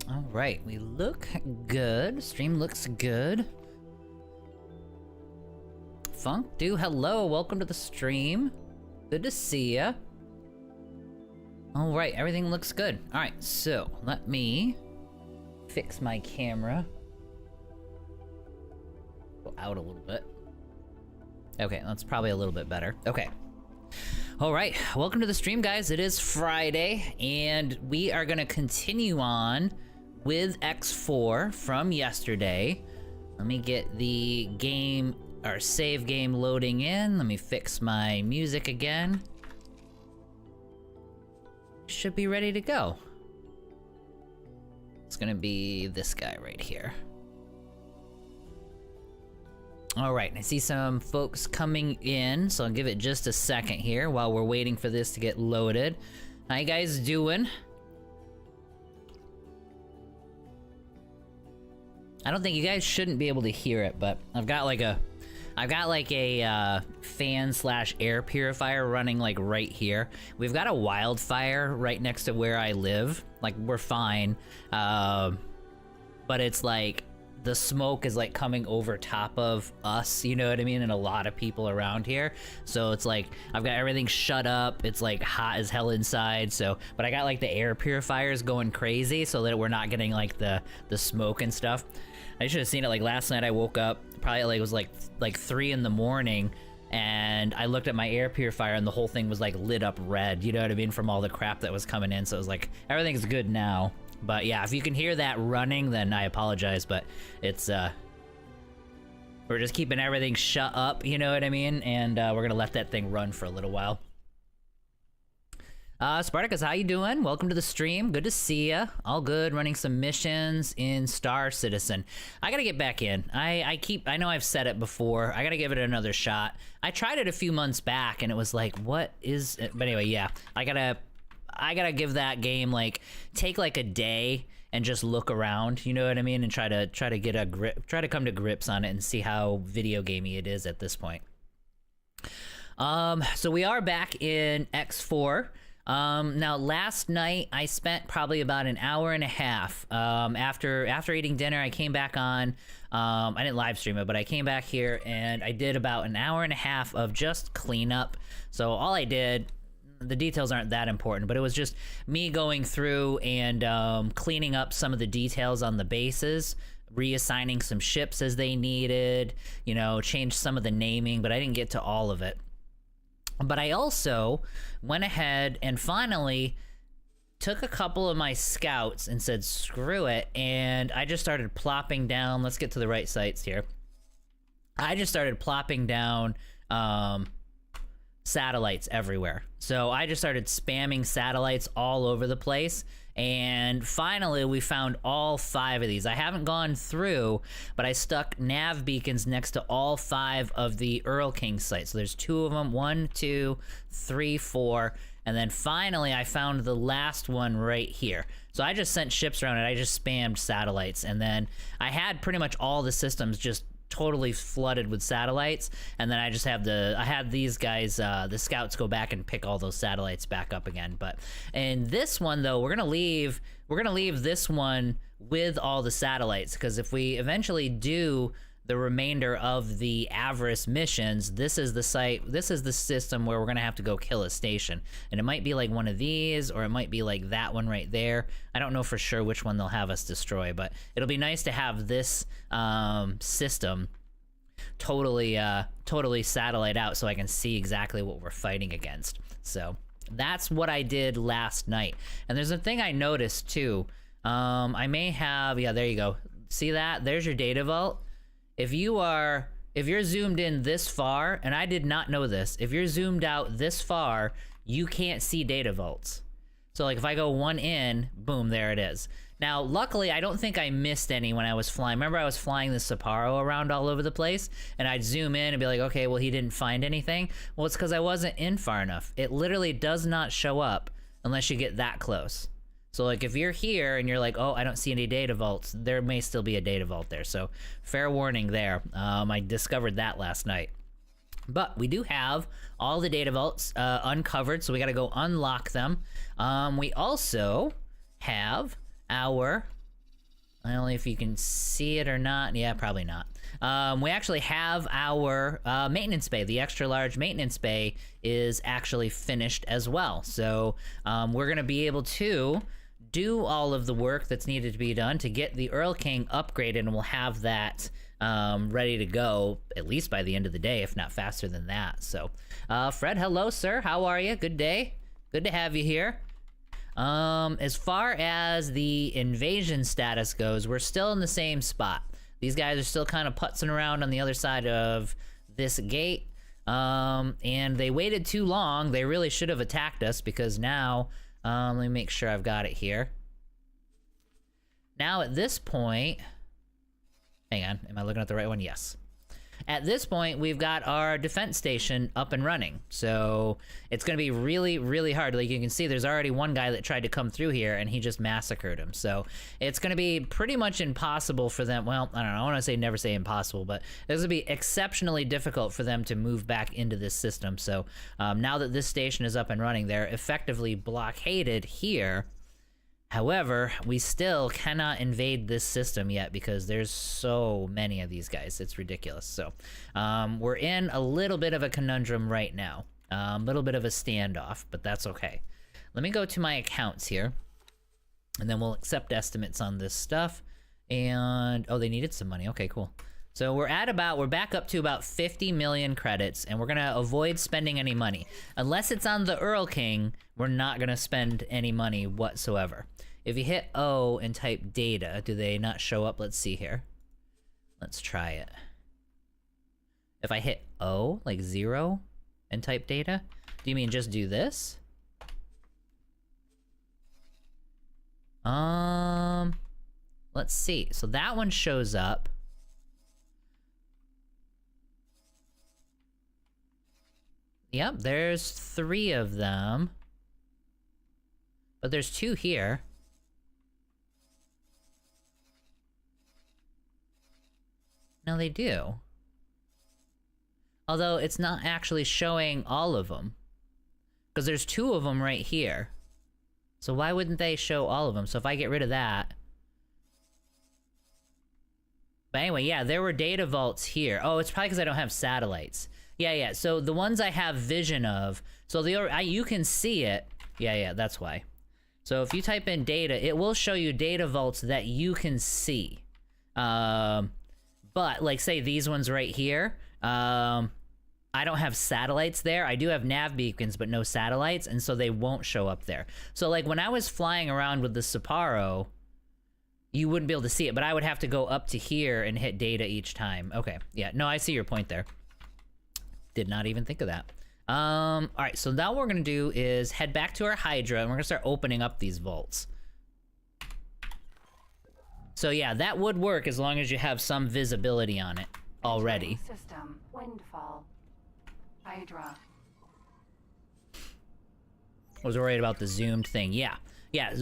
All right, we look good. Stream looks good. Funk do hello, welcome to the stream. Good to see ya. All right, everything looks good. All right, so let me fix my camera. Go out a little bit. Okay, that's probably a little bit better. Okay. All right, welcome to the stream, guys. It is Friday, and we are gonna continue on with X4 from yesterday. Let me get the game, or save game loading in. Let me fix my music again. Should be ready to go. It's gonna be this guy right here. All right, I see some folks coming in, so I'll give it just a second here while we're waiting for this to get loaded. How you guys doing? I don't think you guys shouldn't be able to hear it, but I've got like a fan slash air purifier running like right here. We've got a wildfire right next to where I live. Like we're fine, but it's like the smoke is like coming over top of us, you know what I mean, and a lot of people around here. So it's like I've got everything shut up. It's like hot as hell inside. So, but I got like the air purifiers going crazy so that we're not getting like the smoke and stuff. I should have seen it. Like last night I woke up, probably like it was like 3 in the morning, and I looked at my air purifier and the whole thing was like lit up red, you know what I mean, from all the crap that was coming in. So it was like everything's good now. But yeah, if you can hear that running, then I apologize, but it's we're just keeping everything shut up, you know what I mean, and we're gonna let that thing run for a little while. Spartacus, how you doing? Welcome to the stream. Good to see ya. All good. Running some missions in Star Citizen. I gotta get back in. I know I've said it before. I gotta give it another shot. I tried it a few months back, and it was like, what is it? But anyway, yeah, I gotta give that game like take like a day and just look around. You know what I mean, and try to get a grip. Try to come to grips on it and see how video gamey it is at this point. So we are back in X4. Now last night I spent probably about an hour and a half, after eating dinner. I came back on, I didn't live stream it, but I came back here and I did about an hour and a half of just cleanup. So all I did, the details aren't that important, but it was just me going through and, cleaning up some of the details on the bases, reassigning some ships as they needed, you know, changed some of the naming, but I didn't get to all of it. But I also went ahead and finally took a couple of my scouts and said, screw it. And I just started plopping down. Let's get to the right sites here. I just started plopping down satellites everywhere. So I just started spamming satellites all over the place. And finally, we found all 5 of these. I haven't gone through, but I stuck nav beacons next to all 5 of the Earl King sites. So there's 2 of them, 1, 2, 3, 4. And then finally, I found the last one right here. So I just sent ships around and I just spammed satellites. And then I had pretty much all the systems just totally flooded with satellites, and then I just have I had these guys, the scouts, go back and pick all those satellites back up again. But in this one though, we're gonna leave this one with all the satellites, because if we eventually do the remainder of the Avarice missions, this is the site, this is the system where we're gonna have to go kill a station. And it might be like one of these, or it might be like that one right there. I don't know for sure which one they'll have us destroy, but it'll be nice to have this system totally satellite out so I can see exactly what we're fighting against. So that's what I did last night. And there's a thing I noticed too. I may have, yeah, there you go. See that? There's your data vault. If you're zoomed in this far, and I did not know this, if you're zoomed out this far, you can't see data vaults. So like if I go 1 in, boom, there it is. Now, luckily, I don't think I missed any when I was flying. Remember I was flying the Sapporo around all over the place, and I'd zoom in and be like, okay, well, he didn't find anything. Well, it's because I wasn't in far enough. It literally does not show up unless you get that close. So like if you're here and you're like, oh, I don't see any data vaults, there may still be a data vault there. So fair warning there. I discovered that last night. But we do have all the data vaults uncovered, so we got to go unlock them. We also have our I don't know if you can see it or not. Yeah, probably not. We actually have our maintenance bay. The extra large maintenance bay is actually finished as well. So we're going to be able to do all of the work that's needed to be done to get the Earl King upgraded, and we'll have that ready to go at least by the end of the day, if not faster than that. So Fred, hello, sir. How are you? Good day. Good to have you here. As far as the invasion status goes, we're still in the same spot. These guys are still kind of putzing around on the other side of this gate. And they waited too long. They really should have attacked us, because now, let me make sure I've got it here. Now at this point, hang on, am I looking at the right one? Yes. At this point, we've got our defense station up and running. So it's going to be really, really hard. Like you can see, there's already one guy that tried to come through here and he just massacred him. So it's going to be pretty much impossible for them. Well, I don't know. I want to say never say impossible, but it's going to be exceptionally difficult for them to move back into this system. So now that this station is up and running, they're effectively blockaded here. However, we still cannot invade this system yet because there's so many of these guys. It's ridiculous. So we're in a little bit of a conundrum right now. A little bit of a standoff, but that's okay. Let me go to my accounts here, and then we'll accept estimates on this stuff. And, oh, they needed some money. Okay, cool. So we're back up to about 50 million credits, and we're gonna avoid spending any money. Unless it's on the Earl King, we're not gonna spend any money whatsoever. If you hit O and type data, do they not show up? Let's see here. Let's try it. If I hit O, like 0, and type data, do you mean just do this? Let's see. So that one shows up. Yep, there's 3 of them. But there's 2 here. No, they do. Although it's not actually showing all of them. Because there's 2 of them right here. So why wouldn't they show all of them? So if I get rid of that... But anyway, yeah, there were data vaults here. Oh, it's probably because I don't have satellites. Yeah, so the ones I have vision of... So you can see it. Yeah, that's why. So if you type in data, it will show you data vaults that you can see. But, like, say these ones right here, I don't have satellites there. I do have nav beacons, but no satellites, and so they won't show up there. So, like, when I was flying around with the Sapporo, you wouldn't be able to see it, but I would have to go up to here and hit data each time. Okay, yeah, no, I see your point there. Did not even think of that. All right, so now what we're gonna do is head back to our Hydra, and we're gonna start opening up these vaults. So yeah, that would work as long as you have some visibility on it already. System, windfall, Hydra. I was worried about the zoomed thing. Yeah,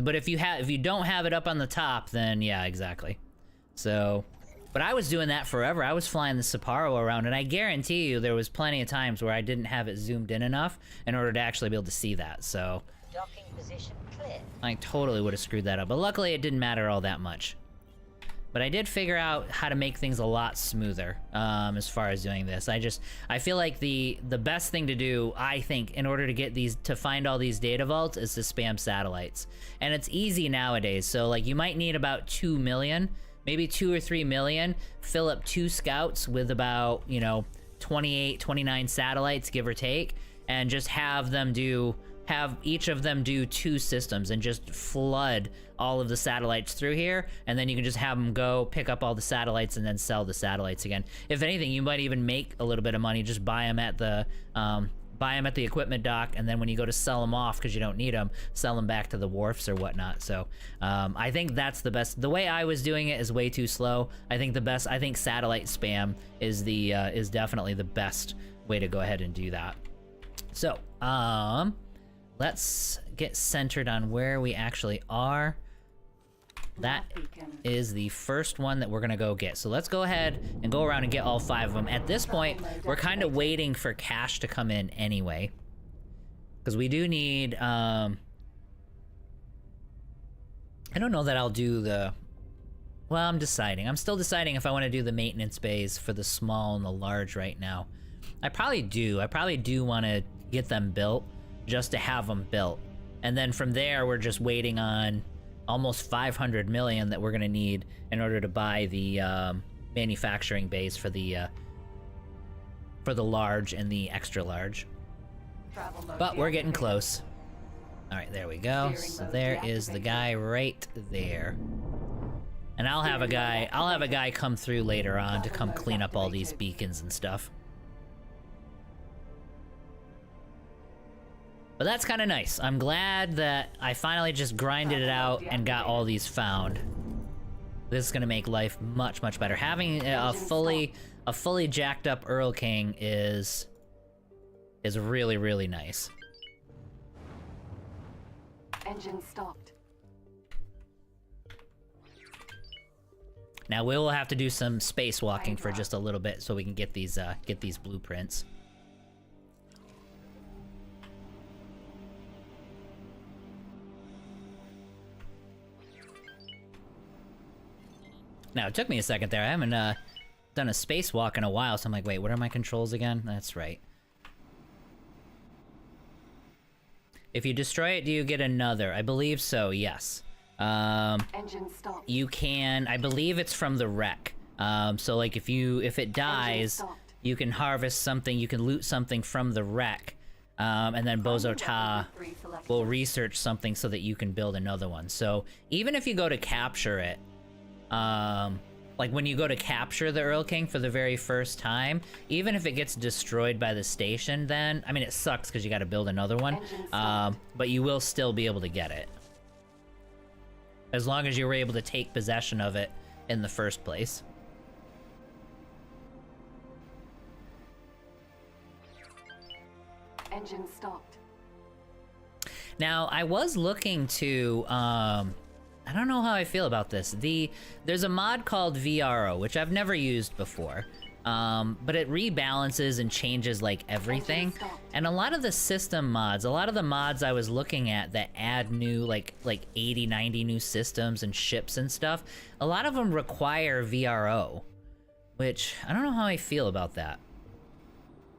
but if you don't have it up on the top, then yeah, exactly. So, but I was doing that forever. I was flying the Sapporo around, and I guarantee you there was plenty of times where I didn't have it zoomed in enough in order to actually be able to see that. So, docking position clear. I totally would have screwed that up, but luckily it didn't matter all that much. But I did figure out how to make things a lot smoother as far as doing this. I feel like the best thing to do, I think, in order to find all these data vaults is to spam satellites. And it's easy nowadays, so like you might need about 2 million, maybe 2 or 3 million, fill up 2 scouts with about, 28, 29 satellites, give or take, and just have each of them do 2 systems and just flood all of the satellites through here, and then you can just have them go pick up all the satellites and then sell the satellites again. If anything, you might even make a little bit of money, just buy them at the equipment dock, and then when you go to sell them off because you don't need them, sell them back to the wharfs or whatnot. So I think that's the best. The way I was doing it is way too slow. I think satellite spam is definitely the best way to go ahead and do that. So let's get centered on where we actually are. That is the first one that we're gonna go get. So let's go ahead and go around and get all 5 of them. At this point, we're kind of waiting for cash to come in anyway, because we do need, I don't know that I'll do the, Well, I'm deciding. I'm still deciding if I want to do the maintenance bays for the small and the large right now. I probably do. I probably do want to get them built just to have them built. And then from there, we're just waiting on almost 500 million that we're going to need in order to buy the manufacturing bays for the large and the extra large. But we're getting close. All right, there we go. So there is the guy right there. And I'll have a guy come through later on to come clean up all these beacons and stuff. But that's kind of nice. I'm glad that I finally just grinded it out and got all these found. This is gonna make life much, much better. Having a fully jacked up Earl King is really, really nice. Engine stopped. Now we will have to do some spacewalking for just a little bit so we can get these blueprints. Now, it took me a second there. I haven't done a spacewalk in a while, so I'm like, wait, what are my controls again? That's right. If you destroy it, do you get another? I believe so, yes. Engine stopped. You can, I believe it's from the wreck. So like if it dies, you can harvest something, you can loot something from the wreck. And then Bozo Ta will research something so that you can build another one. So even if you go to capture it, like when you go to capture the Earl King for the very first time, even if it gets destroyed by the station, then, I mean, it sucks because you got to build another one, but you will still be able to get it. As long as you were able to take possession of it in the first place. Engine stopped. Now, I was looking to, I don't know how I feel about this. There's a mod called VRO, which I've never used before. But it rebalances and changes like everything. And a lot of the system mods, a lot of the mods I was looking at that add new like 80, 90 new systems and ships and stuff, a lot of them require VRO, which I don't know how I feel about that.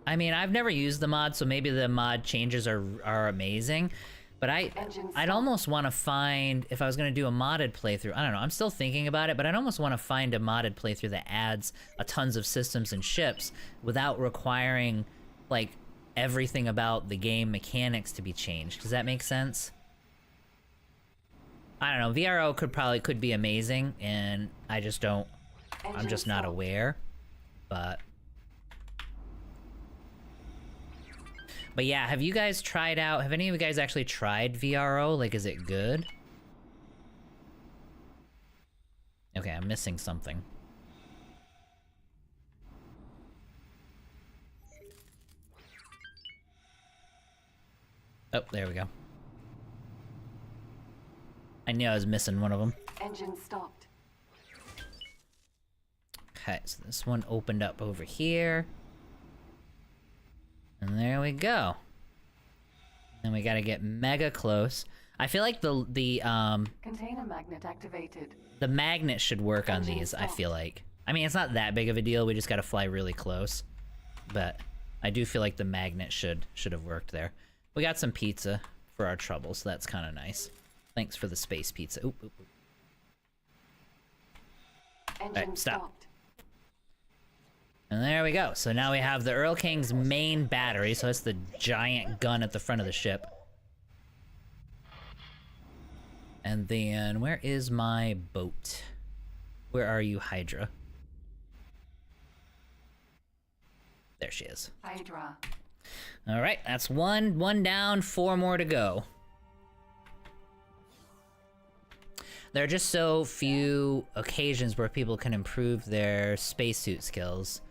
I mean, I've never used the mod, so maybe the mod changes are amazing. But I'd almost want to find, if I was going to do a modded playthrough, I don't know, I'm still thinking about it, but I'd almost want to find a modded playthrough that adds a tons of systems and ships without requiring, like, everything about the game mechanics to be changed. Does that make sense? I don't know, VRO could be amazing, and I just don't, I'm just not aware, but yeah, have you guys tried out, have any of you guys actually tried VRO? Like, is it good? Okay, I'm missing something. Oh, there we go. I knew I was missing one of them. Engine stopped. Okay, so this one opened up over here. And there we go. And we gotta get mega close. I feel like the Container magnet activated. The magnet should work on these, I feel like. I mean, it's not that big of a deal, we just gotta fly really close. But I do feel like the magnet should have worked there. We got some pizza for our trouble, so that's kind of nice. Thanks for the space pizza. Oop, oop, oop. Engine stopped. And there we go. So now we have the Earl King's main battery, so it's the giant gun at the front of the ship. And then, where is my boat? Where are you, Hydra? There she is. Hydra. All right, that's one down, 4 more to go. There are just so few occasions where people can improve their spacesuit skills.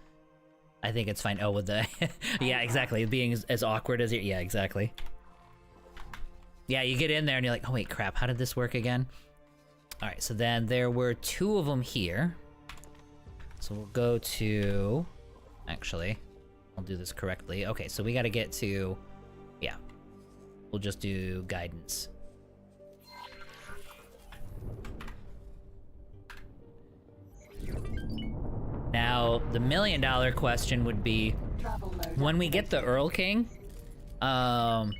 I think it's fine. Oh, with the... yeah, exactly. Being as awkward as you... Yeah, exactly. Yeah, you get in there and you're like, oh wait, crap, how did this work again? Alright, so then there were 2 of them here. So we'll go to... Actually, I'll do this correctly. Okay, so we gotta get to... Yeah. We'll just do guidance. Now, the $1 million question would be, Travel mode when we get the Earl King, and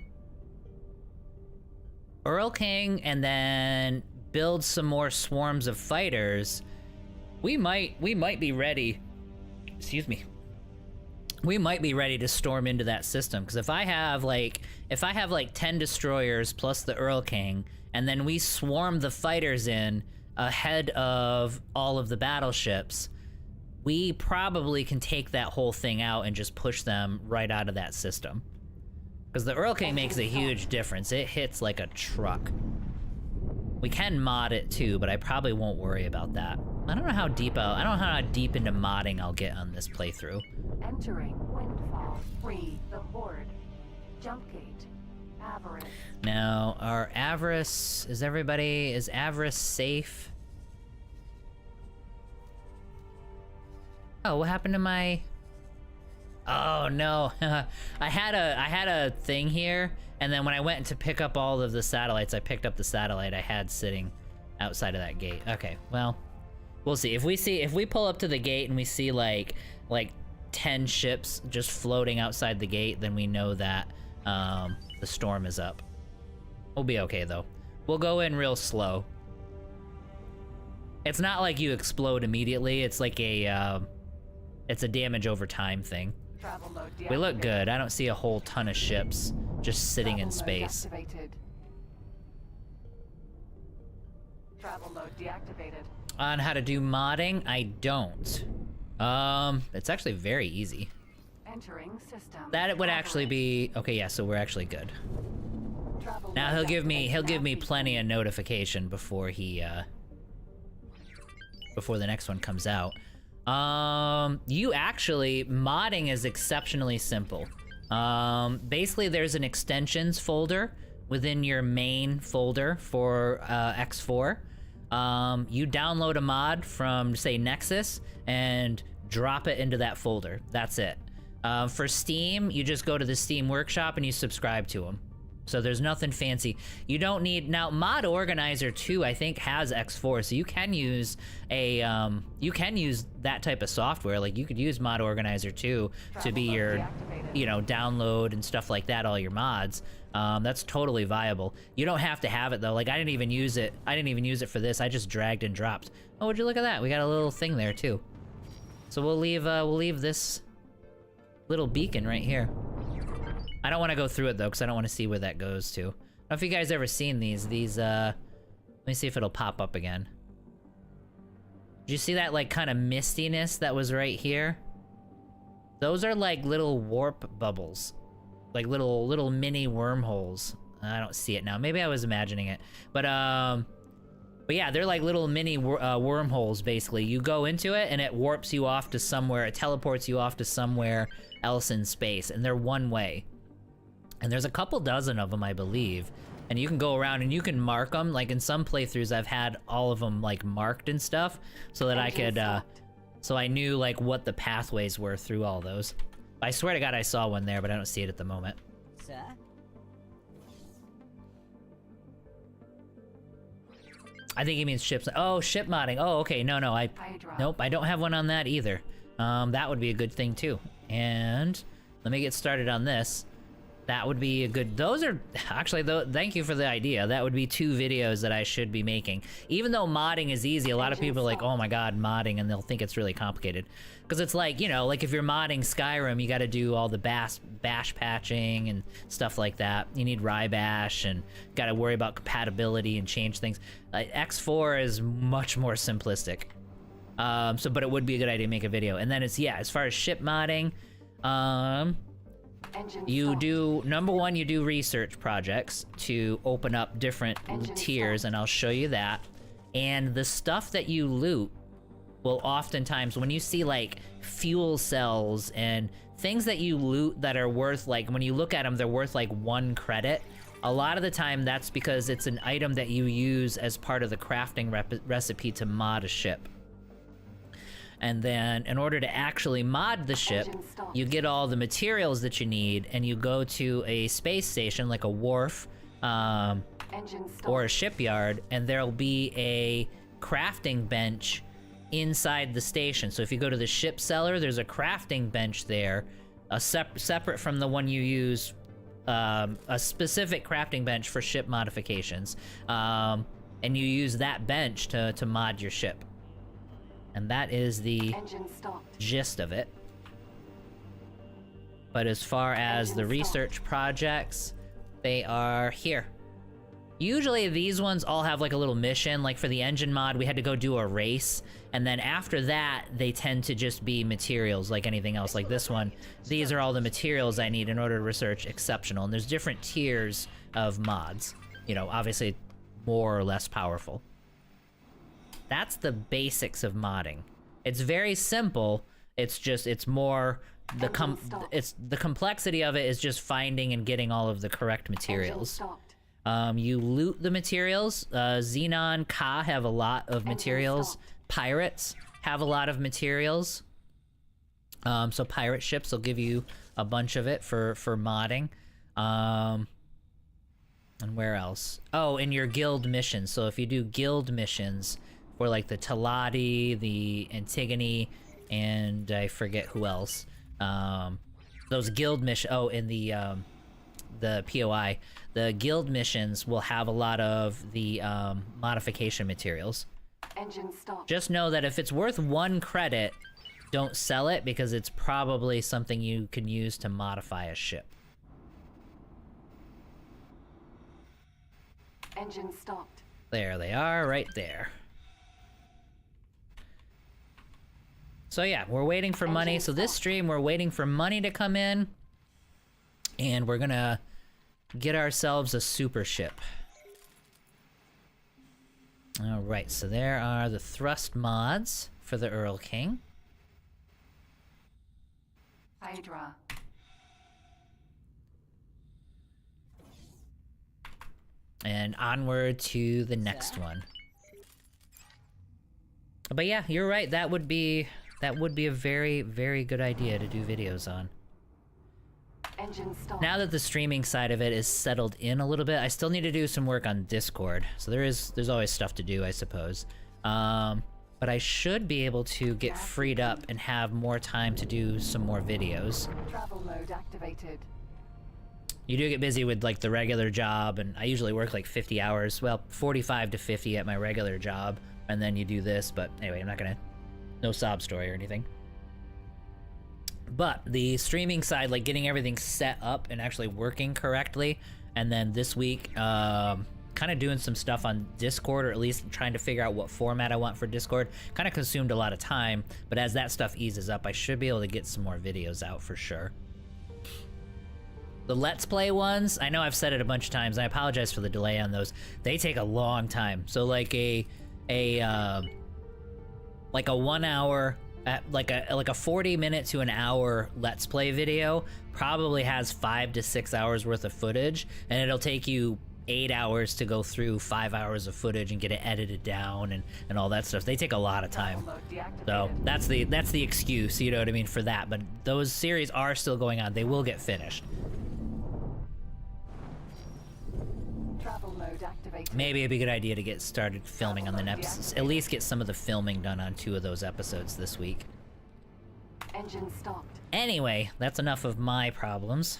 then build some more swarms of fighters, we might be ready. Excuse me. We might be ready to storm into that system, because if I have like 10 destroyers plus the Earl King, and then we swarm the fighters in ahead of all of the battleships, we probably can take that whole thing out and just push them right out of that system. Because the Earl King makes a huge difference. It hits like a truck. We can mod it too, but I probably won't worry about that. I don't know how deep into modding I'll get on this playthrough. Entering Windfall. Free the Horde. Jump gate. Avarice. Now, our Avarice, is Avarice safe? Oh, what happened to my... Oh no, I had a thing here, and then when I went to pick up all of the satellites, I picked up the satellite I had sitting outside of that gate. Okay, well, we'll see. If we pull up to the gate and we see like 10 ships just floating outside the gate, then we know that the storm is up. We'll be okay though. We'll go in real slow. It's not like you explode immediately. It's like it's a damage over time thing. Travel mode We look deactivated. good. I don't see a whole ton of ships just sitting in Travel mode space. activated. Travel mode deactivated. On how to do modding, I don't. It's actually very easy. Entering system. That would actually be okay. Yeah, so we're actually good. Travel Now mode he'll give me activated. plenty of notification before before the next one comes out. Modding is exceptionally simple. Basically there's an extensions folder within your main folder for X4. You download a mod from, say, Nexus and drop it into that folder. That's it. For Steam, you just go to the Steam Workshop and you subscribe to them. So there's nothing fancy. You don't need... Now, Mod Organizer 2, I think, has X4, so you can use that type of software. Like, you could use Mod Organizer 2 to be your, download and stuff like that, all your mods. That's totally viable. You don't have to have it, though. Like, I didn't even use it for this. I just dragged and dropped. Oh, would you look at that? We got a little thing there, too. So we'll leave this little beacon right here. I don't want to go through it though, because I don't want to see where that goes to. I don't know if you guys ever seen these, let me see if it'll pop up again. Did you see that like kind of mistiness that was right here? Those are like little warp bubbles. Like little mini wormholes. I don't see it now. Maybe I was imagining it. But yeah, they're like little mini wormholes basically. You go into it and it warps you off to somewhere, it teleports you off to somewhere else in space, and they're one way. And there's a couple dozen of them, I believe. And you can go around and you can mark them. Like in some playthroughs, I've had all of them like marked and stuff so that I could, so I knew like what the pathways were through all those. I swear to God I saw one there, but I don't see it at the moment. Sir? I think he means ships. Oh, ship modding. Oh, okay. No, Hydra. nope, I don't have one on that either. That would be a good thing too. And let me get started on this. That would be a good... Those are... Actually, though, thank you for the idea. That would be 2 videos that I should be making. Even though modding is easy, a lot of people are like, oh my god, modding, and they'll think it's really complicated. Because it's like, you know, like if you're modding Skyrim, you gotta do all the bash patching and stuff like that. You need Rybash and gotta worry about compatibility and change things. X4 is much more simplistic. But it would be a good idea to make a video. And then it's, yeah, as far as ship modding, you do, number one, you do research projects to open up different tiers, and I'll show you that. And the stuff that you loot will oftentimes, when you see like fuel cells and things that you loot that are worth, like when you look at them, they're worth like 1 credit. A lot of the time that's because it's an item that you use as part of the crafting recipe to mod a ship. And then in order to actually mod the ship, you get all the materials that you need and you go to a space station like a wharf or a shipyard, and there'll be a crafting bench inside the station. So if you go to the ship cellar, there's a crafting bench there, separate from the one you use, a specific crafting bench for ship modifications. And you use that bench to mod your ship. And that is the Engine stopped. gist of it. But as far as the Engine research projects, they are here. Usually these ones all have like a little mission. Like for the engine mod, we had to go do a race. And then after that, they tend to just be materials like anything else. Like this one, these are all the materials I need in order to research exceptional. And there's different tiers of mods. You know, obviously more or less powerful. That's the basics of modding. It's very simple. It's just, it's more, the complexity of it is just finding and getting all of the correct Engine materials. stopped. You loot the materials. Xenon, Ka have a lot of materials. stopped. Pirates have a lot of materials. So pirate ships will give you a bunch of it for modding. And where else? Oh, in your guild missions. So if you do guild missions for like the Talati, the Antigone, and I forget who else. Those guild missions. Oh, in the POI, the guild missions will have a lot of the modification materials. Engine stopped. Just know that if it's worth 1 credit, don't sell it because it's probably something you can use to modify a ship. Engine stopped. There they are, right there. So yeah, we're waiting for money. So this stream, we're waiting for money to come in. And we're gonna get ourselves a super ship. Alright, so there are the thrust mods for the Earl King. Hydra. And onward to the next one. But yeah, you're right. That would be a very, very good idea to do videos on. Engine stopped. Now that the streaming side of it is settled in a little bit, I still need to do some work on Discord. So there's always stuff to do, I suppose. But I should be able to get freed up and have more time to do some more videos. Travel mode activated. You do get busy with like the regular job, and I usually work like 50 hours. Well, 45 to 50 at my regular job, and then you do this. But anyway, I'm not gonna, no sob story or anything. But the streaming side, like getting everything set up and actually working correctly, and then this week, kind of doing some stuff on Discord, or at least trying to figure out what format I want for Discord, kind of consumed a lot of time. But as that stuff eases up, I should be able to get some more videos out for sure. The Let's Play ones, I know I've said it a bunch of times, I apologize for the delay on those. They take a long time. So like a 1 hour, like a 40 minute to an hour Let's Play video probably has 5 to 6 hours worth of footage, and it'll take you 8 hours to go through 5 hours of footage and get it edited down and all that stuff. They take a lot of time. So that's the excuse, you know what I mean, for that. But those series are still going on. They will get finished. Travel mode activated. Maybe it'd be a good idea to get started filming on the next, at least get some of the filming done on 2 of those episodes this week. Engine stopped. Anyway, that's enough of my problems.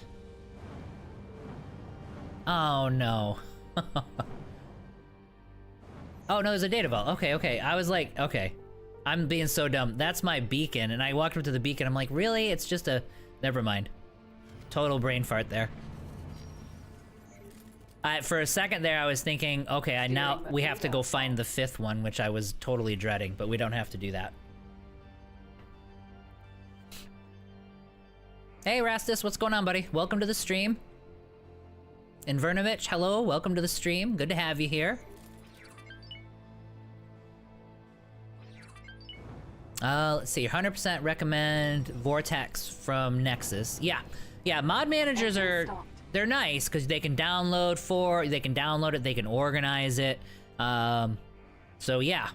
Oh no. Oh no, there's a data vault. Okay. I was like, okay. I'm being so dumb. That's my beacon, and I walked up to the beacon. I'm like, really? It's just a... Never mind. Total brain fart there. For a second there, I was thinking, okay, now we have to go find the 5th one, which I was totally dreading, but we don't have to do that. Hey, Rastus, what's going on, buddy? Welcome to the stream. Invernovich, hello, welcome to the stream. Good to have you here. Let's see, 100% recommend Vortex from Nexus. Yeah, mod managers are... They're nice because they can download it, they can organize it. So yeah.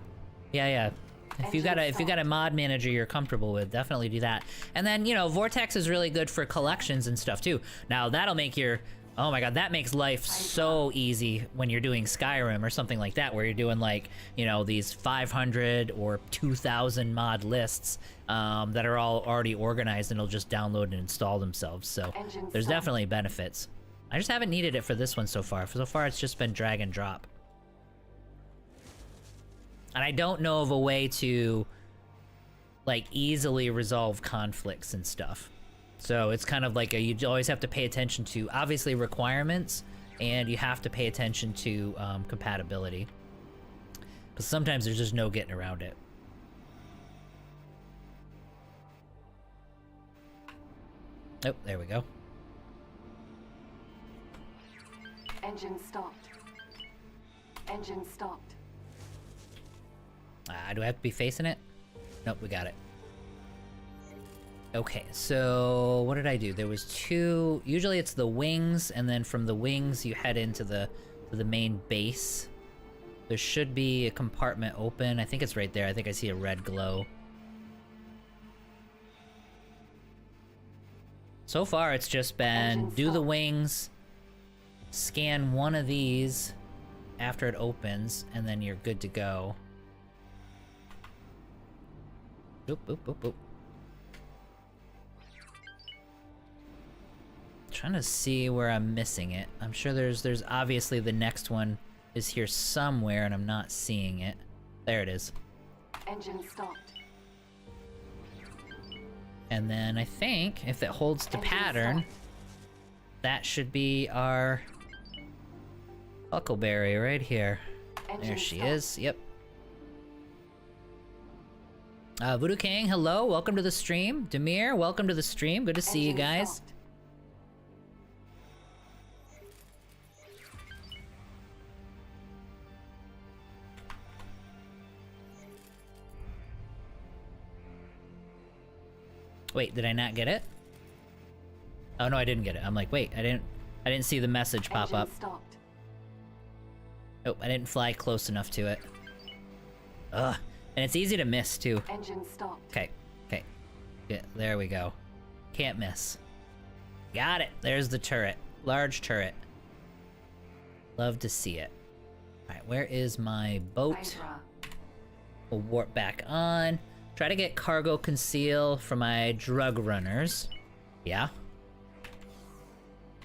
If you got a mod manager you're comfortable with, definitely do that. And then, you know, Vortex is really good for collections and stuff too. Now that'll make your Oh my god, that makes life so easy when you're doing Skyrim or something like that, where you're doing like, you know, these 500 or 2,000 mod lists that are all already organized and it'll just download and install themselves. So there's definitely benefits. I just haven't needed it for this one so far. So far it's just been drag and drop. And I don't know of a way to like easily resolve conflicts and stuff. So it's kind of like you always have to pay attention to, obviously, requirements, and you have to pay attention to compatibility. Because sometimes there's just no getting around it. Oh, there we go. Engine stopped. Engine stopped. Do I have to be facing it? Nope, we got it. Okay, so what did I do? There was two. Usually it's the wings, and then from the wings you head into the main base. There should be a compartment open. I think it's right there. I think I see a red glow. So far it's just been do the wings, scan one of these after it opens, and then you're good to go. Boop, boop, boop, boop. Trying to see where I'm missing it. I'm sure there's obviously the next one is here somewhere and I'm not seeing it. There it is. Engine stopped. And then I think if it holds to pattern, that should be our Huckleberry right here. There she is. Yep. Voodoo King, hello. Welcome to the stream. Demir, welcome to the stream. Good to see you guys. Wait, did I not get it? Oh no, I didn't get it. I'm like, wait, I didn't see the message pop up. Oh, I didn't fly close enough to it. Ugh. And it's easy to miss too. Engine stopped. Okay, okay. Yeah, there we go. Can't miss. Got it. There's the turret. Large turret. Love to see it. Alright, where is my boat? We'll warp back on. Try to get cargo conceal for my drug runners. Yeah.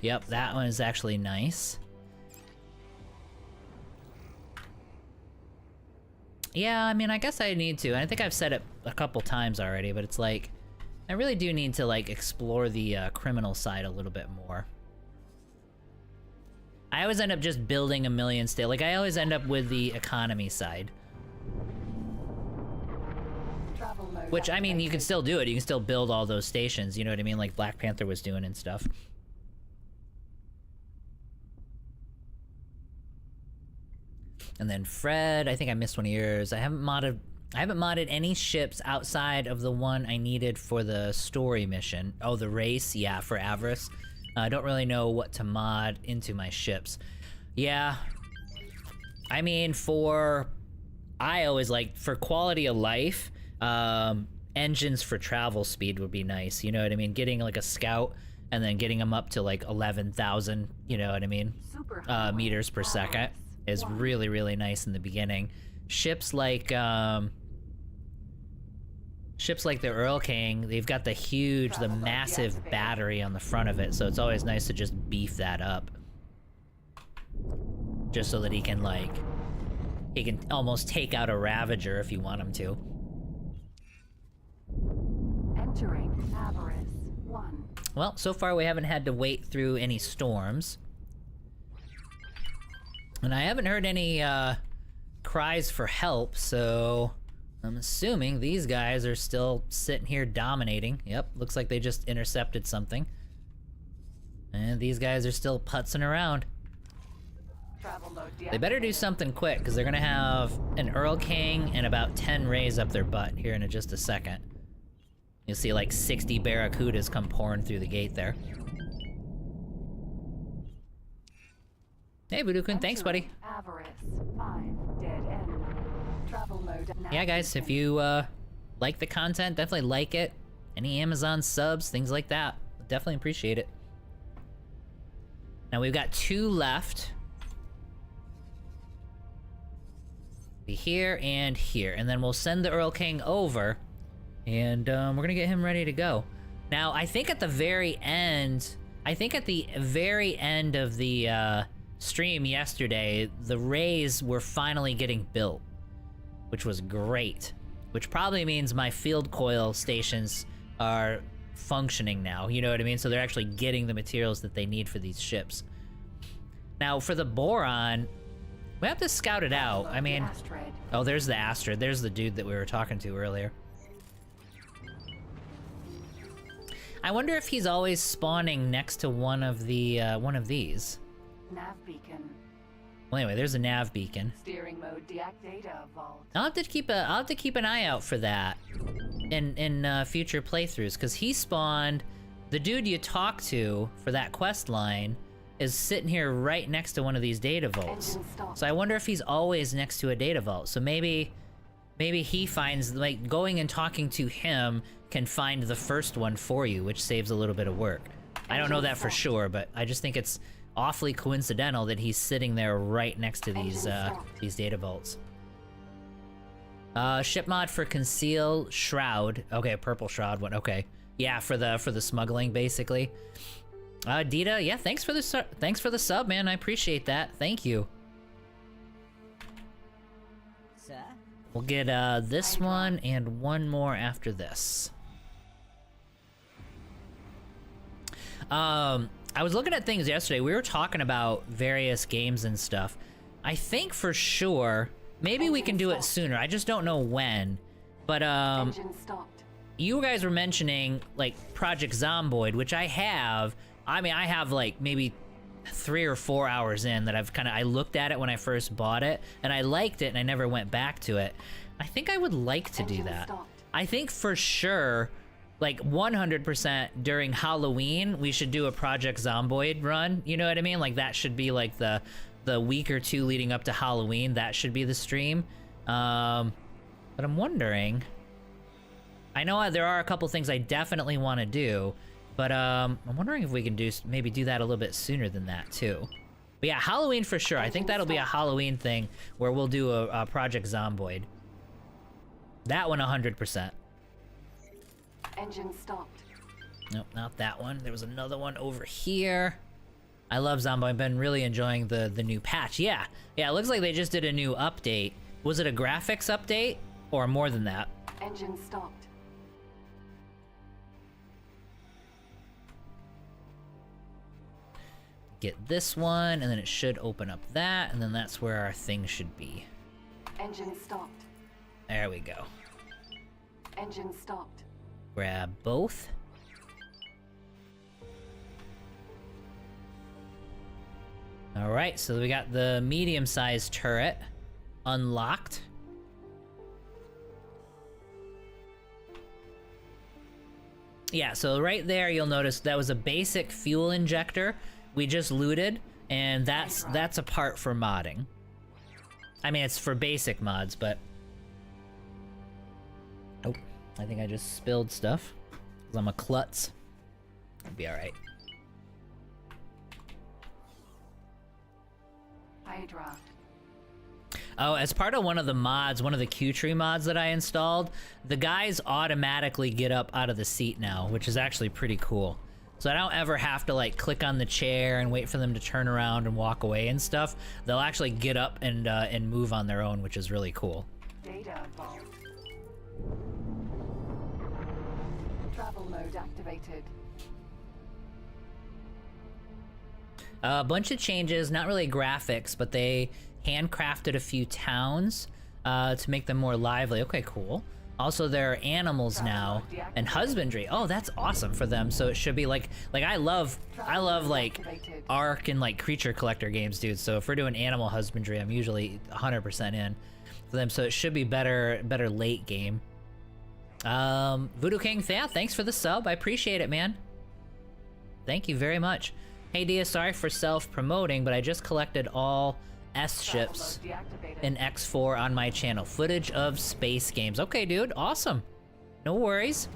Yep, that one is actually nice. Yeah, I mean, I guess I need to. I think I've said it a couple times already, but it's like, I really do need to, like, explore the criminal side a little bit more. I always end up just building a million like, I always end up with the economy side. Which, I mean, you can still do it. You can still build all those stations, you know what I mean? Like Black Panther was doing and stuff. And then Fred, I think I missed one of yours. I haven't modded any ships outside of the one I needed for the story mission. Oh, the race? Yeah, for Avarice. I don't really know what to mod into my ships. Yeah. I mean, I always like, for quality of life, engines for travel speed would be nice, you know what I mean? Getting like a scout and then getting them up to like 11,000, you know what I mean? Meters per second is really, really nice in the beginning. Ships like the Earl King, they've got the massive battery on the front of it, so it's always nice to just beef that up. Just so that he can almost take out a Ravager if you want him to. Entering Avarice 1. Well, so far we haven't had to wait through any storms. And I haven't heard any cries for help, so I'm assuming these guys are still sitting here dominating. Yep, looks like they just intercepted something. And these guys are still putzing around. They better do something quick, because they're gonna have an Earl King and about 10 rays up their butt here in just a second. You'll see like 60 Barracudas come pouring through the gate there. Hey, Voodoo-kun, thanks, buddy. Avarice 5, dead end. Travel mode. Yeah, guys, if you like the content, definitely like it. Any Amazon subs, things like that. Definitely appreciate it. Now we've got 2 left. Be here and here, and then we'll send the Earl King over, and we're gonna get him ready to go. Now, I think at the very end of the stream yesterday, the Rays were finally getting built, which was great. Which probably means my field coil stations are functioning now, you know what I mean? So they're actually getting the materials that they need for these ships. Now, for the Boron, we have to scout it out. I mean, oh, there's the Astrid. There's the dude that we were talking to earlier. I wonder if he's always spawning next to one of the one of these. Nav beacon. Well, anyway, there's a nav beacon. Steering mode deact data vault. I'll have to keep an eye out for that in future playthroughs, because he spawned. The dude you talk to for that quest line is sitting here right next to one of these data vaults. So I wonder if he's always next to a data vault. So maybe he finds, like, going and talking to him can find the first one for you, which saves a little bit of work. I don't know that for sure, but I just think it's awfully coincidental that he's sitting there right next to these data vaults. Ship mod for Conceal Shroud. Okay, purple shroud one. Okay, yeah, for the smuggling basically. Dita, yeah, thanks for the sub, man. I appreciate that. Thank you. Sir? We'll get this one and one more after this. I was looking at things yesterday. We were talking about various games and stuff. I think for sure, maybe we can do it sooner. I just don't know when. But you guys were mentioning like Project Zomboid, which I have. I mean, I have like maybe 3 or 4 hours in that I looked at it when I first bought it, and I liked it, and I never went back to it. I think I would like to do that. I think for sure, like 100% during Halloween, we should do a Project Zomboid run. You know what I mean? Like that should be like the week or 2 leading up to Halloween. That should be the stream. But I'm wondering. I know there are a couple things I definitely want to do. But I'm wondering if we can maybe do that a little bit sooner than that too. But yeah, Halloween for sure. I think that'll be a Halloween thing where we'll do a Project Zomboid. That one 100%. Engine stopped. Nope, not that one. There was another one over here. I love Zomboid. I've been really enjoying the new patch. Yeah, it looks like they just did a new update. Was it a graphics update or more than that? Engine stopped. Get this one, and then it should open up that, and then that's where our thing should be. Engine stopped. There we go. Engine stopped. Grab both. Alright, so we got the medium-sized turret unlocked. Yeah, so right there you'll notice that was a basic fuel injector we just looted, and that's a part for modding. I mean, it's for basic mods, but... Oh, I think I just spilled stuff. 'Cause I'm a klutz. It'll be alright. Hydra. Oh, as part of one of the mods, one of the Q-Tree mods that I installed, the guys automatically get up out of the seat now, which is actually pretty cool. So I don't ever have to like click on the chair and wait for them to turn around and walk away and stuff. They'll actually get up and move on their own, which is really cool. Data vault. Travel mode activated. A bunch of changes, not really graphics, but they handcrafted a few towns to make them more lively. Okay, cool. Also, there are animals now and husbandry. Oh, that's awesome for them. So it should be like I love like Ark and like creature collector games, dude. So if we're doing animal husbandry, I'm usually 100% in for them. So it should be better late game. Voodoo King, yeah, thanks for the sub. I appreciate it, man. Thank you very much. Hey Dia, sorry for self-promoting, but I just collected all S ships in X4 on my channel. Footage of space games. Okay, dude, awesome. No worries.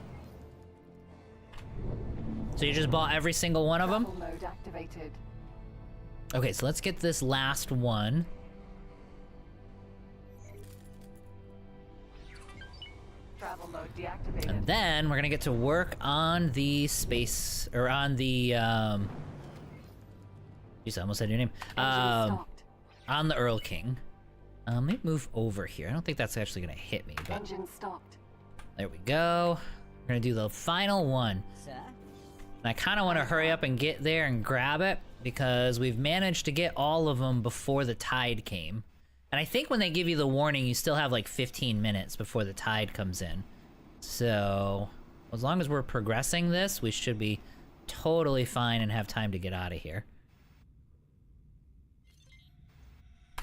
So you just bought every single one of them? Mode activated. Okay, so let's get this last one. Travel mode deactivated. And then we're gonna get to work on the space, or on the, Jeez, I almost said your name. Engine stopped. On the Earl King. Let me move over here. I don't think that's actually gonna hit me, but Engine stopped. there we go. We're gonna do the final one. Sir? And I kind of want to hurry up and get there and grab it, because we've managed to get all of them before the tide came. And I think when they give you the warning, you still have like 15 minutes before the tide comes in. So, as long as we're progressing this, we should be totally fine and have time to get out of here.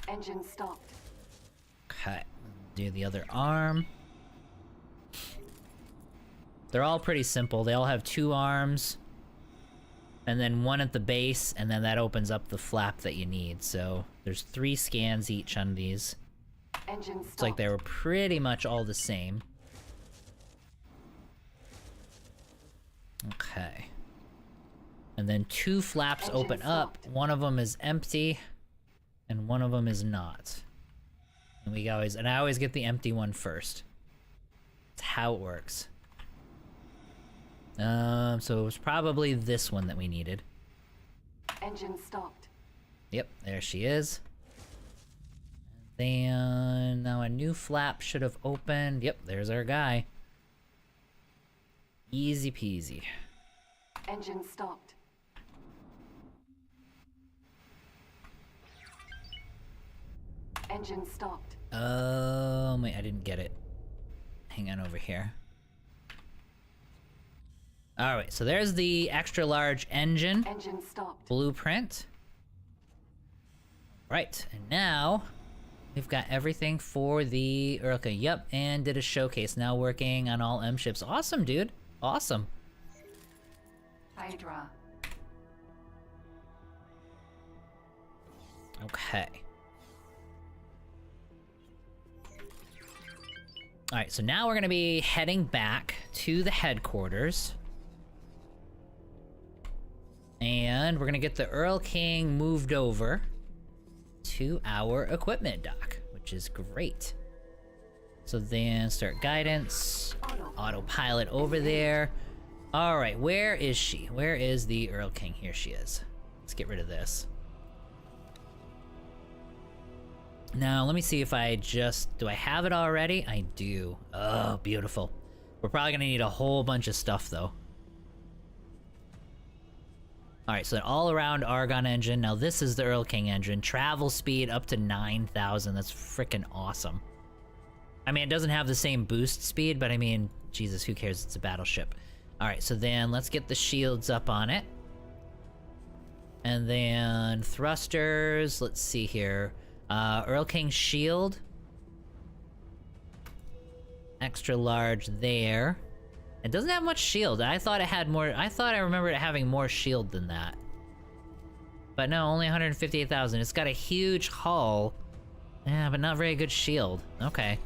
Engine stopped. Okay, do the other arm. They're all pretty simple. They all have 2 arms, and then 1 at the base, and then that opens up the flap that you need. So there's 3 scans each on these. Engine stopped. It's like they were pretty much all the same. Okay. And then 2 flaps Engine open up. stopped. One of them is empty, and one of them is not. And I always get the empty one first. That's how it works. So it was probably this one that we needed. Engine stopped. Yep, there she is. And then now a new flap should have opened. Yep, there's our guy. Easy peasy. Engine stopped. Engine stopped. Wait, I didn't get it. Hang on over here. Alright, so there's the extra large engine Engine stopped. blueprint. Right, and now we've got everything for the okay, yep, and did a showcase. Now working on all M ships. Awesome, dude. Awesome. Hydra. Okay. Alright, so now we're gonna be heading back to the headquarters. And we're gonna get the Earl King moved over to our equipment dock, which is great. So then start guidance, autopilot over there. Alright, where is she? Where is the Earl King? Here she is. Let's get rid of this. Now, let me see if I do I have it already? I do. Oh, beautiful. We're probably gonna need a whole bunch of stuff, though. Alright, so an all-around Argon engine. Now, this is the Earl King engine. Travel speed up to 9,000. That's freaking awesome. I mean, it doesn't have the same boost speed, but I mean, Jesus, who cares? It's a battleship. Alright, so then let's get the shields up on it. And then thrusters. Let's see here. Earl King shield. Extra large there. It doesn't have much shield. I thought it had more. I thought I remembered it having more shield than that. But no, only 158,000. It's got a huge hull. Yeah, but not very good shield. Okay.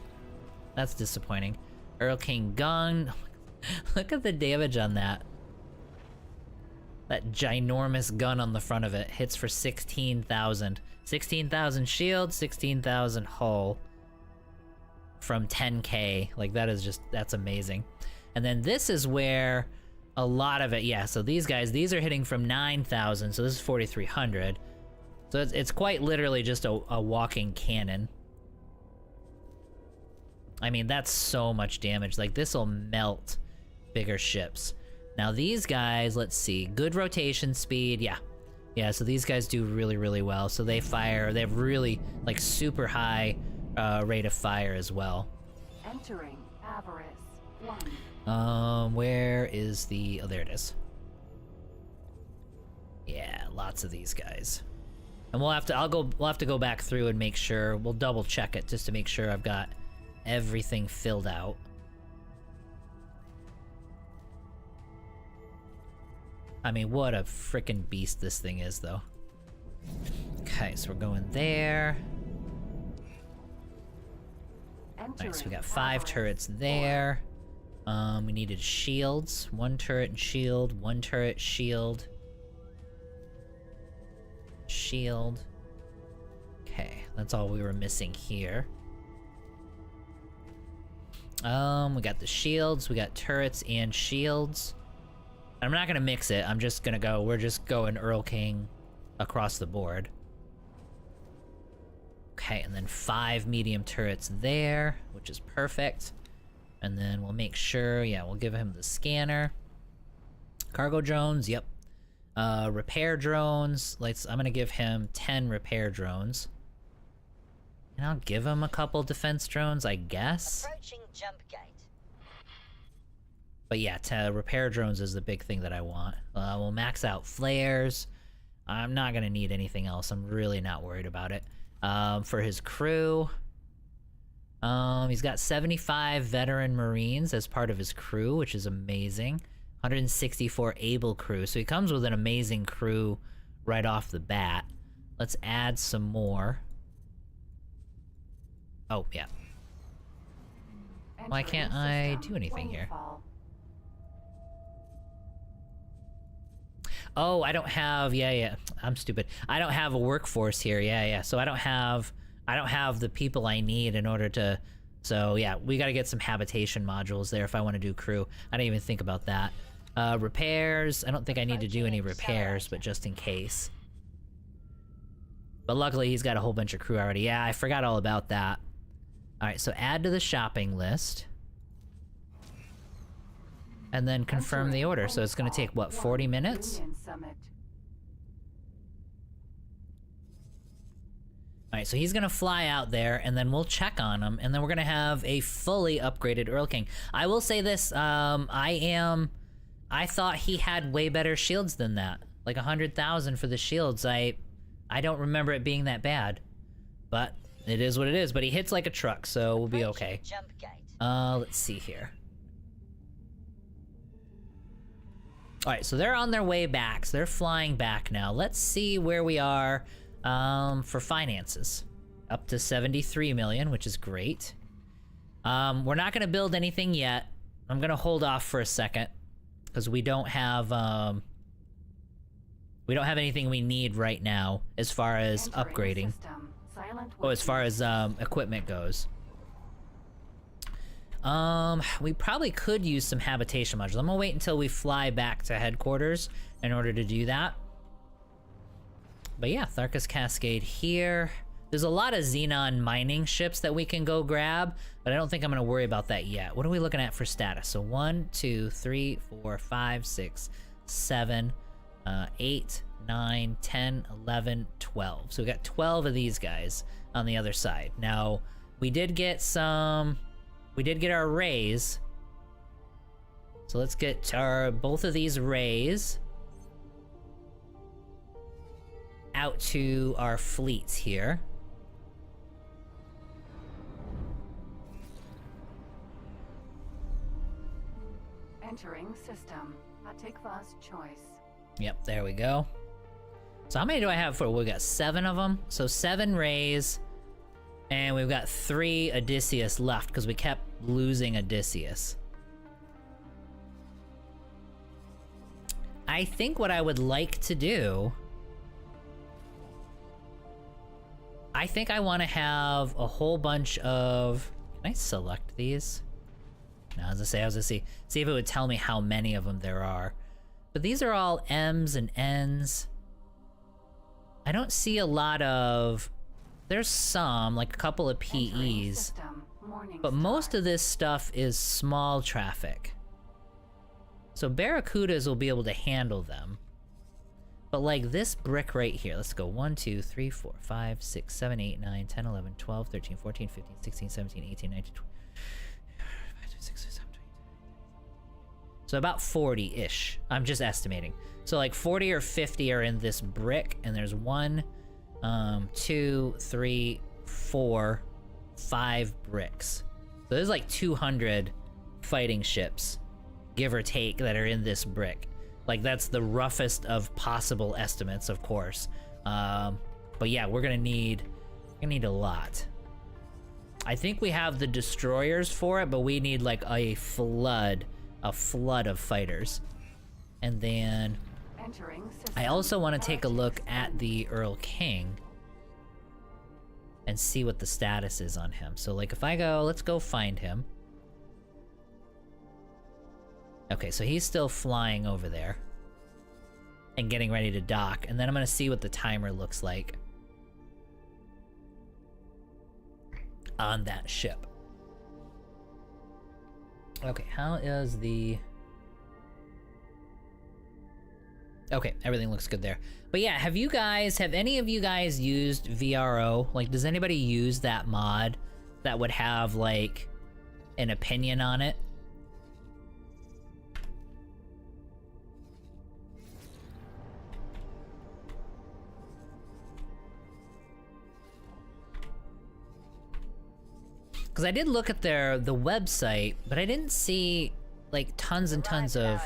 That's disappointing. Earl King gun. Look at the damage on that. That ginormous gun on the front of it hits for 16,000. 16,000 shield, 16,000 hull from 10k. Like, that is just, that's amazing. And then this is where a lot of it, yeah, so these guys, these are hitting from 9,000, so this is 4,300. So it's quite literally just a walking cannon. I mean, that's so much damage. Like, this will melt bigger ships. Now these guys, let's see, good rotation speed, yeah. Yeah, so these guys do really, really well. So they fire, they have really, like, super high rate of fire as well. Entering Avarice 1. Where is the, oh, there it is. Yeah, lots of these guys. And we'll have to go back through and make sure, we'll double check it just to make sure I've got everything filled out. I mean, what a freaking beast this thing is, though. Okay, so we're going there. Alright, so we got 5 turrets there. We needed shields. 1 turret and shield, 1 turret, shield. shield. Okay, that's all we were missing here. We got the shields, we got turrets and shields. I'm not gonna mix it, I'm just gonna go, we're just going Earl King across the board. Okay, and then 5 medium turrets there, which is perfect. And then we'll make sure, yeah, we'll give him the scanner. Cargo drones, yep. Repair drones, I'm gonna give him 10 repair drones. And I'll give him a couple defense drones, I guess. Approaching jump gate. But yeah, repair drones is the big thing that I want. We'll max out flares. I'm not gonna need anything else. I'm really not worried about it. For his crew, he's got 75 veteran Marines as part of his crew, which is amazing. 164 able crew, so he comes with an amazing crew right off the bat. Let's add some more. Oh, yeah. Why can't I do anything here? Oh, I don't have, yeah, I'm stupid. I don't have a workforce here, yeah. So I don't have the people I need in order to, so yeah, we gotta get some habitation modules there if I want to do crew. I didn't even think about that. Repairs, I don't think I need to do any repairs, but just in case. But luckily he's got a whole bunch of crew already. Yeah, I forgot all about that. Alright, so add to the shopping list. And then confirm the order. So it's gonna take, what, 40 minutes? Alright, so he's gonna fly out there, and then we'll check on him, and then we're gonna have a fully upgraded Earl King. I will say this, I thought he had way better shields than that. Like 100,000 for the shields. I don't remember it being that bad. But it is what it is, but he hits like a truck, so we'll be okay. Jump gate. Let's see here. Alright, so they're on their way back, so they're flying back now. Let's see where we are for finances. Up to 73 million, which is great. We're not gonna build anything yet. I'm gonna hold off for a second, because we don't have anything we need right now as far as upgrading. Oh, as far as equipment goes. We probably could use some habitation modules. I'm gonna wait until we fly back to headquarters in order to do that. But yeah, Tharkas Cascade here. There's a lot of Xenon mining ships that we can go grab, but I don't think I'm gonna worry about that yet. What are we looking at for status? So 1, 2, 3, 4, 5, 6, 7, 8, 9, 10, 11, 12. So we got 12 of these guys on the other side. Now, we did get our rays. So let's get both of these rays out to our fleets here. Entering system. Atikva's choice. Yep, there we go. So how many do I have for? We got 7 of them. So 7 rays. And we've got 3 Odysseus left because we kept losing Odysseus. I think what I would like to do, I think I want to have a whole bunch of, can I select these? No, I was gonna see if it would tell me how many of them there are. But these are all M's and N's. I don't see a lot of, there's some, like a couple of PEs, but most of this stuff is small traffic. So Barracudas will be able to handle them. But like this brick right here, let's go 1, 2, 3, 4, 5, 6, 7, 8, 9, 10, 11, 12, 13, 14, 15, 16, 17, 18, 19, 20. So about 40-ish. I'm just estimating. So like 40 or 50 are in this brick, and there's 1, 2, 3, 4, 5 bricks. So there's like 200 fighting ships, give or take, that are in this brick. Like that's the roughest of possible estimates, of course. But yeah, we're gonna need a lot. I think we have the destroyers for it, but we need like a flood of fighters. And then Entering system. I also want to take a look at the Earl King and see what the status is on him. So like if I go, let's go find him. Okay, so he's still flying over there and getting ready to dock, and then I'm gonna see what the timer looks like on that ship. Okay, how is the... Okay, everything looks good there. But yeah, have any of you guys used VRO? Like, does anybody use that mod that would have, like, an opinion on it? Because I did look at the website, but I didn't see, like, tons and tons of...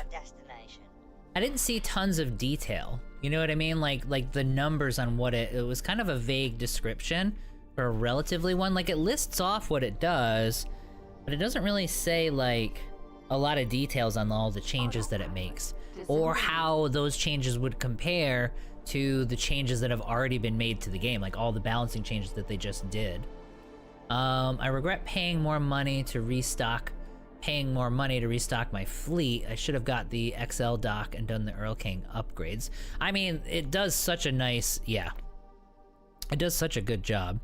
I didn't see tons of detail. You know what I mean? Like the numbers on what it was kind of a vague description for a relatively one. Like, it lists off what it does, but it doesn't really say, like, a lot of details on all the changes that it makes, or how those changes would compare to the changes that have already been made to the game, like all the balancing changes that they just did. I regret paying more money to restock my fleet. I should have got the XL dock and done the Earl King upgrades. I mean, it does such a nice, yeah. It does such a good job.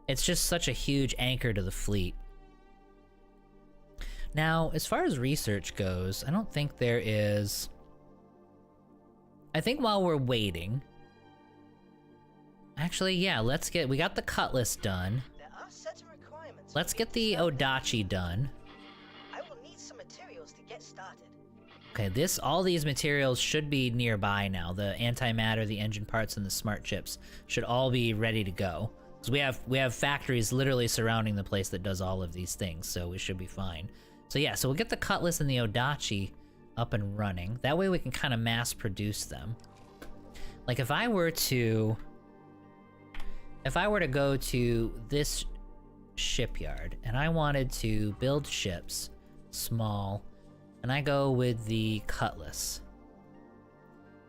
It's just such a huge anchor to the fleet. Now, as far as research goes, I don't think there is... I think while we're waiting... Actually, yeah, we got the Cutlass done. Let's get the Odachi done. I will need some materials to get started. Okay, all these materials should be nearby now. The antimatter, the engine parts, and the smart chips should all be ready to go. Because we have factories literally surrounding the place that does all of these things, so we should be fine. So yeah, so we'll get the Cutlass and the Odachi up and running. That way we can kind of mass produce them. Like if I were to go to this shipyard and I wanted to build ships small, and I go with the Cutlass,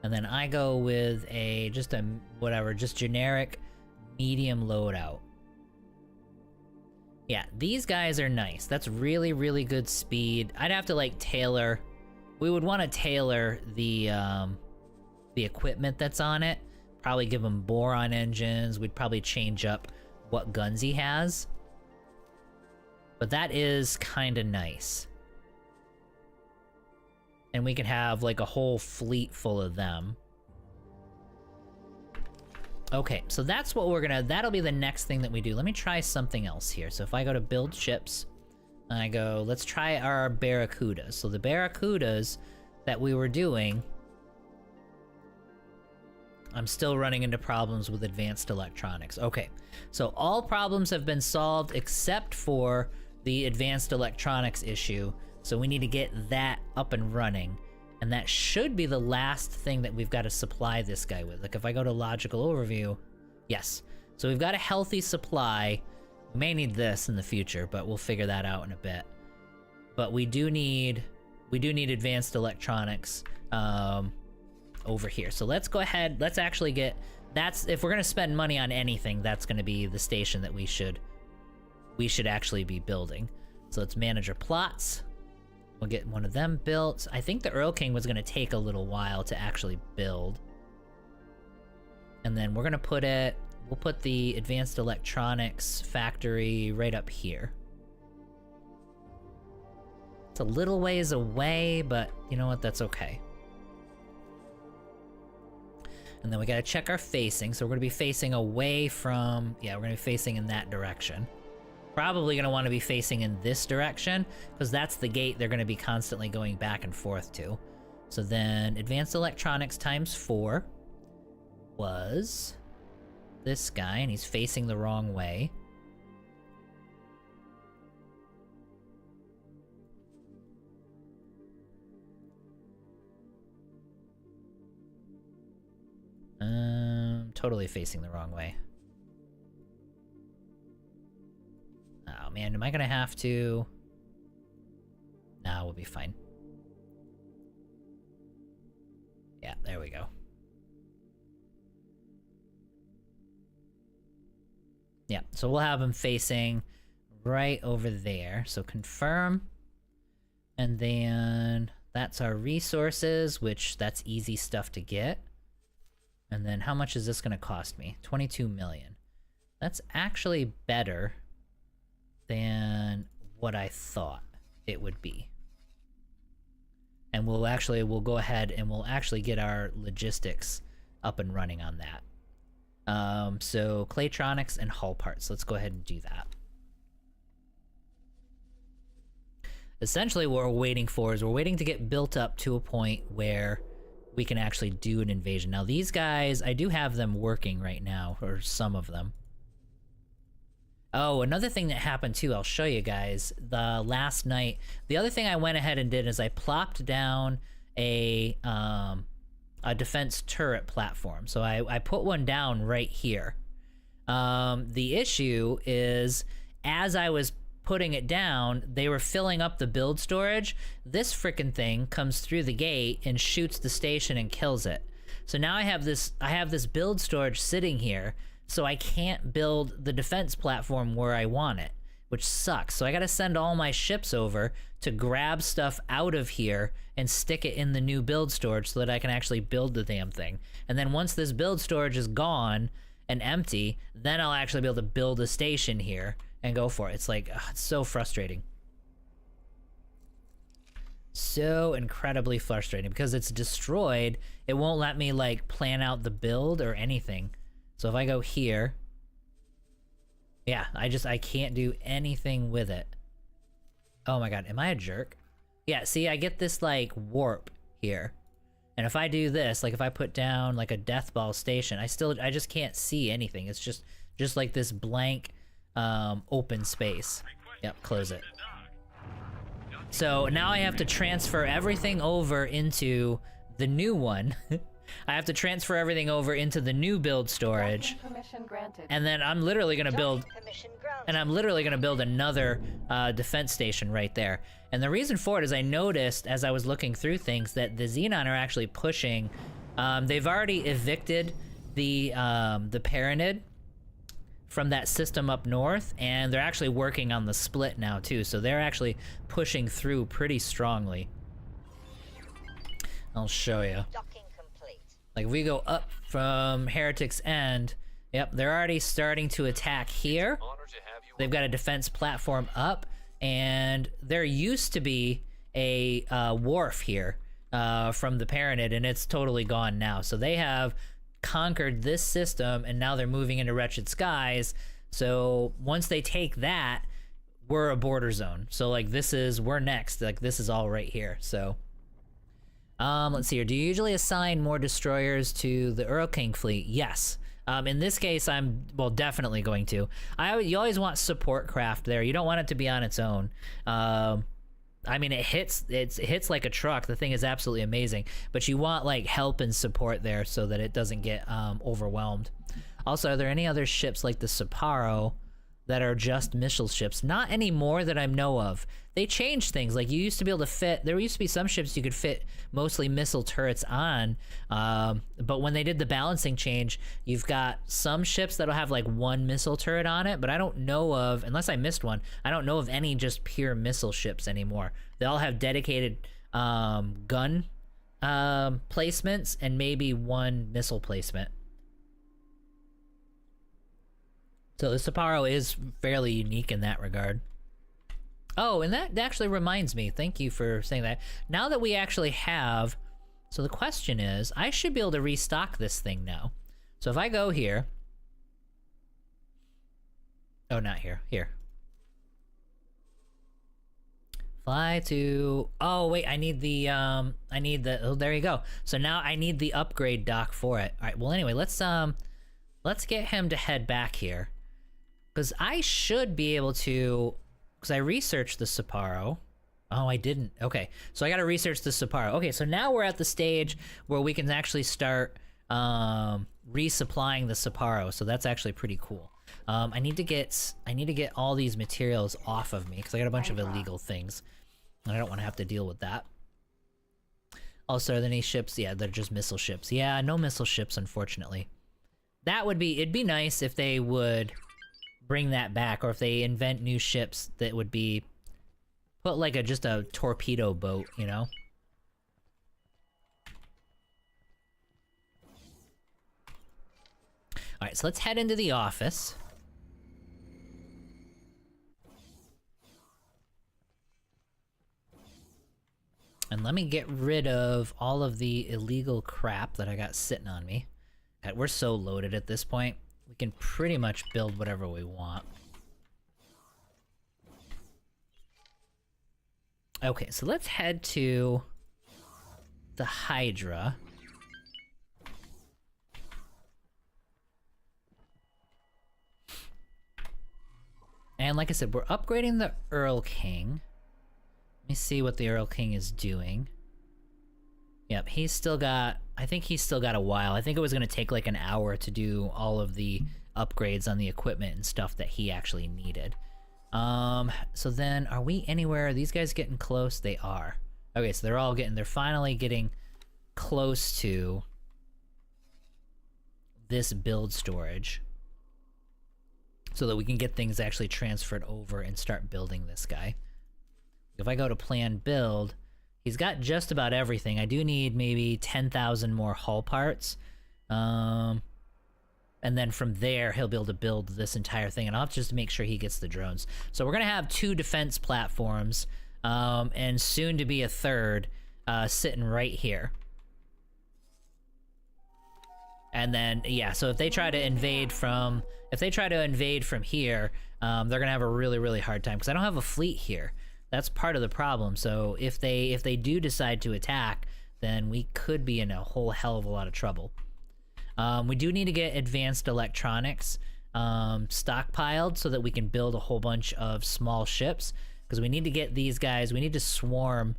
and then I go with just generic medium loadout. Yeah, these guys are nice. That's really, really good speed. I'd have to like we would want to tailor the equipment that's on it. Probably give him boron engines. We'd probably change up what guns he has. But that is kind of nice. And we can have like a whole fleet full of them. Okay, so that's what that'll be the next thing that we do. Let me try something else here. So if I go to build ships, and I go, let's try our Barracudas. So the Barracudas that we were doing, I'm still running into problems with advanced electronics. Okay, so all problems have been solved except for the advanced electronics issue. So we need to get that up and running. And that should be the last thing that we've got to supply this guy with. Like if I go to logical overview, yes. So we've got a healthy supply. We may need this in the future, but we'll figure that out in a bit. But we do need advanced electronics over here. So let's go ahead, let's actually get, if we're gonna spend money on anything, that's gonna be the station that we should actually be building. So let's manage our plots. We'll get one of them built. I think the Earl King was gonna take a little while to actually build. And then we're gonna we'll put the advanced electronics factory right up here. It's a little ways away, but you know what, that's okay. And then we gotta check our facing, so we're gonna be facing away from, yeah, we're gonna be facing in that direction. Probably gonna wanna be facing in this direction, because that's the gate they're gonna be constantly going back and forth to. So then, advanced electronics times 4 was this guy, and he's facing the wrong way. Totally facing the wrong way. Oh man, am I gonna have to? Nah, we'll be fine. there we go. Yeah, so we'll have him facing right over there. So confirm. And then that's our resources, which that's easy stuff to get. And then how much is this going to cost me? 22 million. That's actually better than what I thought it would be. And we'll go ahead and we'll actually get our logistics up and running on that. So Claytronics and hull parts. Let's go ahead and do that. Essentially what we're waiting for is we're waiting to get built up to a point where we can actually do an invasion. Now these guys, I do have them working right now, or some of them. Oh, another thing that happened too, I'll show you guys. The last night, the other thing I went ahead and did is I plopped down a defense turret platform. So I put one down right here. The issue is, as I was putting it down, they were filling up the build storage. This frickin' thing comes through the gate and shoots the station and kills it. So now I have this build storage sitting here, so I can't build the defense platform where I want it, which sucks. So I gotta send all my ships over to grab stuff out of here and stick it in the new build storage so that I can actually build the damn thing. And then once this build storage is gone and empty, then I'll actually be able to build a station here and go for it. It's like, ugh, it's so frustrating. So incredibly frustrating because it's destroyed. It won't let me like plan out the build or anything. So if I go here, yeah, I can't do anything with it. Oh my god, am I a jerk? Yeah, see, I get this like warp here. And if I do this, like if I put down like a death ball station, I just can't see anything. It's just like this blank open space. Yep, close it. So now I have to transfer everything over into the new one. I have to transfer everything over into the new build storage. And then I'm literally gonna build another defense station right there. And the reason for it is I noticed as I was looking through things that the Xenon are actually pushing. They've already evicted the Paranid from that system up north, and they're actually working on the split now too. So they're actually pushing through pretty strongly. I'll show you. Like if we go up from Heretic's End, yep, they're already starting to attack here. They've got a defense platform up, and there used to be a wharf here from the Paranid, and it's totally gone now. So they have conquered this system, and now they're moving into Wretched Skies. So once they take that, we're a border zone. So like we're next. Like this is all right here. So let's see here. Do you usually assign more destroyers to the Earl King fleet? Yes. In this case, I'm definitely going to. You always want support craft there. You don't want it to be on its own. I mean, it hits like a truck. The thing is absolutely amazing, but you want like help and support there so that it doesn't get overwhelmed. Also, are there any other ships like the Sapporo that are just missile ships? Not anymore that I know of. They changed things. Like you used to be able to fit, there used to be some ships you could fit mostly missile turrets on, but when they did the balancing change, you've got some ships that'll have like one missile turret on it, but I don't know of, unless I missed one, I don't know of any just pure missile ships anymore. They all have dedicated gun placements and maybe one missile placement. So the Sapporo is fairly unique in that regard. Oh, and that actually reminds me, thank you for saying that. Now that we actually have, so the question is, I should be able to restock this thing now. So if I go here, oh, not here, here. Fly to, oh wait, I need the, oh, there you go. So now I need the upgrade dock for it. All right, well anyway, let's get him to head back here. Because I should be able to, because I researched the Sapporo. Oh, I didn't. Okay, so I got to research the Sapporo. Okay, so now we're at the stage where we can actually start resupplying the Sapporo. So that's actually pretty cool. I need to get all these materials off of me because I got a bunch of illegal things, and I don't want to have to deal with that. Also, are there any ships? Yeah, they're just missile ships. Yeah, no missile ships, unfortunately. That would be... It'd be nice if they would bring that back, or if they invent new ships that would be... Put like just a torpedo boat, you know? Alright, so let's head into the office. And let me get rid of all of the illegal crap that I got sitting on me. God, we're so loaded at this point. We can pretty much build whatever we want. Okay, so let's head to the Hydra. And like I said, we're upgrading the Earl King. Let me see what the Earl King is doing. Yep, he's still got... I think he's still got a while. I think it was going to take like an hour to do all of the upgrades on the equipment and stuff that he actually needed. So then, are we anywhere? Are these guys getting close? They are. Okay, so they're finally getting close to this build storage, so that we can get things actually transferred over and start building this guy. If I go to plan build, he's got just about everything. I do need maybe 10,000 more hull parts. And then from there, he'll be able to build this entire thing. And I'll have to just make sure he gets the drones. So we're going to have 2 defense platforms, and soon to be a third, sitting right here. And then, yeah, so if they try to invade from... If they try to invade from here, they're going to have a really, really hard time. Because I don't have a fleet here. That's part of the problem. So if they do decide to attack, then we could be in a whole hell of a lot of trouble. We do need to get advanced electronics stockpiled so that we can build a whole bunch of small ships. Because we need to get these guys, we need to swarm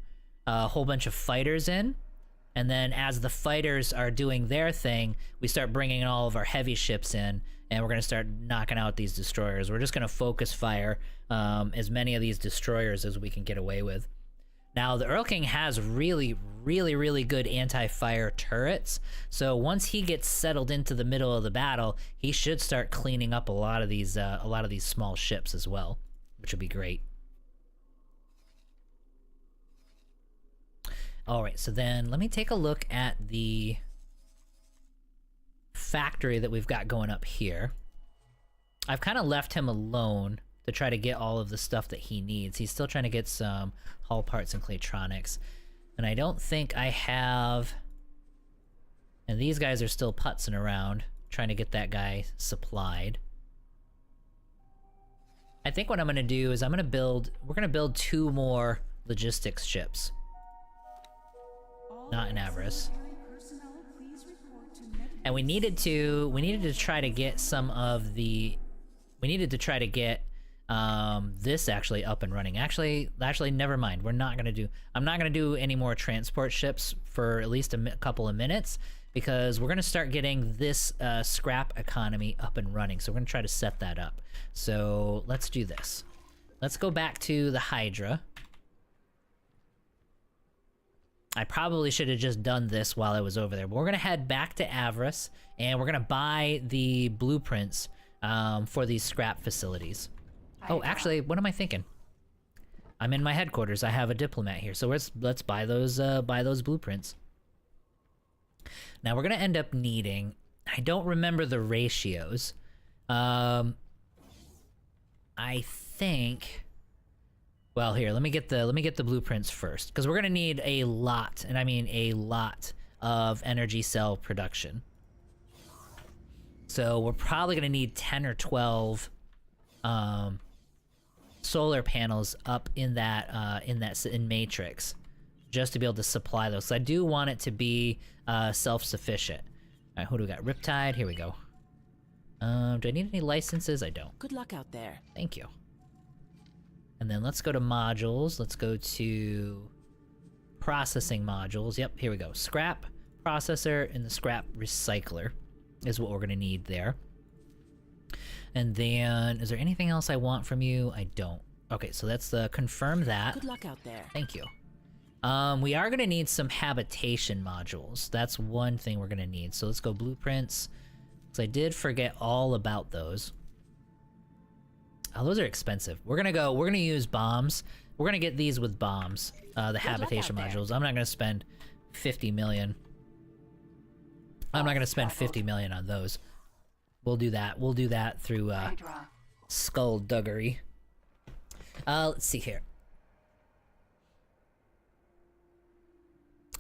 a whole bunch of fighters in. And then as the fighters are doing their thing, we start bringing all of our heavy ships in. And we're going to start knocking out these destroyers. We're just going to focus fire as many of these destroyers as we can get away with. Now, the Earl King has really, really, really good anti-fire turrets. So once he gets settled into the middle of the battle, he should start cleaning up a lot of these small ships as well, which would be great. All right, so then let me take a look at the factory that we've got going up here. I've kind of left him alone to try to get all of the stuff that he needs. He's still trying to get some hull parts and Claytronics. And I don't think I have... And these guys are still putzing around, trying to get that guy supplied. I think what I'm going to do is we're going to build 2 more logistics ships. Not in Avarice. And we needed to try to get some of the... We needed to try to get this actually up and running. Actually, never mind. I'm not gonna do any more transport ships for at least a couple of minutes, because we're gonna start getting this scrap economy up and running. So we're gonna try to set that up. So let's do this. Let's go back to the Hydra. I probably should have just done this while I was over there, but we're gonna head back to Avarice, and we're gonna buy the blueprints for these scrap facilities. Oh, actually, what am I thinking? I'm in my headquarters. I have a diplomat here, so let's buy those blueprints. Now we're gonna end up needing... I don't remember the ratios. I think... Well, here, let me get the blueprints first, because we're gonna need a lot, and I mean a lot, of energy cell production. So we're probably gonna need 10 or 12 solar panels up in in Matrix, just to be able to supply those. So I do want it to be self-sufficient. All right, who do we got? Riptide. Here we go. Do I need any licenses? I don't. Good luck out there. Thank you. And then let's go to modules. Let's go to processing modules. Yep, here we go. Scrap processor and the scrap recycler is what we're gonna need there. And then, is there anything else I want from you? I don't. Okay, so that's the confirm that. Good luck out there. Thank you. We are gonna need some habitation modules. That's one thing we're gonna need. So let's go blueprints. So I did forget all about those. Oh, those are expensive. We're gonna use bombs. We're gonna get these with bombs. The habitation modules. I'm not gonna spend 50 million. I'm not gonna spend 50 million on those. We'll do that. We'll do that through skullduggery. Let's see here.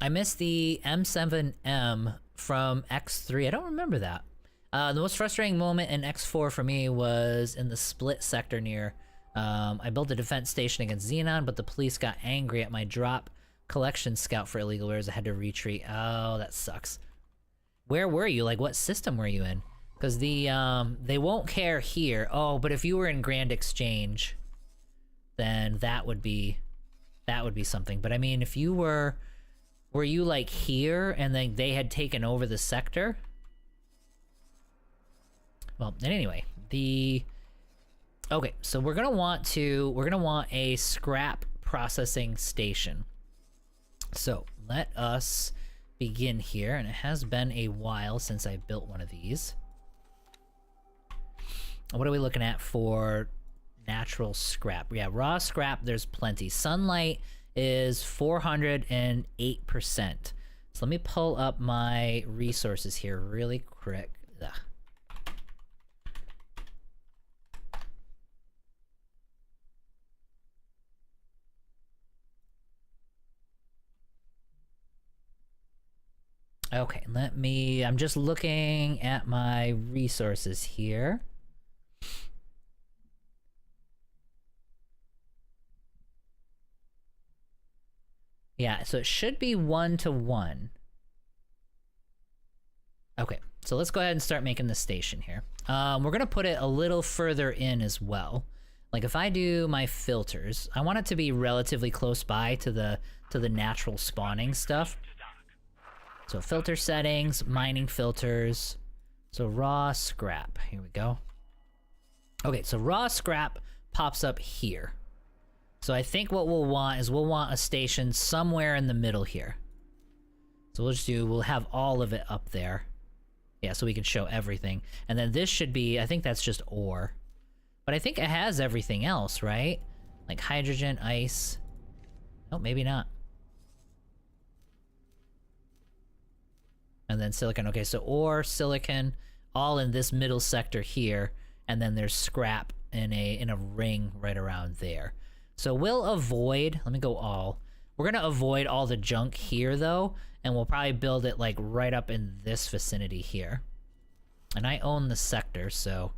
I missed the M7M from X3. I don't remember that. The most frustrating moment in X4 for me was in the split sector near... I built a defense station against Xenon, but the police got angry at my drop collection scout for illegal wares. I had to retreat. Oh, that sucks. Where were you? Like, what system were you in? Because the, they won't care here. Oh, but if you were in Grand Exchange, then that would be something. But I mean, if you were you like here and then they had taken over the sector? Well, and anyway, okay, so we're gonna want a scrap processing station. So let us begin here, and it has been a while since I built one of these. What are we looking at for natural scrap? Yeah, raw scrap, there's plenty. Sunlight is 408%. So let me pull up my resources here really quick. Ugh. Okay, I'm just looking at my resources here. Yeah, so it should be 1-to-1. Okay, so let's go ahead and start making the station here. We're gonna put it a little further in as well. Like if I do my filters, I want it to be relatively close by to the natural spawning stuff. So filter settings, mining filters. So raw scrap, here we go. Okay, so raw scrap pops up here. So I think what we'll want is a station somewhere in the middle here. So we'll have all of it up there. Yeah, so we can show everything. And then this should be, I think that's just ore. But I think it has everything else, right? Like hydrogen, ice. Oh, maybe not. And then silicon. Okay, so ore, silicon, all in this middle sector here. And then there's scrap in a ring right around there. So we'll avoid, let me go all. We're gonna avoid all the junk here though, and we'll probably build it like right up in this vicinity here. And I own the sector, so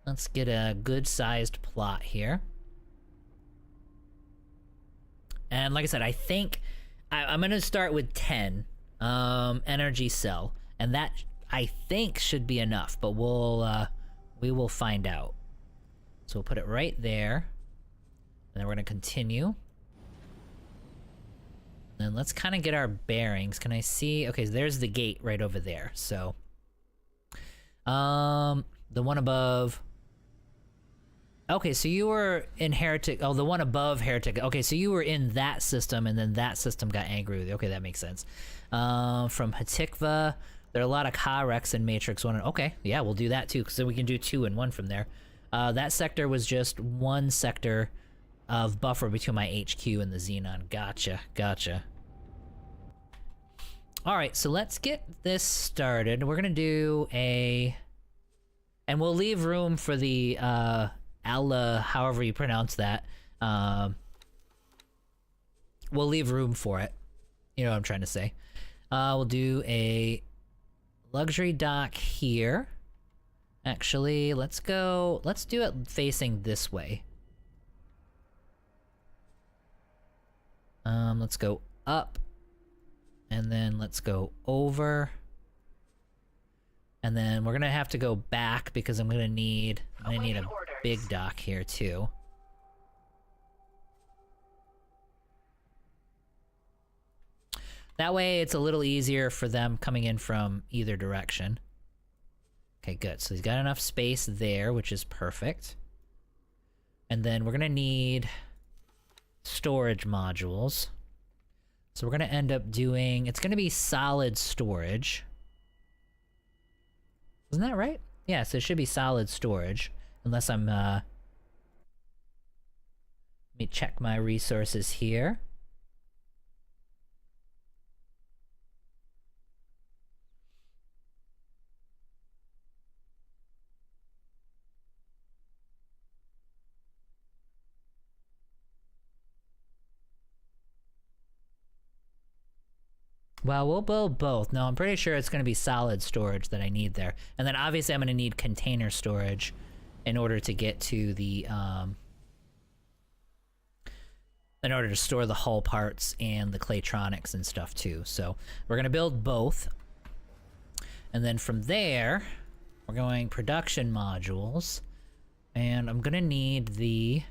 let's get a good sized plot here. And like I said, I think I'm gonna start with 10 energy cell, and that I think should be enough, but we will find out. So we'll put it right there. And then we're gonna continue. And let's kind of get our bearings. Can I see? Okay, there's the gate right over there. So, the one above. Okay, so you were in Heretic. Oh, the one above Heretic. Okay, so you were in that system, and then that system got angry with you. Okay, that makes sense. From Hatikva, there are a lot of Karex in Matrix 1. Okay, yeah, we'll do that too, because then we can do 2 and 1 from there. That sector was just one sector of buffer between my HQ and the Xenon. Gotcha. Alright, so let's get this started. We're gonna do a... And we'll leave room for the, Allah, however you pronounce that. We'll leave room for it. You know what I'm trying to say. We'll do a luxury dock here. Actually, let's do it facing this way. Let's go up, and then let's go over, and then we're gonna have to go back because I'm gonna need a big dock here too. That way it's a little easier for them coming in from either direction. Okay, good. So he's got enough space there, which is perfect. And then we're gonna need storage modules. So we're gonna end up doing, it's gonna be solid storage. Isn't that right? Yeah, so it should be solid storage. Unless I'm, let me check my resources here. Well, we'll build both. No, I'm pretty sure it's going to be solid storage that I need there. And then obviously I'm going to need container storage in order to get to the, in order to store the hull parts and the Claytronics and stuff too. So we're going to build both. And then from there, we're going production modules. And I'm going to need the...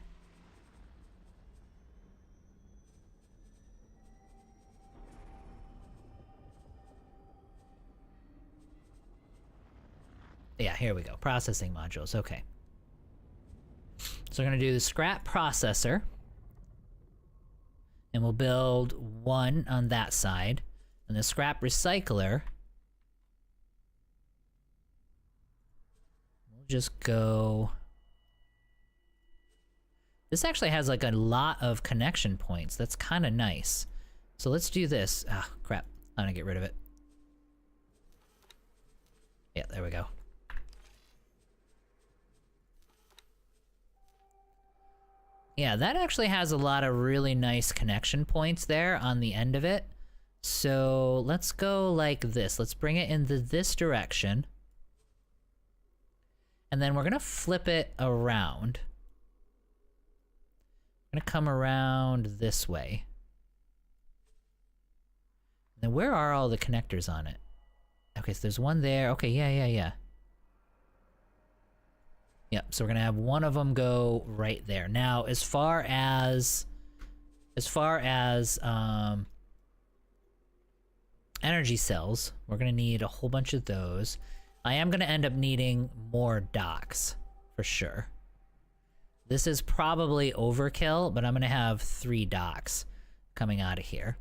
Yeah, here we go. Processing modules. Okay. So we're going to do the scrap processor. And we'll build one on that side. And the scrap recycler, we'll just go... This actually has like a lot of connection points. That's kind of nice. So let's do this. Ah, crap. I'm gonna get rid of it. Yeah, there we go. Yeah, that actually has a lot of really nice connection points there on the end of it. So let's go like this. Let's bring it into this direction. And then we're gonna flip it around. I'm gonna come around this way. Now where are all the connectors on it? Okay, so there's one there. Okay, yeah. Yep, so we're gonna have one of them go right there. Now, as far as energy cells, we're gonna need a whole bunch of those. I am gonna end up needing more docks, for sure. This is probably overkill, but I'm gonna have 3 docks coming out of here.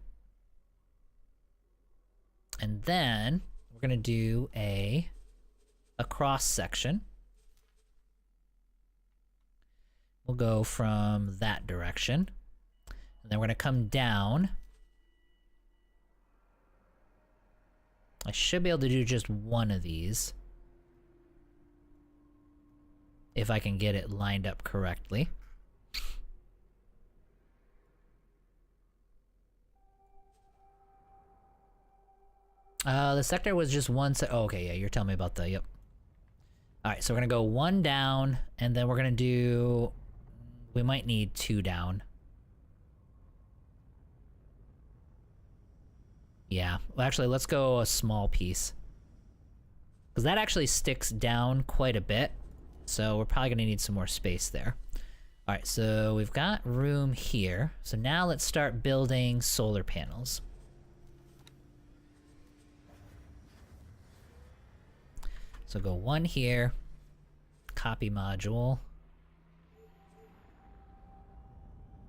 And then we're gonna do a cross section. We'll go from that direction. And then we're gonna come down. I should be able to do just one of these. If I can get it lined up correctly. The sector was just one oh, okay, yeah, you're telling me about the, yep. Alright, so we're gonna go 1 down, and then we're gonna do... We might need 2 down. Yeah, well, actually, let's go a small piece. Because that actually sticks down quite a bit. So we're probably gonna need some more space there. Alright, so we've got room here. So now let's start building solar panels. So go 1 here. Copy module.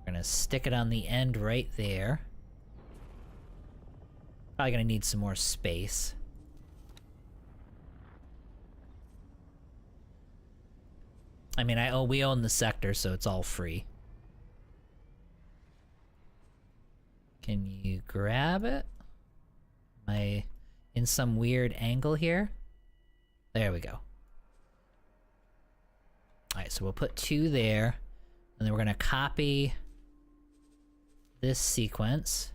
We're gonna stick it on the end right there. Probably gonna need some more space. I mean, we own the sector, so it's all free. Can you grab it? Am I in some weird angle here? There we go. Alright, so we'll put 2 there, and then we're gonna copy this sequence.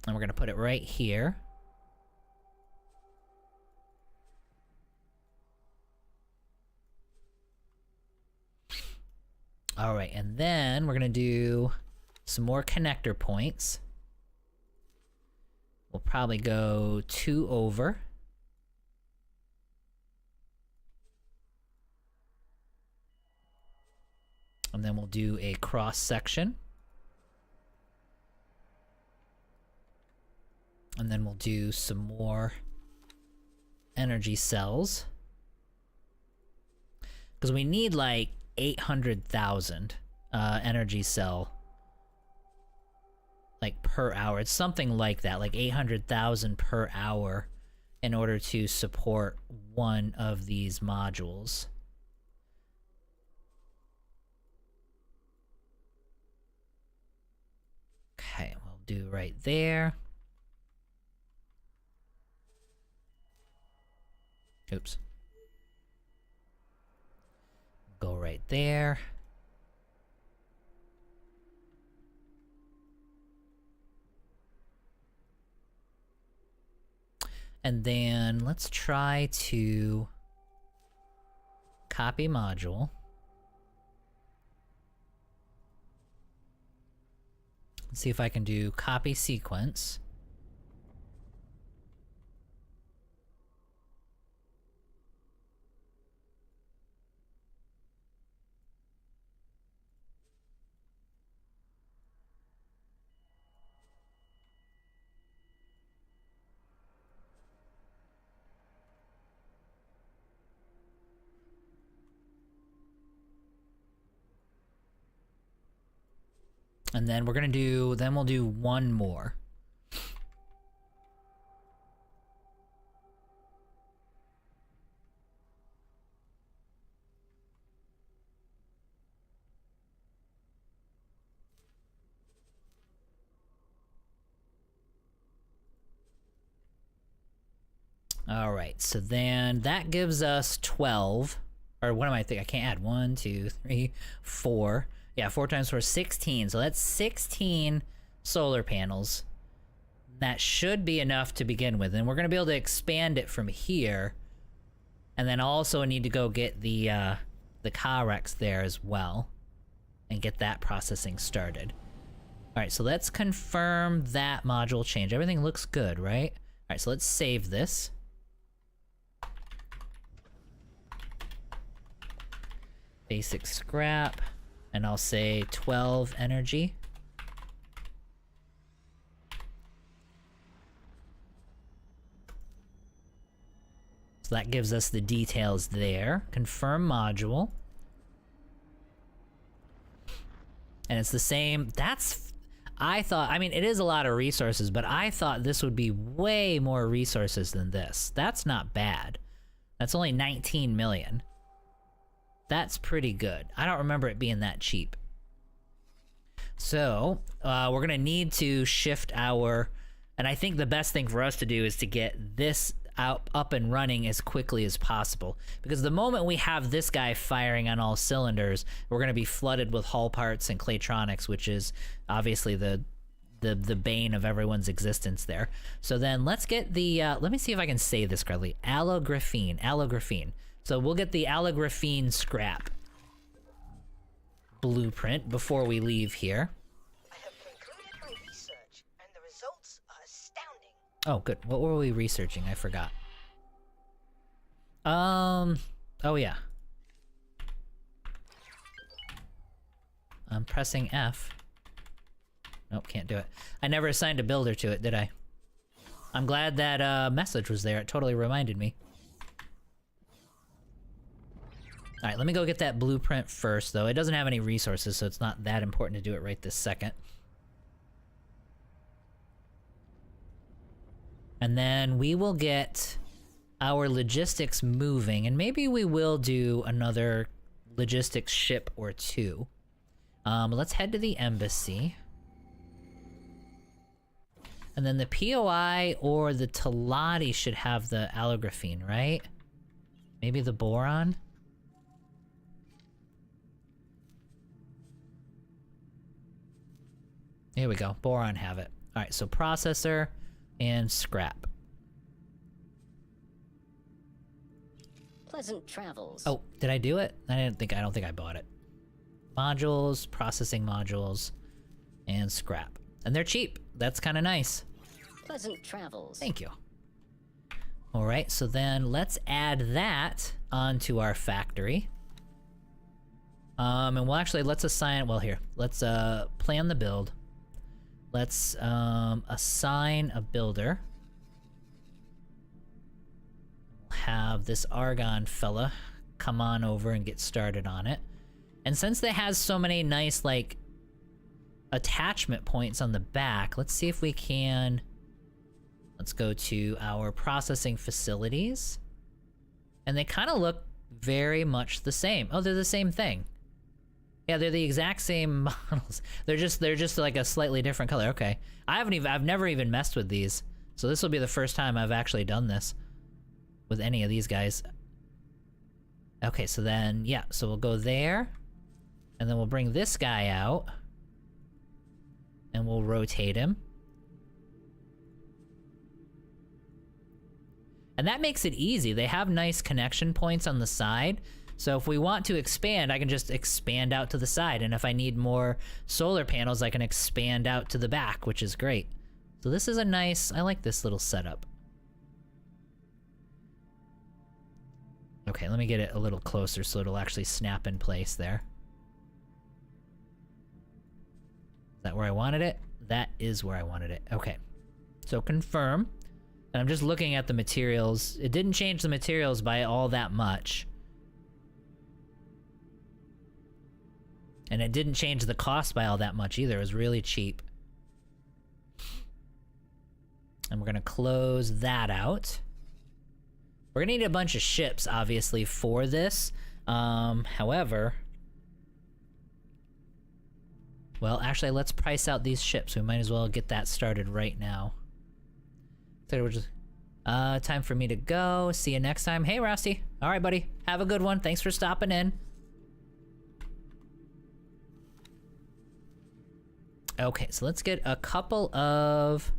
And we're gonna put it right here. Alright, and then we're gonna do some more connector points. We'll probably go 2 over. And then we'll do a cross section. And then we'll do some more energy cells. Because we need like 800,000 energy cell. Like per hour. It's something like that, like 800,000 per hour in order to support one of these modules. Okay, we'll do right there. Oops. Go right there. And then let's try to copy module. Let's see if I can do copy sequence. And then we're gonna do, then we'll do one more. All right, so then that gives us 12, or what am I thinking? I can't add 1, 2, 3, 4. Yeah, 4 times 4 is 16. So that's 16 solar panels. That should be enough to begin with. And we're going to be able to expand it from here. And then also need to go get the Carex there as well. And get that processing started. Alright, so let's confirm that module change. Everything looks good, right? Alright, so let's save this. Basic scrap. And I'll say 12 energy. So that gives us the details there. Confirm module. And it's the same. That's... I thought... I mean, it is a lot of resources, but I thought this would be way more resources than this. That's not bad. That's only 19 million. That's pretty good. I don't remember it being that cheap. So, we're gonna need to shift our... And I think the best thing for us to do is to get this up and running as quickly as possible. Because the moment we have this guy firing on all cylinders, we're gonna be flooded with hull parts and Claytronics, which is obviously the bane of everyone's existence there. So then let's get the... let me see if I can say this correctly. Allographene. So we'll get the allographene scrap blueprint before we leave here. I have concluded my research, and the results are astounding. Oh, good. What were we researching? I forgot. Oh yeah. I'm pressing F. Nope, can't do it. I never assigned a builder to it, did I? I'm glad that message was there. It totally reminded me. Alright, let me go get that blueprint first, though. It doesn't have any resources, so it's not that important to do it right this second. And then we will get our logistics moving, and maybe we will do another logistics ship or two. Let's head to the embassy. And then the POI or the Teladi should have the allographene, right? Maybe the boron? Here we go. Boron have it. Alright, so processor and scrap. Pleasant travels. Oh, did I do it? I don't think I bought it. Modules, processing modules, and scrap. And they're cheap. That's kind of nice. Pleasant travels. Thank you. Alright, so then let's add that onto our factory. And we'll actually, let's assign, well here, let's plan the build. Let's assign a builder. We'll have this Argon fella come on over and get started on it. And since it has so many nice, like, attachment points on the back, let's see if we can... Let's go to our processing facilities. And they kind of look very much the same. Oh, they're the same thing. Yeah, they're the exact same models. They're just like a slightly different color. Okay. I've never even messed with these. So this will be the first time I've actually done this with any of these guys. Okay, so then, yeah, so we'll go there. And then we'll bring this guy out. And we'll rotate him. And that makes it easy. They have nice connection points on the side. So if we want to expand, I can just expand out to the side. And if I need more solar panels, I can expand out to the back, which is great. So this is a nice, I like this little setup. Okay, let me get it a little closer so it'll actually snap in place there. Is that where I wanted it? That is where I wanted it. Okay. So confirm. And I'm just looking at the materials. It didn't change the materials by all that much. And it didn't change the cost by all that much either. It was really cheap. And we're gonna close that out. We're gonna need a bunch of ships, obviously, for this. However... Well, actually, let's price out these ships. We might as well get that started right now. So we're just... time for me to go. See you next time. Hey, Rusty. All right, buddy. Have a good one. Thanks for stopping in. Okay, so let's get a couple of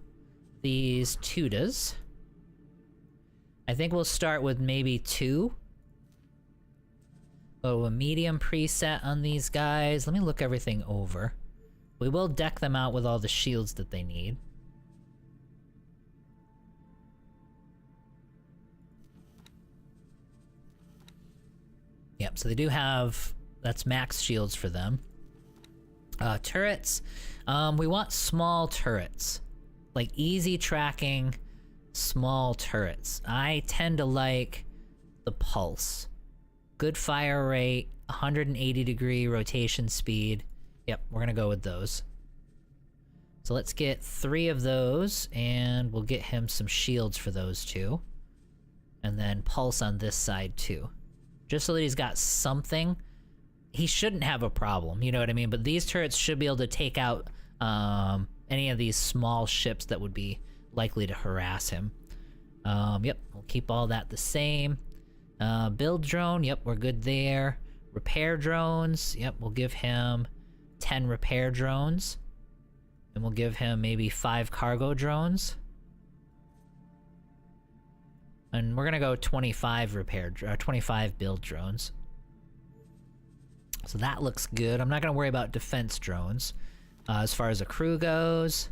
these Tudas. I think we'll start with maybe 2. Oh, a medium preset on these guys. Let me look everything over. We will deck them out with all the shields that they need. Yep, so they do have... That's max shields for them. Turrets. We want small turrets. Like, easy tracking, small turrets. I tend to like the Pulse. Good fire rate, 180 degree rotation speed. Yep, we're gonna go with those. So let's get 3 of those, and we'll get him some shields for those 2. And then Pulse on this side too. Just so that he's got something. He shouldn't have a problem, you know what I mean? But these turrets should be able to take out any of these small ships that would be likely to harass him. Yep, we'll keep all that the same. Build drone, yep, we're good there. Repair drones, yep, we'll give him 10 repair drones. And we'll give him maybe 5 cargo drones. And we're gonna go 25 25 build drones. So that looks good. I'm not gonna worry about defense drones. As far as a crew goes,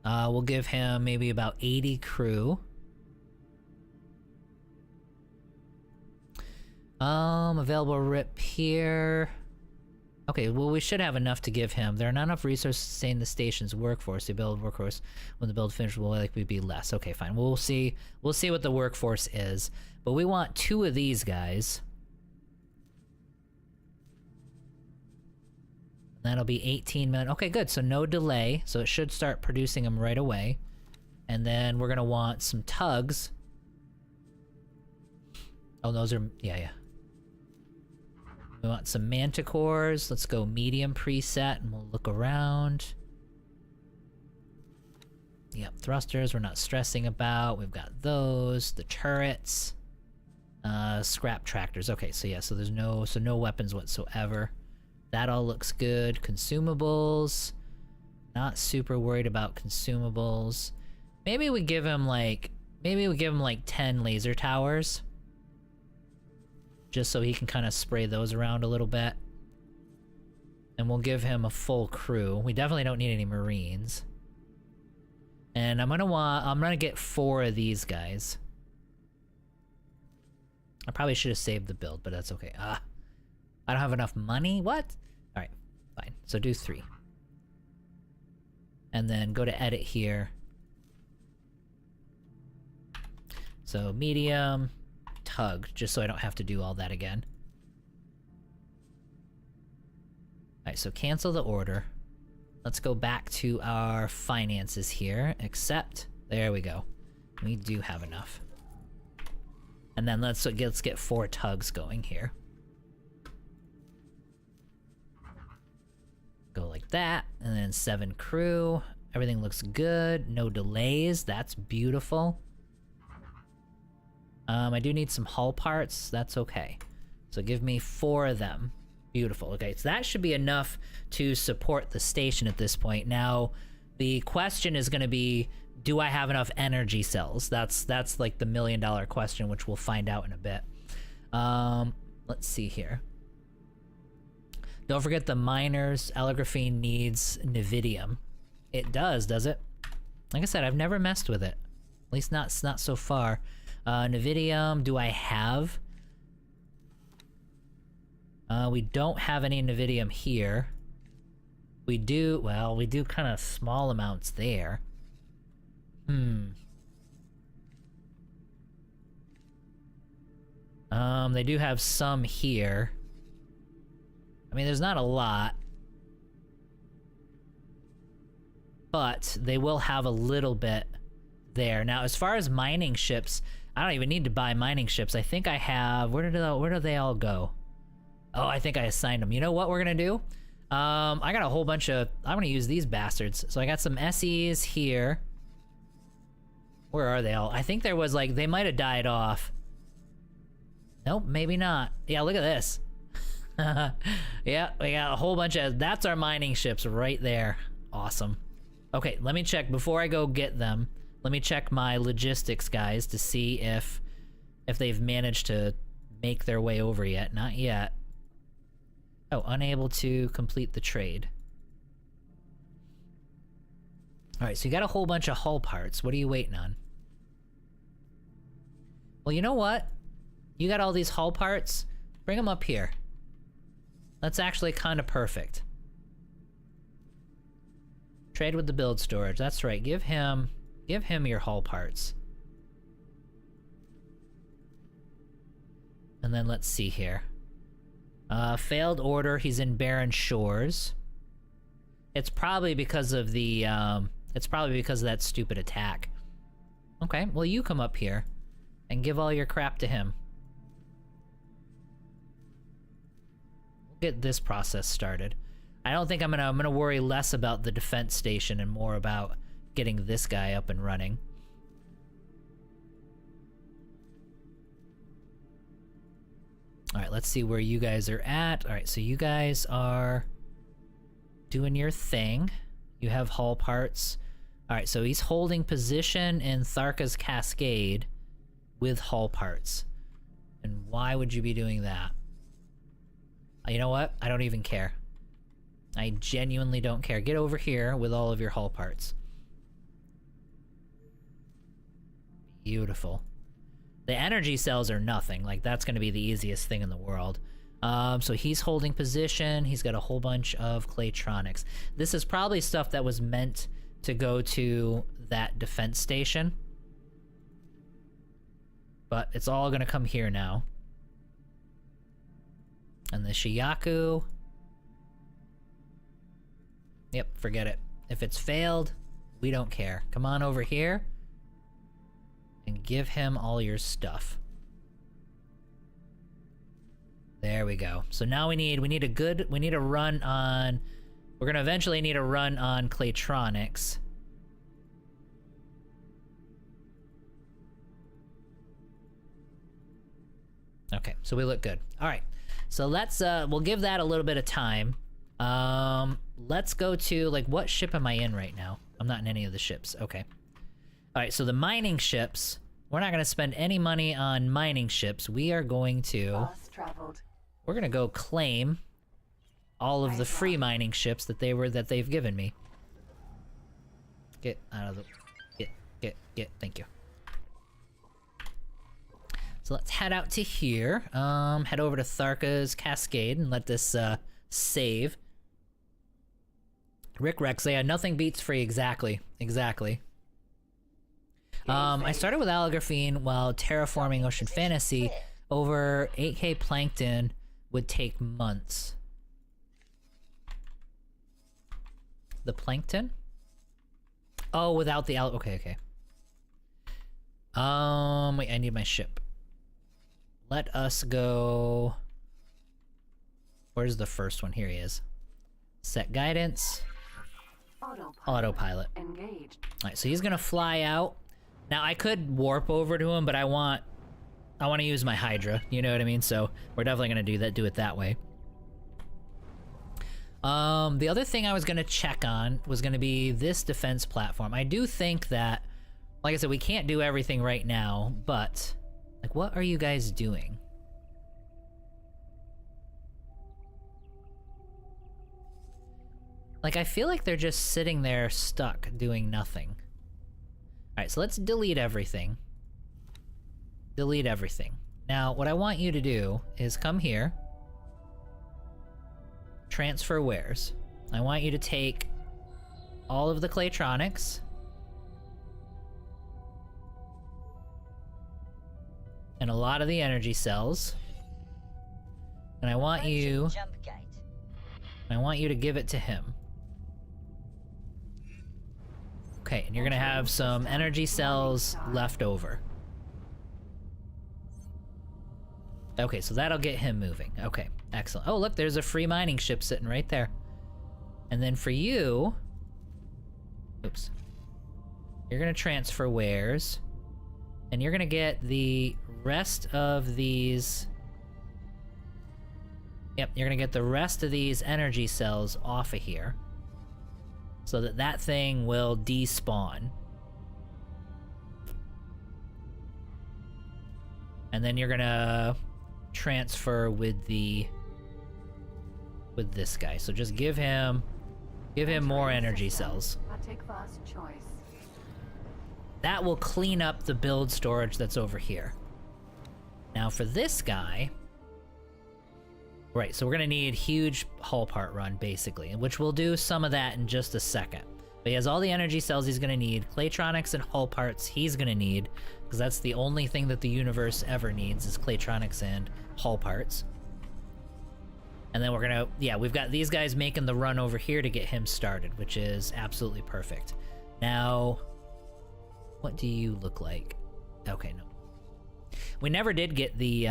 we'll give him maybe about 80 crew. Available rip here. Okay, well, we should have enough to give him. There are not enough resources to sustain the station's workforce. The build workforce, when the build finishes, will likely be less. Okay, fine. We'll see. We'll see what the workforce is. But we want 2 of these guys. That'll be 18 minutes. Okay, good. So no delay. So it should start producing them right away. And then we're gonna want some tugs. Oh, those are... Yeah. We want some manticores. Let's go medium preset and we'll look around. Yep, thrusters we're not stressing about. We've got those. The turrets. Scrap tractors. Okay, so yeah, so there's no weapons whatsoever. That all looks good. Consumables. Not super worried about consumables. Maybe we give him like 10 laser towers. Just so he can kind of spray those around a little bit. And we'll give him a full crew. We definitely don't need any Marines. And I'm gonna get 4 of these guys. I probably should have saved the build, but that's okay. I don't have enough money? What? Alright, fine. So do 3. And then go to edit here. So medium, tug, just so I don't have to do all that again. Alright, so cancel the order. Let's go back to our finances here. Accept. There we go. We do have enough. And then let's get 4 tugs going here. Go like that, and then 7 crew. Everything looks good. No delays. That's beautiful. I do need some hull parts. That's okay. So give me 4 of them. Beautiful. Okay, so that should be enough to support the station at this point. Now, the question is going to be, do I have enough energy cells? That's like the $1 million question, which we'll find out in a bit. Let's see here. Don't forget the miners. Allographene needs Nevidium. It does it? Like I said, I've never messed with it. At least not so far. Nevidium, do I have? We don't have any Nevidium here. We do, well, we do kind of small amounts there. They do have some here. I mean, there's not a lot. But they will have a little bit there. Now, as far as mining ships, I don't even need to buy mining ships. I think I have... Where do they all go? Oh, I think I assigned them. You know what we're gonna do? I got a whole bunch of... I'm gonna use these bastards. So I got some SEs here. Where are they all? I think there was like... They might have died off. Nope, maybe not. Yeah, look at this. Yeah, we got a whole bunch of... That's our mining ships right there. Awesome. Okay, let me check. Before I go get them, let me check my logistics guys to see if they've managed to make their way over yet. Not yet. Oh, unable to complete the trade. Alright, so you got a whole bunch of hull parts. What are you waiting on? Well, you know what? You got all these hull parts? Bring them up here. That's actually kind of perfect. Trade with the build storage. That's right. Give him your hull parts. And then let's see here. Failed order. He's in barren shores. It's probably because of the that stupid attack. Okay, well you come up here and give all your crap to him. We'll get this process started. I don't think I'm gonna worry less about the defense station and more about getting this guy up and running. Alright, let's see where you guys are at. Alright, so you guys are doing your thing. You have hull parts. Alright, so he's holding position in Tharka's Cascade with hull parts. And why would you be doing that? You know what? I don't even care. I genuinely don't care. Get over here with all of your hull parts. Beautiful. The energy cells are nothing. Like, that's going to be the easiest thing in the world. So he's holding position. He's got a whole bunch of Claytronics. This is probably stuff that was meant to go to that defense station. But it's all going to come here now. And the Shiyaku... Yep, forget it. If it's failed, we don't care. Come on over here and give him all your stuff. There we go. So now we need a run on... We're gonna eventually need a run on Claytronics. Okay, so we look good. Alright, so let's, we'll give that a little bit of time. Let's go to, like, what ship am I in right now? I'm not in any of the ships. Okay. Alright, so the mining ships, we're not gonna spend any money on mining ships. We are going to... Fast traveled. We're gonna go claim all of the free mining ships that they've given me. Get out of the... Get, thank you. So let's head out to here. Head over to Tharka's Cascade and let this, save. Rick Rex, yeah, nothing beats free, exactly. I started with Allographene while terraforming Ocean Fantasy. Over 8K Plankton would take months. The Plankton? Oh, without the okay, okay. Wait, I need my ship. Let us go... Where's the first one? Here he is. Set guidance. Autopilot. Engaged. Alright, so he's gonna fly out. Now, I could warp over to him, but I want to use my Hydra, you know what I mean? So, we're definitely gonna do it that way. The other thing I was gonna check on was gonna be this defense platform. I do think that, like I said, we can't do everything right now, but, like, what are you guys doing? Like, I feel like they're just sitting there stuck doing nothing. Alright, so let's delete everything. Delete everything. Now, what I want you to do is come here. Transfer wares. I want you to take all of the Claytronics. And a lot of the energy cells. And I want you... I want you to give it to him. Okay, and you're gonna have some energy cells left over. Okay, so that'll get him moving. Okay, excellent. Oh, look, there's a free mining ship sitting right there. And then for you... Oops. You're gonna transfer wares. And you're gonna get the rest of these... Yep, you're gonna get the rest of these energy cells off of here. So that that thing will despawn. And then you're gonna transfer with this guy. So just give him more energy cells. That will clean up the build storage that's over here. Now for this guy, right, so we're gonna need huge hull part run, basically, which we'll do some of that in just a second. But he has all the energy cells he's gonna need, Claytronics and hull parts he's gonna need, because that's the only thing that the universe ever needs is Claytronics and hull parts. And then we're gonna, yeah, we've got these guys making the run over here to get him started, which is absolutely perfect. Now, what do you look like? Okay, no. We never did get the,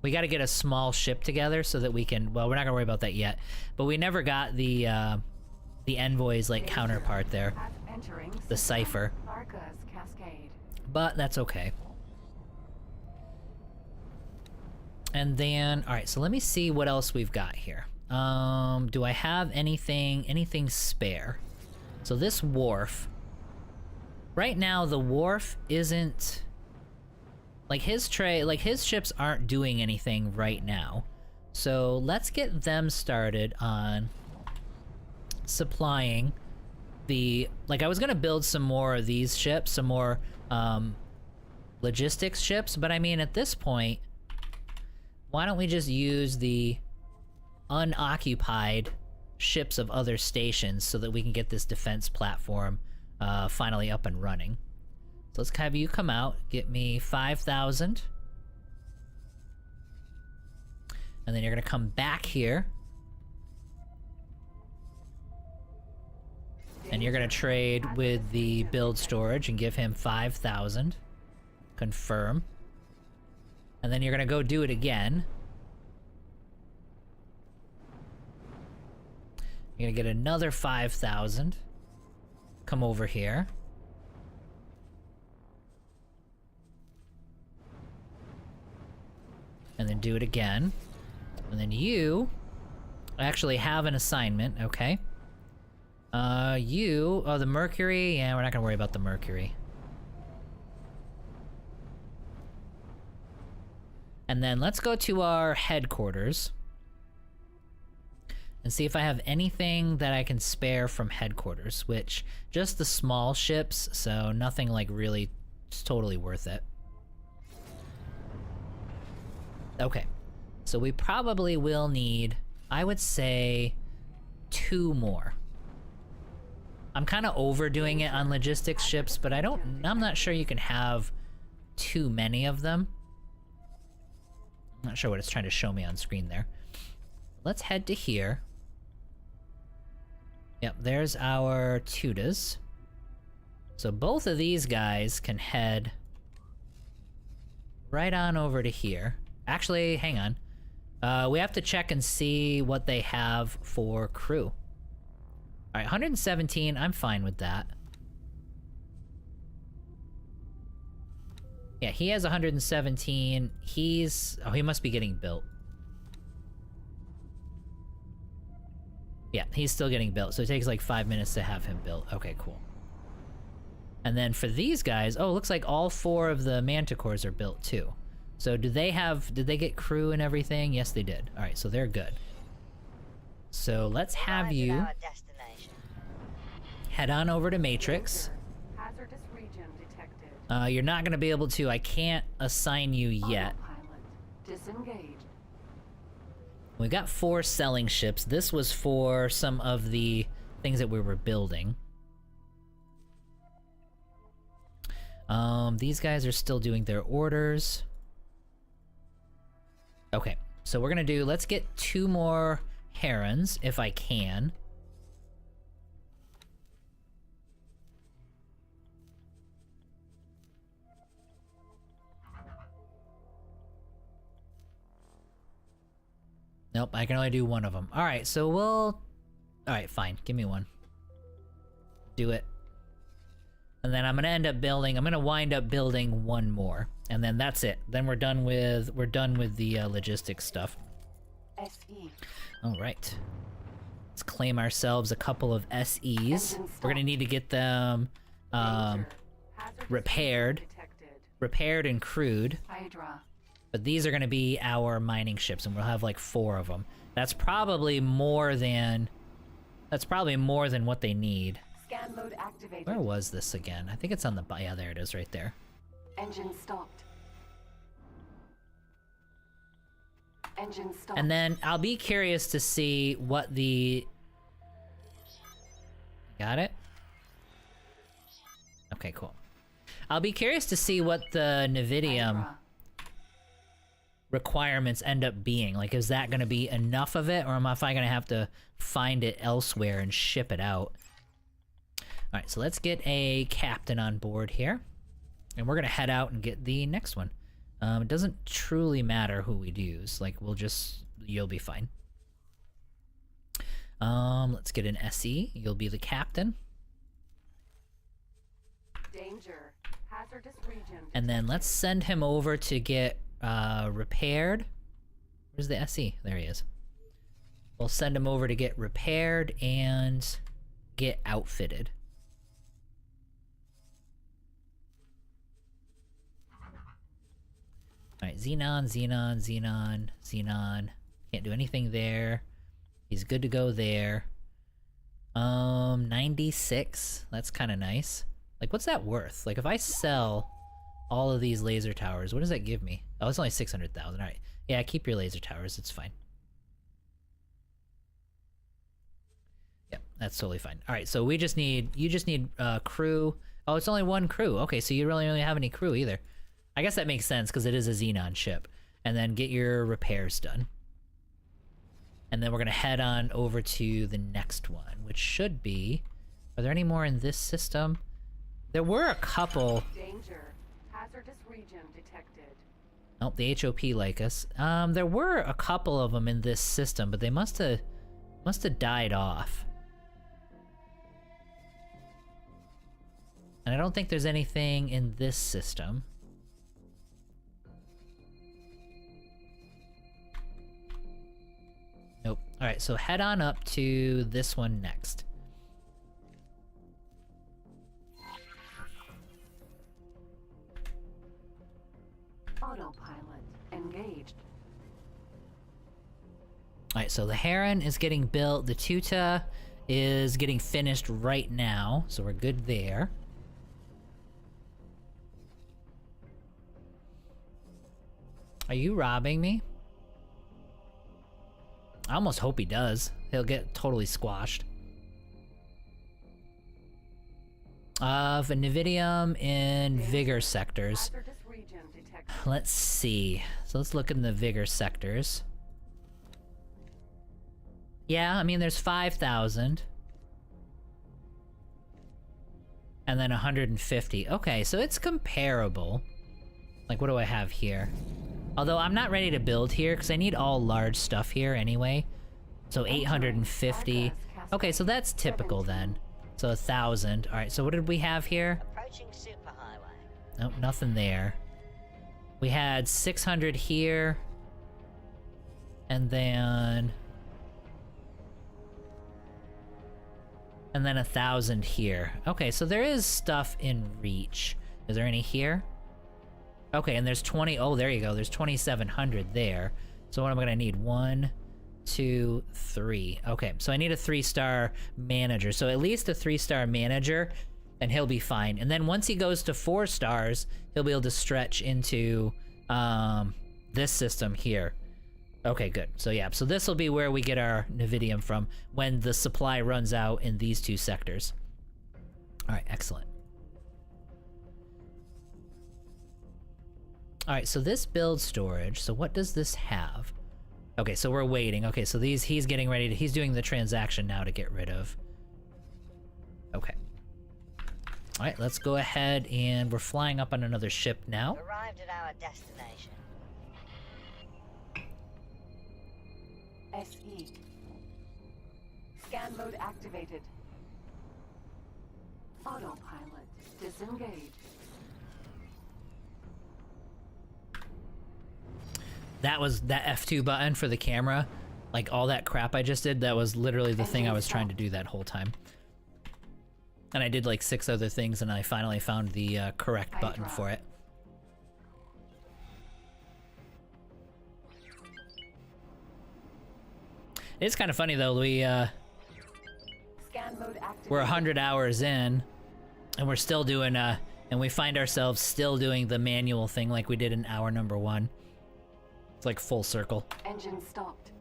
we gotta get a small ship together so that we can, well, we're not gonna worry about that yet, but we never got the Envoy's, like, counterpart there. The Cypher. But that's okay. And then, alright, so let me see what else we've got here. Do I have anything spare? So this wharf. Right now, the wharf isn't... Like, his ships aren't doing anything right now. So let's get them started on supplying the... Like, I was gonna build some more of these ships, some more logistics ships, but I mean, at this point, why don't we just use the unoccupied ships of other stations so that we can get this defense platform finally up and running. So let's have you come out, get me 5,000. And then you're gonna come back here. And you're gonna trade with the build storage and give him 5,000. Confirm. And then you're gonna go do it again. You're gonna get another 5,000. Come over here. And then do it again. And then you actually have an assignment, okay? Oh, the Mercury? Yeah, we're not gonna worry about the Mercury. And then let's go to our headquarters. And see if I have anything that I can spare from headquarters, which, just the small ships, so nothing like really totally worth it. Okay, so we probably will need, I would say, 2 more. I'm kind of overdoing it on logistics ships, but I'm not sure you can have too many of them. I'm not sure what it's trying to show me on screen there. Let's head to here. Yep, there's our Tutas. So both of these guys can head right on over to here. Actually, hang on. We have to check and see what they have for crew. All right, 117, I'm fine with that. Yeah, he has 117. Oh, he must be getting built. Yeah, he's still getting built, so it takes like 5 minutes to have him built. Okay, cool. And then for these guys, oh, looks like all 4 of the Manticores are built too. So did they get crew and everything? Yes, they did. All right, so they're good. So let's have Arrived at you our destination. head on over to Matrix. Hazardous region detected. You're not gonna be able to, I can't assign you yet. Autopilot disengaged. We got 4 selling ships. This was for some of the things that we were building. These guys are still doing their orders. Okay, so we're gonna let's get 2 more herons, if I can. Nope, I can only do 1 of them. Alright, so we'll... Alright, fine. Give me 1. Do it. And then I'm gonna wind up building 1 more. And then that's it. Then we're done with the logistics stuff. SE. Alright. Let's claim ourselves a couple of SEs. We're gonna need to get them Danger. Hazardous repaired. region detected. repaired and crewed. Hydra. But these are going to be our mining ships, and we'll have like 4 of them. That's probably more than what they need. Scan mode activated. Where was this again? I think it's on the... Yeah, there it is right there. Engine stopped. Engine stopped. And then I'll be curious to see what the... Got it? Okay, cool. I'll be curious to see what the Nevidium Hydra. requirements end up being. Like, is that going to be enough of it, or am I going to have to find it elsewhere and ship it out? Alright, so let's get a captain on board here. And we're going to head out and get the next one. It doesn't truly matter who we'd use. Like, you'll be fine. Let's get an SE. You'll be the captain. Danger. Hazardous region. And then let's send him over to get repaired. Where's the SE? There he is. We'll send him over to get repaired and get outfitted. Alright, Xenon. Can't do anything there. He's good to go there. 96. That's kind of nice. Like, what's that worth? Like, if I sell all of these laser towers, what does that give me? Oh, it's only 600,000. Alright. Yeah, keep your laser towers. It's fine. Yep, that's totally fine. Alright, so you just need crew. Oh, it's only 1 crew. Okay, so you really don't have any crew either. I guess that makes sense, because it is a Xenon ship. And then get your repairs done. And then we're going to head on over to the next one, which should be... Are there any more in this system? There were a couple... Danger. Hazardous region detected. Oh, the HOP like us. There were a couple of them in this system, but they must have died off. And I don't think there's anything in this system. Nope. Alright, so head on up to this one next. Autopilot engaged. Alright, so the Heron is getting built. The Tuta is getting finished right now, so we're good there. Are you robbing me? I almost hope he does. He'll get totally squashed. Of Nividium in Vigor sectors. Hazardous region detected. Let's see. So let's look in the Vigor sectors. Yeah, I mean, there's 5,000. And then 150. Okay, so it's comparable. Like, what do I have here? Although I'm not ready to build here because I need all large stuff here anyway. So 850. Okay, so that's typical then. So 1,000. All right, so what did we have here? Approaching superhighway. Nope, nothing there. We had 600 here. And then 1,000 here. Okay, so there is stuff in reach. Is there any here? Okay, and there's 20. Oh, there you go. There's 2,700 there. So what am I gonna need? 1, 2, 3. Okay, so I need a 3-star manager. So at least a 3-star manager, and he'll be fine. And then once he goes to 4 stars, he'll be able to stretch into this system here. Okay, good. So yeah, so this will be where we get our Nividium from when the supply runs out in these 2 sectors. All right, excellent. All right, so this build storage. So what does this have? Okay, so we're waiting. Okay, so these he's getting ready to, he's doing the transaction now to get rid of. Okay. All right, let's go ahead and we're flying up on another ship now. Arrived at our destination. SE. Scan mode activated. Autopilot disengaged. That was that F2 button for the camera. Like all that crap I just did, that was literally the thing I was trying to do that whole time. And I did like 6 other things and I finally found the correct button for it. It's kind of funny though, Scan mode activated. we're 100 hours in and we're still doing and we find ourselves still doing the manual thing like we did in hour number 1. It's like full circle. Engine stopped.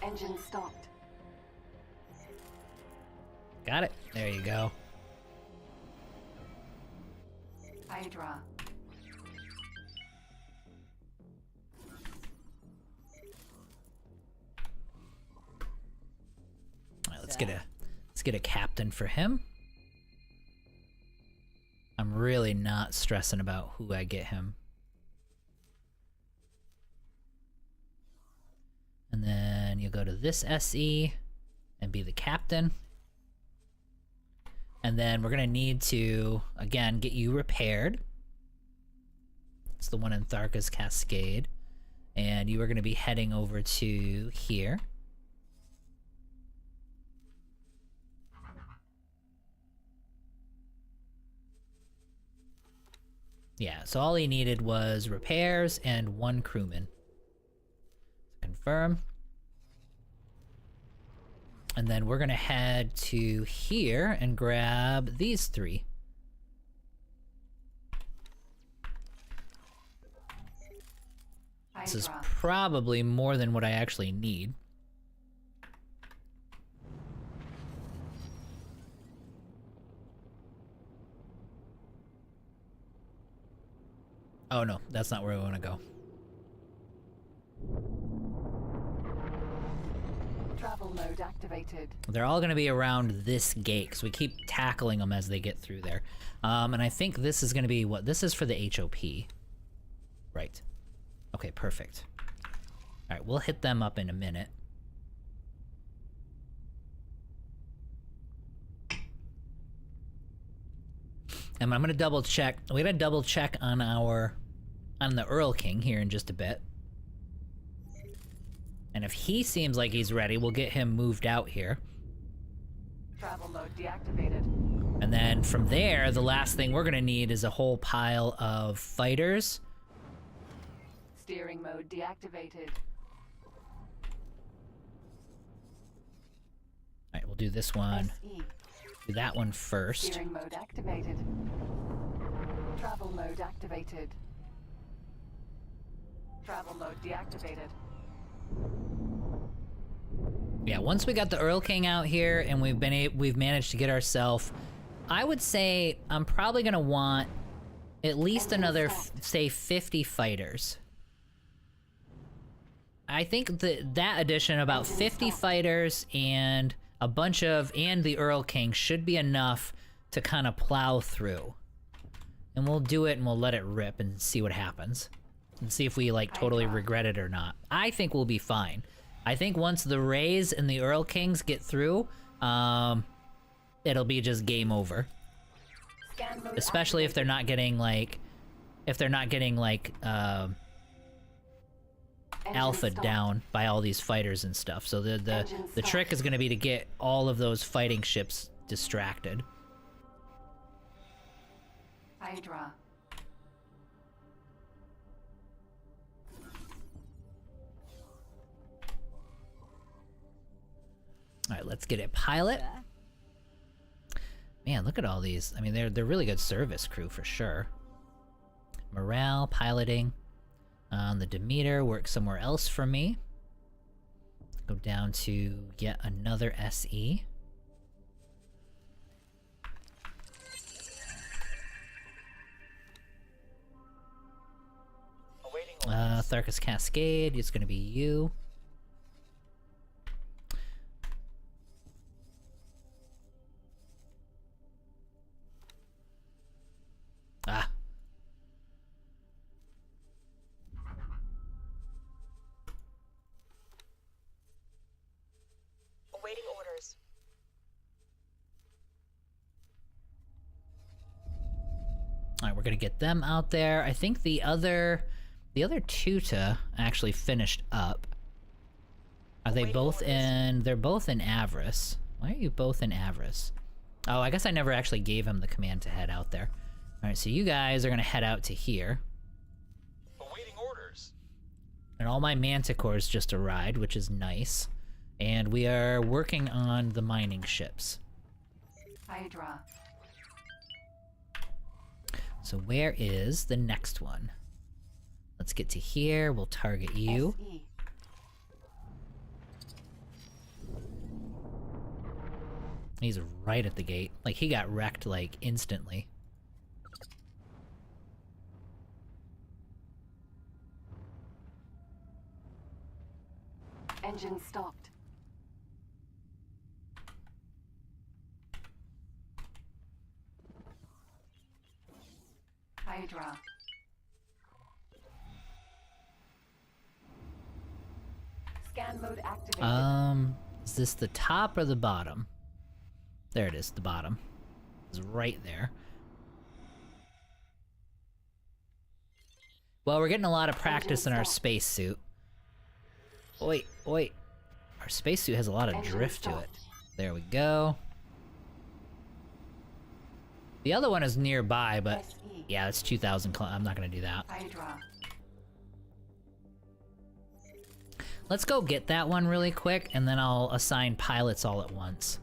Engine stopped. Got it. There you go. Hydra. All right, let's get a captain for him. I'm really not stressing about who I get him. And then you go to this SE and be the captain. And then we're gonna need to, again, get you repaired. It's the one in Tharka's Cascade. And you are gonna be heading over to here. Yeah, so all he needed was repairs and 1 crewman. Confirm. And then we're gonna head to here and grab these 3. This is Hydra. probably more than what I actually need. Oh no, that's not where we want to go. Travel mode activated. They're all going to be around this gate, because we keep tackling them as they get through there. And I think this is going to be what? This is for the HOP. Right. Okay, perfect. Alright, we'll hit them up in a minute. And I'm going to double check. We're going to double check on the Earl King here in just a bit. And if he seems like he's ready, we'll get him moved out here. Travel mode deactivated. And then from there, the last thing we're gonna need is a whole pile of fighters. Steering mode deactivated. Alright, we'll do this one. SE. Do that one first. Steering mode activated. Travel mode activated. Travel mode deactivated. Yeah, once we got the Earl King out here and we've managed to get ourselves, I would say I'm probably gonna want at least another, say, 50 fighters. I think that addition, about 50 fighters and a bunch of, and the Earl King should be enough to kind of plow through. And we'll do it and we'll let it rip and see what happens. And see if we, like, totally regret it or not. I think we'll be fine. I think once the Rays and the Earl Kings get through, it'll be just game over. Especially if they're not getting, like, alpha down by all these fighters and stuff. So the trick is gonna be to get all of those fighting ships distracted. Hydra. Alright, let's get a pilot. Man, look at all these. I mean, they're really good service crew for sure. Morale, piloting. The Demeter works somewhere else for me. Go down to yet another SE. Tharkus Cascade, it's gonna be you. Ah. Awaiting orders. Alright, we're gonna get them out there. I think the other Tuta actually finished up. Are they both in... They're both in Avarice. Why are you both in Avarice? Oh, I guess I never actually gave him the command to head out there. Alright, so you guys are gonna head out to here. Awaiting orders. And all my Manticores just arrived, which is nice. And we are working on the mining ships. Hydra. So where is the next one? Let's get to here. We'll target you. SE. He's right at the gate. Like, he got wrecked, like, instantly. Engine stopped. Hydra. Scan mode activated. Is this the top or the bottom? There it is, the bottom. It's right there. Well, we're getting a lot of practice in our spacesuit. Wait. Our spacesuit has a lot of drift to it. There we go. The other one is nearby, but SE. yeah, it's 2,000. I'm not gonna do that. Hydra. Let's go get that one really quick, and then I'll assign pilots all at once.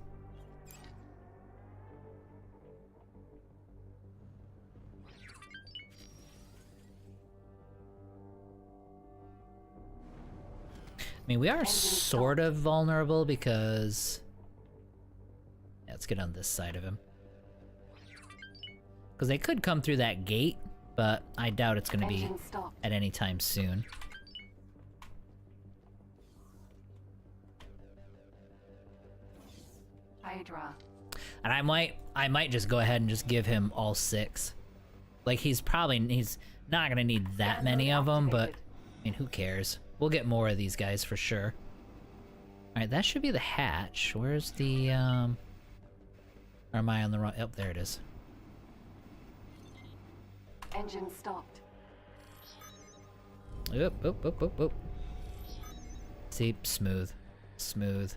I mean, we are sort of vulnerable because... Yeah, let's get on this side of him. Because they could come through that gate, but I doubt it's going to be Engine stopped. at any time soon. Hydra. And I might just go ahead and just give him all 6. Like, he's not going to need that many of them, but... I mean, who cares? We'll get more of these guys for sure. Alright, that should be the hatch. Where's the, Or am I on the wrong... Oh, there it is. Engine stopped. Oop. See, smooth. Smooth.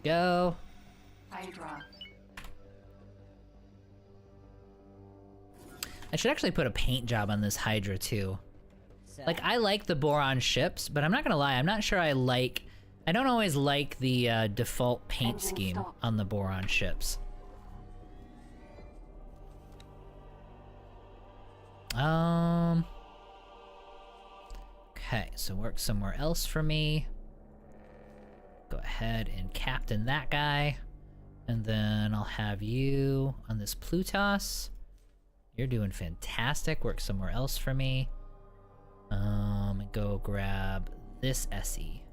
Go! Hydra. I should actually put a paint job on this Hydra, too. Like, I like the Boron ships, but I'm not gonna lie, I'm not sure I don't always like the default paint Engine scheme stop. on the Boron ships. Okay, so work somewhere else for me. Go ahead and captain that guy. And then I'll have you on this Plutos. You're doing fantastic. Work somewhere else for me. And go grab this SE.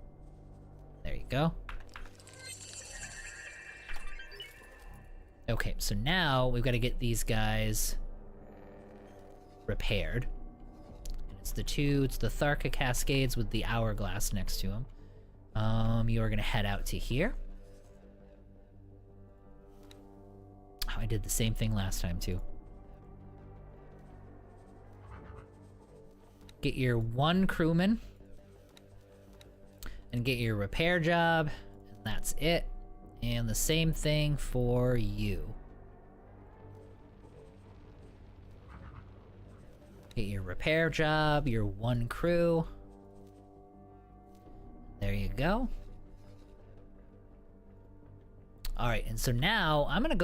There you go. Okay, so now we've got to get these guys repaired. And it's the Tharka Cascades with the hourglass next to them. You are gonna head out to here. Oh, I did the same thing last time too. Get your 1 crewman. And get your repair job. And that's it. And the same thing for you. Get your repair job, your 1 crew. There you go. Alright, and so now I'm gonna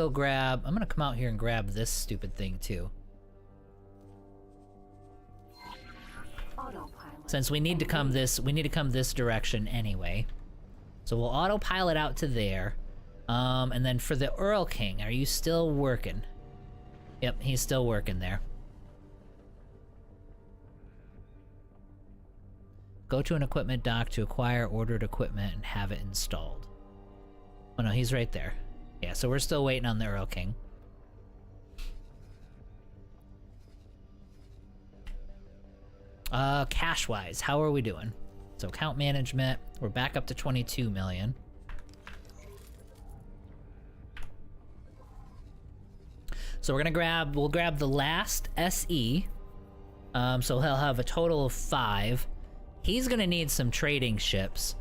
come out here and grab this stupid thing too. Autopilot. Since we need to come this direction anyway. So we'll autopilot out to there. And then for the Earl King, are you still working? Yep, he's still working there. Go to an equipment dock to acquire ordered equipment and have it installed. Oh no, he's right there. Yeah, so we're still waiting on the Earl King. Cash-wise, how are we doing? So account management, we're back up to 22 million. So we'll grab the last SE. So he'll have a total of 5. He's gonna need some trading ships.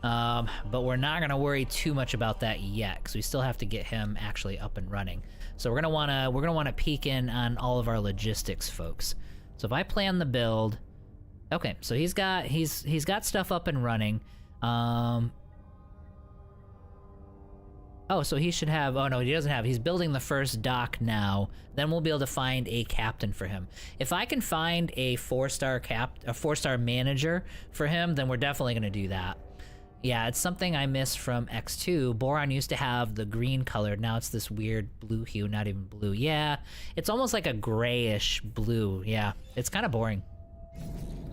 But we're not gonna worry too much about that yet, because we still have to get him actually up and running. So we're gonna wanna peek in on all of our logistics folks. So if I plan the build, okay, so he's got stuff up and running. Oh, so he should have, oh no, he doesn't have, he's building the first dock now. Then we'll be able to find a captain for him. If I can find a 4-star manager for him, then we're definitely gonna do that. Yeah, it's something I missed from X2. Boron used to have the green colored, now it's this weird blue hue, not even blue. Yeah, it's almost like a grayish blue, yeah. It's kind of boring.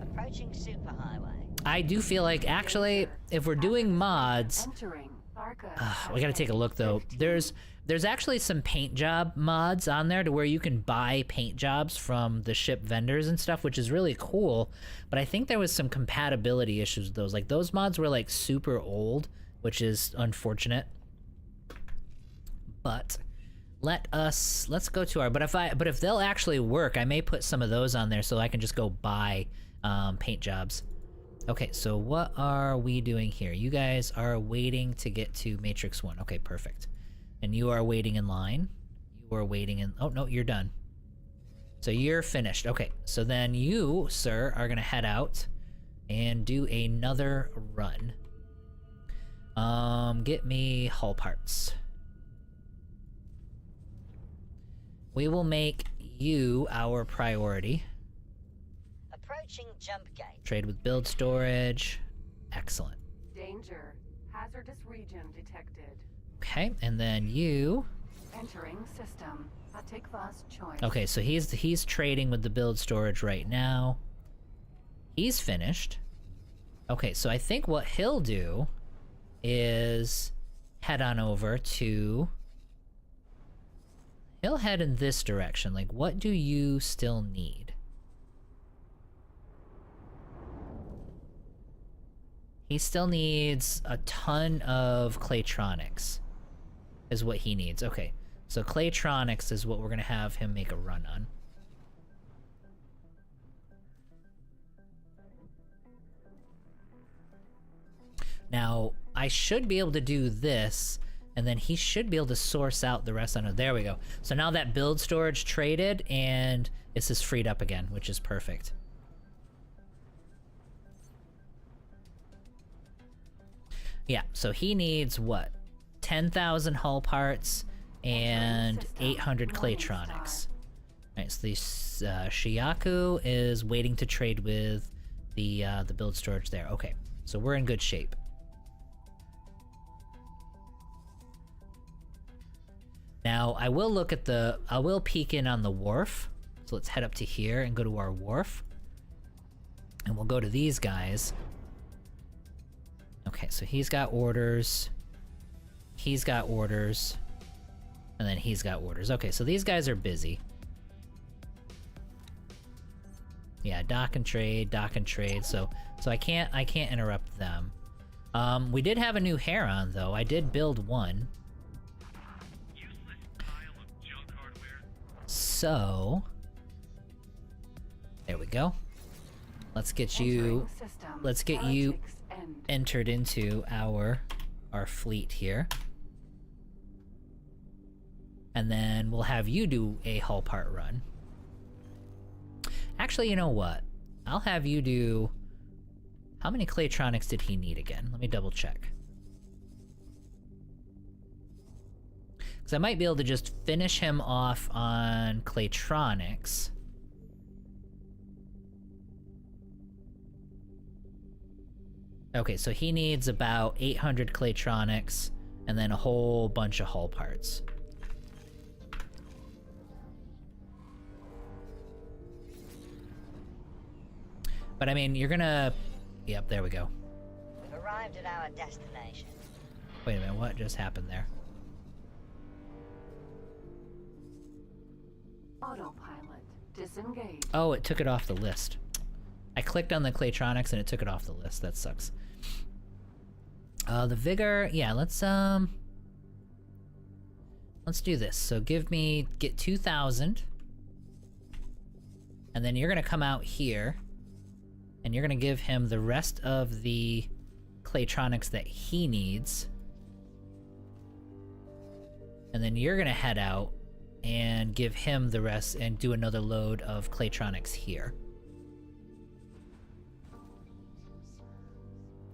Approaching superhighway. I do feel like, actually, if we're doing mods, Entering Tharka. we gotta take a look though. There's actually some paint job mods on there to where you can buy paint jobs from the ship vendors and stuff, which is really cool. But I think there was some compatibility issues with those. Like those mods were like super old, which is unfortunate. But let's go to our, but if they'll actually work, I may put some of those on there so I can just go buy paint jobs. Okay, so what are we doing here? You guys are waiting to get to Matrix 1. Okay, perfect. And you are waiting in line. You are waiting in... Oh, no, you're done. So you're finished. Okay, so then you, sir, are going to head out and do another run. Get me hull parts. We will make you our priority. Approaching jump gate. Trade with build storage. Excellent. Danger. Hazardous region detected. Okay, and then you... Entering system. Atikva's choice. Okay, so he's trading with the build storage right now. He's finished. Okay, so I think what he'll do is head on over to... He'll head in this direction. Like, what do you still need? He still needs a ton of Claytronics, is what he needs. Okay, so Claytronics is what we're gonna have him make a run on. Now, I should be able to do this, and then he should be able to source out the rest on it. There we go. So now that build storage traded, and this is freed up again, which is perfect. Yeah, so he needs what? 10,000 hull parts and 800 Claytronics. Alright, so the Shiyaku is waiting to trade with the build storage there. Okay, so we're in good shape. Now, I will peek in on the wharf. So let's head up to here and go to our wharf. And we'll go to these guys. Okay, so he's got orders. He's got orders. And then he's got orders. Okay, so these guys are busy. Yeah, dock and trade, so I can't interrupt them. We did have a new Heron though. I did build one. So there we go. Let's get you entered into our fleet here. And then we'll have you do a hull part run. Actually, you know what? I'll have you do... How many Claytronics did he need again? Let me double check. Because I might be able to just finish him off on Claytronics. Okay, so he needs about 800 Claytronics and then a whole bunch of hull parts. But I mean, you're gonna... Yep, there we go. We've arrived at our destination. Wait a minute, what just happened there? Autopilot disengaged. Oh, it took it off the list. I clicked on the Claytronics and it took it off the list. That sucks. The Vigor... Yeah, let's do this. So get 2,000. And then you're gonna come out here. And you're gonna give him the rest of the Claytronics that he needs. And then you're gonna head out and give him the rest and do another load of Claytronics here.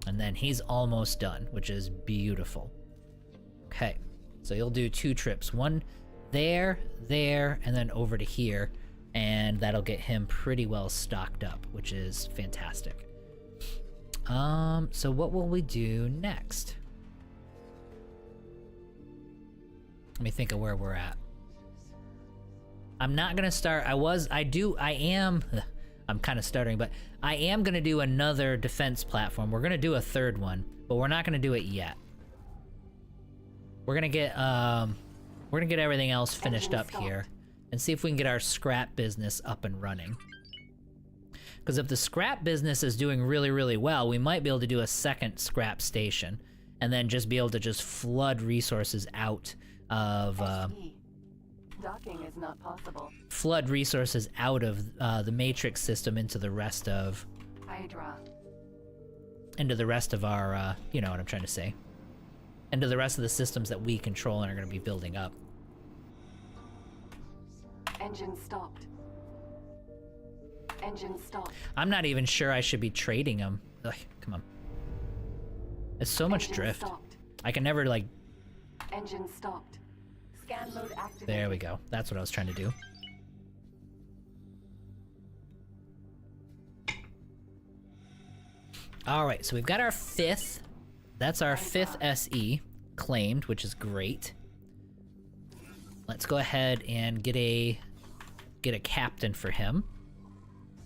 And then he's almost done, which is beautiful. Okay, so you'll do 2 trips. One there, and then over to here. And that'll get him pretty well stocked up, which is fantastic. So what will we do next? Let me think of where we're at. I'm not gonna start, I'm kind of stuttering, but I am gonna do another defense platform. We're gonna do a 3rd one, but we're not gonna do it yet. We're gonna get everything else finished up here. And see if we can get our scrap business up and running. Because if the scrap business is doing really, really well, we might be able to do a 2nd scrap station. And then just be able to just flood resources out of... Docking is not possible. Flood resources out of the Matrix system into the rest of... Hydra. Into the rest of our, you know what I'm trying to say. Into the rest of the systems that we control and are going to be building up. Engine stopped. Engine stopped. I'm not even sure I should be trading them. Ugh, come on. It's so much Engine drift. Stopped. I can never, like... Engine stopped. Scan mode activated. There we go. That's what I was trying to do. Alright, so we've got our 5th. That's our 5th SE claimed, which is great. Let's go ahead and get a captain for him.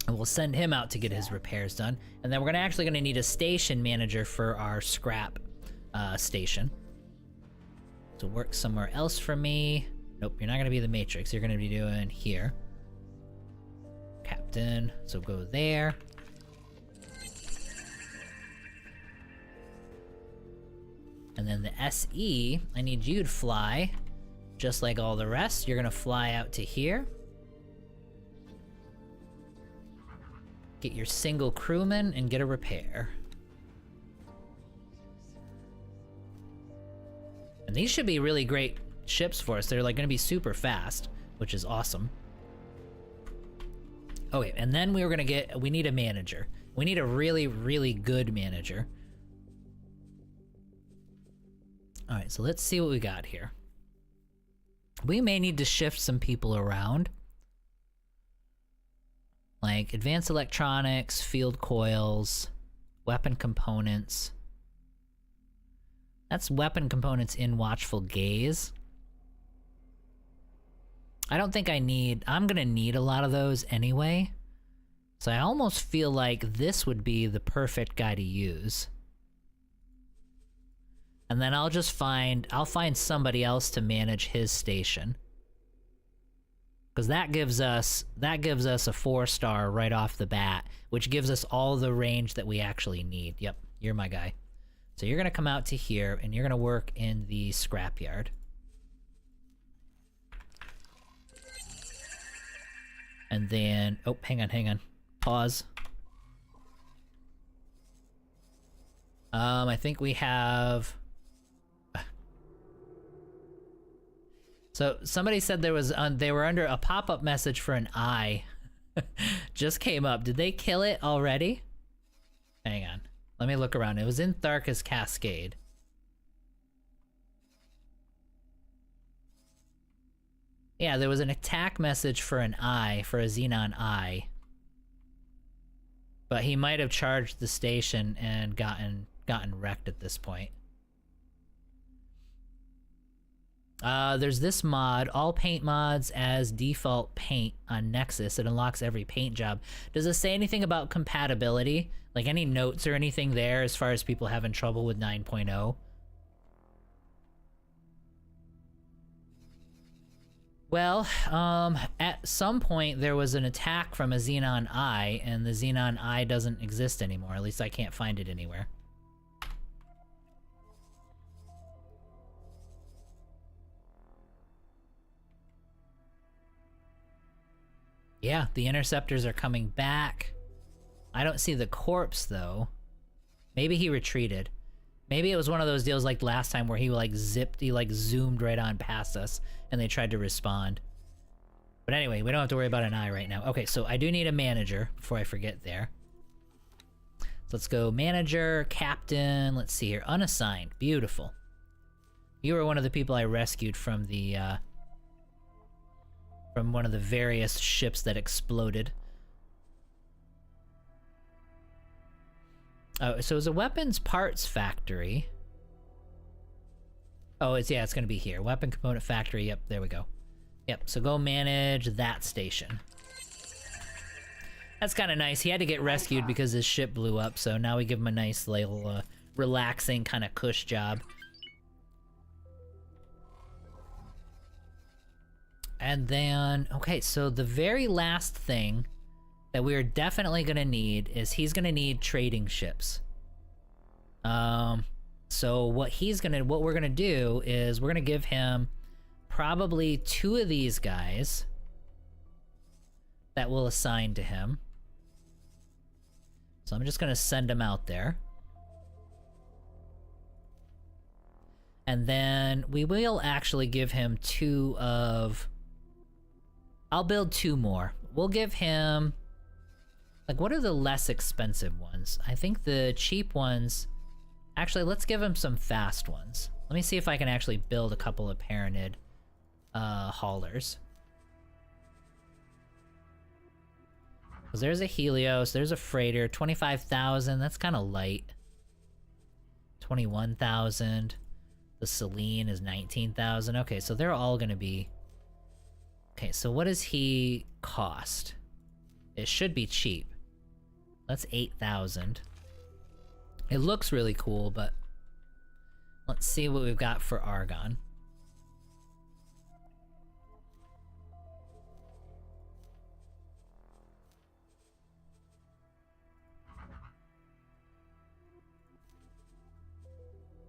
And we'll send him out to get his repairs done. And then we're actually gonna need a station manager for our scrap station. So work somewhere else for me. Nope, you're not gonna be the Matrix. You're gonna be doing here. Captain, so go there. And then the SE, I need you to fly. Just like all the rest, you're gonna fly out to here. Get your single crewman and get a repair. And these should be really great ships for us. They're like gonna be super fast, which is awesome. Okay, and then we need a manager. We need a really, really good manager. Alright, so let's see what we got here. We may need to shift some people around. Like advanced electronics, field coils, weapon components. That's weapon components in Watchful Gaze. I don't think I'm gonna need a lot of those anyway. So I almost feel like this would be the perfect guy to use. And then I'll find somebody else to manage his station. Because that gives us a 4-star right off the bat, which gives us all the range that we actually need. Yep, you're my guy. So you're gonna come out to here and you're gonna work in the scrapyard. And then, oh, hang on. Pause. I think we have... So somebody said they were under a pop-up message for an eye. Just came up. Did they kill it already? Hang on. Let me look around. It was in Tharka's Cascade. Yeah, there was an attack message for an eye, for a Xenon eye. But he might have charged the station and gotten wrecked at this point. There's this mod, all paint mods as default paint on Nexus. It unlocks every paint job. Does it say anything about compatibility? Like any notes or anything there as far as people having trouble with 9.0? Well, at some point there was an attack from a Xenon Eye, and the Xenon Eye doesn't exist anymore. At least I can't find it anywhere. Yeah, the interceptors are coming back. I don't see the corpse, though. Maybe he retreated. Maybe it was one of those deals like last time where he zoomed right on past us and they tried to respond. But anyway, we don't have to worry about an eye right now. Okay, so I do need a manager before I forget there. So let's go manager, captain, let's see here, unassigned, beautiful. You were one of the people I rescued from the, from one of the various ships that exploded. Oh, so it's a weapons parts factory. Oh, it's gonna be here. Weapon component factory, yep, there we go. Yep, so go manage that station. That's kind of nice. He had to get rescued because his ship blew up, so now we give him a nice little, relaxing kind of cush job. And then, okay, so the very last thing that we're definitely gonna need is he's gonna need trading ships. So what we're gonna do is we're gonna give him probably 2 of these guys that we'll assign to him. So I'm just gonna send him out there. And then we will actually give him 2 of... I'll build 2 more. We'll give him... Like, what are the less expensive ones? I think the cheap ones... Actually, let's give him some fast ones. Let me see if I can actually build a couple of Paranid haulers. Because there's a Helios, there's a freighter, 25,000, that's kind of light. 21,000. The Selene is 19,000. Okay, so they're all gonna be... Okay, so what does he cost? It should be cheap. That's 8,000. It looks really cool, but let's see what we've got for Argon.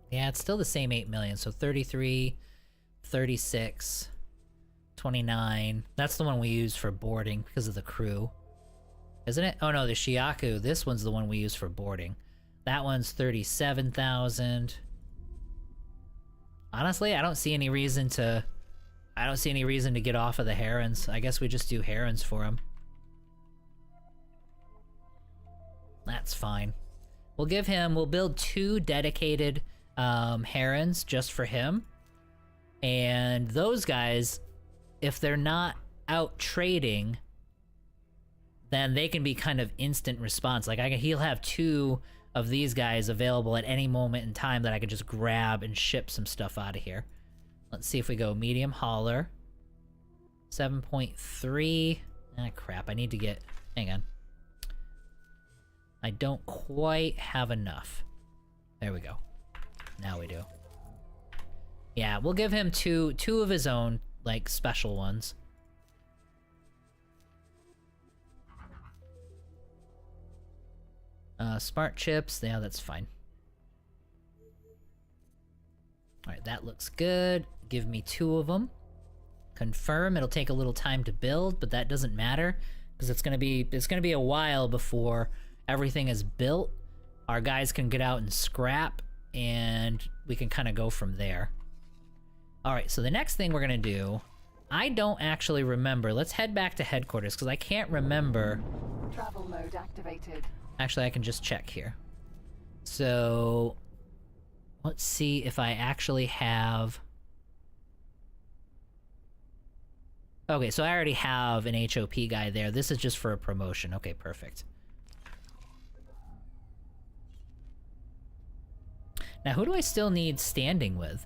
Yeah, it's still the same 8 million, so 33, 36, 29. That's the one we use for boarding because of the crew. Isn't it? Oh no, the Shiaku, this one's the one we use for boarding. That one's 37,000. Honestly, I don't see any reason to get off of the Herons. I guess we just do Herons for him. That's fine. We'll build 2 dedicated Herons just for him. And those guys, if they're not out trading, then they can be kind of instant response. Like he'll have 2 of these guys available at any moment in time that I could just grab and ship some stuff out of here. Let's see if we go medium hauler. 7.3. Ah, crap. I need to get... Hang on. I don't quite have enough. There we go. Now we do. Yeah, we'll give him two of his own, like, special ones. Smart chips. Yeah, that's fine. Alright, that looks good. Give me 2 of them. Confirm. It'll take a little time to build, but that doesn't matter because it's gonna be a while before everything is built. Our guys can get out and scrap, and we can kind of go from there. Alright, so the next thing we're gonna do, I don't actually remember. Let's head back to headquarters because I can't remember. Travel mode activated. Actually, I can just check here. So, let's see if I actually have... Okay, so I already have an HOP guy there. This is just for a promotion. Okay, perfect. Now, who do I still need standing with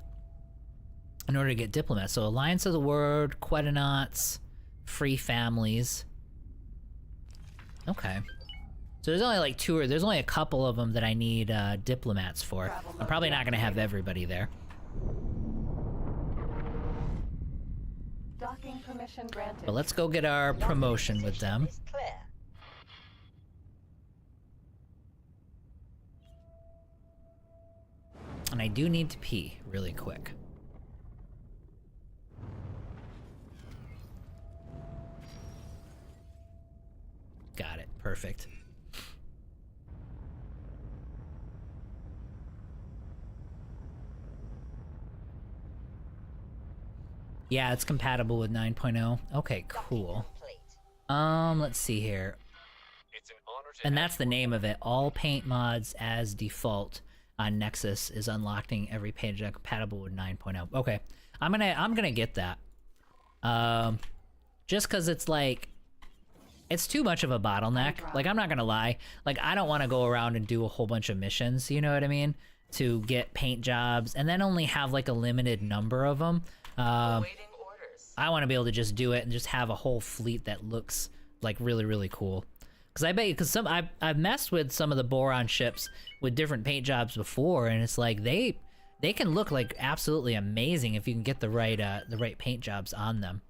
in order to get diplomats? So, Alliance of the World, Quedanauts, Free Families. Okay. So there's only like there's only a couple of them that I need diplomats for. I'm probably not gonna have everybody there. Docking permission granted. But let's go get our promotion with them. Is clear. And I do need to pee really quick. Got it. Perfect. Yeah, it's compatible with 9.0. Okay, cool. Let's see here. It's an honor to And that's the name of it. All paint mods as default on Nexus is unlocking every page that compatible with 9.0. Okay. I'm gonna get that. Just cause it's like it's too much of a bottleneck. Like, I'm not gonna lie. Like, I don't want to go around and do a whole bunch of missions, you know what I mean? To get paint jobs and then only have like a limited number of them. Awaiting orders. I want to be able to just do it and just have a whole fleet that looks like really, really cool. Because I bet you, because I've messed with some of the Boron ships with different paint jobs before, and it's like they can look like absolutely amazing if you can get the right paint jobs on them.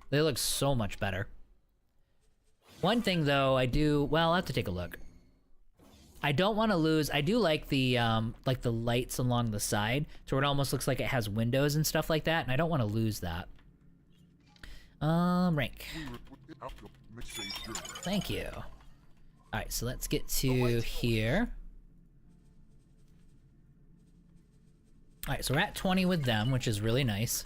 They look so much better. One thing though, I'll have to take a look. I don't want to lose. I do like the lights along the side, so it almost looks like it has windows and stuff like that, and I don't want to lose that. Rank. Thank you. All right, so let's get to here. All right, so we're at 20 with them, which is really nice.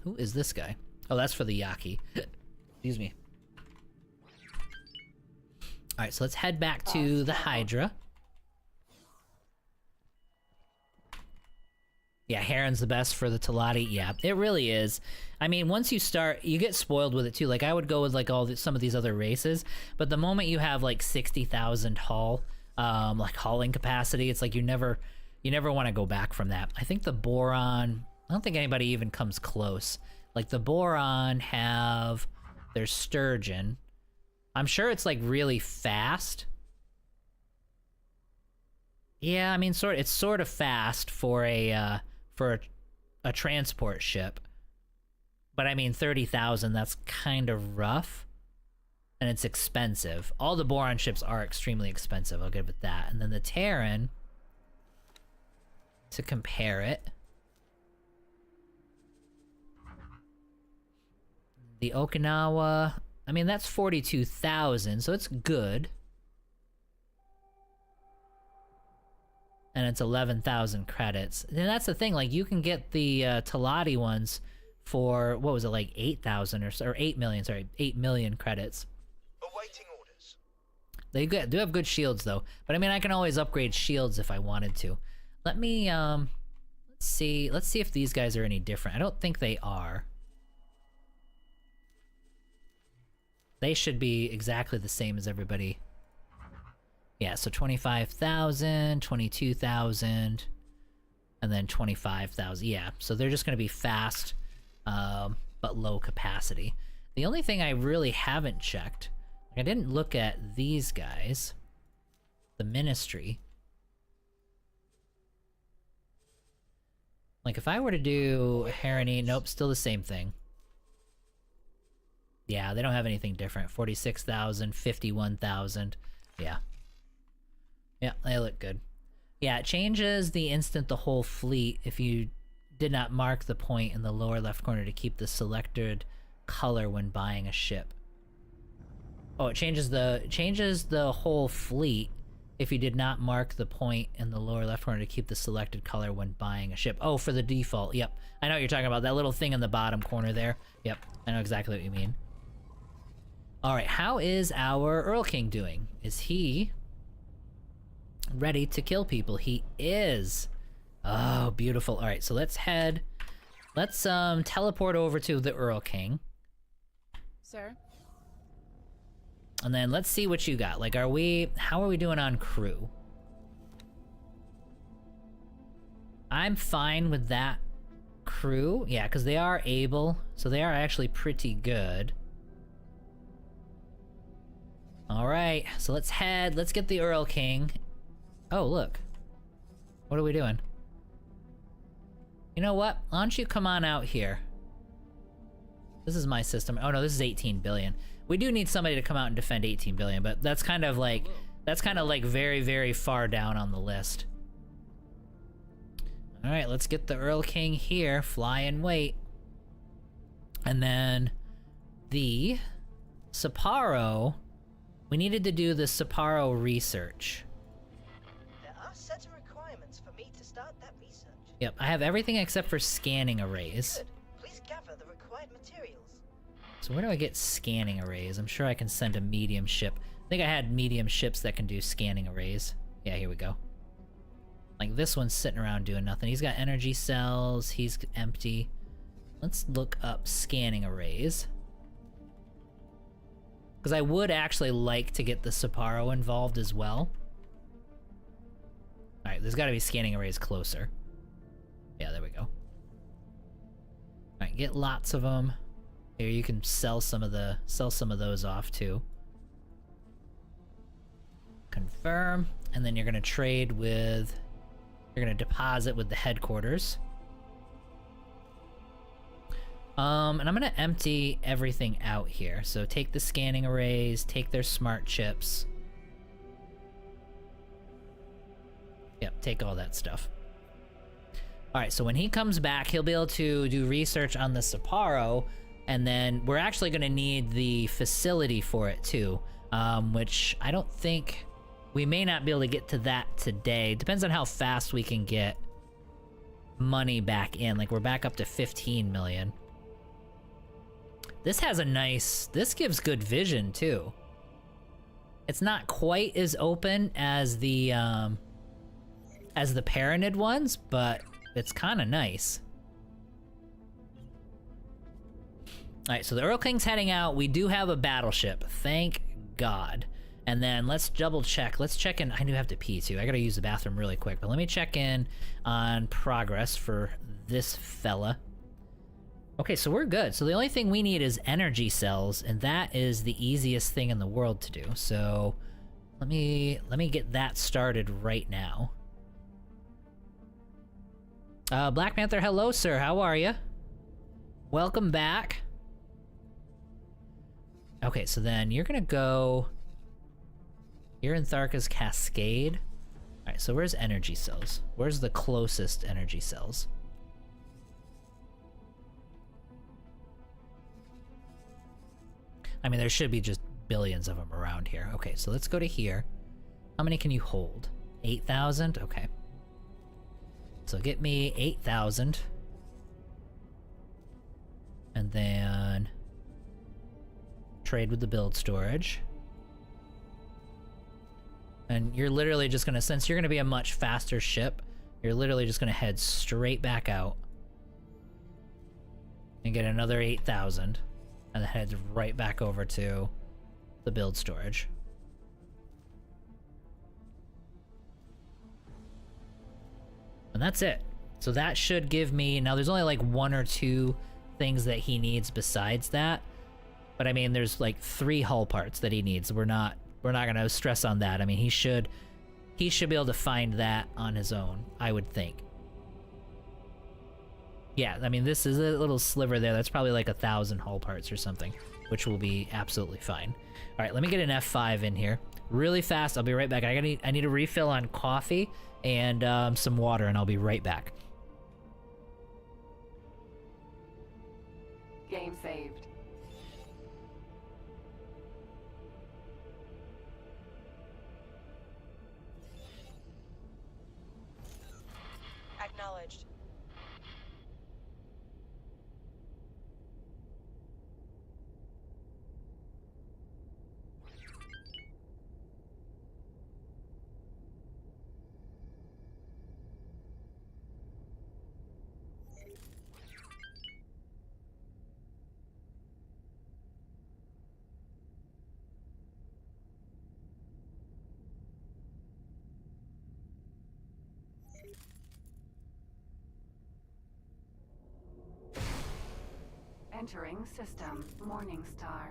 Who is this guy? Oh, that's for the Yaki. Excuse me. Alright, so let's head back to the Hydra. Yeah, Heron's the best for the Talati. Yeah, it really is. I mean, once you start, you get spoiled with it too. Like, I would go with like some of these other races, but the moment you have like 60,000 like hauling capacity, it's like you never want to go back from that. I think the Boron, I don't think anybody even comes close. Like, the Boron have their Sturgeon. I'm sure it's like really fast. Yeah, I mean, it's sort of fast for a transport ship. But I mean, 30,000, that's kind of rough. And it's expensive. All the Boron ships are extremely expensive, I'll give it that. And then the Terran, to compare it. The Okinawa, I mean, that's 42,000, so it's good. And it's 11,000 credits. And that's the thing, like, you can get the Talati ones for, what was it, like 8,000 or 8 million, sorry, 8 million credits. Awaiting orders. They do have good shields, though. But I mean, I can always upgrade shields if I wanted to. Let me, let's see if these guys are any different. I don't think they are. They should be exactly the same as everybody. Yeah, so 25,000, 22,000, and then 25,000. Yeah, so they're just going to be fast. but low capacity. The only thing I really haven't checked, I didn't look at these guys. The Ministry. Like, if I were to do Harani, nope, still the same thing. Yeah, they don't have anything different. 46,000, 51,000. Yeah. Yeah, they look good. Yeah, it changes the instant the whole fleet if you did not mark the point in the lower left corner to keep the selected color when buying a ship. Oh, it changes the whole fleet if you did not mark the point in the lower left corner to keep the selected color when buying a ship. Oh, for the default. Yep. I know what you're talking about. That little thing in the bottom corner there. Yep. I know exactly what you mean. Alright, how is our Earl King doing? Is he ready to kill people? He is. Oh, beautiful. Alright, so let's teleport over to the Earl King. Sir? And then let's see what you got. Like, how are we doing on crew? I'm fine with that crew. Yeah, because they are able, so they are actually pretty good. Alright, so let's get the Earl King. Oh, look. What are we doing? You know what? Why don't you come on out here? This is my system. Oh no, this is 18 billion. We do need somebody to come out and defend 18 billion, but that's kind of like very, very far down on the list. Alright, let's get the Earl King here. Fly and wait. And then the Sapporo. We needed to do the Sapporo research. There are certain requirements for me to start that research. Yep, I have everything except for scanning arrays. Good. Please gather the required materials. So where do I get scanning arrays? I'm sure I can send a medium ship. I think I had medium ships that can do scanning arrays. Yeah, here we go. Like, this one's sitting around doing nothing. He's got energy cells, he's empty. Let's look up scanning arrays. Because I would actually like to get the Sapporo involved as well. Alright, there's gotta be scanning arrays closer. Yeah, there we go. Alright, get lots of them. Here, you can sell some of those off too. Confirm, and then you're gonna trade with... You're gonna deposit with the headquarters. And I'm gonna empty everything out here. So take the scanning arrays, take their smart chips. Yep, take all that stuff. Alright, so when he comes back, he'll be able to do research on the Sapporo, and then we're actually gonna need the facility for it too, which I don't think... We may not be able to get to that today. Depends on how fast we can get money back in. Like, we're back up to 15 million. This has a nice... This gives good vision, too. It's not quite as open as the Paranid ones, but it's kind of nice. Alright, so the Earl King's heading out. We do have a battleship. Thank God. And then let's double check. Let's check in. I do have to pee, too. I gotta use the bathroom really quick, but let me check in on progress for this fella. Okay, so we're good. So the only thing we need is energy cells, and that is the easiest thing in the world to do. So let me get that started right now. Black Panther, hello, sir. How are you? Welcome back. Okay, so then you're gonna go... You're in Tharka's Cascade. Alright, so where's energy cells? Where's the closest energy cells? I mean, there should be just billions of them around here. Okay, so let's go to here. How many can you hold? 8,000? Okay. So get me 8,000. And then... trade with the build storage. And you're literally just gonna, since you're gonna be a much faster ship, you're literally just gonna head straight back out. And get another 8,000. And then head right back over to the build storage. And that's it. So that should give me, now there's only like one or two things that he needs besides that. But I mean, there's like 3 hull parts that he needs. We're not gonna stress on that. I mean, he should be able to find that on his own, I would think. Yeah, I mean, this is a little sliver there. That's probably like 1,000 hull parts or something, which will be absolutely fine. All right, let me get an F5 in here really fast. I'll be right back. I need a refill on coffee and some water, and I'll be right back. Game saved. Acknowledged. Entering system. Morningstar.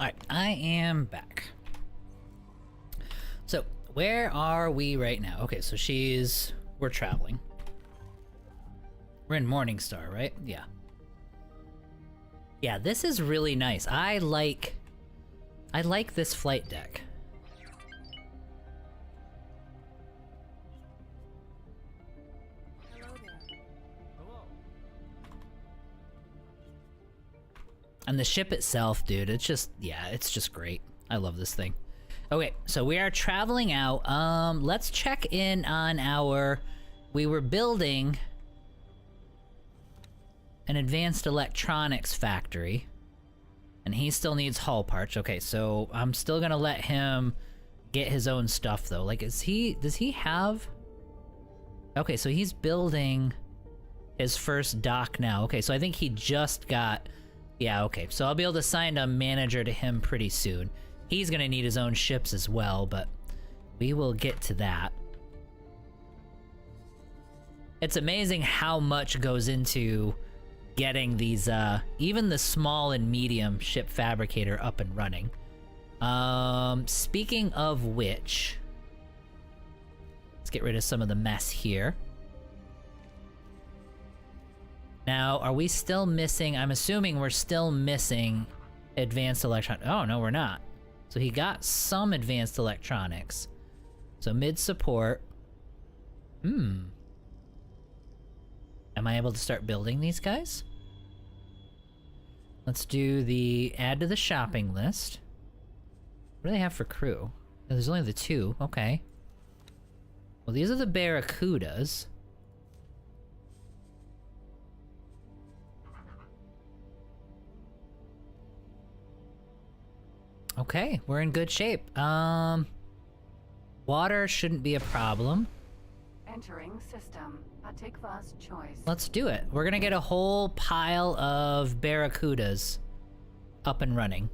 Alright, I am back. So, where are we right now? Okay, so we're traveling. We're in Morningstar, right? Yeah. Yeah, this is really nice. I like this flight deck. Hello there. And the ship itself, dude, it's just great. I love this thing. Okay, so we are traveling out. Let's check in on we were building an advanced electronics factory, and he still needs hull parts. Okay, so I'm still gonna let him get his own stuff though. Like, does he have? Okay, so he's building his first dock now. Okay, so I think he just got, yeah, okay. So I'll be able to assign a manager to him pretty soon. He's gonna need his own ships as well, but we will get to that. It's amazing how much goes into getting these, even the small and medium ship fabricator up and running. Speaking of which, let's get rid of some of the mess here. Now, are we still missing? I'm assuming we're still missing advanced electron. Oh, no, we're not. So he got some advanced electronics. So mid support. Am I able to start building these guys? Let's do the add to the shopping list. What do they have for crew? Oh, there's only the 2. Okay. Well, these are the Barracudas. Okay, we're in good shape. Water shouldn't be a problem. Entering system. Atikva's choice. Let's do it. We're gonna get a whole pile of barracudas up and running.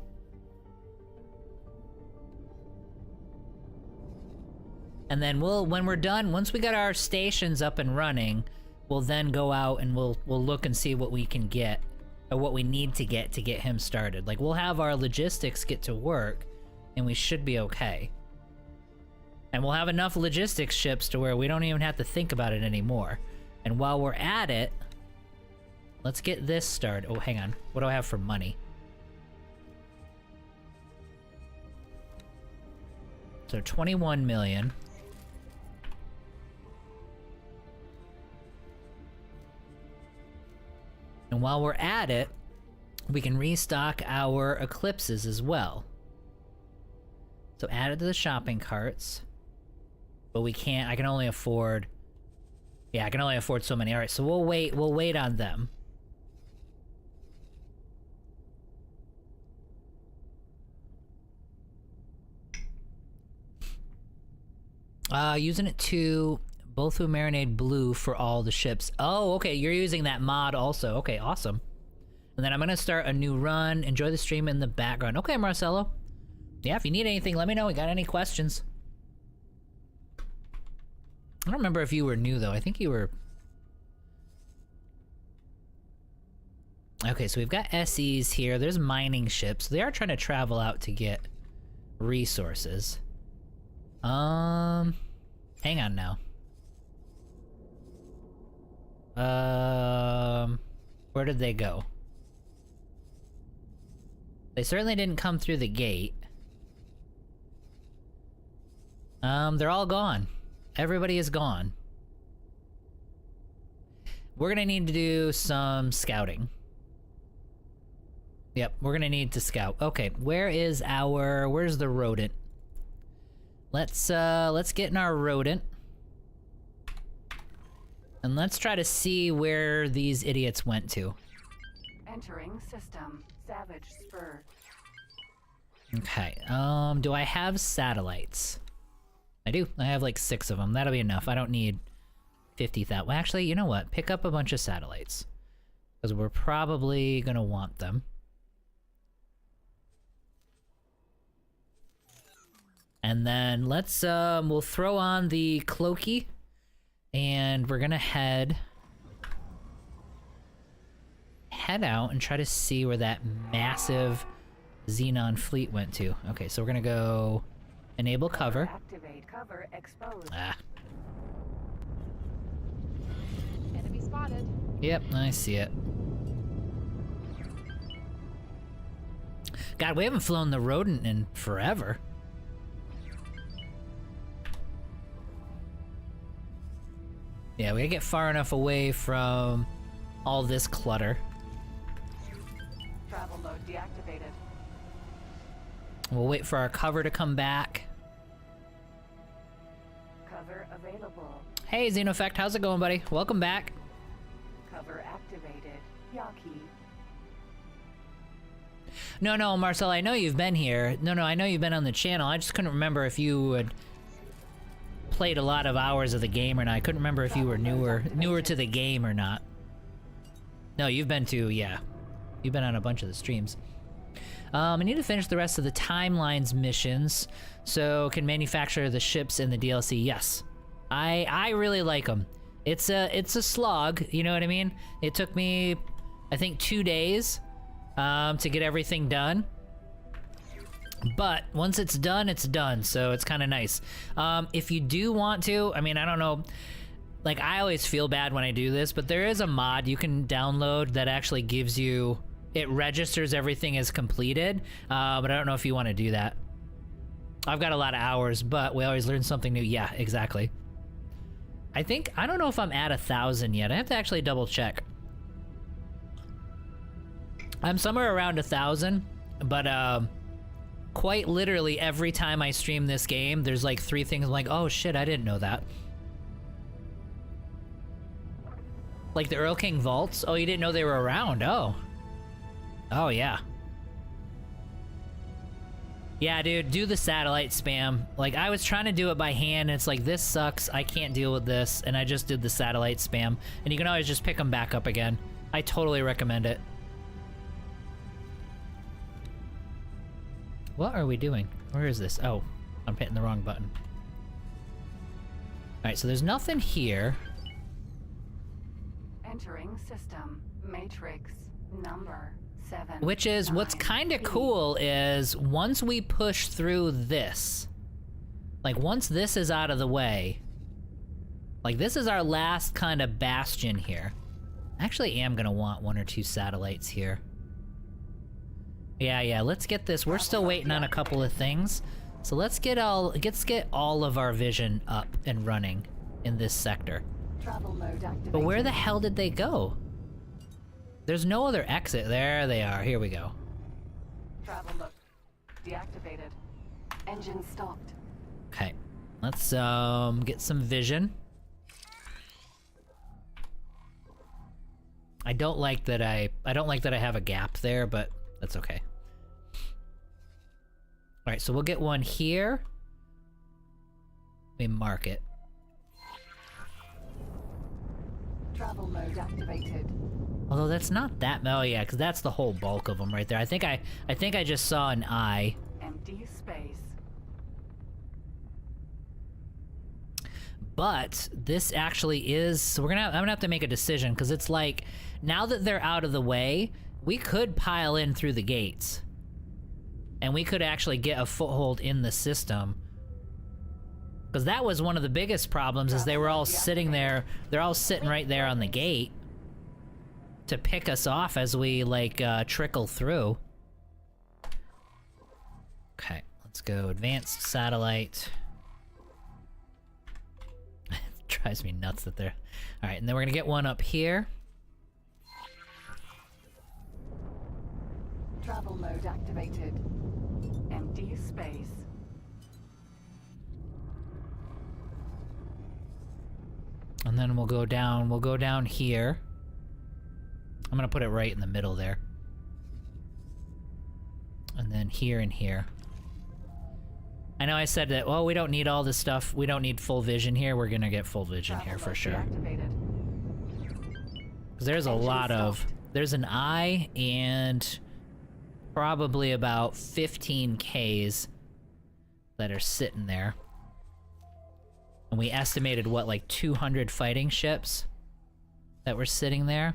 And then when we're done, once we got our stations up and running, we'll then go out and we'll look and see what we can get, or what we need to get him started. Like, we'll have our logistics get to work, and we should be okay. And we'll have enough logistics ships to where we don't even have to think about it anymore. And while we're at it, let's get this started. Oh, hang on. What do I have for money? So 21 million. And while we're at it, we can restock our eclipses as well. So add it to the shopping carts. But we can't, I can only afford... Yeah, I can only afford so many. Alright, so we'll wait on them. Using it to both who marinade blue for all the ships. Oh, okay, you're using that mod also. Okay, awesome. And then I'm gonna start a new run. Enjoy the stream in the background. Okay, Marcelo. Yeah, if you need anything, let me know. We got any questions? I don't remember if you were new though. I think you were... Okay, so we've got SEs here. There's mining ships. They are trying to travel out to get resources. Hang on now. Where did they go? They certainly didn't come through the gate. They're all gone. Everybody is gone. We're gonna need to do some scouting. Yep, we're gonna need to scout. Okay, where's the rodent? Let's get in our rodent. And let's try to see where these idiots went to. Entering system. Savage Spur. Okay, do I have satellites? I do. I have like 6 of them. That'll be enough. I don't need 50,000. Well, actually, you know what? Pick up a bunch of satellites. Because we're probably gonna want them. And then let's, we'll throw on the cloaky. And we're gonna head out and try to see where that massive Xenon fleet went to. Okay, so we're gonna go enable cover. Activate cover exposed. Ah. Enemy spotted. Yep, I see it. God, we haven't flown the rodent in forever. Yeah, we gotta get far enough away from all this clutter. Travel mode deactivated. We'll wait for our cover to come back. Cover available. Hey, Xenofect, how's it going, buddy? Welcome back. Cover activated. Yaki. No, Marcel, I know you've been here. No, I know you've been on the channel. I just couldn't remember if you had played a lot of hours of the game or not. I couldn't remember if you were newer to the game or not. No, you've been to, yeah. You've been on a bunch of the streams. I need to finish the rest of the Timelines missions, so can manufacture the ships in the DLC. Yes, I really like them. It's a slog, you know what I mean? It took me, I think, 2 days to get everything done. But once it's done, so it's kind of nice. If you do want to, I mean, I don't know, like, I always feel bad when I do this, but there is a mod you can download that actually gives you, it registers everything as completed, but I don't know if you want to do that. I've got a lot of hours, but we always learn something new. Yeah, exactly. I don't know if I'm at 1,000 yet. I have to actually double check. I'm somewhere around 1,000, but quite literally every time I stream this game, there's like 3 things I'm like, oh shit, I didn't know that. Like the Earl King vaults? Oh, you didn't know they were around? Oh. Oh, yeah. Yeah, dude, do the satellite spam. Like, I was trying to do it by hand, and it's like, this sucks, I can't deal with this, and I just did the satellite spam. And you can always just pick them back up again. I totally recommend it. What are we doing? Where is this? Oh, I'm hitting the wrong button. Alright, so there's nothing here. Entering system. Matrix. Number 7. Which is, what's kind of cool is, once we push through this, like once this is out of the way, like this is our last kind of bastion here. I actually am gonna want 1 or 2 satellites here. Yeah, let's get this. We're still waiting on a couple of things. So let's get all of our vision up and running in this sector. Travel mode activated. But where the hell did they go? There's no other exit. There they are. Here we go. Travel mode deactivated. Engine stopped. Okay. Let's get some vision. I don't like that I have a gap there, but that's okay. All right, so we'll get one here. Let me mark it. Travel mode activated. Although that's not that. Oh yeah, because that's the whole bulk of them right there. I think I just saw an eye. Empty space. But this actually is. So I'm gonna have to make a decision because it's like now that they're out of the way, we could pile in through the gates, and we could actually get a foothold in the system. Because that was one of the biggest problems, is they were all sitting there. They're all sitting right there on the gate to pick us off as we like trickle through. Okay, let's go advanced satellite. It drives me nuts that they're... All right, and then we're gonna get one up here. Travel mode activated. Empty space. And then we'll go down here. I'm gonna put it right in the middle there. And then here and here. I know I said that, well, we don't need all this stuff. We don't need full vision here. We're gonna get full vision here for sure. Because there's a lot of... There's an eye and probably about 15 Ks that are sitting there. And we estimated, what, like 200 fighting ships that were sitting there?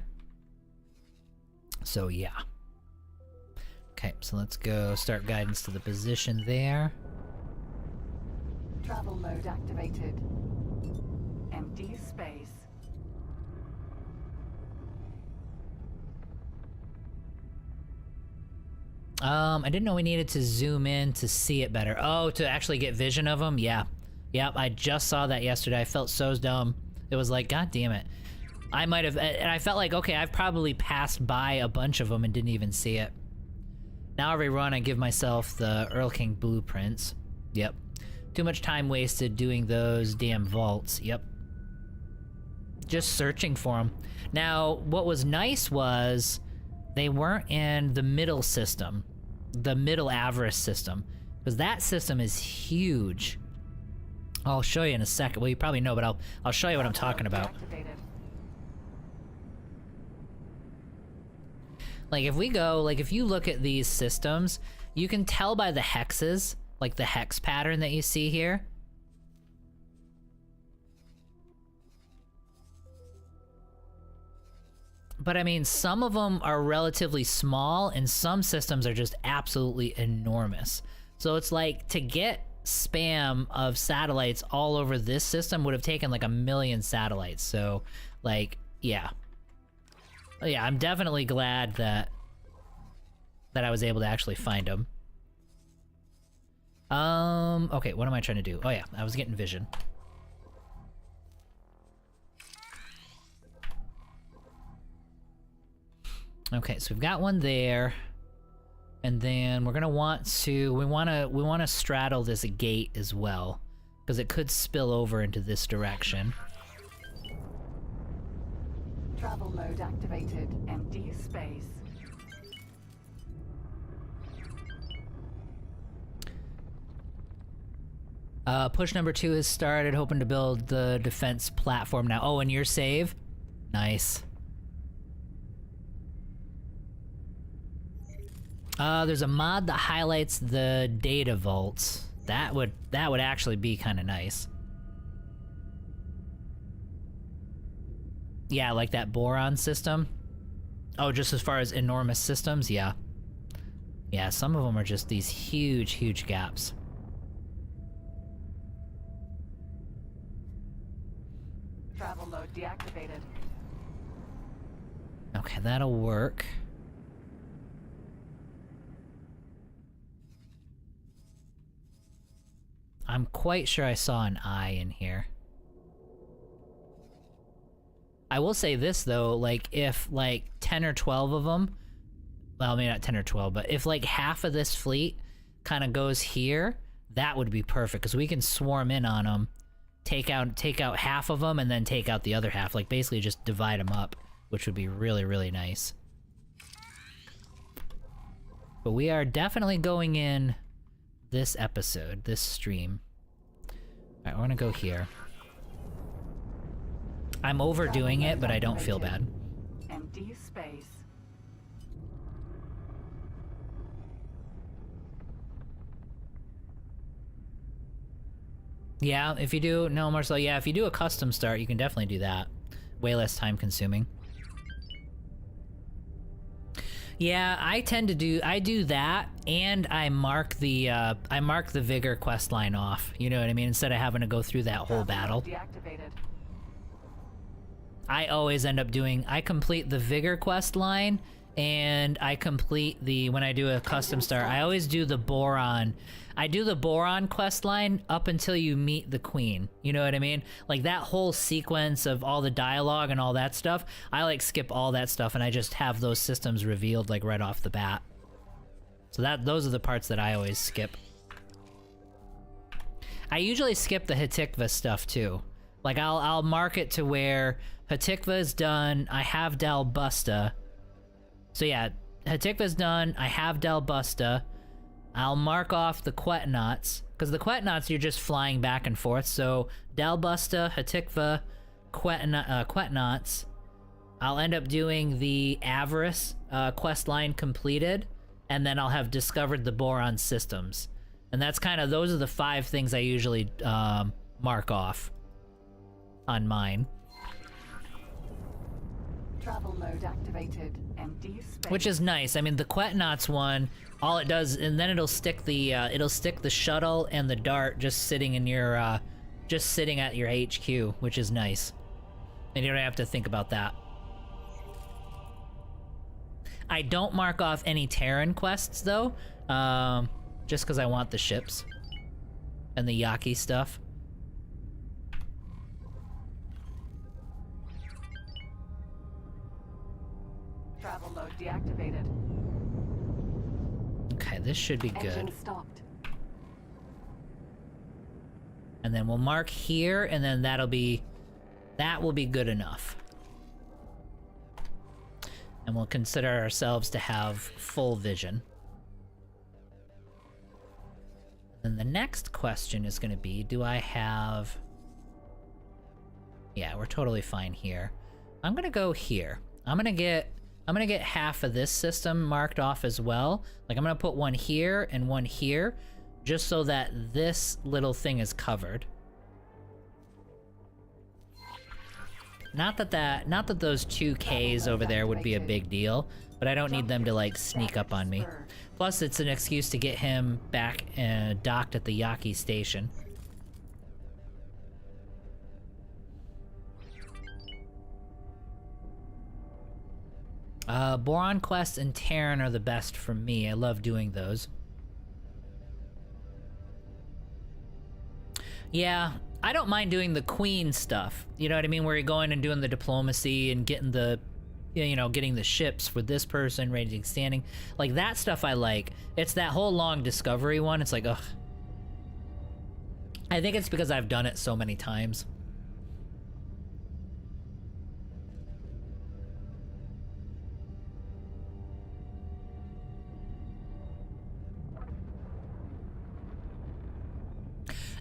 So, yeah. Okay, so let's go start guidance to the position there. Travel mode activated. Empty space. I didn't know we needed to zoom in to see it better. Oh, to actually get vision of them? Yeah. Yep, I just saw that yesterday. I felt so dumb. It was like, god damn it. I might have, and I felt like, okay, I've probably passed by a bunch of them and didn't even see it. Now every run I give myself the Earl King blueprints. Yep. Too much time wasted doing those damn vaults. Yep. Just searching for them. Now, what was nice was they weren't in the middle system. The middle Avarice system. Because that system is huge. I'll show you in a second. Well, you probably know, but I'll show you what I'm talking about. Like, if we go, like, if you look at these systems, you can tell by the hexes, like the hex pattern that you see here. But I mean, some of them are relatively small, and some systems are just absolutely enormous. So it's like, to get spam of satellites all over this system would have taken like 1 million satellites. So, like, yeah. Yeah, I'm definitely glad that I was able to actually find them. Okay, what am I trying to do? Oh yeah, I was getting vision. Okay, so we've got one there. And then we're gonna want to, we wanna straddle this gate as well, because it could spill over into this direction. Travel mode activated. Empty space. Push number 2 has started, hoping to build the defense platform now. Oh, and your save? Nice. There's a mod that highlights the data vaults. That would actually be kind of nice. Yeah, like that boron system. Oh, just as far as enormous systems? Yeah. Yeah, some of them are just these huge, huge gaps. Travel mode deactivated. Okay, that'll work. I'm quite sure I saw an eye in here. I will say this though, like if like 10 or 12 of them, well maybe not 10 or 12, but if like half of this fleet kind of goes here, that would be perfect because we can swarm in on them, take out half of them and then take out the other half, like basically just divide them up, which would be really, really nice. But we are definitely going in this episode, this stream. Alright, we're gonna go here. I'm overdoing it, but I don't feel bad. Empty space. Yeah, if you do, no, Marcel, yeah, if you do a custom start, you can definitely do that. Way less time consuming. Yeah, I do that, and I mark the Vigor quest line off, you know what I mean, instead of having to go through that whole battle. Deactivated. I always end up doing, I complete the Vigor quest line, and I complete the, when I do a custom start, I always do the Boron. I do the Boron quest line up until you meet the Queen, you know what I mean? Like that whole sequence of all the dialogue and all that stuff, I like skip all that stuff and I just have those systems revealed like right off the bat. So those are the parts that I always skip. I usually skip the Hatikva stuff too. Like I'll mark it to where Hatikva is done, I have Dalbusta. So yeah, Hatikva's done, I have Dalbusta. I'll mark off the Quetnots, because the Quetnots you're just flying back and forth, so Dalbusta, Hatikva, Quetnots. I'll end up doing the Avarice quest line completed, and then I'll have discovered the Boron systems. And that's kind of, those are the 5 things I usually mark off on mine. Travel mode activated. Empty space. Which is nice. I mean, the Quetnots one, all it does, and then it'll stick the shuttle and the dart just sitting in your, just sitting at your HQ, which is nice. And you don't have to think about that. I don't mark off any Terran quests though, just because I want the ships and the Yaki stuff. Travel mode deactivated. Okay, this should be good. Engine stopped. And then we'll mark here, and then that will be good enough. And we'll consider ourselves to have full vision. And the next question is going to be, do I have... Yeah, we're totally fine here. I'm going to go here. I'm going to get half of this system marked off as well. Like I'm going to put one here and one here, just so that this little thing is covered. Not that those 2 Ks over there would be a big deal, but I don't need them to like sneak up on me. Plus it's an excuse to get him back docked at the Yaki station. Boron Quest and Terran are the best for me. I love doing those. Yeah, I don't mind doing the Queen stuff. You know what I mean? Where you're going and doing the diplomacy and getting the, you know, getting the ships for this person, rating standing. Like that stuff I like. It's that whole long discovery one. It's like, ugh. I think it's because I've done it so many times.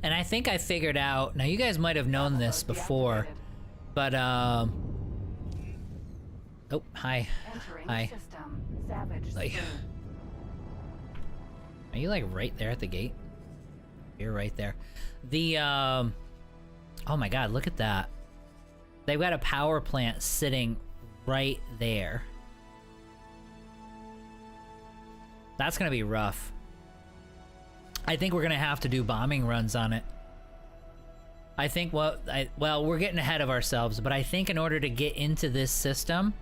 And I think I figured out, now you guys might have known this before, but oh, hi. Entering Hi. system. Savage Like- Spoon. Are you like right there at the gate? You're right there. The oh my god, look at that. They've got a power plant sitting right there. That's gonna be rough. I think we're gonna have to do bombing runs on it. I think well, we're getting ahead of ourselves, but I think in order to get into this system,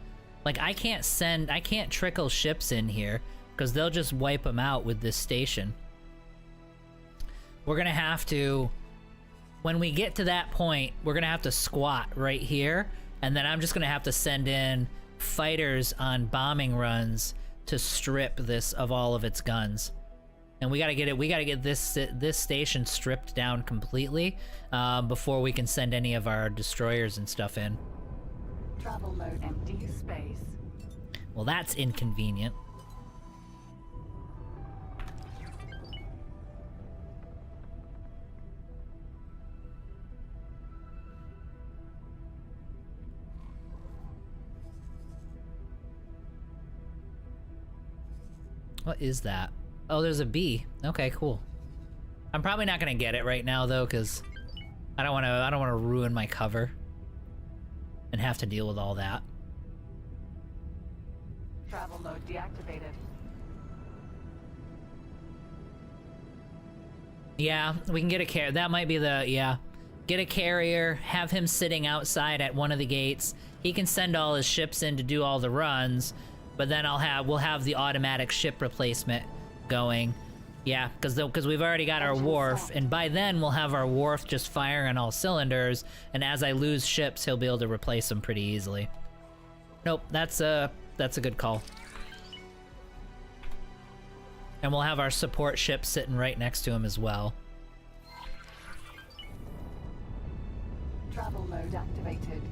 like I can't trickle ships in here because they'll just wipe them out with this station. We're gonna have to, when we get to that point, we're gonna have to squat right here, and then I'm just gonna have to send in fighters on bombing runs to strip this of all of its guns. And we gotta get this station stripped down completely before we can send any of our destroyers and stuff in. Travel mode. Empty space. Well, that's inconvenient. What is that? Oh, there's a bee. Okay, cool. I'm probably not gonna get it right now though, because I don't want to ruin my cover and have to deal with all that. Travel mode deactivated. Yeah, we can get a carrier. That might be the, yeah. Get a carrier, have him sitting outside at one of the gates. He can send all his ships in to do all the runs, but then we'll have the automatic ship replacement going. Yeah, because we've already got our wharf, and by then we'll have our wharf just firing on all cylinders, and as I lose ships, he'll be able to replace them pretty easily. Nope, that's a good call. And we'll have our support ship sitting right next to him as well. Travel mode activated.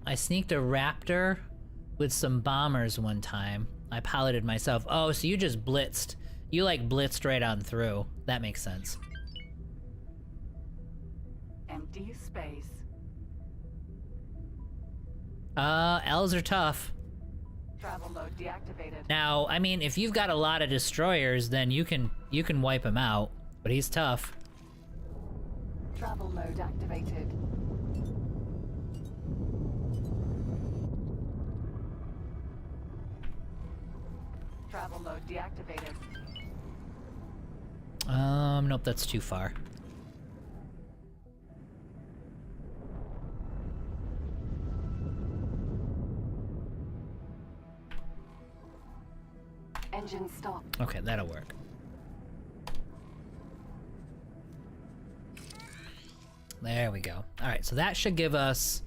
I sneaked a Raptor with some bombers one time. I piloted myself. Oh, so you just blitzed. You like blitzed right on through. That makes sense. Empty space. L's are tough. Travel mode deactivated. Now, I mean, if you've got a lot of destroyers, then you can wipe him out. But he's tough. Travel mode activated. Travel mode deactivated. Nope, that's too far. Engine stop. Okay, that'll work. There we go. All right, so that should give us,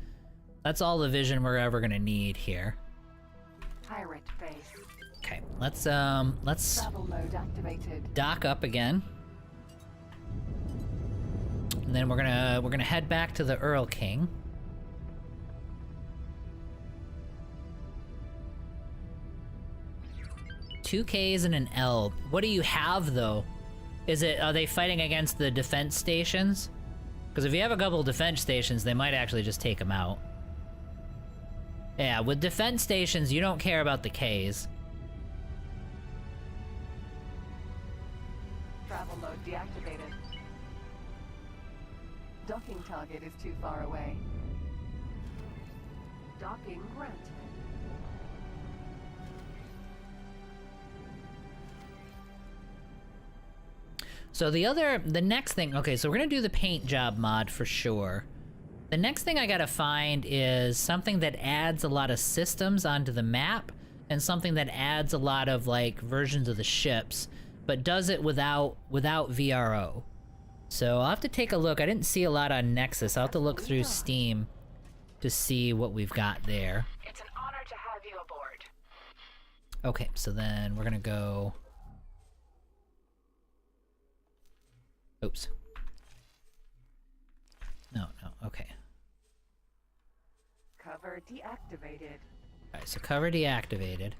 that's all the vision we're ever gonna need here. Pirate base. Okay, let's Travel mode activated. dock up again. And then we're gonna head back to the Earl King. Two Ks and an L. What do you have though? Are they fighting against the defense stations? Because if you have a couple defense stations, they might actually just take them out. Yeah, with defense stations, you don't care about the Ks. Travel mode deactivated. Docking target is too far away. Docking granted. So the next thing, okay, so we're gonna do the paint job mod for sure. The next thing I gotta find is something that adds a lot of systems onto the map, and something that adds a lot of like versions of the ships, but does it without VRO. So I'll have to take a look. I didn't see a lot on Nexus. I'll have to look through Steam to see what we've got there. It's an honor to have you aboard. Okay, so then we're gonna go... Oops. No, okay. Cover deactivated. Alright, so cover deactivated.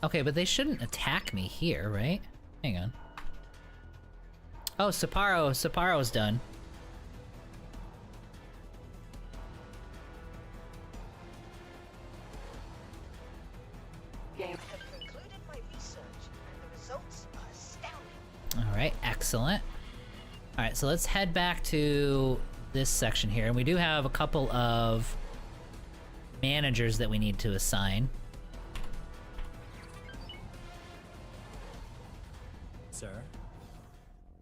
Okay, but they shouldn't attack me here, right? Hang on. Oh, Sapporo's done. Game. I have concluded my research, and the results are astounding. Alright, excellent. Alright, so let's head back to this section here. And we do have a couple of managers that we need to assign. Sir?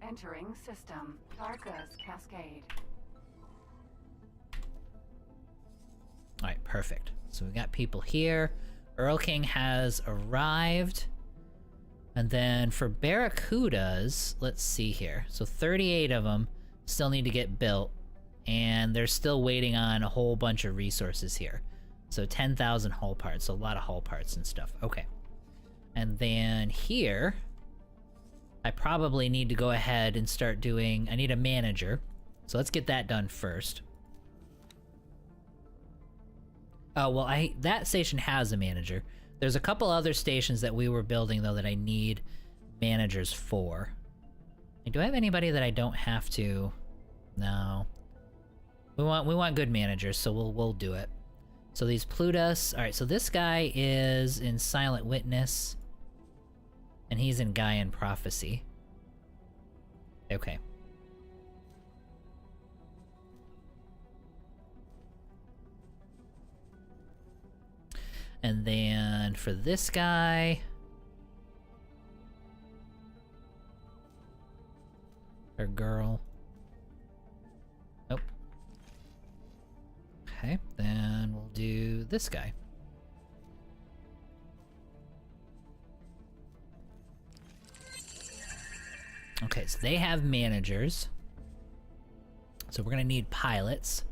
Entering system. Tarka's Cascade. Alright, perfect. So we got people here. Earl King has arrived. And then for Barracudas, let's see here. So 38 of them still need to get built. And they're still waiting on a whole bunch of resources here. So 10,000 hull parts, so a lot of hull parts and stuff. Okay. And then here, I probably need to go ahead and start doing... I need a manager. So let's get that done first. Oh, well, that station has a manager. There's a couple other stations that we were building, though, that I need managers for. Do I have anybody that I don't have to? No. We want good managers, so we'll do it. So these Plutus... Alright, so this guy is in Silent Witness. And he's in Gaian Prophecy. Okay. And then for this guy... Or girl. Nope. Okay, then we'll do this guy. Okay, so they have managers. So we're gonna need pilots.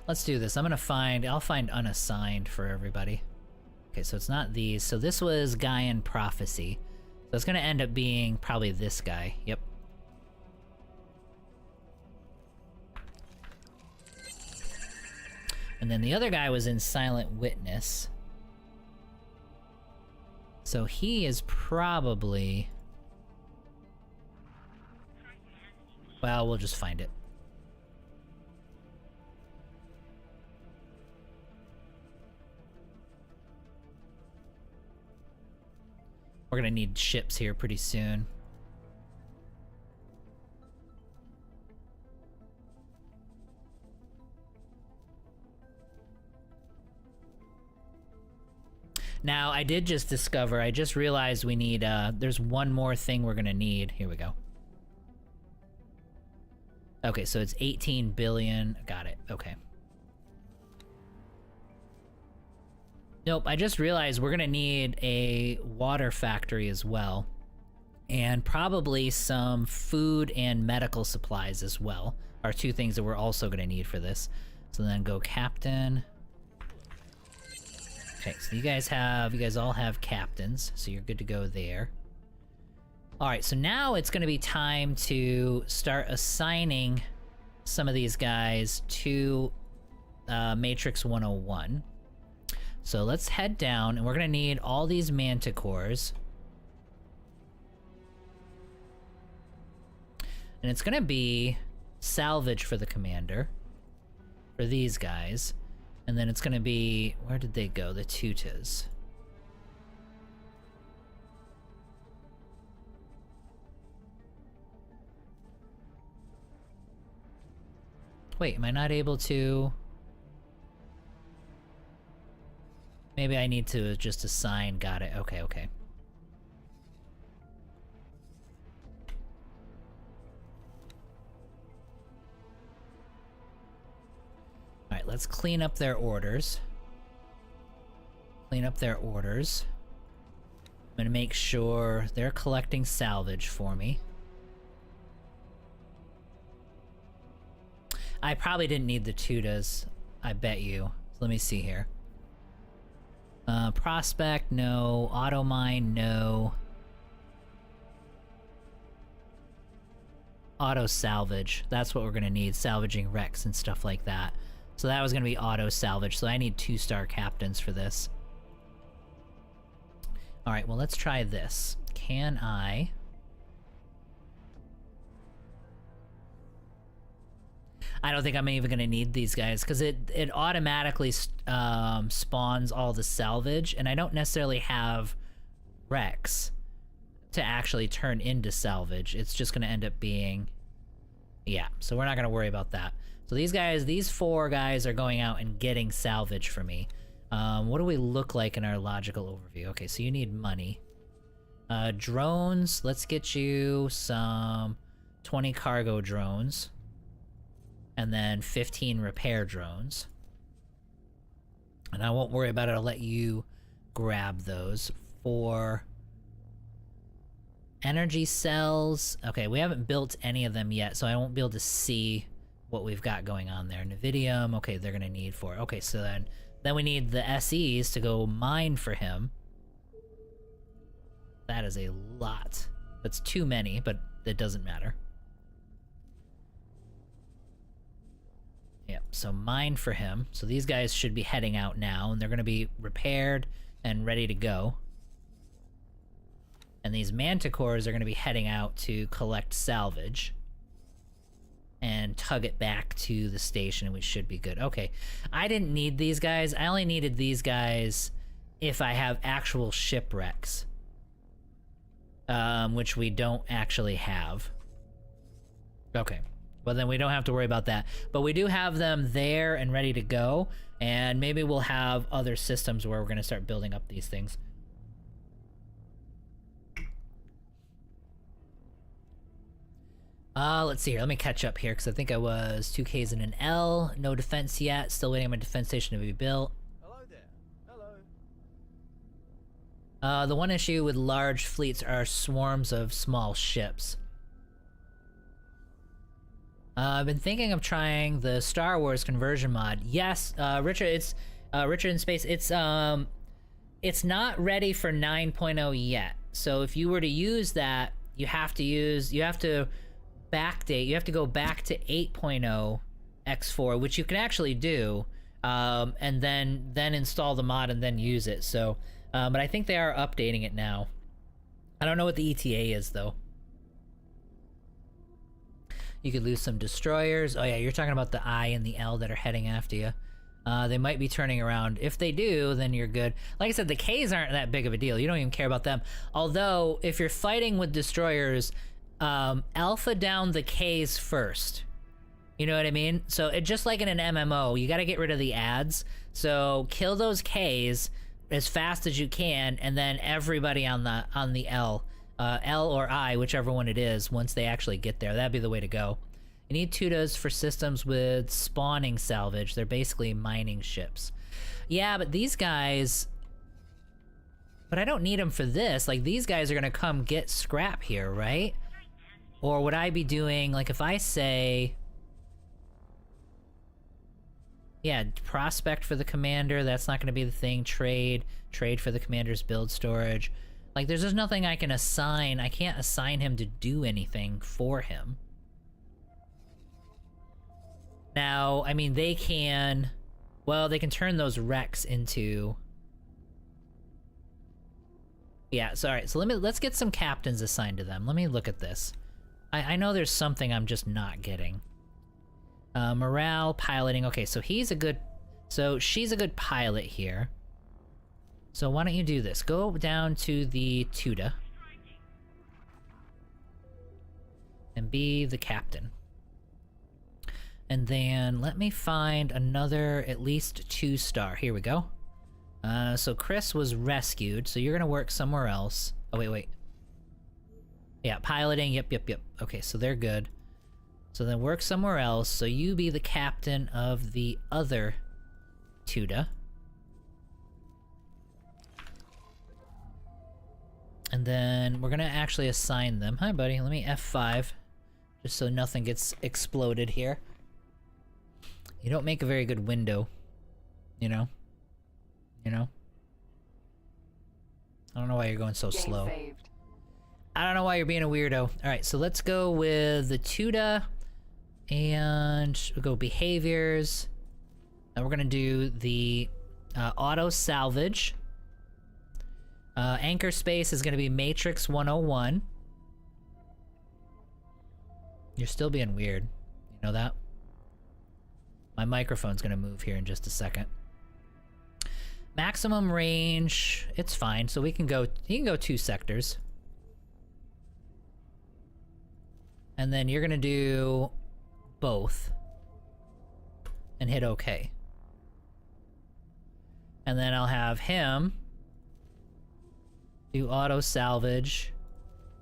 Let's do this. I'll find unassigned for everybody. Okay, so it's not these. So this was Gaian Prophecy. So it's gonna end up being probably this guy. Yep. And then the other guy was in Silent Witness. So he is probably... Well, we'll just find it. We're gonna need ships here pretty soon. Now, I did just discover, I just realized we need, there's one more thing we're gonna need. Here we go. Okay, so it's 18 billion. Got it. Okay. Nope, I just realized we're gonna need a water factory as well. And probably some food and medical supplies as well are two things that we're also gonna need for this. So then go captain. Okay, so you guys all have captains, so you're good to go there. Alright, so now it's gonna be time to start assigning some of these guys to Matrix 101. So let's head down, and we're gonna need all these manticores. And it's gonna be salvage for the commander. For these guys. And then it's gonna be... Where did they go? The Tutas. Wait, am I not able to... Maybe I need to just assign... Got it. Okay, okay. Alright, let's clean up their orders. Clean up their orders. I'm gonna make sure they're collecting salvage for me. I probably didn't need the Tutas, I bet you. So let me see here. Prospect, no. Auto mine, no. Auto salvage. That's what we're gonna need. Salvaging wrecks and stuff like that. So that was gonna be auto salvage, so I need 2-star captains for this. Alright, well let's try this. Can I... I don't think I'm even gonna need these guys, because it automatically spawns all the salvage, and I don't necessarily have Rex to actually turn into salvage. It's just gonna end up being... Yeah, so we're not gonna worry about that. So these 4 guys are going out and getting salvage for me. What do we look like in our logical overview? Okay, so you need money. Drones, let's get you some 20 cargo drones. And then 15 repair drones. And I won't worry about it, I'll let you grab those. For energy cells, okay, we haven't built any of them yet, so I won't be able to see what we've got going on there. Nvidium, okay, they're gonna need 4. Okay, so then we need the SEs to go mine for him. That is a lot. That's too many, but it doesn't matter. Yep, so mine for him. So these guys should be heading out now, and they're going to be repaired and ready to go. And these manticores are going to be heading out to collect salvage and tug it back to the station, and we should be good. Okay, I didn't need these guys. I only needed these guys if I have actual shipwrecks, which we don't actually have. Okay. Well, then we don't have to worry about that. But we do have them there and ready to go, and maybe we'll have other systems where we're going to start building up these things. Let's see here. Let me catch up here, because I think I was 2Ks in an L. No defense yet. Still waiting on my defense station to be built. Hello there. Hello. The one issue with large fleets are swarms of small ships. I've been thinking of trying the Star Wars conversion mod. Yes, Richard, it's Richard in Space. It's not ready for 9.0 yet. So if you were to use that, you have to backdate. You have to go back to 8.0 X4, which you can actually do, and then install the mod and then use it. So, but I think they are updating it now. I don't know what the ETA is though. You could lose some destroyers. Oh yeah, you're talking about the I and the L that are heading after you. They might be turning around. If they do, then you're good. Like I said, the Ks aren't that big of a deal. You don't even care about them. Although, if you're fighting with destroyers, alpha down the Ks first. You know what I mean? So, just like in an MMO, you gotta get rid of the ads. So, kill those Ks as fast as you can, and then everybody on the L. L or I, whichever one it is, once they actually get there. That'd be the way to go. You need Tudas for systems with spawning salvage. They're basically mining ships. Yeah, but these guys... But I don't need them for this. Like, these guys are gonna come get scrap here, right? Or would I be doing, like, if I say... Yeah, prospect for the commander, that's not gonna be the thing. Trade for the commander's build storage. Like, there's just nothing I can assign. I can't assign him to do anything for him. Now, I mean, they can... Well, they can turn those wrecks into... Yeah, so alright, so let's get some captains assigned to them. Let me look at this. I know there's something I'm just not getting. Morale, piloting. Okay, so he's a good... So she's a good pilot here. So why don't you do this? Go down to the Tuda. And be the captain. And then let me find another at least 2-star. Here we go. So Chris was rescued, so you're gonna work somewhere else. Oh, wait. Yeah, piloting, yep. Okay, so they're good. So then work somewhere else, so you be the captain of the other Tuda. And then we're gonna actually assign them. Hi, buddy. Let me F5, just so nothing gets exploded here. You don't make a very good window, you know? I don't know why you're going so Game slow. saved. I don't know why you're being a weirdo. Alright, so let's go with the Tuda. And we'll go behaviors. Now we're gonna do the auto salvage. Anchor space is gonna be Matrix 101. You're still being weird. You know that? My microphone's gonna move here in just a second. Maximum range, it's fine. So we can go, you can go 2 sectors. And then you're gonna do both. And hit OK. And then I'll have him do auto salvage,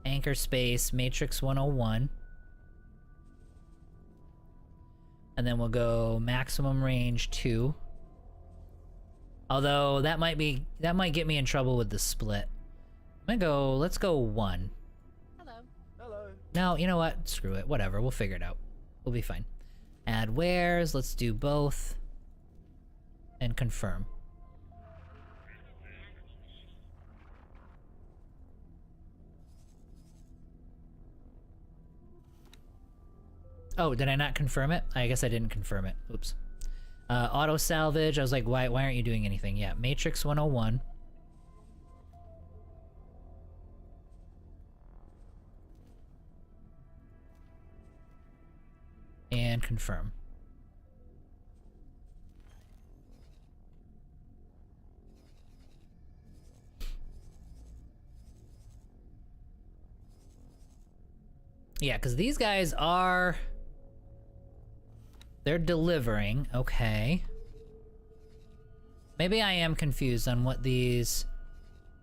anchor space, Matrix 101. And then we'll go maximum range 2. Although that might get me in trouble with the split. I'm gonna go, let's go 1. Hello. No, you know what? Screw it. Whatever. We'll figure it out. We'll be fine. Add wares. Let's do both. And confirm. Oh, did I not confirm it? I guess I didn't confirm it. Oops. Auto salvage. I was like, why aren't you doing anything? Yeah, Matrix 101. And confirm. Yeah, because these guys are... They're delivering. Okay. Maybe I am confused on what these...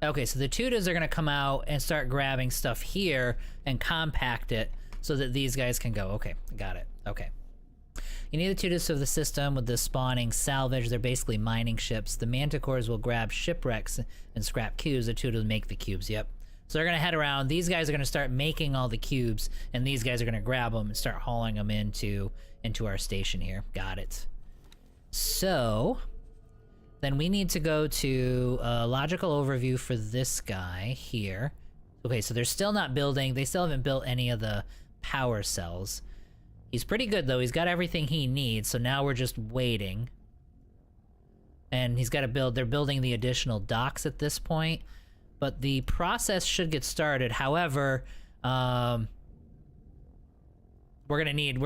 Okay, so the Tutas are going to come out and start grabbing stuff here and compact it so that these guys can go. Okay, got it. Okay. You need the Tutas of the system with the spawning salvage. They're basically mining ships. The Manticores will grab shipwrecks and scrap cubes. The Tutas make the cubes. Yep. So they're going to head around. These guys are going to start making all the cubes, and these guys are going to grab them and start hauling them into our station here. Got it. So then we need to go to a logical overview for this guy here. Okay, so they're still not building. They still haven't built any of the power cells. He's pretty good, though. He's got everything he needs, so now we're just waiting. And he's got to build... They're building the additional docks at this point. But the process should get started. However, we're gonna need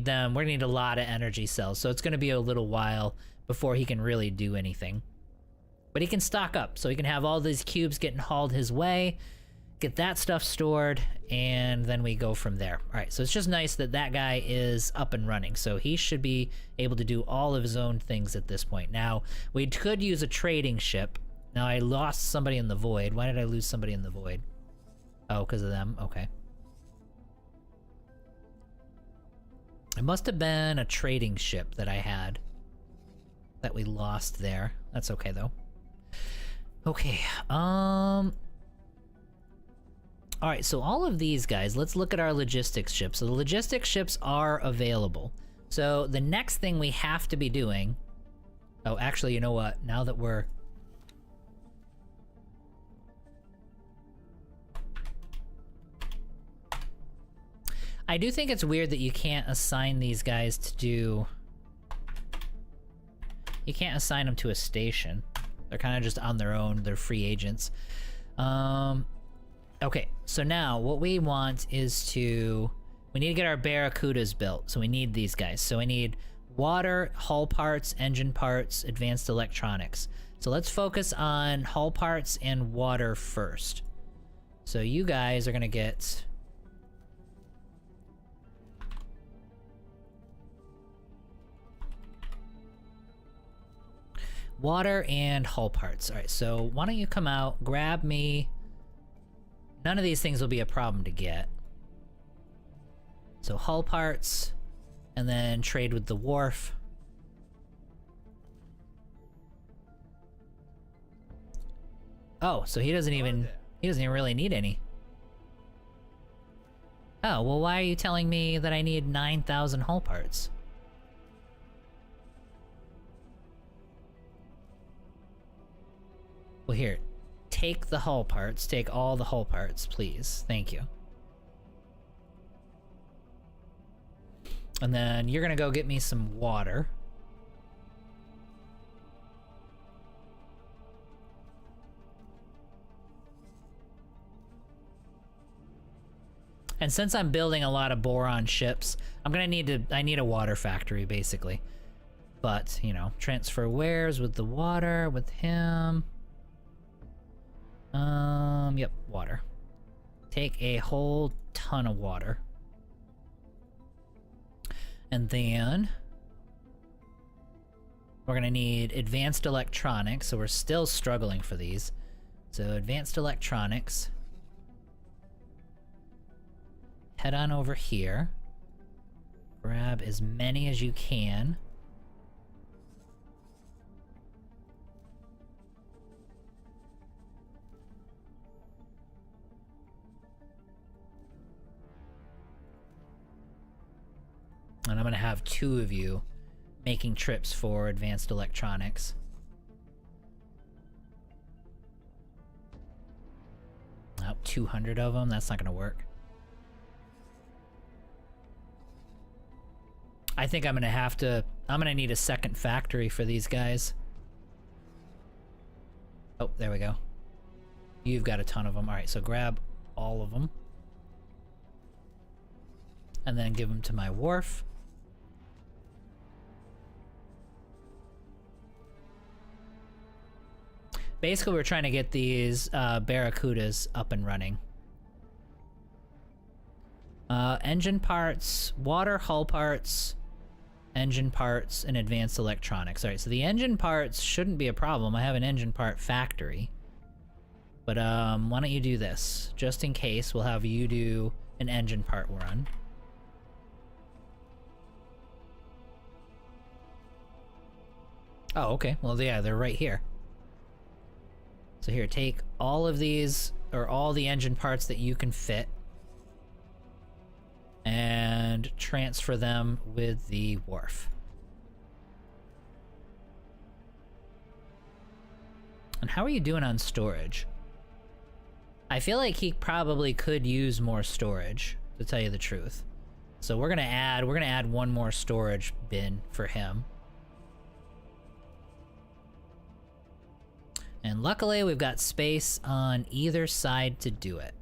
a lot of energy cells, so it's gonna be a little while before he can really do anything. But he can stock up, so he can have all these cubes getting hauled his way, get that stuff stored, and then we go from there. All right, so it's just nice that that guy is up and running, so he should be able to do all of his own things at this point. Now, we could use a trading ship. Now, I lost somebody in the void. Why did I lose somebody in the void? Oh, because of them? Okay. It must have been a trading ship that I had that we lost there. That's okay, though. Okay, Alright, so all of these guys, let's look at our logistics ships. So the logistics ships are available. So the next thing we have to be doing... Oh, actually, you know what? Now that we're... I do think it's weird that you can't assign these guys to do... You can't assign them to a station. They're kind of just on their own. They're free agents. Okay, so now what we want is to... We need to get our Barracudas built, so we need these guys. So I need water, hull parts, engine parts, advanced electronics. So let's focus on hull parts and water first. So you guys are gonna get... water and hull parts. All right, so why don't you come out, grab me... None of these things will be a problem to get. So hull parts, and then trade with the wharf. Oh, so he doesn't even really need any. Oh, well, why are you telling me that I need 9,000 hull parts? Well, here, take the hull parts. Take all the hull parts, please. Thank you. And then you're gonna go get me some water. And since I'm building a lot of boron ships, I need a water factory, basically. But, you know, transfer wares with the water, with him. Yep, water. Take a whole ton of water. And then we're gonna need advanced electronics, so we're still struggling for these. So advanced electronics. Head on over here. Grab as many as you can. And I'm gonna have 2 of you making trips for advanced electronics. Oh, 200 of them? That's not gonna work. I think I'm gonna need a second factory for these guys. Oh, there we go. You've got a ton of them. Alright, so grab all of them. And then give them to my wharf. Basically, we're trying to get these Barracudas up and running. Engine parts, water hull parts, engine parts, and advanced electronics. Alright, so the engine parts shouldn't be a problem. I have an engine part factory. But why don't you do this? Just in case, we'll have you do an engine part run. Oh, okay. Well, yeah, they're right here. So here, take all of these, or all the engine parts that you can fit, and transfer them with the wharf. And how are you doing on storage? I feel like he probably could use more storage, to tell you the truth. So we're gonna add 1 more storage bin for him. And luckily, we've got space on either side to do it.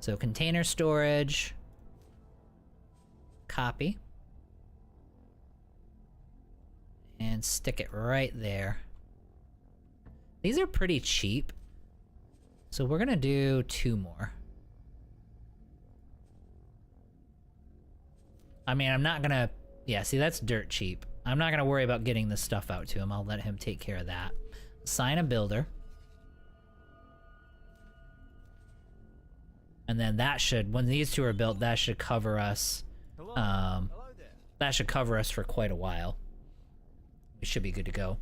So container storage, copy, and stick it right there. These are pretty cheap, so we're gonna do 2 more. I mean, I'm not gonna... Yeah, see, that's dirt cheap. I'm not gonna worry about getting this stuff out to him. I'll let him take care of that. Assign a builder. And then that should, when these 2 are built, that should cover us. That should cover us for quite a while. We should be good to go.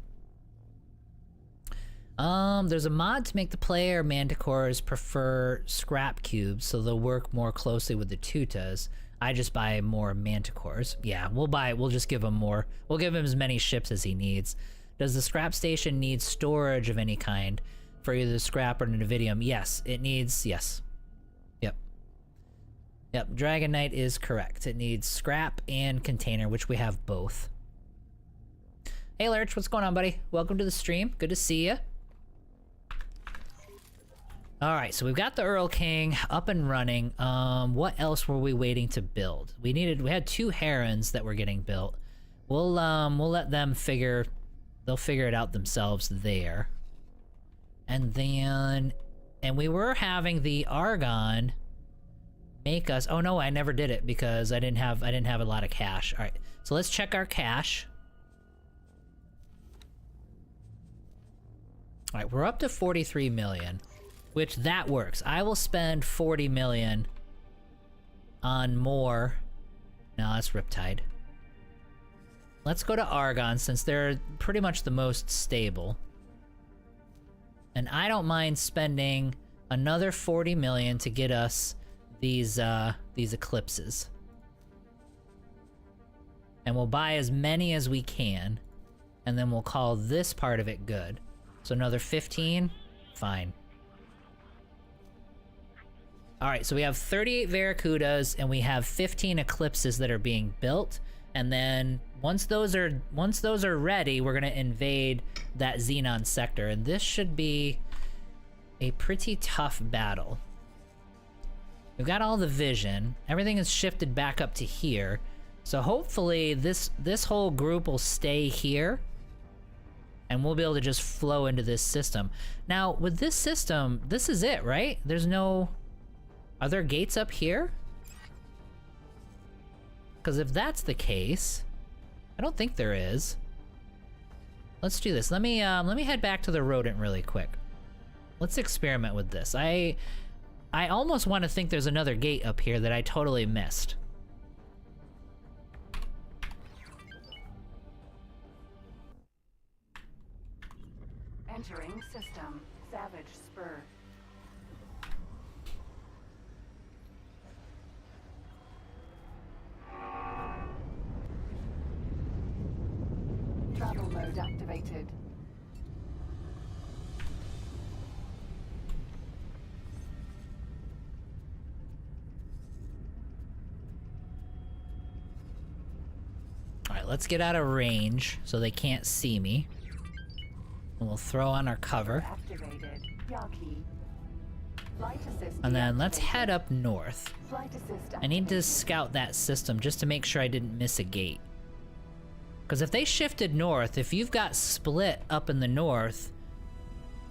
There's a mod to make the player manticores prefer scrap cubes, so they'll work more closely with the tutas. I just buy more manticores. Yeah, we'll just give him more. We'll give him as many ships as he needs. Does the scrap station need storage of any kind for either the scrap or Navidium? Yes, it needs, yes. Yep, Dragon Knight is correct. It needs scrap and container, which we have both. Hey Lurch, what's going on, buddy? Welcome to the stream. Good to see you. Alright, so we've got the Earl King up and running. What else were we waiting to build? We had 2 herons that were getting built. We'll let them they'll figure it out themselves there. And we were having the Argon make us... Oh no, I never did it because I didn't have a lot of cash. All right, so let's check our cash. All right, we're up to 43 million, which that works. I will spend 40 million on more. No, that's Riptide. Let's go to Argon since they're pretty much the most stable. And I don't mind spending another 40 million to get us these eclipses. And we'll buy as many as we can, and then we'll call this part of it good. So another 15, fine. Alright, so we have 38 Barracudas, and we have 15 eclipses that are being built, and then once those are ready, we're gonna invade that Xenon sector, and this should be a pretty tough battle. We've got all the vision. Everything is shifted back up to here. So hopefully this whole group will stay here. And we'll be able to just flow into this system. Now, with this system, this is it, right? There's no... Are there gates up here? Because if that's the case... I don't think there is. Let's do this. Let me head back to the rodent really quick. Let's experiment with this. I almost want to think there's another gate up here that I totally missed. Entering system. Savage Spur. Travel mode activated. Alright, let's get out of range so they can't see me. And we'll throw on our cover. Activated. Yaki. Flight assist. And then let's deactivated. head up north. Flight assist. I need to activated. scout that system just to make sure I didn't miss a gate. Because if they shifted north, if you've got split up in the north,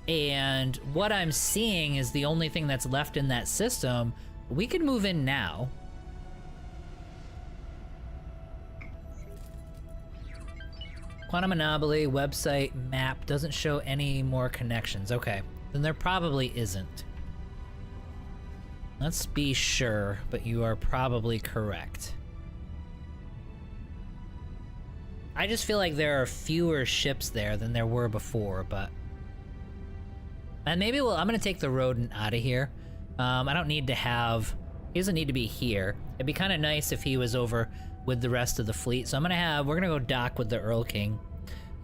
and what I'm seeing is the only thing that's left in that system, we could move in now. Quantum Anomaly website map doesn't show any more connections. Okay, then there probably isn't. Let's be sure, but you are probably correct. I just feel like there are fewer ships there than there were before, but... And maybe I'm gonna take the rodent out of here. I don't need to have... He doesn't need to be here. It'd be kind of nice if he was over with the rest of the fleet. So we're gonna go dock with the Earl King,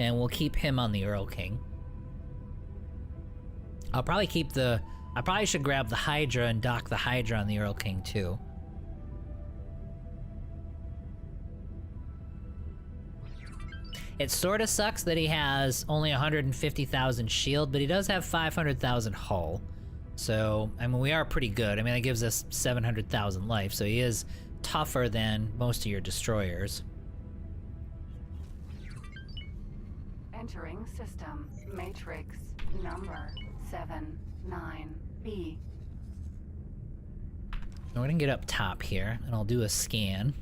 and we'll keep him on the Earl King. I probably should grab the Hydra and dock the Hydra on the Earl King too. It sort of sucks that he has only 150,000 shield, but he does have 500,000 hull. So, I mean, we are pretty good. I mean, that gives us 700,000 life, so he is tougher than most of your destroyers. Entering system. Matrix. Number 79B. We're gonna get up top here, and I'll do a scan.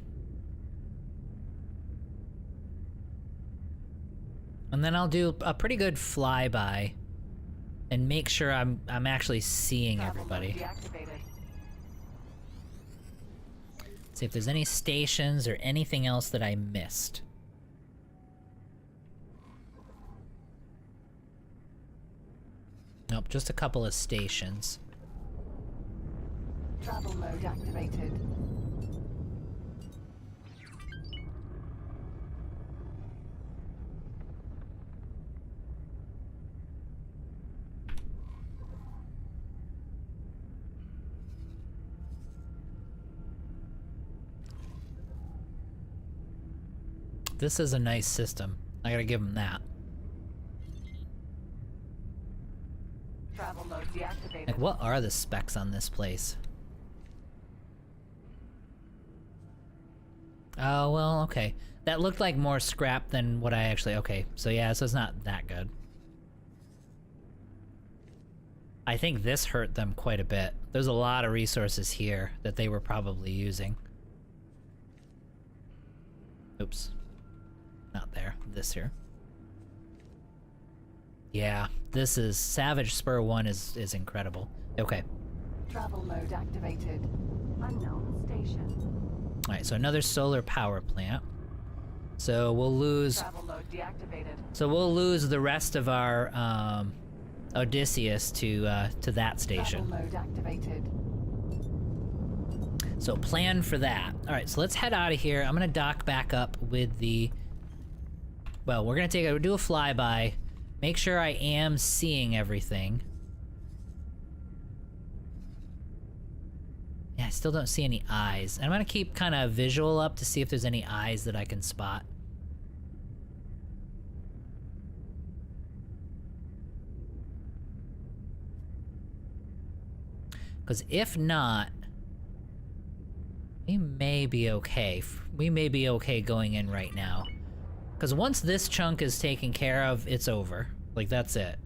And then I'll do a pretty good flyby and make sure I'm actually seeing everybody. Deactivated. See if there's any stations or anything else that I missed. Nope, just a couple of stations. Travel mode activated. This is a nice system. I gotta give them that. Travel mode deactivated. Like, what are the specs on this place? Oh, well, okay. That looked like more scrap than what I actually... Okay, so yeah, so it's not that good. I think this hurt them quite a bit. There's a lot of resources here that they were probably using. Oops. Not there. This here. Yeah, this is... Savage Spur 1 is incredible. Okay. Travel mode activated. Unknown station. Alright, so another solar power plant. So we'll lose... Travel mode deactivated. So we'll lose the rest of our, Odysseus to that station. Travel mode activated. So plan for that. Alright, so let's head out of here. I'm gonna dock back up with the... Well, we're gonna do a flyby. Make sure I am seeing everything. Yeah, I still don't see any eyes. And I'm gonna keep kind of visual up to see if there's any eyes that I can spot. Because if not, may be okay. We may be okay going in right now. Because once this chunk is taken care of, it's over. Like, that's it.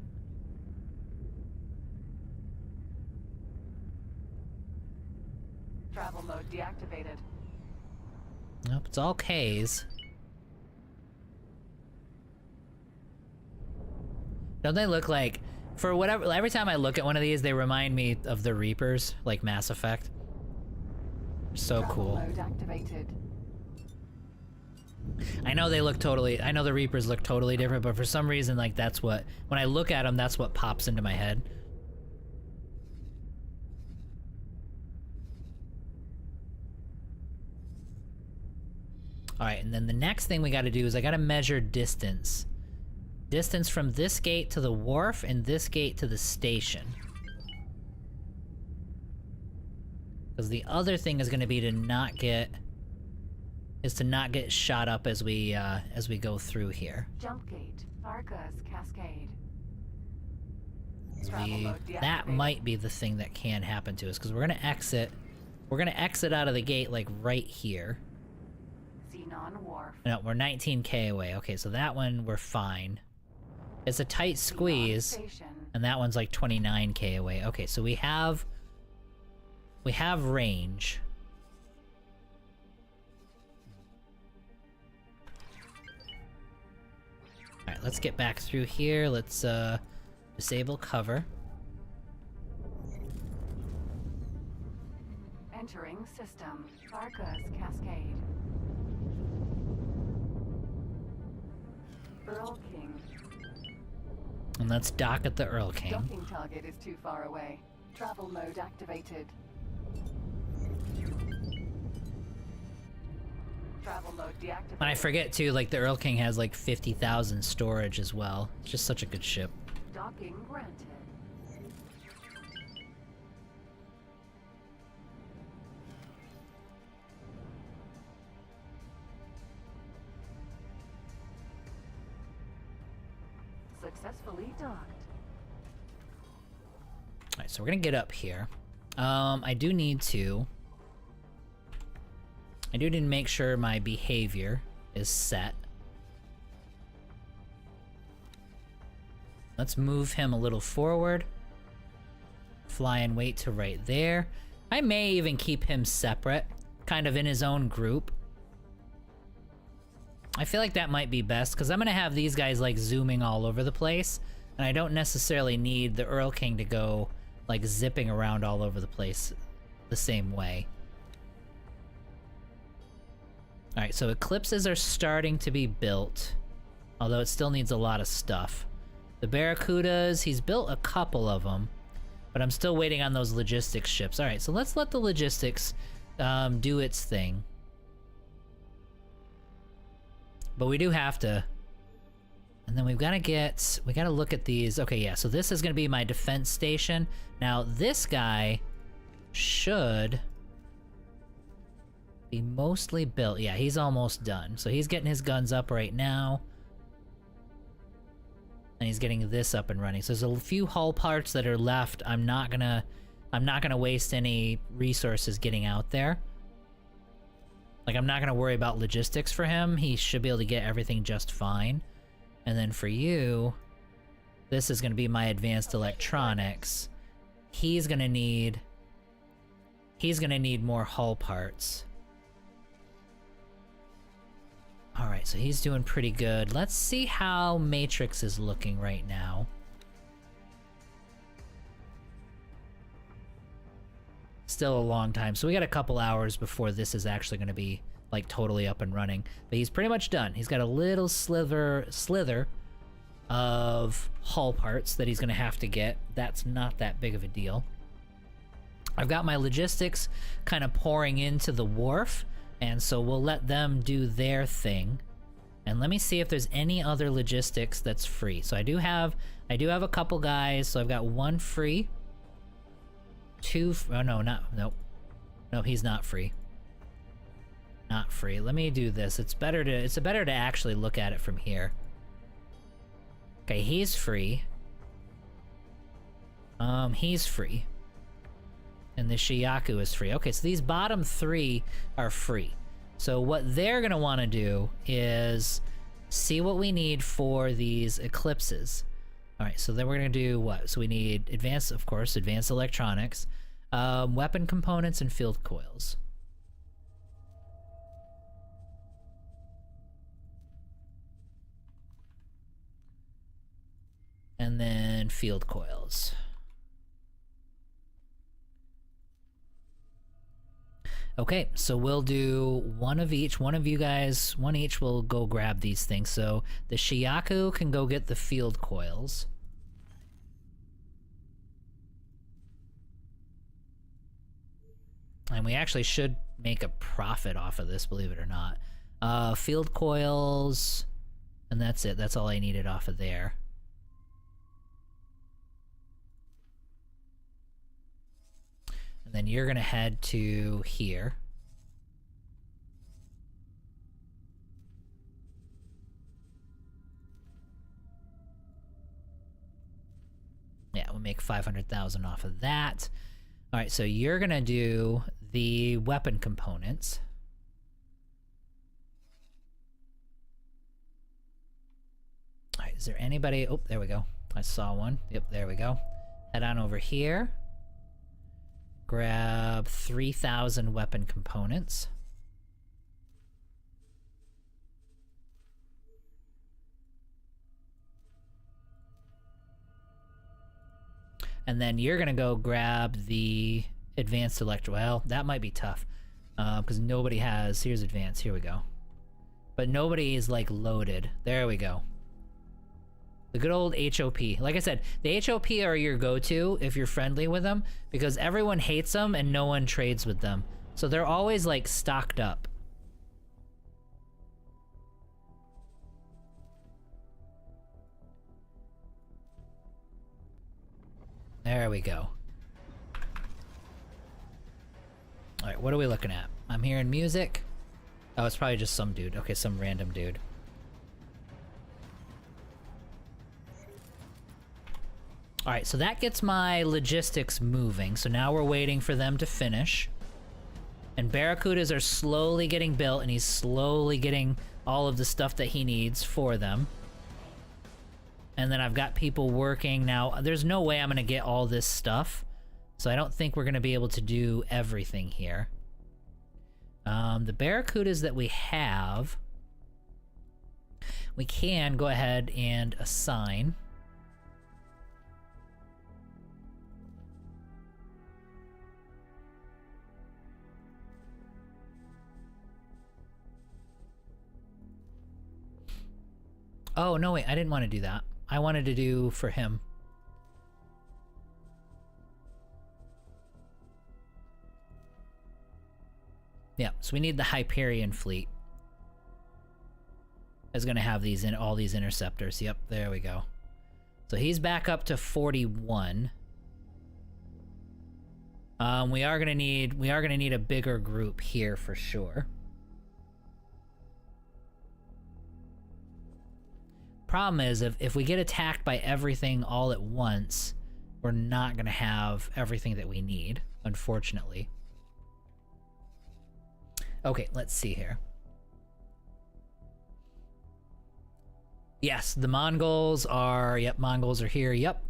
Travel mode deactivated. Nope, it's all K's. Don't they look like... For whatever... Every time I look at one of these, they remind me of the Reapers, like Mass Effect. So Travel cool. mode activated. I know they look totally... I know the Reapers look totally different, but for some reason, like, that's what... When I look at them, that's what pops into my head. Alright, and then the next thing we gotta do is I gotta measure distance. Distance from this gate to the wharf and this gate to the station. Because the other thing is gonna be to not get... is to not get shot up as we go through here. Jump gate. Vargas Cascade. Travel mode That deactivated. might be the thing that can happen to us, because we're gonna exit... We're gonna exit out of the gate, like, right here. Xenon Wharf. No, we're 19k away. Okay, so that one, we're fine. It's a tight Xenon squeeze, Station. and that one's like 29k away. Okay, so we have range. Alright, let's get back through here. Let's, disable cover. Entering system. Vargas Cascade. Earl King. And let's dock at the Earl King. Docking target is too far away. Travel mode activated. Travel mode deactivated. And I forget too, like, the Earl King has like 50,000 storage as well. It's just such a good ship. Docking granted. Successfully docked. Alright, so we're gonna get up here. I do need to make sure my behavior is set. Let's move him a little forward. Fly and wait to right there. I may even keep him separate, kind of in his own group. I feel like that might be best, because I'm gonna have these guys like zooming all over the place, and I don't necessarily need the Earl King to go like zipping around all over the place the same way. Alright, so eclipses are starting to be built, although it still needs a lot of stuff. The Barracudas, he's built a couple of them, but I'm still waiting on those logistics ships. Alright, so let's let the logistics do its thing. But we do have to... And then we gotta look at these. Okay, yeah, so this is gonna be my defense station. Now, this guy should be mostly built. Yeah, he's almost done. So he's getting his guns up right now. And he's getting this up and running. So there's a few hull parts that are left. I'm not gonna waste any resources getting out there. Like, I'm not gonna worry about logistics for him. He should be able to get everything just fine. And then for you, this is gonna be my advanced electronics. He's gonna need more hull parts. Alright, so he's doing pretty good. Let's see how Matrix is looking right now. Still a long time, so we got a couple hours before this is actually going to be like totally up and running. But he's pretty much done. He's got a little slither of hull parts that he's going to have to get. That's not that big of a deal. I've got my logistics kind of pouring into the wharf, and so we'll let them do their thing. And let me see if there's any other logistics that's free. So I do have a couple guys. So I've got one free. Oh no, nope. No, he's not free. Not free. Let me do this. It's better to actually look at it from here. Okay, he's free. He's free. And the Shiyaku is free. Okay, so these bottom 3 are free. So what they're gonna want to do is see what we need for these eclipses. All right, so then we're gonna do what? So we need advanced, of course, advanced electronics, weapon components, and field coils. And then field coils. Okay, so we'll do one of each. One of you guys, one each will go grab these things. So the Shiyaku can go get the field coils. And we actually should make a profit off of this, believe it or not. Field coils, and that's it. That's all I needed off of there. And then you're gonna head to here. Yeah, we'll make 500,000 off of that. All right, so you're gonna do the weapon components. All right, is there anybody? Oh, there we go. I saw one. Yep, there we go. Head on over here. Grab 3,000 weapon components. And then you're gonna go grab the advanced well, that might be tough. Because nobody has, here's advanced, here we go. But nobody is like loaded. There we go. The good old HOP. Like I said, the HOP are your go-to if you're friendly with them, because everyone hates them and no one trades with them. So they're always like stocked up. There we go. Alright, what are we looking at? I'm hearing music. Oh, it's probably just some dude. Okay, some random dude. Alright, so that gets my logistics moving. So now we're waiting for them to finish. And Barracudas are slowly getting built, and he's slowly getting all of the stuff that he needs for them. And then I've got people working now. There's no way I'm going to get all this stuff. So I don't think we're going to be able to do everything here. The Barracudas that we have, we can go ahead and assign. Oh, no, wait, I didn't want to do that. I wanted to do for him. Yeah, so we need the Hyperion fleet. Is going to have these in all these interceptors. Yep, there we go. So he's back up to 41. We are gonna need a bigger group here for sure. Problem is, if we get attacked by everything all at once, we're not gonna have everything that we need, unfortunately. Okay, let's see here. Yes, the Mongols are, yep, Mongols are here, yep.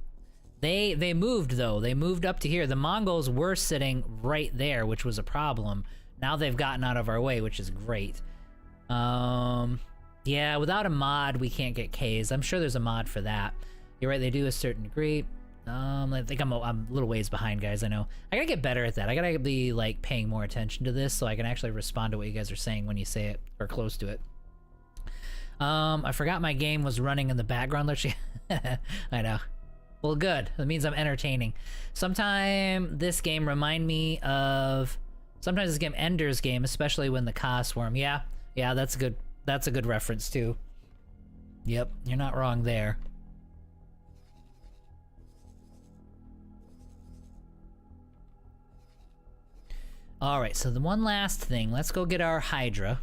They moved, though. They moved up to here. The Mongols were sitting right there, which was a problem. Now they've gotten out of our way, which is great. Yeah, without a mod, we can't get Ks. I'm sure there's a mod for that. You're right, they do a certain degree. I think I'm a little ways behind, guys, I know. I gotta get better at that. I gotta be, like, paying more attention to this so I can actually respond to what you guys are saying when you say it, or close to it. I forgot my game was running in the background, literally. I know. Well, good. That means I'm entertaining. Sometimes this game remind me of... Sometimes this game, Ender's Game, especially when the Ka swarm. Yeah, that's a good reference, too. Yep, you're not wrong there. Alright, so the one last thing. Let's go get our Hydra.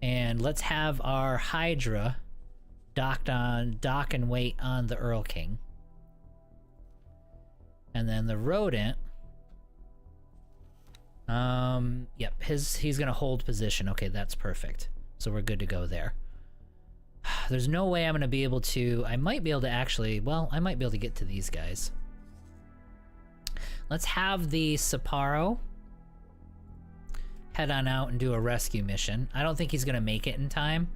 And let's have our Hydra dock and wait on the Earl King. And then the rodent. Yep, he's gonna hold position. Okay, that's perfect. So we're good to go there. There's no way I'm gonna be able to. I might be able to actually. Well, I might be able to get to these guys. Let's have the Sapporo head on out and do a rescue mission. I don't think he's gonna make it in time.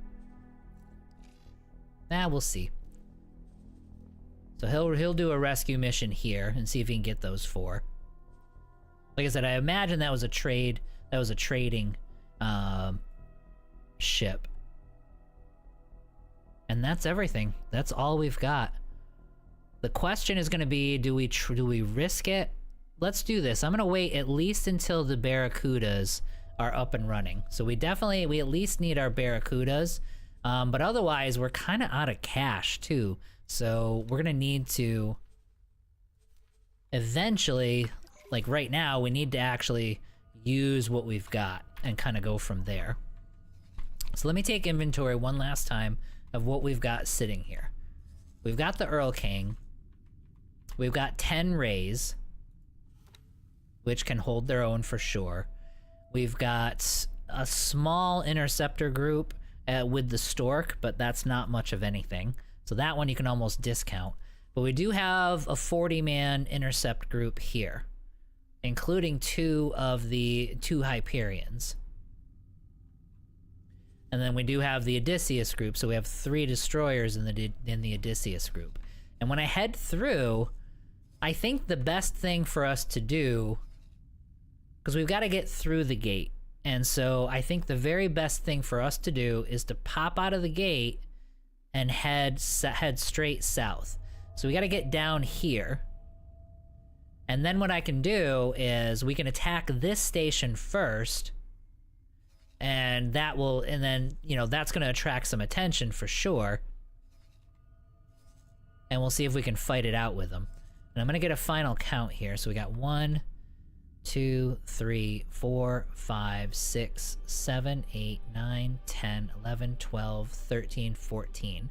We'll see. So he'll do a rescue mission here and see if he can get those 4. Like I said, I imagine that was a trade. That was a trading ship. And that's everything. That's all we've got. The question is going to be, do we risk it? Let's do this. I'm going to wait at least until the Barracudas are up and running. So we at least need our Barracudas. But otherwise, we're kind of out of cash too. So we're going to need to eventually, like right now, we need to actually use what we've got and kind of go from there. So let me take inventory one last time of what we've got sitting here. We've got the Earl King. We've got 10 Rays, which can hold their own for sure. We've got a small interceptor group with the Stork, but that's not much of anything. So that one you can almost discount. But we do have a 40-man intercept group here, including 2 of the 2 Hyperions. And then we do have the Odysseus group, so we have 3 destroyers in the Odysseus group. And when I head through, I think the best thing for us to do, because we've got to get through the gate, and so I think the very best thing for us to do is to pop out of the gate and head straight south. So we got to get down here. And then what I can do is we can attack this station first, and then, you know, that's going to attract some attention for sure. And we'll see if we can fight it out with them. And I'm going to get a final count here. So we got 1, 2, 3, 4, 5, 6, 7, 8, 9, 10, 11, 12, 13, 14.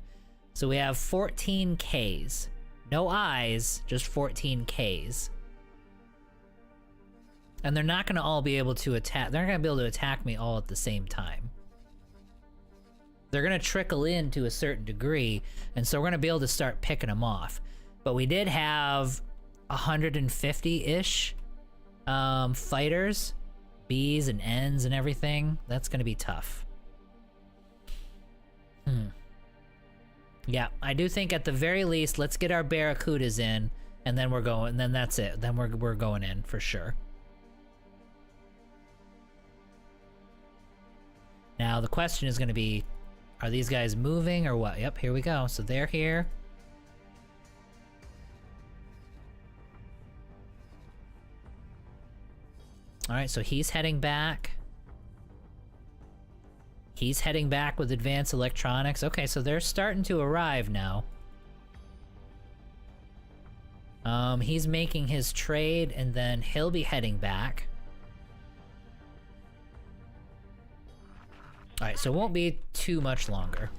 So we have 14 Ks. No Is, just 14 Ks. And they're not going to all be able to attack. They're not going to be able to attack me all at the same time. They're going to trickle in to a certain degree, and so we're going to be able to start picking them off. But we did have 150-ish fighters, Bs and Ns and everything. That's going to be tough. Yeah, I do think at the very least, let's get our Barracudas in, and then we're going. And then that's it. Then we're going in for sure. Now the question is going to be, are these guys moving or what? Yep, here we go. So they're here. All right, so he's heading back. He's heading back with advanced electronics. Okay, so they're starting to arrive now. He's making his trade, and then he'll be heading back. All right, so it won't be too much longer.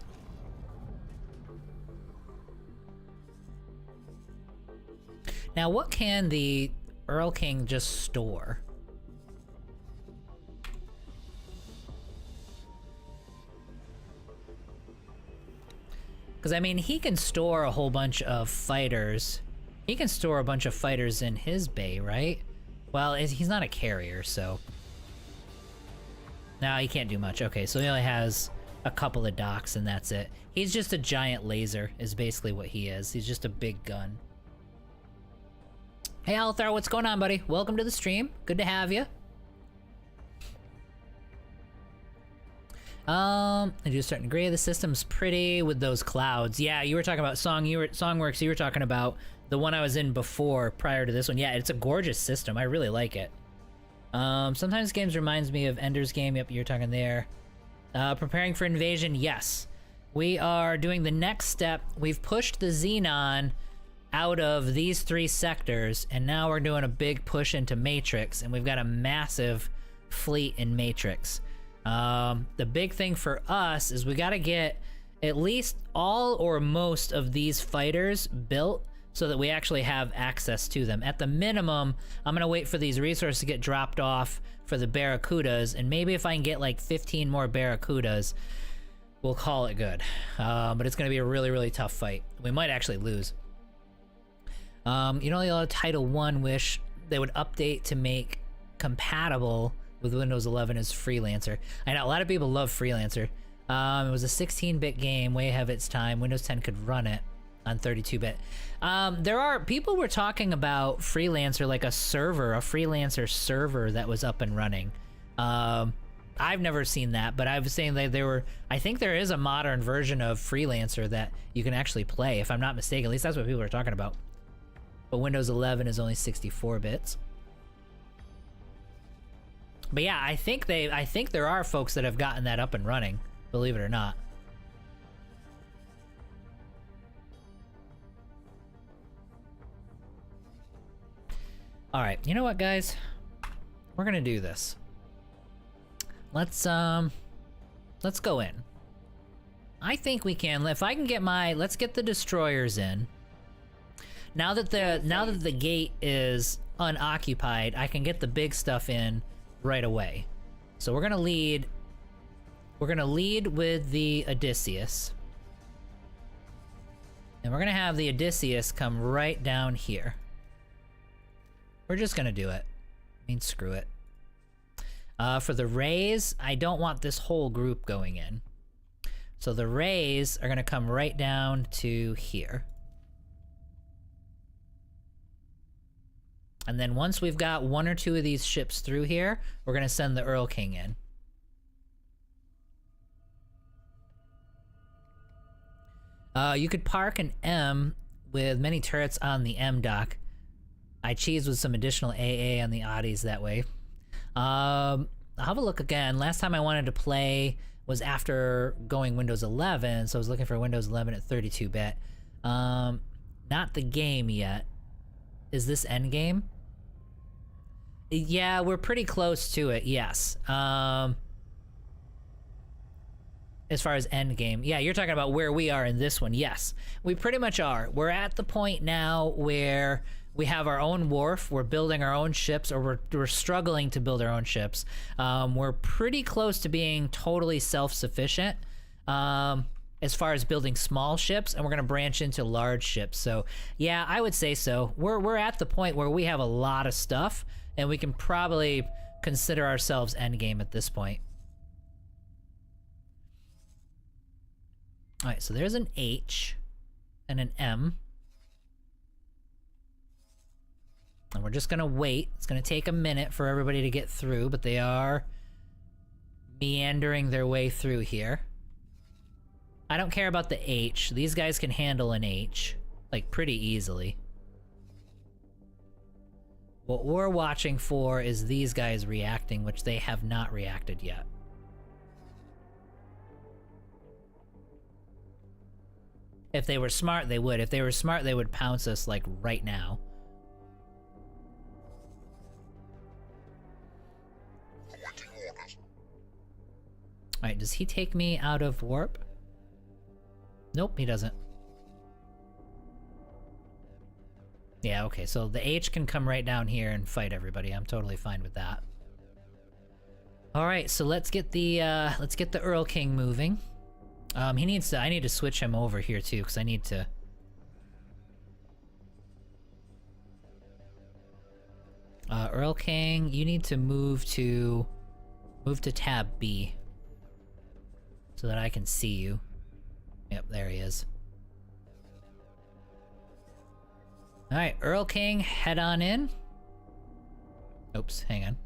Now, what can the Earl King just store? Because, I mean, he can store a whole bunch of fighters. He can store a bunch of fighters in his bay, right? Well, he's not a carrier, so... No, he can't do much. Okay, so he only has a couple of docks, and that's it. He's just a giant laser, is basically what he is. He's just a big gun. Hey, Althar, what's going on, buddy? Welcome to the stream. Good to have you. I do a certain degree. The system's pretty with those clouds. Yeah, you were talking about Songworks. You were talking about the one I was in before, prior to this one. Yeah, it's a gorgeous system. I really like it. Sometimes games reminds me of Ender's Game. Yep, you're talking there. Preparing for invasion. Yes, we are doing the next step. We've pushed the Xenon out of these 3 sectors, and now we're doing a big push into Matrix, and we've got a massive fleet in Matrix. The big thing for us is we got to get at least all or most of these fighters built so that we actually have access to them. At the minimum, I'm gonna wait for these resources to get dropped off for the Barracudas, and maybe if I can get like 15 more Barracudas, we'll call it good. But it's gonna be a really, really tough fight. We might actually lose. You know, the Title 1 wish they would update to make compatible with Windows 11 as Freelancer. I know a lot of people love Freelancer. It was a 16-bit game, way ahead of its time. Windows 10 could run it on 32-bit. There are people were talking about Freelancer, like a server, a Freelancer server that was up and running. I've never seen that, but I was saying that there were, I think there is a modern version of Freelancer that you can actually play, if I'm not mistaken. At least that's what people are talking about. But Windows 11 is only 64 bits. But yeah, I think there are folks that have gotten that up and running, believe it or not. All right, you know what, guys? We're gonna do this. Let's go in. I think we can. If I can get let's get the destroyers in. Now that the gate is unoccupied, I can get the big stuff in right away. So we're gonna lead with the Odysseus. And we're gonna have the Odysseus come right down here. We're just gonna do it. I mean, screw it. For the rays, I don't want this whole group going in. So the rays are gonna come right down to here. And then once we've got one or two of these ships through here, we're gonna send the Earl King in. You could park an M with many turrets on the M dock. I cheese with some additional AA on the Audis that way. I'll have a look again. Last time I wanted to play was after going Windows 11, so I was looking for Windows 11 at 32-bit. Not the game yet. Is this endgame? Yeah, we're pretty close to it, yes. As far as endgame. Yeah, you're talking about where we are in this one. Yes, we pretty much are. We're at the point now where we have our own wharf, we're building our own ships, or we're struggling to build our own ships. We're pretty close to being totally self-sufficient as far as building small ships, and we're gonna branch into large ships. So yeah, I would say so. We're at the point where we have a lot of stuff, and we can probably consider ourselves endgame at this point. All right, so there's an H and an M. And we're just gonna wait. It's gonna take a minute for everybody to get through, but they are meandering their way through here. I don't care about the H. These guys can handle an H, like, pretty easily. What we're watching for is these guys reacting, which they have not reacted yet. If they were smart, they would. If they were smart, they would pounce us, like, right now. Alright, does he take me out of warp? Nope, he doesn't. Yeah, okay, so the H can come right down here and fight everybody. I'm totally fine with that. Alright, so let's get the Earl King moving. I need to switch him over here too, because I need to... Earl King, you need to move to tab B. So that I can see you. Yep, there he is. Alright, Earl King, head on in. Oops, hang on.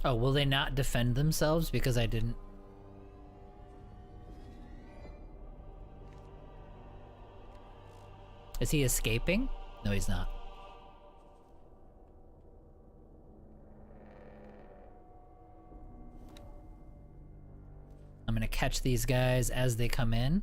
Oh, will they not defend themselves because I didn't? Is he escaping? No, he's not. I'm gonna catch these guys as they come in.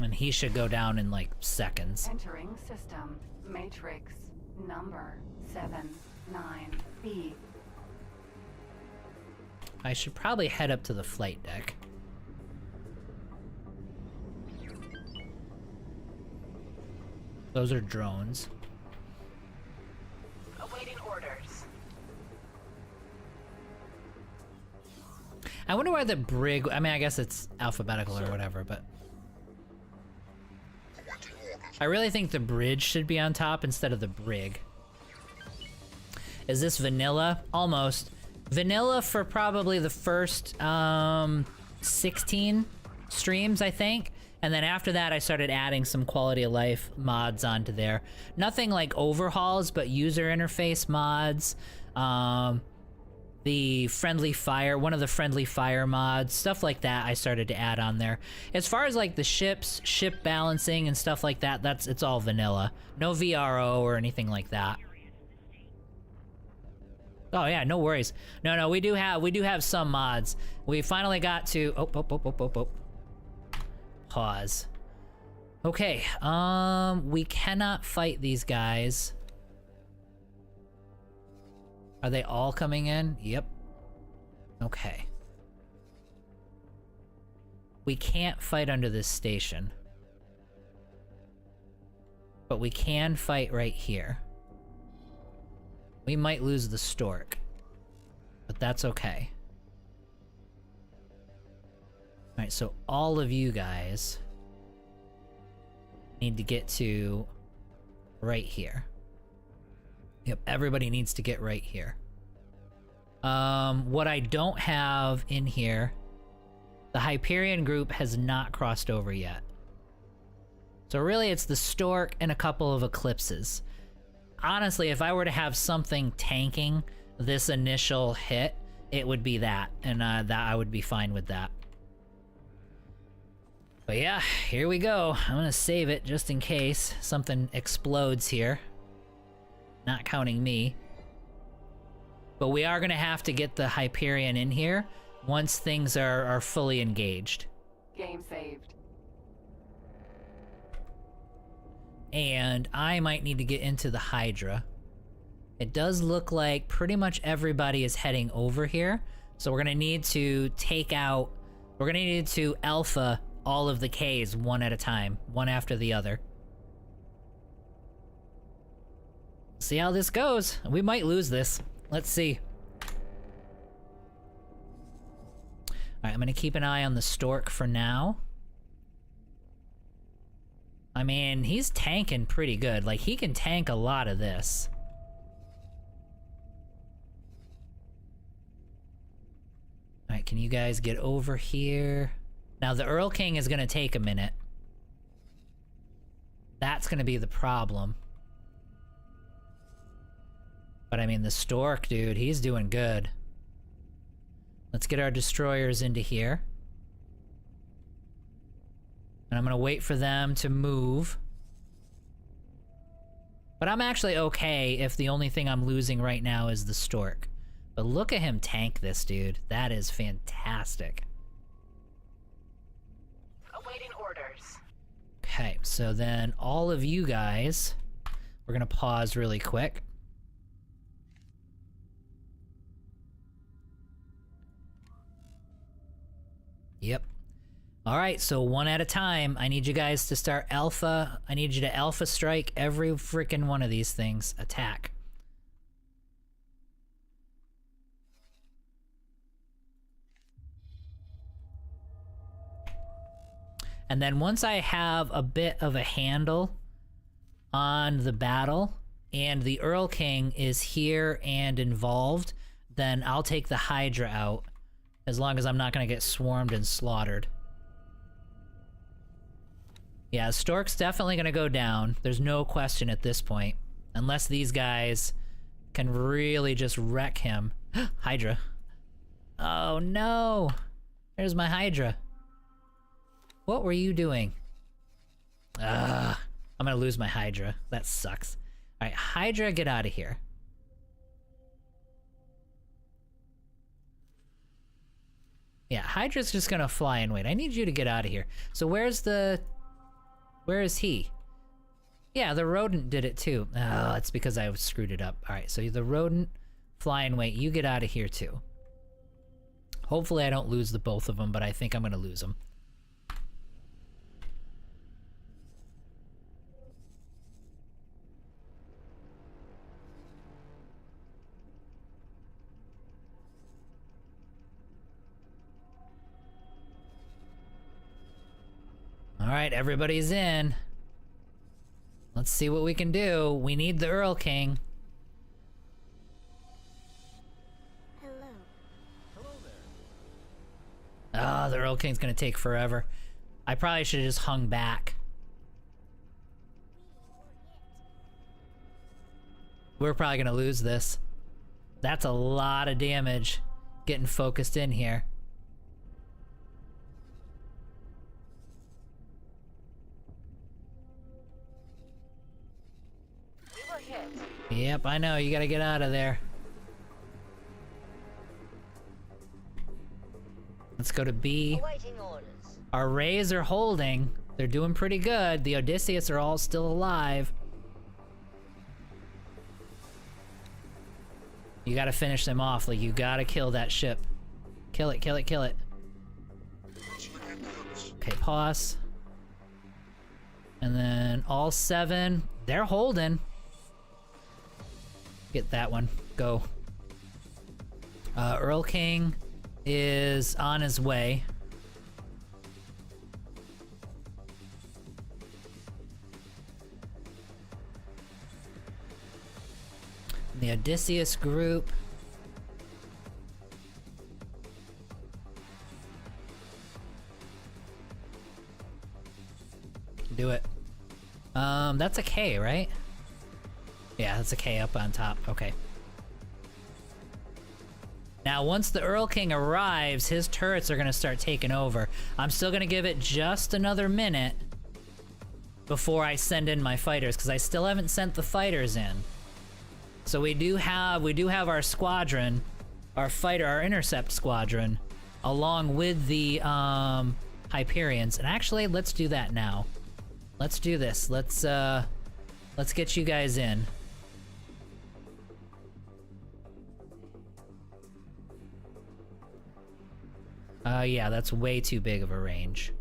And he should go down in like seconds. Entering system. Matrix. Number 79B. I should probably head up to the flight deck. Those are drones. Awaiting orders. I wonder why the brig, I mean, I guess it's alphabetical or whatever, but I really think the bridge should be on top instead of the brig. Is this vanilla? Almost. Vanilla for probably the first 16 streams, I think. And then after that, I started adding some quality of life mods onto there. Nothing like overhauls, but user interface mods. The friendly fire, one of the friendly fire mods, stuff like that I started to add on there. As far as like the ship balancing and stuff like that, it's all vanilla. No VRO or anything like that. Oh yeah, no worries. No, we do have some mods. We finally got to pause. Okay, we cannot fight these guys. Are they all coming in? Yep. Okay. We can't fight under this station. But we can fight right here. We might lose the stork. But that's okay. Alright, so all of you guys need to get to right here. Yep, everybody needs to get right here. What I don't have in here, the Hyperion group has not crossed over yet. So really it's the stork and a couple of eclipses. Honestly, if I were to have something tanking this initial hit, it would be that, and that I would be fine with that. But yeah, here we go. I'm gonna save it just in case something explodes here. Not counting me. But we are gonna have to get the Hyperion in here once things are fully engaged. Game saved. And I might need to get into the Hydra. It does look like pretty much everybody is heading over here. So we're gonna need to we're gonna need to alpha all of the Ks one at a time, one after the other. See how this goes. We might lose this. Let's see. Alright, I'm gonna keep an eye on the stork for now. I mean, he's tanking pretty good. Like, he can tank a lot of this. Alright, can you guys get over here? Now, the Earl King is gonna take a minute. That's gonna be the problem. But I mean, the stork, dude, he's doing good. Let's get our destroyers into here. And I'm gonna wait for them to move. But I'm actually okay if the only thing I'm losing right now is the stork. But look at him tank this, dude. That is fantastic. Awaiting orders. Okay, so then all of you guys, we're gonna pause really quick. Yep. Alright, so one at a time. I need you guys to start alpha. I need you to alpha strike every freaking one of these things. Attack. And then once I have a bit of a handle on the battle, and the Earl King is here and involved, then I'll take the Hydra out, as long as I'm not gonna get swarmed and slaughtered. Yeah, Stork's definitely gonna go down. There's no question at this point. Unless these guys can really just wreck him. Hydra. Oh no! There's my Hydra. What were you doing? I'm gonna lose my Hydra. That sucks. Alright, Hydra, get out of here. Yeah, Hydra's just gonna fly and wait. I need you to get out of here. So where's the Where is he? Yeah, the rodent did it too. Oh, that's because I screwed it up. Alright, so the rodent, flying weight, you get out of here too. Hopefully I don't lose the both of them, but I think I'm gonna lose them. Alright, everybody's in. Let's see what we can do. We need the Earl King. Oh, the Earl King's gonna take forever. I probably should have just hung back. We're probably gonna lose this. That's a lot of damage getting focused in here. We were hit. Yep, I know. You gotta get out of there. Let's go to B. Awaiting orders. Our Rays are holding. They're doing pretty good. The Odysseus are all still alive. You gotta finish them off. Like, you gotta kill that ship. Kill it, kill it, kill it. Okay, pause. And then all 7. They're holding. Get that one. Go. Earl King is on his way. The Odysseus group. Do it. That's a K, right? Yeah, that's a K up on top. Okay. Now, once the Earl King arrives, his turrets are gonna start taking over. I'm still gonna give it just another minute before I send in my fighters, because I still haven't sent the fighters in. So we do have our squadron, our intercept squadron, along with the Hyperions. And actually, let's do that now. Let's do this. Let's get you guys in. Yeah, that's way too big of a range.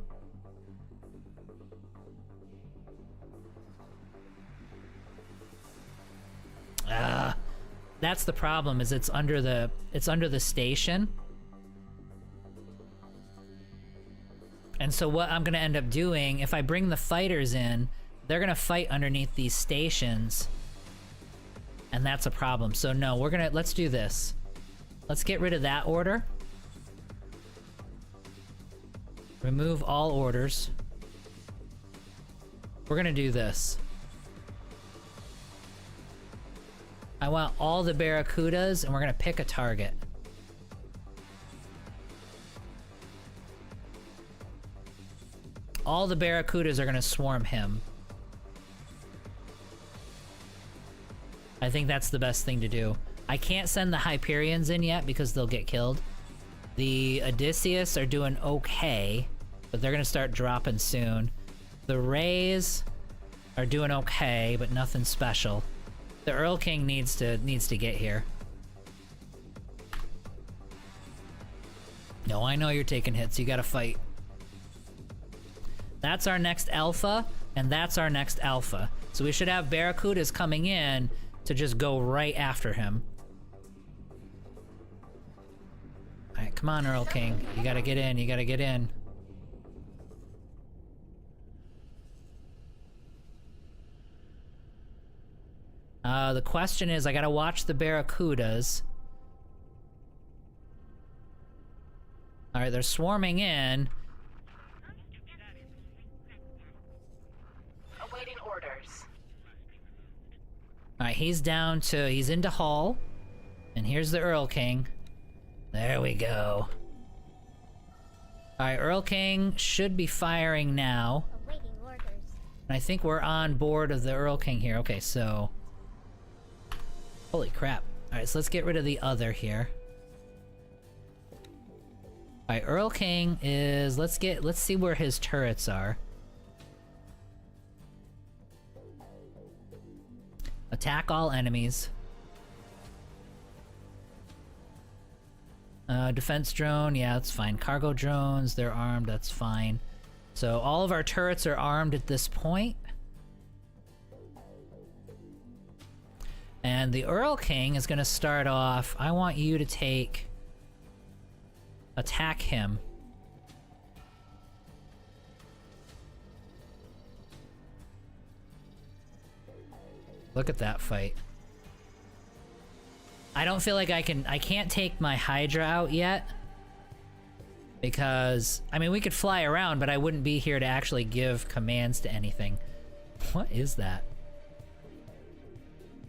That's the problem, is it's under the station. And so what I'm gonna end up doing, if I bring the fighters in, they're gonna fight underneath these stations. And that's a problem. So no, let's do this. Let's get rid of that order. Remove all orders. We're gonna do this. I want all the Barracudas, and we're gonna pick a target. All the Barracudas are gonna swarm him. I think that's the best thing to do. I can't send the Hyperions in yet because they'll get killed. The Odysseus are doing okay, but they're gonna start dropping soon. The Rays are doing okay, but nothing special. The Earl King needs to get here. No, I know you're taking hits. You gotta fight. That's our next alpha, and that's our next alpha. So we should have Barracudas coming in to just go right after him. Alright, come on, Earl King. You gotta get in, you gotta get in. The question is, I gotta watch the Barracudas. Alright, they're swarming in. Awaiting orders. Alright, he's into Hull. And here's the Earl King. There we go. Alright, Earl King should be firing now. Awaiting orders. And I think we're on board of the Earl King here. Okay, so... Holy crap. Alright, so let's get rid of the other here. Alright, Earl King is... Let's see where his turrets are. Attack all enemies. Defense drone, yeah, that's fine. Cargo drones, they're armed, that's fine. So all of our turrets are armed at this point. And the Earl King is gonna start off. I want you to attack him. Look at that fight. I don't feel like I can't take my Hydra out yet. Because, I mean, we could fly around, but I wouldn't be here to actually give commands to anything. What is that?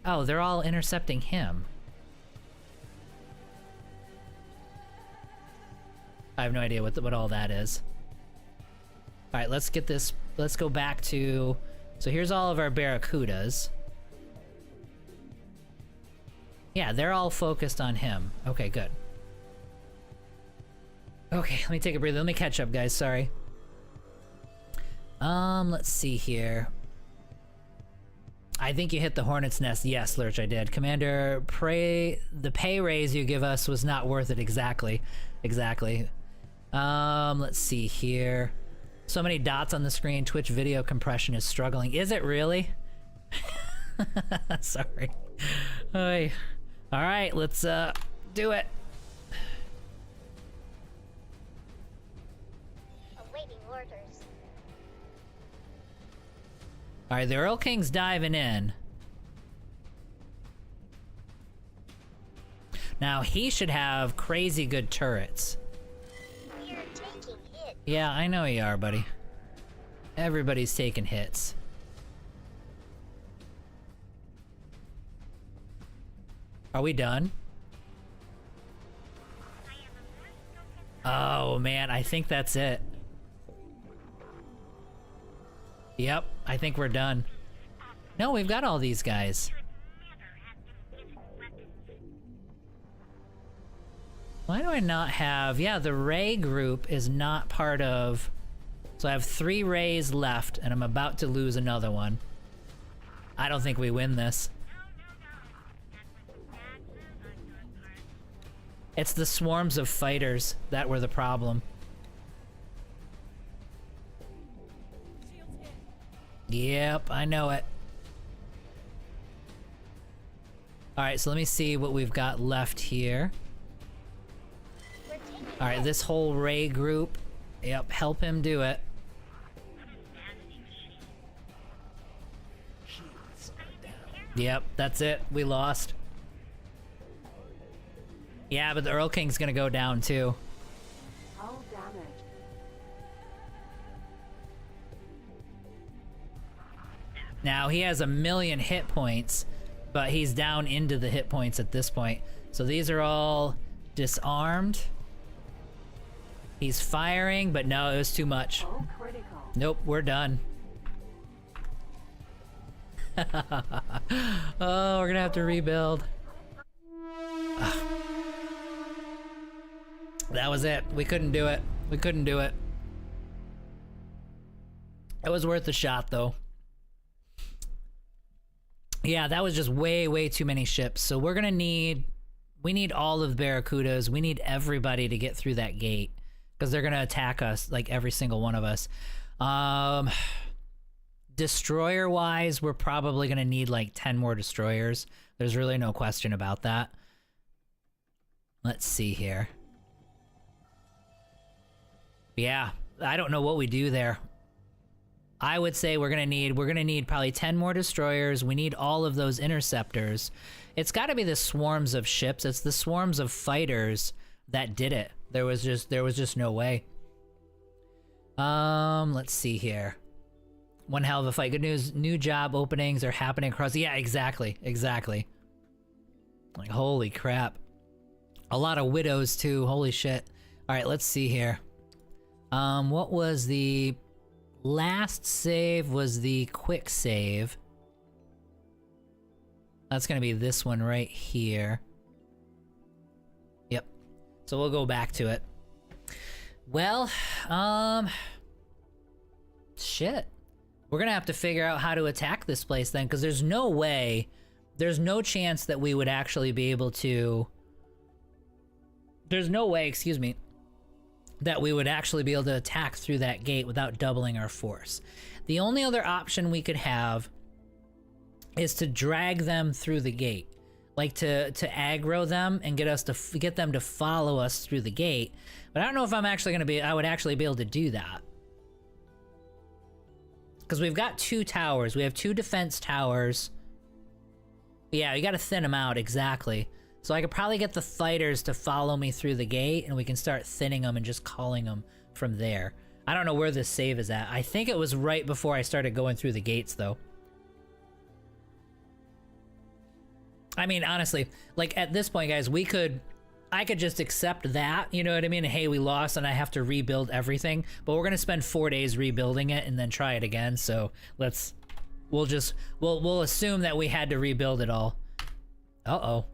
Oh, they're all intercepting him. I have no idea what all that is. Alright, let's get this, let's go back to, so here's all of our Barracudas. Yeah, they're all focused on him. Okay, good. Okay, let me take a breather. Let me catch up, guys. Sorry. Let's see here. I think you hit the Hornet's Nest. Yes, Lurch, I did. Commander, the pay raise you give us was not worth it. Exactly. Exactly. Let's see here. So many dots on the screen. Twitch video compression is struggling. Is it really? Sorry. Oy. All right, let's do it. Awaiting orders. All right, the Earl King's diving in. Now he should have crazy good turrets. We are taking hit. Yeah, I know you are, buddy. Everybody's taking hits. Are we done? Oh man, I think that's it. Yep, I think we're done. No, we've got all these guys. Why do I not have... Yeah, the Ray group is not part of... So I have 3 Rays left, and I'm about to lose another one. I don't think we win this. It's the swarms of fighters that were the problem. Yep, I know it. Alright, so let me see what we've got left here. Alright, this whole Ray group. Yep, help him do it. Yep, that's it. We lost. Yeah, but the Earl King's gonna go down too. Hull damage. Now, he has 1,000,000 hit points, but he's down into the hit points at this point. So these are all disarmed. He's firing, but no, it was too much. Hull critical. Nope, we're done. Oh, we're gonna have to rebuild. Ugh. That was it. We couldn't do it. We couldn't do it. It was worth the shot, though. Yeah, that was just way, way too many ships. So we're gonna need... We need all of the Barracudas. We need everybody to get through that gate. Because they're gonna attack us, like every single one of us. Destroyer-wise, we're probably gonna need like 10 more destroyers. There's really no question about that. Let's see here. Yeah, I don't know what we do there. I would say we're gonna need probably 10 more destroyers. We need all of those interceptors. It's gotta be the swarms of ships. It's the swarms of fighters that did it. There was just no way. Let's see here. One hell of a fight. Good news, new job openings are happening across... Yeah, exactly. Exactly. Like, holy crap. A lot of widows, too. Holy shit. Alright, let's see here. What was the... Last save was the quick save. That's gonna be this one right here. Yep. So we'll go back to it. Well, shit. We're gonna have to figure out how to attack this place then, because there's no way there's no chance that we would actually be able to... There's no way, excuse me, that we would actually be able to attack through that gate without doubling our force. The only other option we could have is to drag them through the gate. Like to aggro them and get them to follow us through the gate. But I don't know if I would actually be able to do that. Because we've got 2 towers. We have 2 defense towers. Yeah, you gotta thin them out, exactly. So I could probably get the fighters to follow me through the gate, and we can start thinning them and just calling them from there. I don't know where this save is at. I think it was right before I started going through the gates, though. I mean, honestly, like, at this point, guys, I could just accept that, you know what I mean? Hey, we lost and I have to rebuild everything, but we're gonna spend 4 days rebuilding it and then try it again, so we'll assume that we had to rebuild it all. Uh-oh.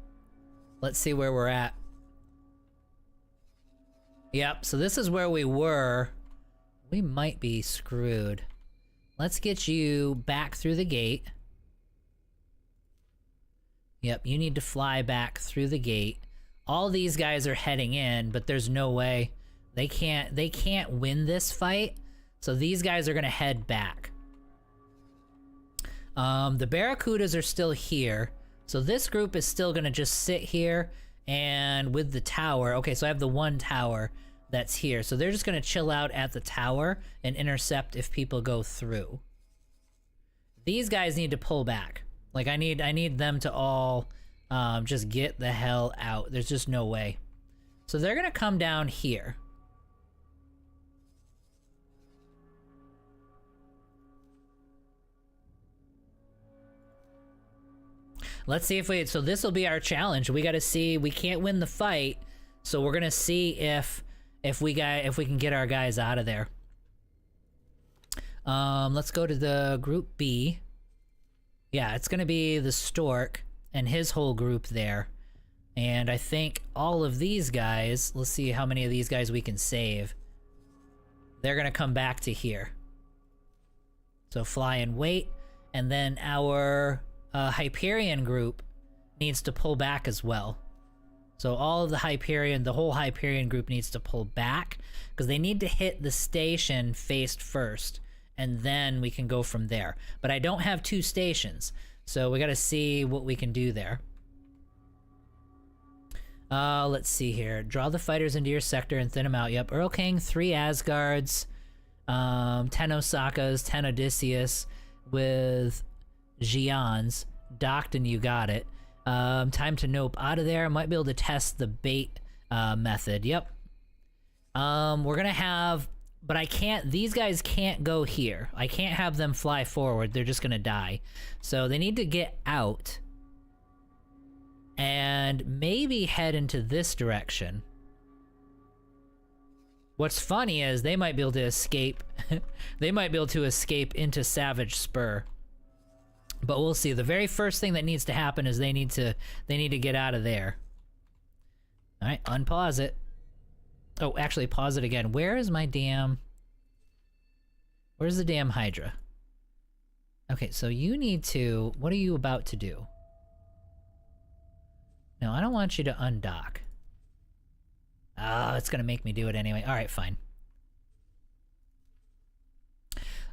Let's see where we're at. Yep, so this is where we were. We might be screwed. Let's get you back through the gate. Yep, you need to fly back through the gate. All these guys are heading in, but there's no way. They can't win this fight, so these guys are gonna head back. The Barracudas are still here, so this group is still gonna just sit here and with the tower. Okay, so I have the 1 tower that's here, so they're just gonna chill out at the tower and intercept if people go through. These guys need to pull back. Like, I need them to all just get the hell out. There's just no way. So they're gonna come down here. Let's see if so this will be our challenge. We gotta see, we can't win the fight, so we're gonna see if we can get our guys out of there. Let's go to the group B. Yeah, it's gonna be the Stork and his whole group there. And I think all of these guys, let's see how many of these guys we can save. They're gonna come back to here. So fly and wait, and then our Hyperion group needs to pull back as well. So all of the whole Hyperion group needs to pull back, because they need to hit the station faced first, and then we can go from there. But I don't have 2 stations, so we gotta see what we can do there. Let's see here. Draw the fighters into your sector and thin them out. Yep, Earl King, 3 Asgards, 10 Osakas, 10 Odysseus, with Gions. Docked and you got it. Time to nope out of there. Might be able to test the bait method. Yep. We're gonna have... But I can't, these guys can't go here. I can't have them fly forward. They're just gonna die. So they need to get out. And maybe head into this direction. What's funny is they might be able to escape. They might be able to escape into Savage Spur. But we'll see. The very first thing that needs to happen is they need to get out of there. Alright, unpause it. Oh, actually, pause it again. Where's the damn Hydra? Okay, so you need to... What are you about to do? No, I don't want you to undock. Oh, it's gonna make me do it anyway. Alright, fine.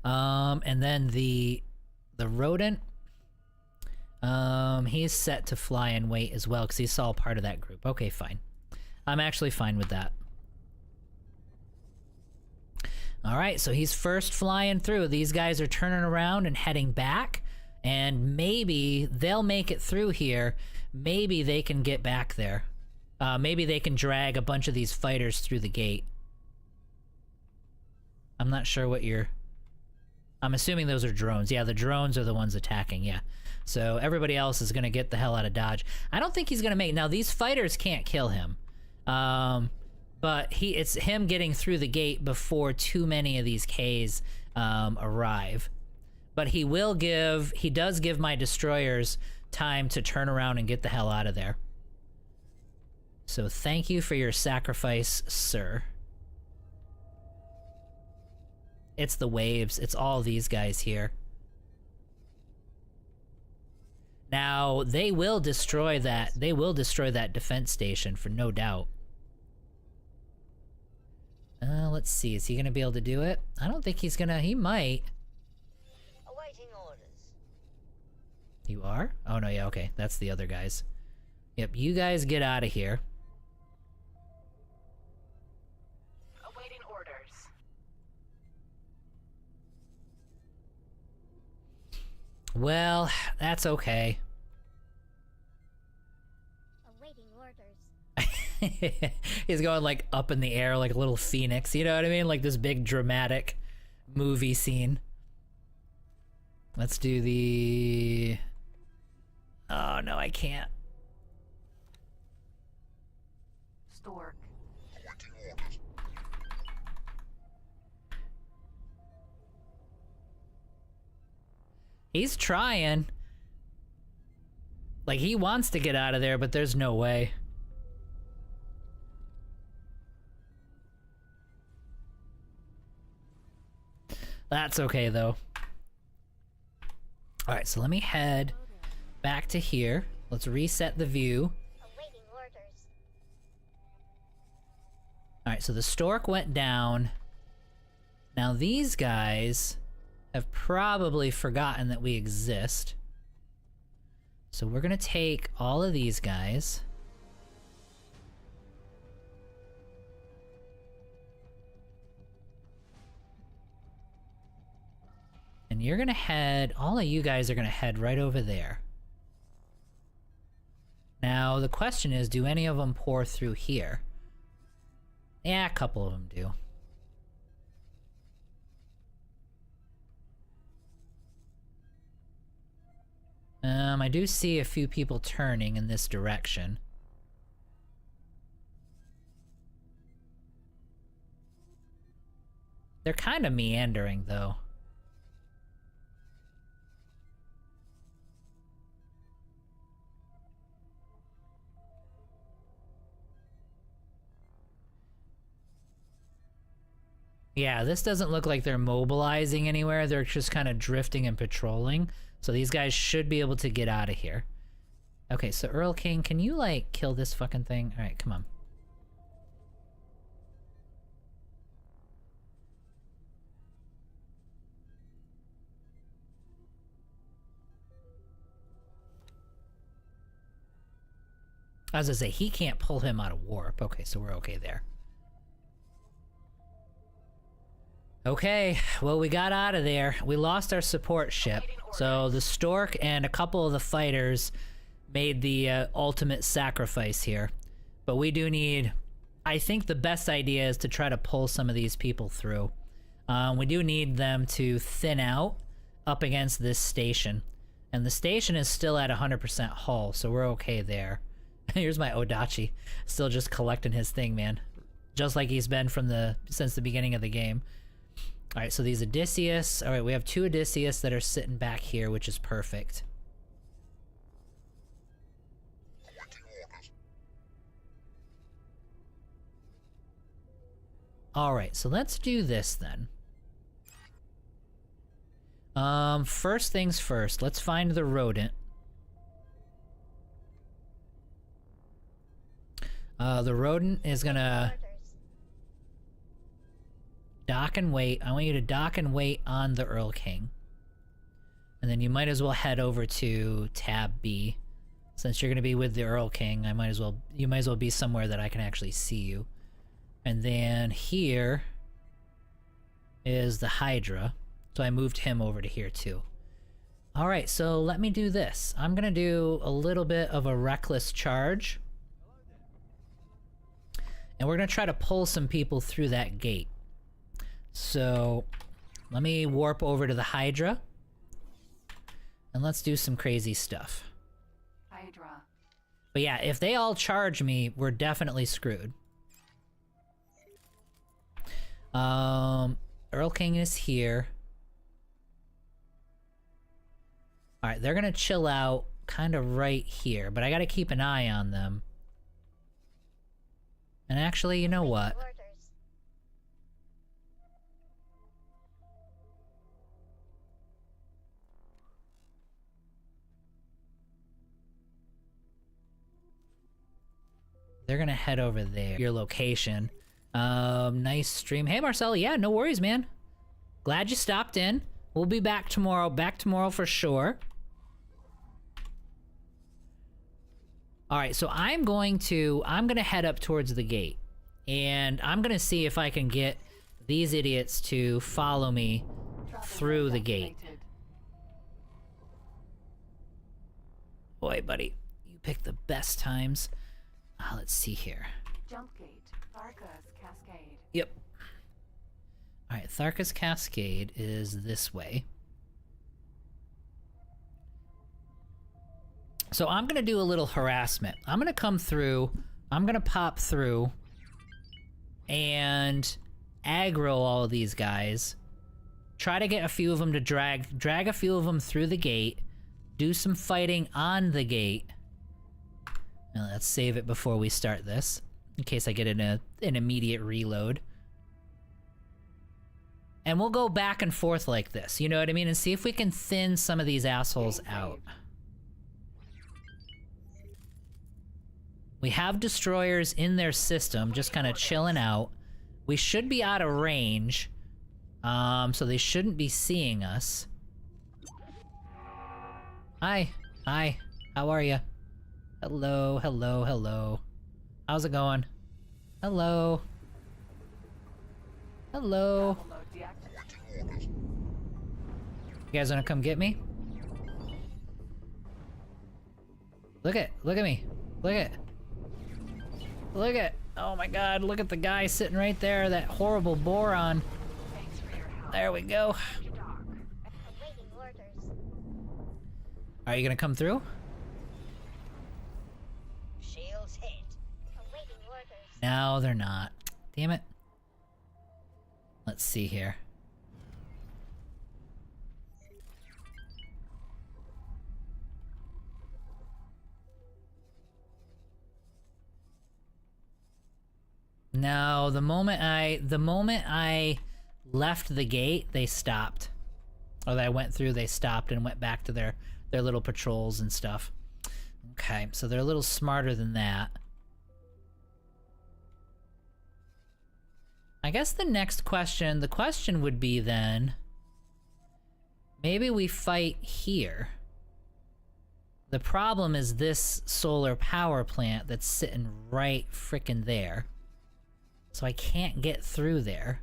And then the rodent... he's set to fly and wait as well, because he's all part of that group. Okay, fine. I'm actually fine with that. Alright, so he's first flying through. These guys are turning around and heading back, and maybe they'll make it through here. Maybe they can get back there. Maybe they can drag a bunch of these fighters through the gate. I'm not sure what you're... I'm assuming those are drones. Yeah, the drones are the ones attacking, yeah. So everybody else is gonna get the hell out of Dodge. I don't think he's gonna make... Now, these fighters can't kill him. But it's him getting through the gate before too many of these Ks arrive. But he does give my destroyers time to turn around and get the hell out of there. So thank you for your sacrifice, sir. It's the waves. It's all these guys here. Now, they will destroy that. They will destroy that defense station for no doubt. Let's see. Is he gonna be able to do it? I don't think he's gonna. He might. Awaiting orders. You are? Oh, no, yeah, okay. That's the other guys. Yep, you guys get out of here. Awaiting orders. Well, that's okay. Awaiting orders. He's going, like, up in the air like a little phoenix, you know what I mean? Like this big dramatic movie scene. Let's do the... Oh, no, I can't. Stork. He's trying. Like, he wants to get out of there, but there's no way. That's okay, though. Alright, so let me head back to here. Let's reset the view. Awaiting orders. Alright, so the stork went down. Now these guys have probably forgotten that we exist. So we're gonna take all of these guys. And you're gonna head, all of you guys are gonna head right over there. Now, the question is, do any of them pour through here? Yeah, a couple of them do. I do see a few people turning in this direction. They're kind of meandering, though. Yeah, this doesn't look like they're mobilizing anywhere. They're just kind of drifting and patrolling. So these guys should be able to get out of here. Okay, so Earl King, can you, like, kill this fucking thing? Alright, come on. I was gonna say, he can't pull him out of warp. Okay, so we're okay there. Okay, well, we got out of there. We lost our support ship. So the Stork and a couple of the fighters made the ultimate sacrifice here. But we do need... I think the best idea is to try to pull some of these people through. We do need them to thin out up against this station. And the station is still at 100% hull, so we're okay there. Here's my Odachi. Still just collecting his thing, man. Just like he's been since the beginning of the game. Alright, so these Odysseus. Alright, we have 2 Odysseus that are sitting back here, which is perfect. Alright, so let's do this then. First things first, let's find the rodent. The rodent is gonna... Orders. dock and wait. I want you to dock and wait on the Earl King. And then you might as well head over to tab B. Since you're gonna be with the Earl King, you might as well be somewhere that I can actually see you. And then here is the Hydra. So I moved him over to here too. Alright, so let me do this. I'm gonna do a little bit of a reckless charge. And we're gonna try to pull some people through that gate. So, let me warp over to the Hydra. And let's do some crazy stuff. Hydra. But yeah, if they all charge me, we're definitely screwed. Earl King is here. Alright, they're gonna chill out kind of right here, but I gotta keep an eye on them. And actually, you know what? Orders. They're gonna head over there. Your location. Nice stream. Hey Marcel, yeah, no worries, man. Glad you stopped in. We'll be back tomorrow. Back tomorrow for sure. All right, so I'm gonna head up towards the gate, and I'm gonna see if I can get these idiots to follow me through the gate. Boy, buddy, you picked the best times. Let's see here. Jump gate. Tharka's Cascade. Yep. All right, Tharka's Cascade is this way. So I'm gonna do a little harassment. I'm gonna come through, I'm gonna pop through and aggro all of these guys. Try to get a few of them to drag a few of them through the gate. Do some fighting on the gate. Now let's save it before we start this, in case I get an immediate reload. And we'll go back and forth like this, you know what I mean? And see if we can thin some of these assholes out. We have destroyers in their system, just kind of chilling out. We should be out of range, so they shouldn't be seeing us. Hi. Hi. How are you? Hello, hello, hello. How's it going? Hello. Hello. You guys wanna come get me? Look at me. Look at, oh my god, look at the guy sitting right there, that horrible boron. There we go. Awaiting orders. Are you gonna come through? Shields hit. Awaiting orders. No, they're not. Damn it. Let's see here. No, the moment I left the gate, they stopped. Or that I went through, they stopped and went back to their little patrols and stuff. Okay, so they're a little smarter than that. I guess the question would be then, maybe we fight here. The problem is this solar power plant that's sitting right frickin' there. So I can't get through there.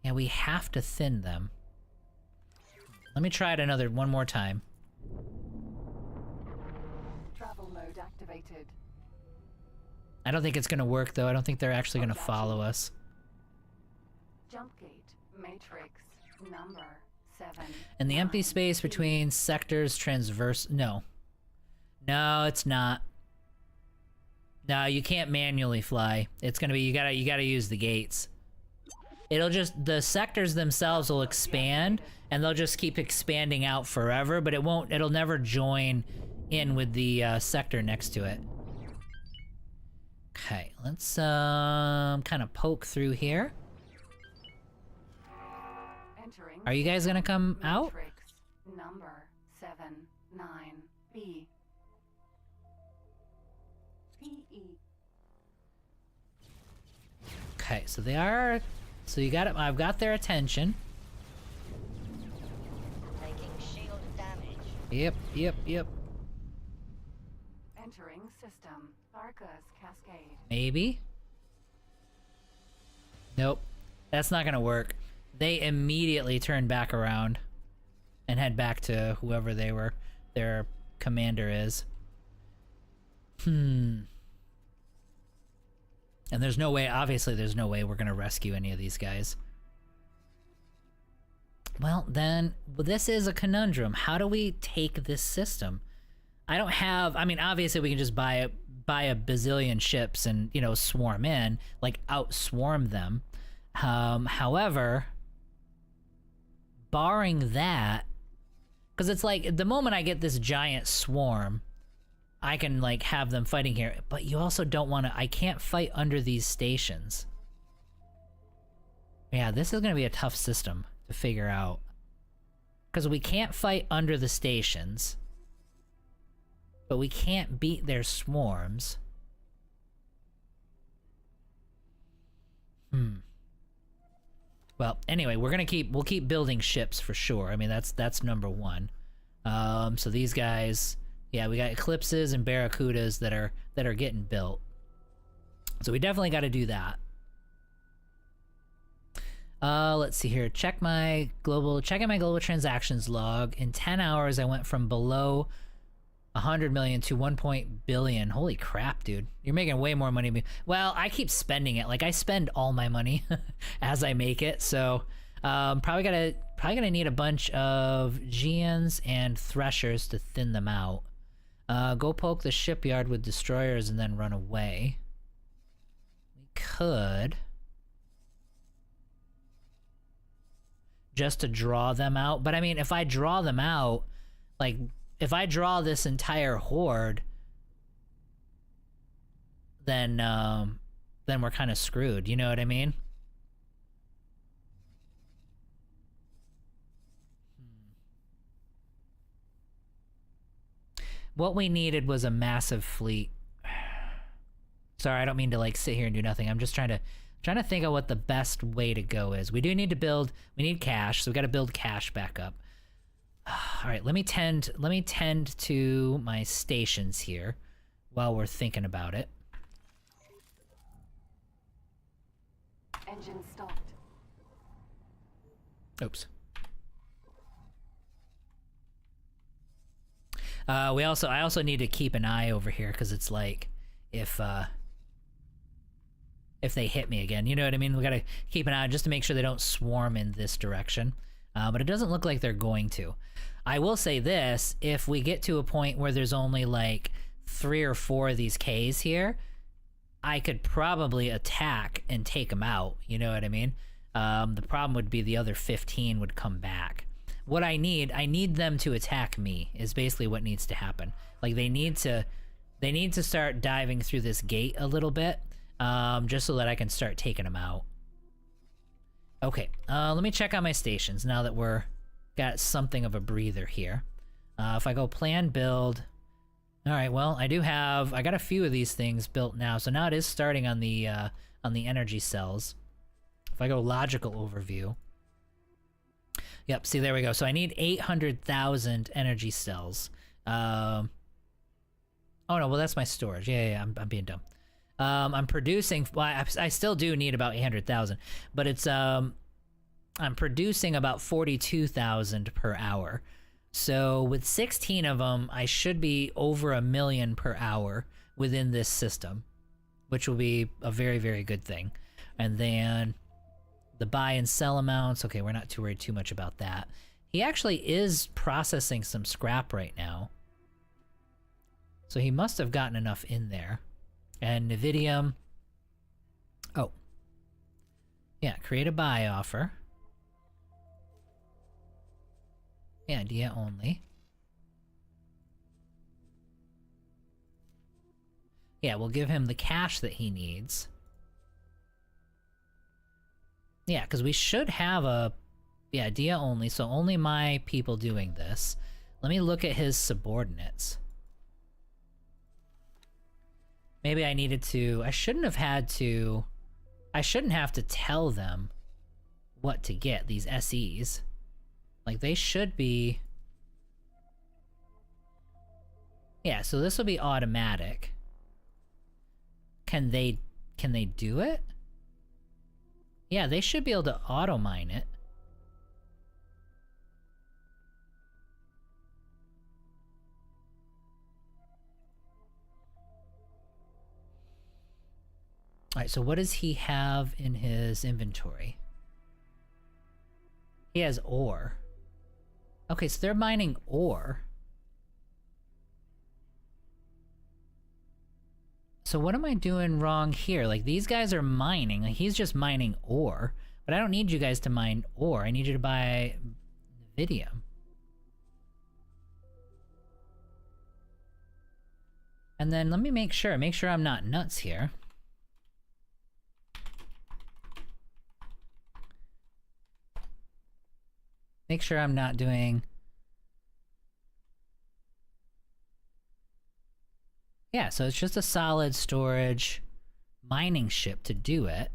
Yeah, we have to thin them. Let me try it one more time. Travel mode activated. I don't think it's gonna work though. I don't think they're actually gonna follow us. Jump gate. Matrix. Number 7. And the empty space between sectors transverse. No, it's not. No, you can't manually fly. It's gonna be you gotta use the gates. It'll just, the sectors themselves will expand and they'll just keep expanding out forever, but it'll never join in with the sector next to it. Okay, let's kind of poke through here. Entering. Are you guys gonna come out? Matrix. Number 79B. PE. Okay, so they are, so you got it, I've got their attention. Taking shield damage. Yep. Entering system. Tharka's Cascade. Maybe. Nope. That's not gonna work. They immediately turn back around and head back to whoever their commander is. And there's no way, obviously there's no way we're gonna rescue any of these guys. Well, then, this is a conundrum. How do we take this system? I don't have, I mean, obviously we can just buy a bazillion ships and, you know, swarm in, like out-swarm them. However, barring that, because it's like, the moment I get this giant swarm, I can, like, have them fighting here, but you also don't want to, I can't fight under these stations. Yeah, this is going to be a tough system to figure out. Because we can't fight under the stations. But we can't beat their swarms. Well, anyway, we'll keep building ships for sure. I mean, that's number one. So these guys, yeah, we got Eclipses and Barracudas that are getting built. So we definitely got to do that. Let's see here. Checking my global transactions log. In 10 hours, I went from below 100 million to 1 billion. Holy crap, dude. You're making way more money than me. Well, I keep spending it. Like, I spend all my money as I make it. So, probably gonna need a bunch of Geans and Threshers to thin them out. Go poke the shipyard with destroyers and then run away. We could. Just to draw them out. But I mean, if I draw them out, like, if I draw this entire horde, then we're kind of screwed. You know what I mean? What we needed was a massive fleet. Sorry, I don't mean to like sit here and do nothing. I'm just trying to think of what the best way to go is. We do need to build. We need cash, so we got to build cash back up. All right, let me tend to my stations here while we're thinking about it. Engine stopped. Oops. I also need to keep an eye over here because it's like if they hit me again, you know what I mean? We gotta keep an eye just to make sure they don't swarm in this direction. But it doesn't look like they're going to. I will say this, if we get to a point where there's only like 3 or 4 of these Ks here, I could probably attack and take them out, you know what I mean? The problem would be the other 15 would come back. What I need them to attack me is basically what needs to happen. Like they need to start diving through this gate a little bit, just so that I can start taking them out. Okay, let me check on my stations now that we're got something of a breather here. If I go plan build, all right. Well, I got a few of these things built now, so now it is starting on the energy cells. If I go logical overview, yep. See, there we go. So I need 800,000 energy cells. Oh no, well that's my storage. Yeah, I'm being dumb. I'm producing. Well, I still do need about 800,000, but it's I'm producing about 42,000 per hour. So with 16 of them, I should be over 1 million per hour within this system, which will be a very, very good thing. And then the buy and sell amounts. Okay, we're not too worried too much about that. He actually is processing some scrap right now, so he must have gotten enough in there. And Nevidium. Oh. Yeah, create a buy offer. Yeah, Dia only. Yeah, we'll give him the cash that he needs. Yeah, because we should have a... Yeah, Dia only, so only my people doing this. Let me look at his subordinates. Maybe I needed to... I shouldn't have had to... I shouldn't have to tell them what to get, these SEs. Like, they should be... Yeah, so this will be automatic. Can they do it? Yeah, they should be able to auto-mine it. Alright, so what does he have in his inventory? He has ore. Okay, so they're mining ore. So what am I doing wrong here? Like, these guys are mining. Like, he's just mining ore. But I don't need you guys to mine ore. I need you to buy Nevidium. And then let me make sure I'm not nuts here. Make sure I'm not doing... Yeah, so it's just a solid storage mining ship to do it.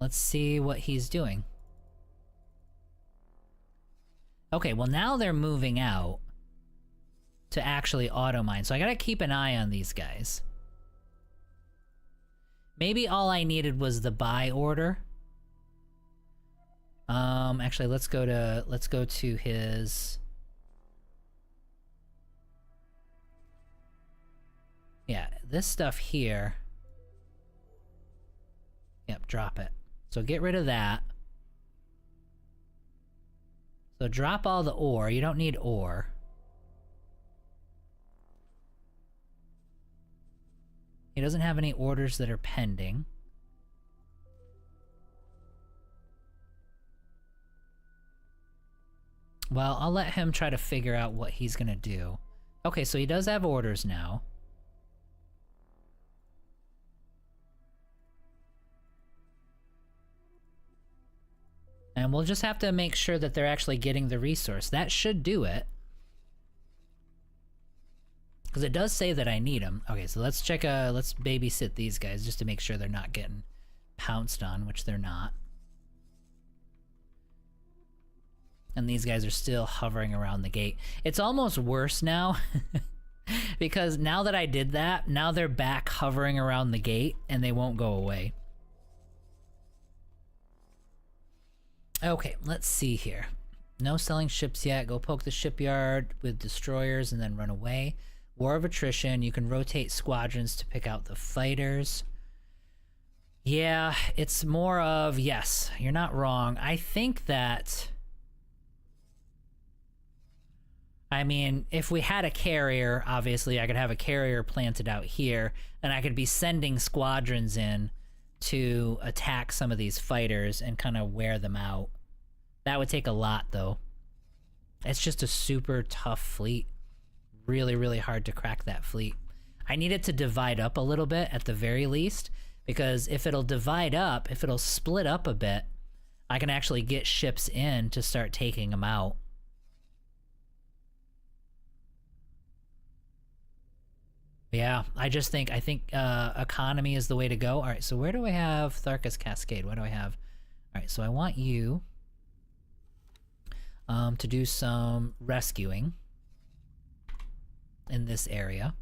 Let's see what he's doing. Okay, well now they're moving out to actually auto-mine, so I gotta keep an eye on these guys. Maybe all I needed was the buy order. Actually, let's go to his... Yeah, this stuff here. Yep, drop it. So get rid of that. So drop all the ore. You don't need ore. He doesn't have any orders that are pending. Well, I'll let him try to figure out what he's gonna do. Okay, so he does have orders now. And we'll just have to make sure that they're actually getting the resource. That should do it. Because it does say that I need them. Okay, so let's check, let's babysit these guys just to make sure they're not getting pounced on, which they're not. And these guys are still hovering around the gate. It's almost worse now. Because now that I did that, now they're back hovering around the gate and they won't go away. Okay, let's see here. No selling ships yet. Go poke the shipyard with destroyers and then run away. War of attrition. You can rotate squadrons to pick out the fighters. Yeah, it's more of... Yes, you're not wrong. I think that... I mean, if we had a carrier, obviously I could have a carrier planted out here, and I could be sending squadrons in to attack some of these fighters and kind of wear them out. That would take a lot, though. It's just a super tough fleet. Really, really hard to crack that fleet. I need it to divide up a little bit at the very least, because if it'll divide up, if it'll split up a bit, I can actually get ships in to start taking them out. Yeah, I think economy is the way to go. All right, so where do I have Tharkas Cascade? What do I have? All right, so I want you to do some rescuing in this area.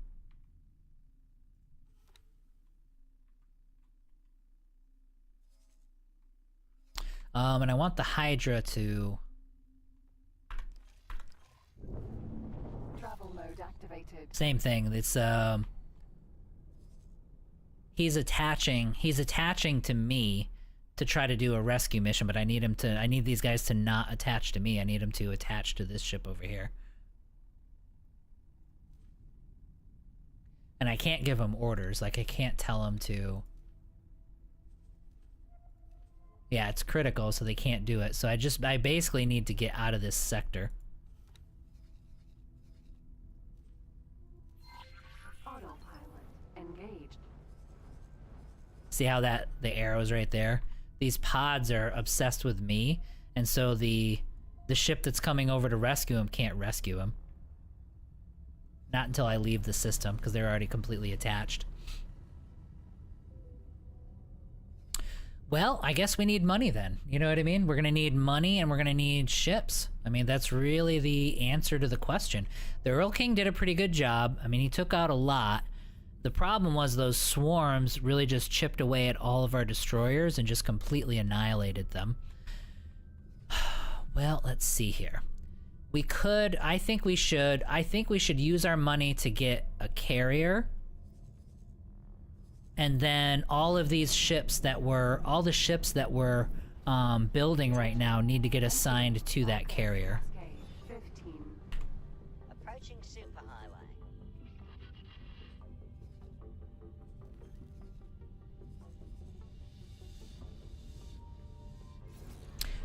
And I want the Hydra to... Travel mode activated. Same thing. It's he's attaching to me to try to do a rescue mission, but I need these guys to not attach to me. I need them to attach to this ship over here. And I can't give them orders. Like, I can't tell them to... Yeah, it's critical, so they can't do it. So I basically need to get out of this sector. Autopilot engaged. See how the arrow's right there? These pods are obsessed with me, and so the ship that's coming over to rescue him can't rescue him. Not until I leave the system, because they're already completely attached. Well, I guess we need money then. You know what I mean? We're gonna need money and we're gonna need ships. I mean, that's really the answer to the question. The Earl King did a pretty good job. I mean, he took out a lot. The problem was those swarms really just chipped away at all of our destroyers and just completely annihilated them. Well, let's see here. We could, I think we should use our money to get a carrier. And then all the ships that we're building right now need to get assigned to that carrier. Cascade 15. Approaching superhighway.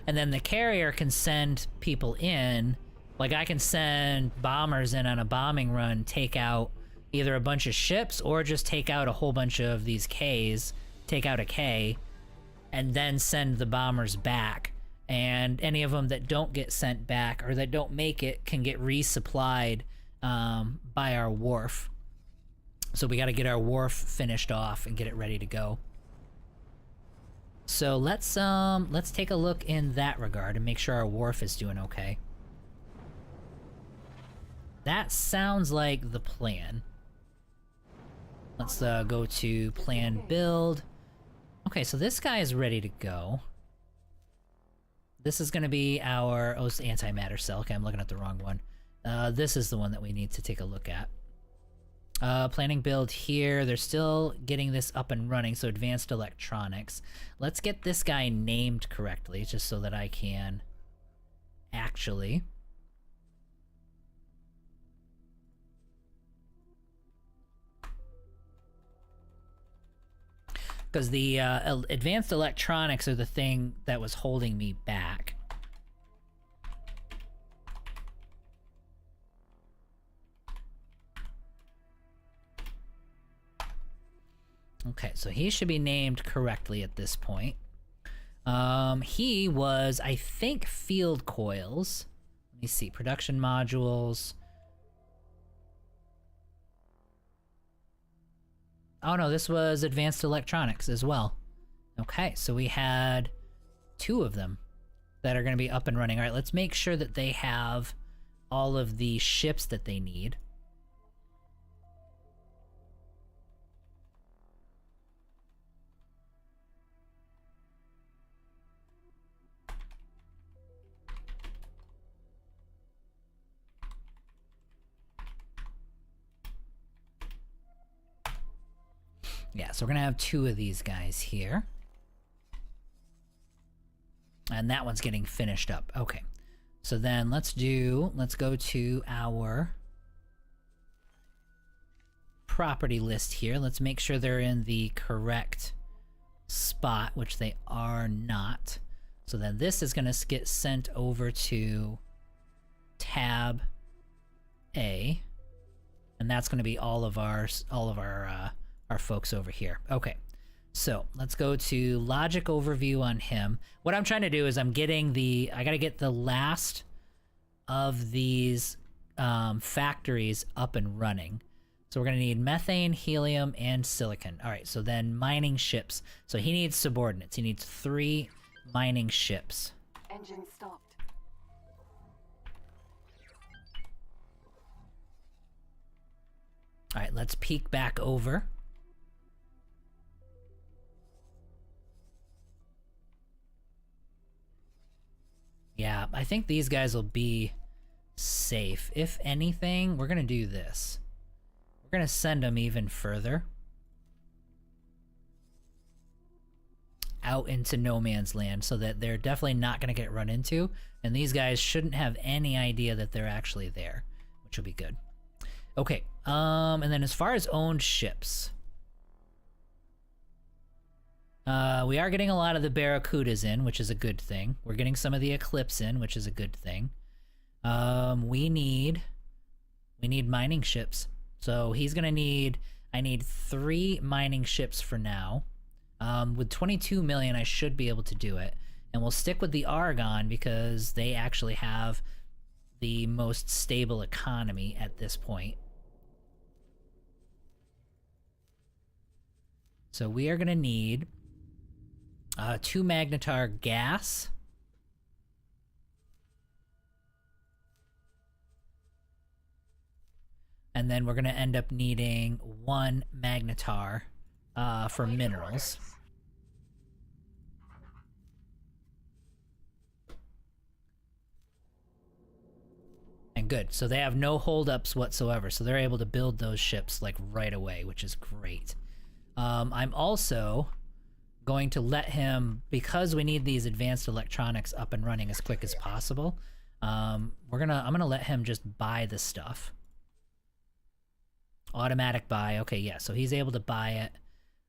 And then the carrier can send people in. Like, I can send bombers in on a bombing run, take out either a bunch of ships or just take out a whole bunch of these Ks, take out a K, and then send the bombers back and any of them that don't get sent back or that don't make it can get resupplied by our wharf. So we got to get our wharf finished off and get it ready to go. So let's take a look in that regard and make sure our wharf is doing okay. That sounds like the plan. Let's go to plan build. Okay, so this guy is ready to go. This is going to be our... Oh, it's the antimatter cell. Okay, I'm looking at the wrong one. This is the one that we need to take a look at. Planning build here. They're still getting this up and running, so advanced electronics. Let's get this guy named correctly, just so that I can actually... Because the advanced electronics are the thing that was holding me back. Okay, so he should be named correctly at this point. He was, I think, field coils. Let me see, production modules. Oh no, this was advanced electronics as well. Okay, so we had 2 of them that are going to be up and running. All right, let's make sure that they have all of the ships that they need. Yeah, so we're gonna have 2 of these guys here. And that one's getting finished up. Okay. So then let's go to our property list here. Let's make sure they're in the correct spot, which they are not. So then this is gonna get sent over to tab A. And that's gonna be all of our folks over here. Okay, so let's go to logic overview on him. What I'm trying to do is I gotta get the last of these factories up and running. So we're gonna need methane, helium, and silicon. All right, so then mining ships. So he needs subordinates. He needs 3 mining ships. Engine stopped. All right, let's peek back over. Yeah, I think these guys will be safe. If anything, we're gonna do this. We're gonna send them even further out into no man's land so that they're definitely not gonna get run into, and these guys shouldn't have any idea that they're actually there, which will be good. Okay, and then as far as owned ships, we are getting a lot of the Barracudas in, which is a good thing. We're getting some of the Eclipse in, which is a good thing. We need mining ships. So I need 3 mining ships for now. With 22 million, I should be able to do it. And we'll stick with the Argon because they actually have the most stable economy at this point. So we are gonna need 2 Magnetar gas. And then we're gonna end up needing 1 Magnetar for minerals. And good, so they have no holdups whatsoever, so they're able to build those ships like right away, which is great. I'm also going to let him, because we need these advanced electronics up and running as quick as possible, I'm gonna let him just buy the stuff. Automatic buy. Okay, yeah, so he's able to buy it.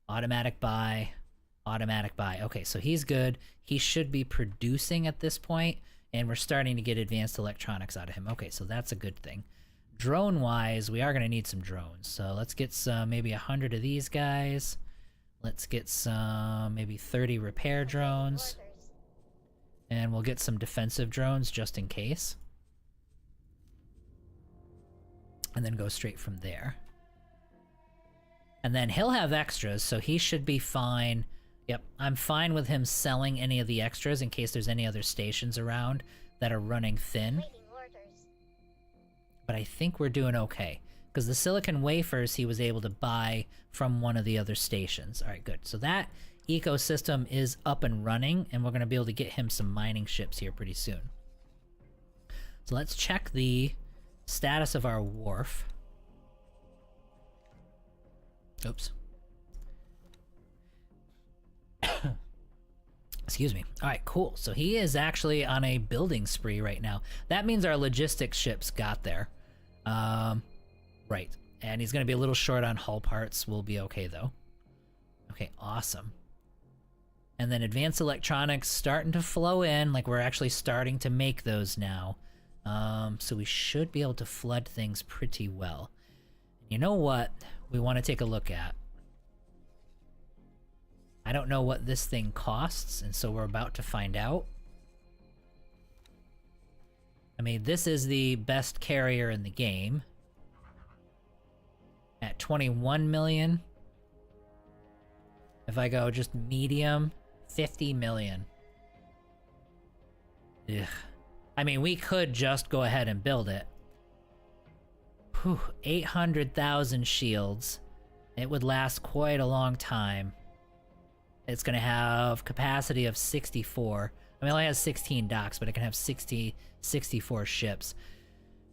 Automatic buy. Automatic buy. Okay, so he's good. He should be producing at this point, and we're starting to get advanced electronics out of him. Okay, so that's a good thing. Drone-wise, we are going to need some drones. So let's get some, maybe 100 of these guys. Let's get some, maybe 30 repair drones. And we'll get some defensive drones just in case. And then go straight from there. And then he'll have extras, so he should be fine. Yep, I'm fine with him selling any of the extras in case there's any other stations around that are running thin. Waiting orders. But I think we're doing okay. Because the silicon wafers he was able to buy from one of the other stations. Alright, good. So that ecosystem is up and running, and we're going to be able to get him some mining ships here pretty soon. So let's check the status of our wharf. Oops. Excuse me. Alright, cool. So he is actually on a building spree right now. That means our logistics ships got there. Right. And he's going to be a little short on hull parts. We'll be okay, though. Okay, awesome. And then advanced electronics starting to flow in, like we're actually starting to make those now. So we should be able to flood things pretty well. You know what we want to take a look at? I don't know what this thing costs, and so we're about to find out. I mean, this is the best carrier in the game. At 21 million. If I go just medium, 50 million. Ugh. I mean, we could just go ahead and build it. Whew, 800,000 shields. It would last quite a long time. It's gonna have capacity of 64. I mean, it only has 16 docks, but it can have 64 ships.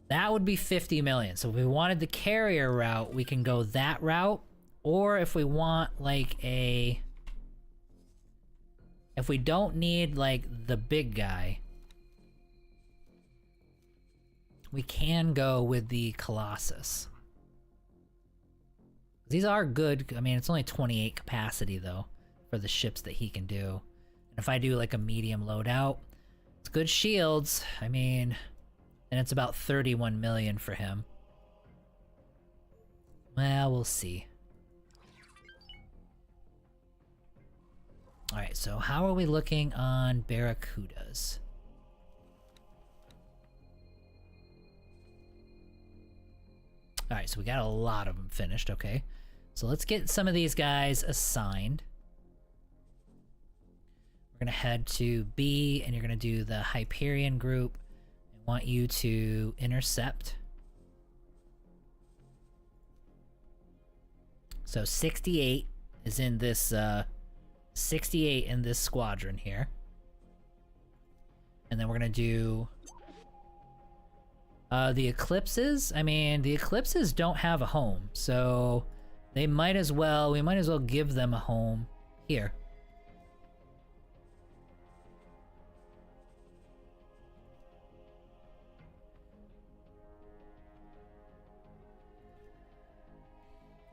That would be 50 million. So if we wanted the carrier route, we can go that route. Or if we want like a... If we don't need like the big guy, we can go with the Colossus. These are good. I mean, it's only 28 capacity though for the ships that he can do. And if I do like a medium loadout, it's good shields. I mean, and it's about 31 million for him. Well, we'll see. Alright, so how are we looking on Barracudas? Alright, so we got a lot of them finished, okay. So let's get some of these guys assigned. We're gonna head to B, and you're gonna do the Hyperion group. I want you to intercept. So 68 is in this, 68 in this squadron here. And then we're gonna do the Eclipses. I mean, the Eclipses don't have a home, so we might as well give them a home here.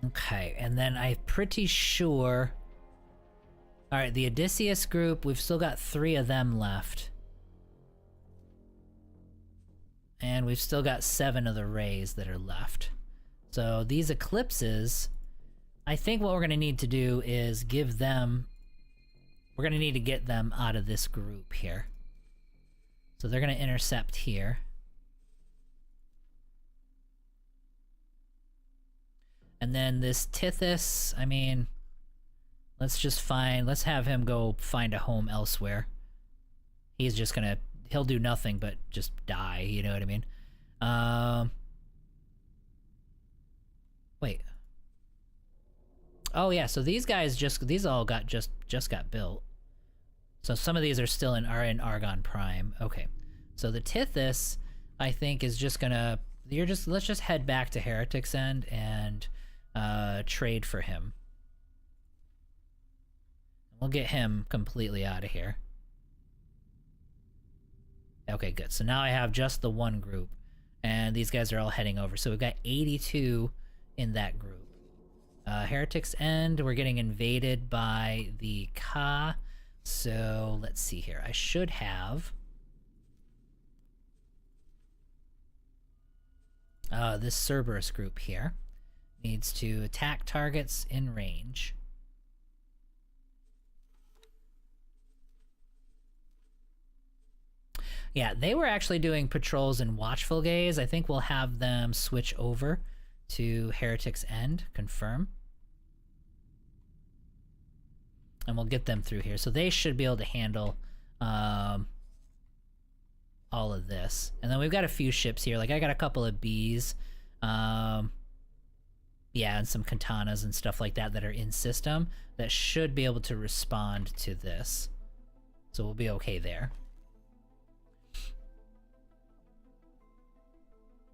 Okay, and then I'm pretty sure... Alright, the Odysseus group, we've still got 3 of them left. And we've still got 7 of the Rays that are left. So these Eclipses, I think what we're going to need to do is give them... We're going to need to get them out of this group here. So they're going to intercept here. And then this Tithys, I mean... Let's have him go find a home elsewhere. He's just gonna, he'll do nothing but just die, you know what I mean? Wait. Oh yeah, so these guys these all got just got built. So some of these are still in Argon Prime. Okay. So the Tithys, I think, is just gonna, let's just head back to Heretic's End and trade for him. We'll get him completely out of here. Okay, good. So now I have just the one group. And these guys are all heading over. So we've got 82 in that group. Heretic's End, we're getting invaded by the Ka. So let's see here. I should have... this Cerberus group here needs to attack targets in range. Yeah, they were actually doing patrols in Watchful Gaze. I think we'll have them switch over to Heretic's End, confirm. And we'll get them through here. So they should be able to handle all of this. And then we've got a few ships here. Like I got a couple of Bs. Yeah, and some Katanas and stuff like that that are in system that should be able to respond to this. So we'll be okay there.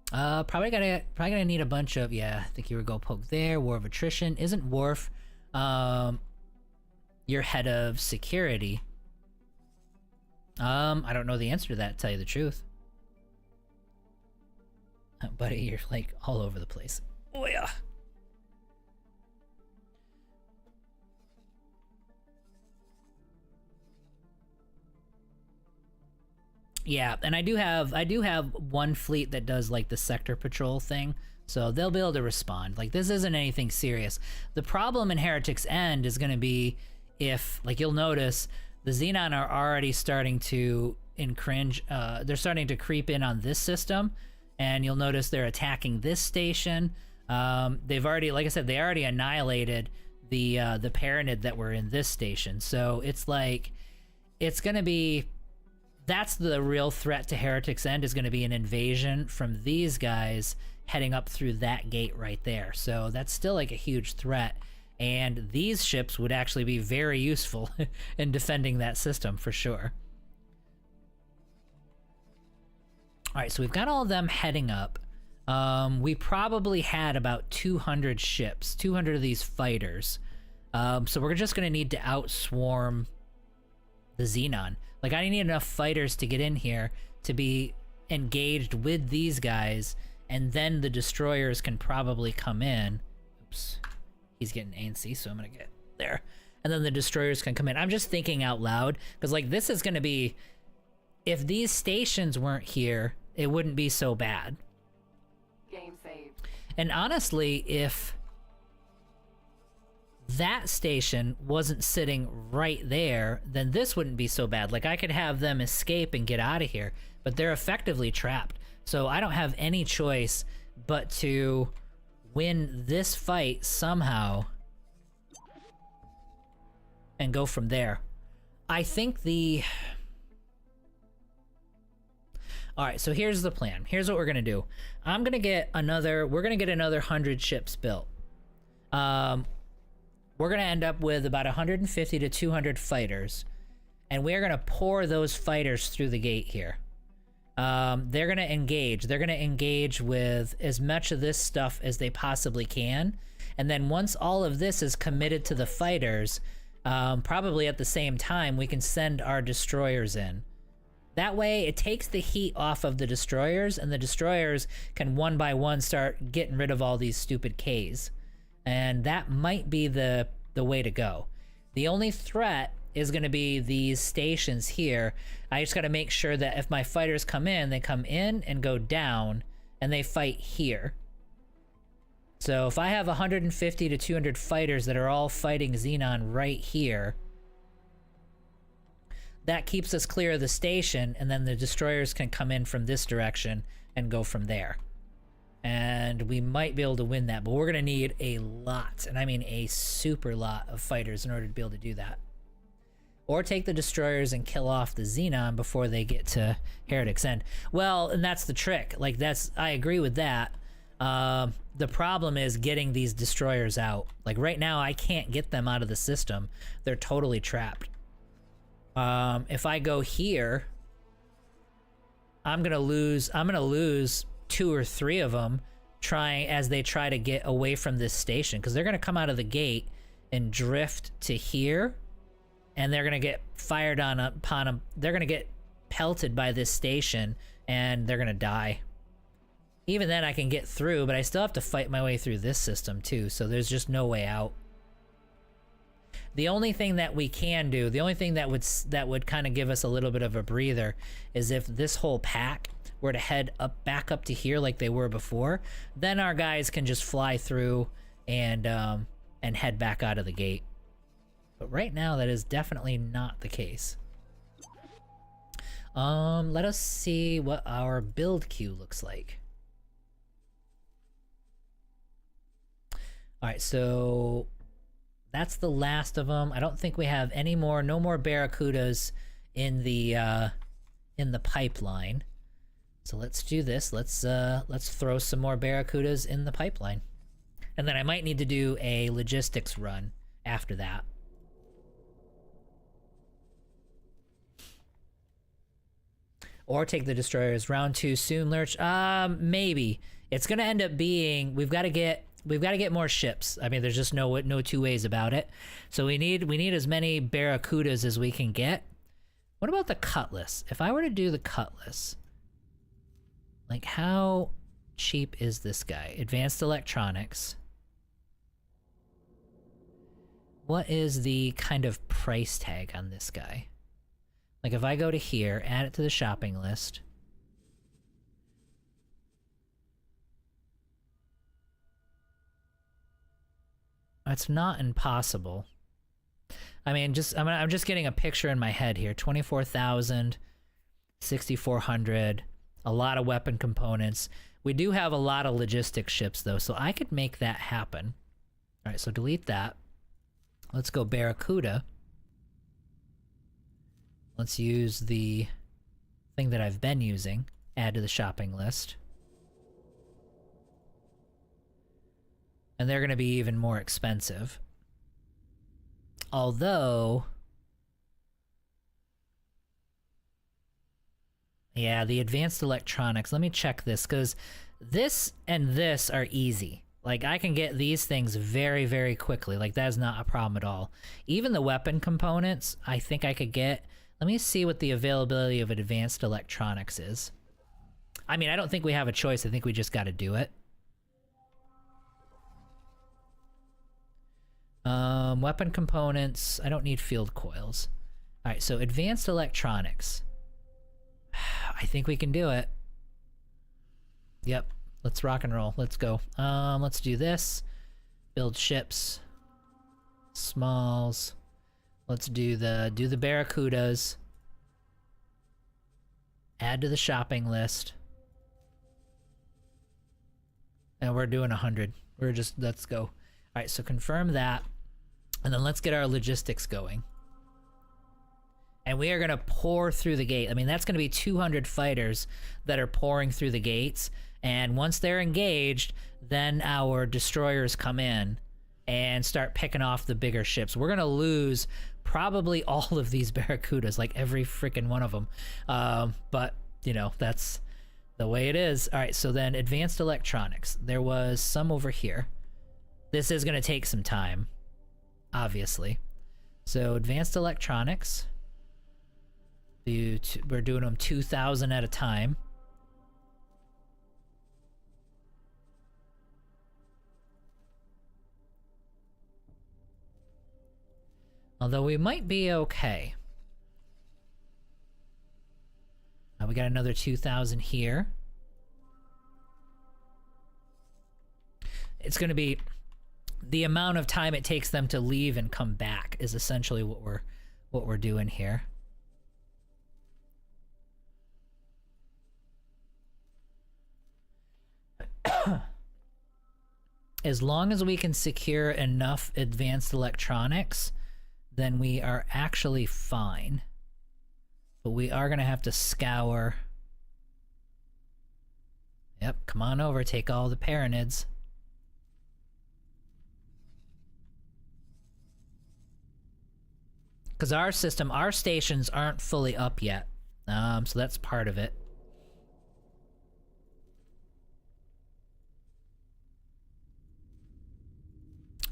Probably gonna need a bunch of, yeah, I think you would go poke there. War of Attrition. Isn't Worf your head of security? I don't know the answer to that, to tell you the truth. Buddy, you're like all over the place. Oh yeah. Yeah, and I do have one fleet that does like the sector patrol thing, so they'll be able to respond. Like this isn't anything serious. The problem in Heretic's End is going to be if, like you'll notice, the Xenon are already starting to encroach. They're starting to creep in on this system, and you'll notice they're attacking this station. They've already, like I said, they already annihilated the Paranid that were in this station. So it's like it's going to be. That's the real threat to Heretic's End, is going to be an invasion from these guys heading up through that gate right there. So that's still like a huge threat. And these ships would actually be very useful in defending that system for sure. All right, so we've got all of them heading up. We probably had about 200 ships, 200 of these fighters. So we're just going to need to outswarm the Xenon. Like, I need enough fighters to get in here to be engaged with these guys, and then the destroyers can probably come in. Oops. He's getting antsy, so I'm gonna get there. And then the destroyers can come in. I'm just thinking out loud, because, like, this is gonna be... If these stations weren't here, it wouldn't be so bad. Game saved. And honestly, if that station wasn't sitting right there, then this wouldn't be so bad. Like, I could have them escape and get out of here, but they're effectively trapped. So I don't have any choice but to win this fight somehow and go from there. I think the... Alright, so here's the plan. Here's what we're gonna do. We're gonna get another 100 ships built. We're going to end up with about 150 to 200 fighters, and we're going to pour those fighters through the gate here. They're going to engage. They're going to engage with as much of this stuff as they possibly can, and then once all of this is committed to the fighters, probably at the same time, we can send our destroyers in. That way, it takes the heat off of the destroyers, and the destroyers can one by one start getting rid of all these stupid Ks. And that might be the way to go. The only threat is going to be these stations here. I just got to make sure that if my fighters come in, they come in and go down, and they fight here. So if I have 150 to 200 fighters that are all fighting Xenon right here, that keeps us clear of the station, and then the destroyers can come in from this direction and go from there. And we might be able to win that, but we're going to need a lot, and I mean a super lot of fighters in order to be able to do that. Or take the destroyers and kill off the Xenon before they get to Heretic's End. Well, and that's the trick. Like, I agree with that. The problem is getting these destroyers out. Like, right now, I can't get them out of the system. They're totally trapped. If I go here, I'm going to lose 2 or 3 of them as they try to get away from this station, because they're going to come out of the gate and drift to here, and they're going to get fired upon them. They're going to get pelted by this station, and they're going to die. Even then I can get through, but I still have to fight my way through this system too, so there's just no way out. The only thing that we can do, the only thing that would kind of give us a little bit of a breather, is if this whole pack were to head back up to here like they were before, then our guys can just fly through and head back out of the gate. But right now, that is definitely not the case. Let us see what our build queue looks like. All right, so that's the last of them. I don't think we have any more, no more Barracudas in the pipeline. So let's do this. Let's throw some more Barracudas in the pipeline. And then I might need to do a logistics run after that. Or take the destroyers. Round 2 soon, Lurch. Maybe. It's gonna end up being we've got to get more ships. I mean, there's just no two ways about it. So we need as many Barracudas as we can get. What about the Cutlass? If I were to do the Cutlass, like how cheap is this guy? Advanced electronics. What is the kind of price tag on this guy? Like if I go to here, add it to the shopping list. It's not impossible. I mean, I'm just getting a picture in my head here. 24,000, 6,400, a lot of weapon components. We do have a lot of logistics ships though, so I could make that happen. All right, so delete that. Let's go Barracuda. Let's use the thing that I've been using. Add to the shopping list. And they're going to be even more expensive. Although... yeah, the advanced electronics. Let me check this, because this and this are easy. Like, I can get these things very, very quickly. Like, that is not a problem at all. Even the weapon components, I think I could get... let me see what the availability of advanced electronics is. I mean, I don't think we have a choice. I think we just got to do it. Weapon components. I don't need field coils. All right, so advanced electronics. I think we can do it. Yep. Let's rock and roll. Let's go. Let's do this. Build ships. Smalls. Let's do the Barracudas. Add to the shopping list. And we're doing 100. Let's go. All right, so confirm that. And then let's get our logistics going. And we are going to pour through the gate. I mean, that's going to be 200 fighters that are pouring through the gates. And once they're engaged, then our destroyers come in and start picking off the bigger ships. We're going to lose probably all of these Barracudas, like every freaking one of them. But, you know, that's the way it is. All right, so then advanced electronics. There was some over here. This is going to take some time, obviously. So advanced electronics. We're doing them 2,000 at a time. Although we might be okay. We got another 2,000 here. It's going to be the amount of time it takes them to leave and come back is essentially what we're doing here. As long as we can secure enough advanced electronics, then we are actually fine. But we are going to have to scour. Yep, come on over, take all the Paranids. Because our stations aren't fully up yet. So that's part of it.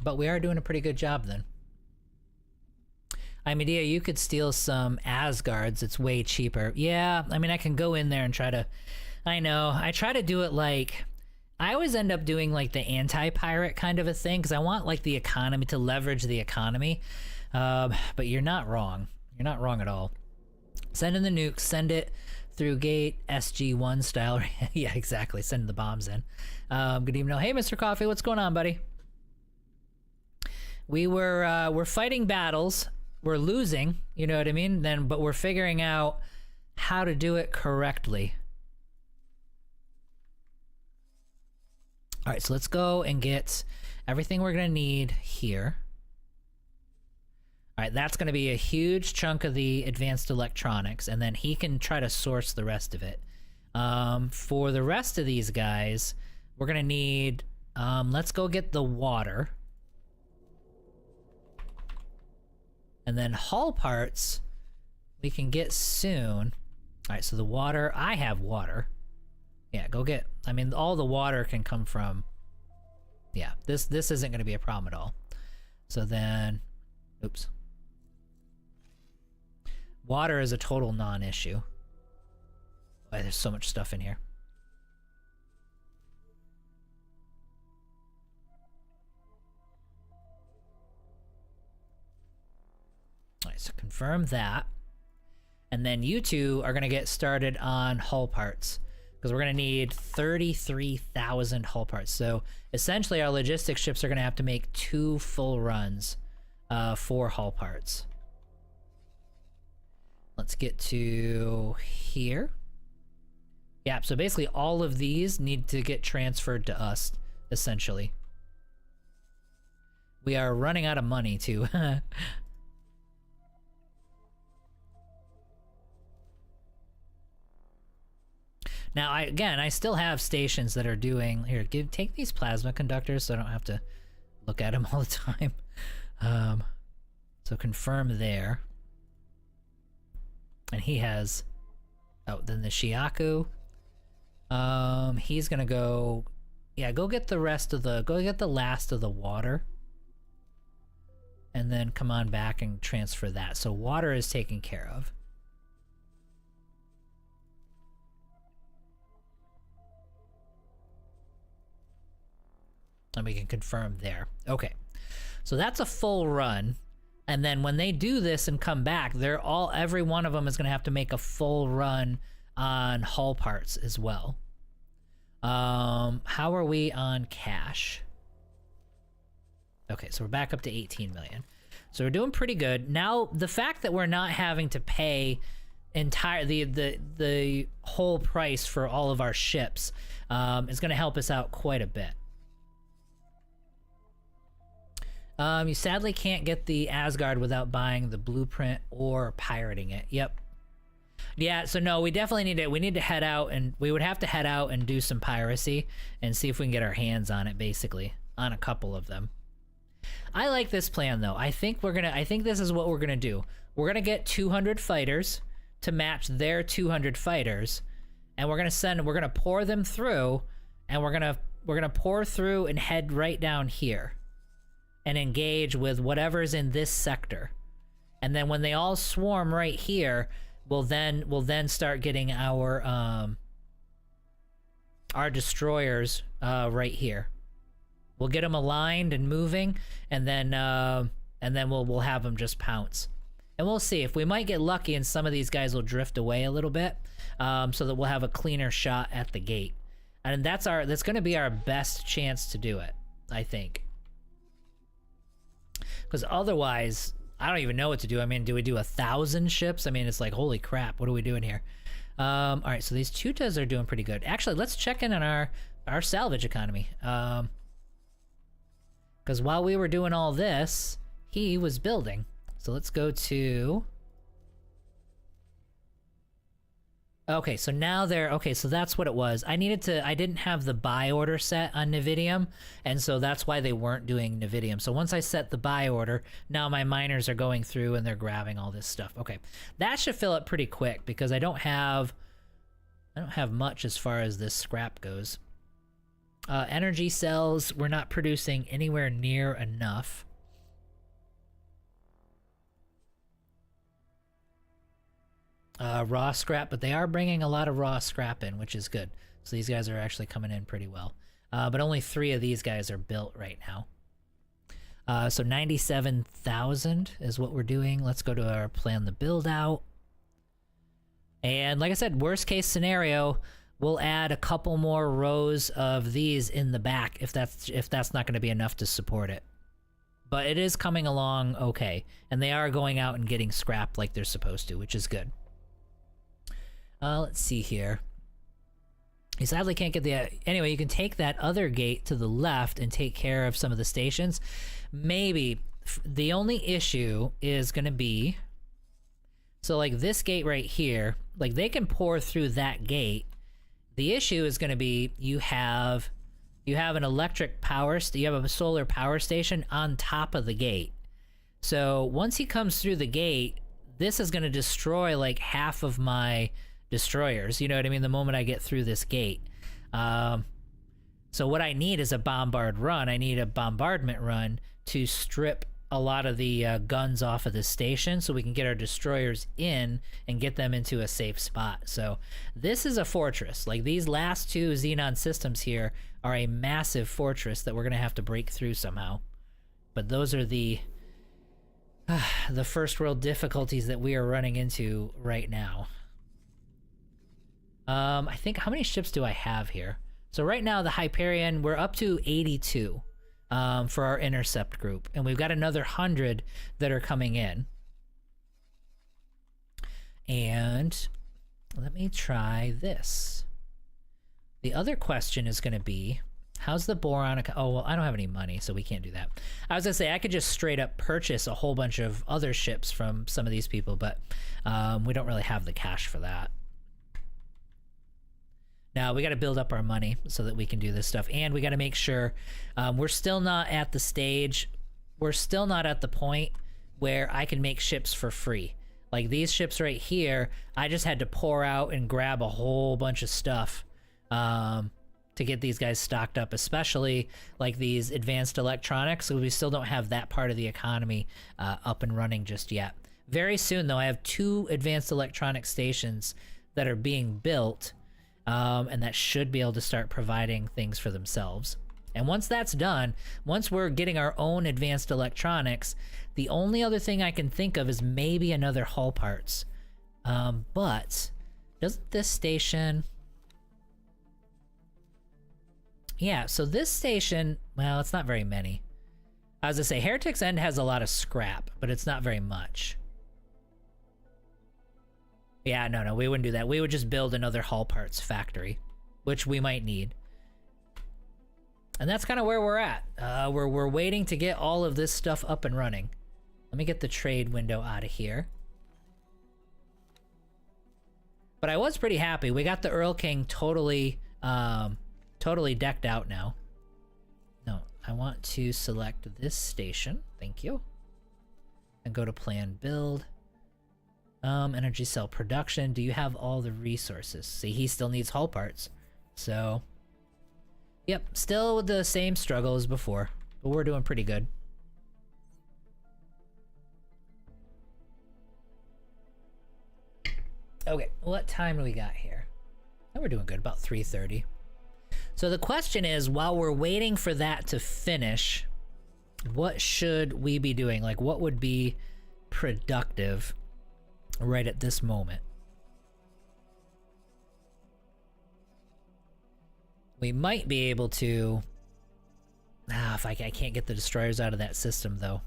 But we are doing a pretty good job then. Medea, you could steal some Asgards. It's way cheaper. Yeah, I mean, I can go in there and try to... I know. I try to do it like... I always end up doing like the anti-pirate kind of a thing because I want like the economy to leverage the economy. But you're not wrong. You're not wrong at all. Send in the nukes. Send it through gate SG-1 style. Yeah, exactly. Send the bombs in. Good evening. Hey, Mr. Coffee. What's going on, buddy? We're fighting battles. We're losing, you know what I mean? But we're figuring out how to do it correctly. All right, so let's go and get everything we're gonna need here. All right, that's gonna be a huge chunk of the advanced electronics, and then he can try to source the rest of it. For the rest of these guys, we're gonna need, let's go get the water. And then hull parts, we can get soon. All right, so the water, I have water. Yeah, go get, I mean, all the water can come from, yeah, this isn't gonna be a problem at all. So then, oops. Water is a total non-issue. Boy, there's so much stuff in here. All right, so confirm that. And then you two are gonna get started on hull parts, because we're gonna need 33,000 hull parts. So essentially our logistics ships are gonna have to make 2 full runs for hull parts. Let's get to here. Yeah, so basically all of these need to get transferred to us, essentially. We are running out of money too. Now, I still have stations that are doing, here, take these plasma conductors so I don't have to look at them all the time. So confirm there. And he has, oh, then the Shiaku. He's gonna go, yeah, go get the rest of the, go get the last of the water. And then come on back and transfer that. So water is taken care of. And we can confirm there. Okay, so that's a full run. And then when they do this and come back, they're all, every one of them is going to have to make a full run on hull parts as well. How are we on cash? Okay, so we're back up to 18 million. So we're doing pretty good. Now, the fact that we're not having to pay the whole price for all of our ships is going to help us out quite a bit. You sadly can't get the Asgard without buying the blueprint or pirating it. Yep. Yeah, so no, we definitely need to, we need to head out, and we would have to head out and do some piracy and see if we can get our hands on it, basically, on a couple of them. I like this plan though. I think this is what we're gonna do. We're gonna get 200 fighters to match their 200 fighters, and we're gonna pour them through, and we're gonna pour through and head right down here and engage with whatever's in this sector. And then when they all swarm right here, we'll then start getting our destroyers right here. We'll get them aligned and moving, and then we'll have them just pounce. And we'll see if we might get lucky and some of these guys will drift away a little bit, so that we'll have a cleaner shot at the gate. And that's going to be our best chance to do it, I think. Because otherwise, I don't even know what to do. I mean, do we do 1,000 ships? I mean, it's like, holy crap, what are we doing here? All right, so these Tutas are doing pretty good. Actually, let's check in on our salvage economy. Because while we were doing all this, he was building. So let's go to... Okay, so now okay, so that's what it was. I didn't have the buy order set on Navidium, and so that's why they weren't doing Navidium. So once I set the buy order, now my miners are going through and they're grabbing all this stuff. Okay, that should fill up pretty quick because I don't have much as far as this scrap goes. Energy cells, we're not producing anywhere near enough. Raw scrap, but they are bringing a lot of raw scrap in, which is good. So these guys are actually coming in pretty well. But only 3 of these guys are built right now. So 97,000 is what we're doing. Let's go to our plan the build out. And like I said, worst case scenario, we'll add a couple more rows of these in the back if that's not going to be enough to support it. But it is coming along okay, and they are going out and getting scrap like they're supposed to, which is good. Let's see here. You sadly can't get the... Anyway, you can take that other gate to the left and take care of some of the stations. Maybe. The only issue is going to be... So, like, this gate right here, like, they can pour through that gate. The issue is going to be you have an electric power... You have a solar power station on top of the gate. So, once he comes through the gate, this is going to destroy, like, half of my... destroyers, you know what I mean, the moment I get through this gate. So what I need is a bombard run. I need a bombardment run to strip a lot of the guns off of the station so we can get our destroyers in and get them into a safe spot. So this is a fortress. Like, these last two Xenon systems here are a massive fortress that we're going to have to break through somehow. But those are the first world difficulties that we are running into right now. I think, how many ships do I have here? So right now, the Hyperion, we're up to 82 for our intercept group. And we've got another 100 that are coming in. And let me try this. The other question is going to be, how's the boron... Oh, well, I don't have any money, so we can't do that. I was going to say, I could just straight up purchase a whole bunch of other ships from some of these people, but we don't really have the cash for that. Now, we got to build up our money so that we can do this stuff. And we got to make sure we're still not at the stage. We're still not at the point where I can make ships for free. Like these ships right here, I just had to pour out and grab a whole bunch of stuff to get these guys stocked up, especially like these advanced electronics. So we still don't have that part of the economy up and running just yet. Very soon, though, I have 2 advanced electronic stations that are being built. And that should be able to start providing things for themselves. And once that's done, once we're getting our own advanced electronics, the only other thing I can think of is maybe another hull parts. But doesn't this station... Yeah, so this station, well, it's not very many. I was gonna say, Heretic's End has a lot of scrap, but it's not very much. Yeah, no, we wouldn't do that. We would just build another hull parts factory, which we might need. And that's kind of where we're at. We're waiting to get all of this stuff up and running. Let me get the trade window out of here. But I was pretty happy. We got the Earl King totally decked out now. No, I want to select this station. Thank you. And go to plan build. Energy cell production. Do you have all the resources? See, he still needs hull parts. So, yep, still the same struggle as before, but we're doing pretty good. Okay, what time do we got here? Oh, we're doing good, about 3:30. So the question is, while we're waiting for that to finish, what should we be doing? Like, what would be productive right at this moment? We might be able to... if I can't get the destroyers out of that system, though.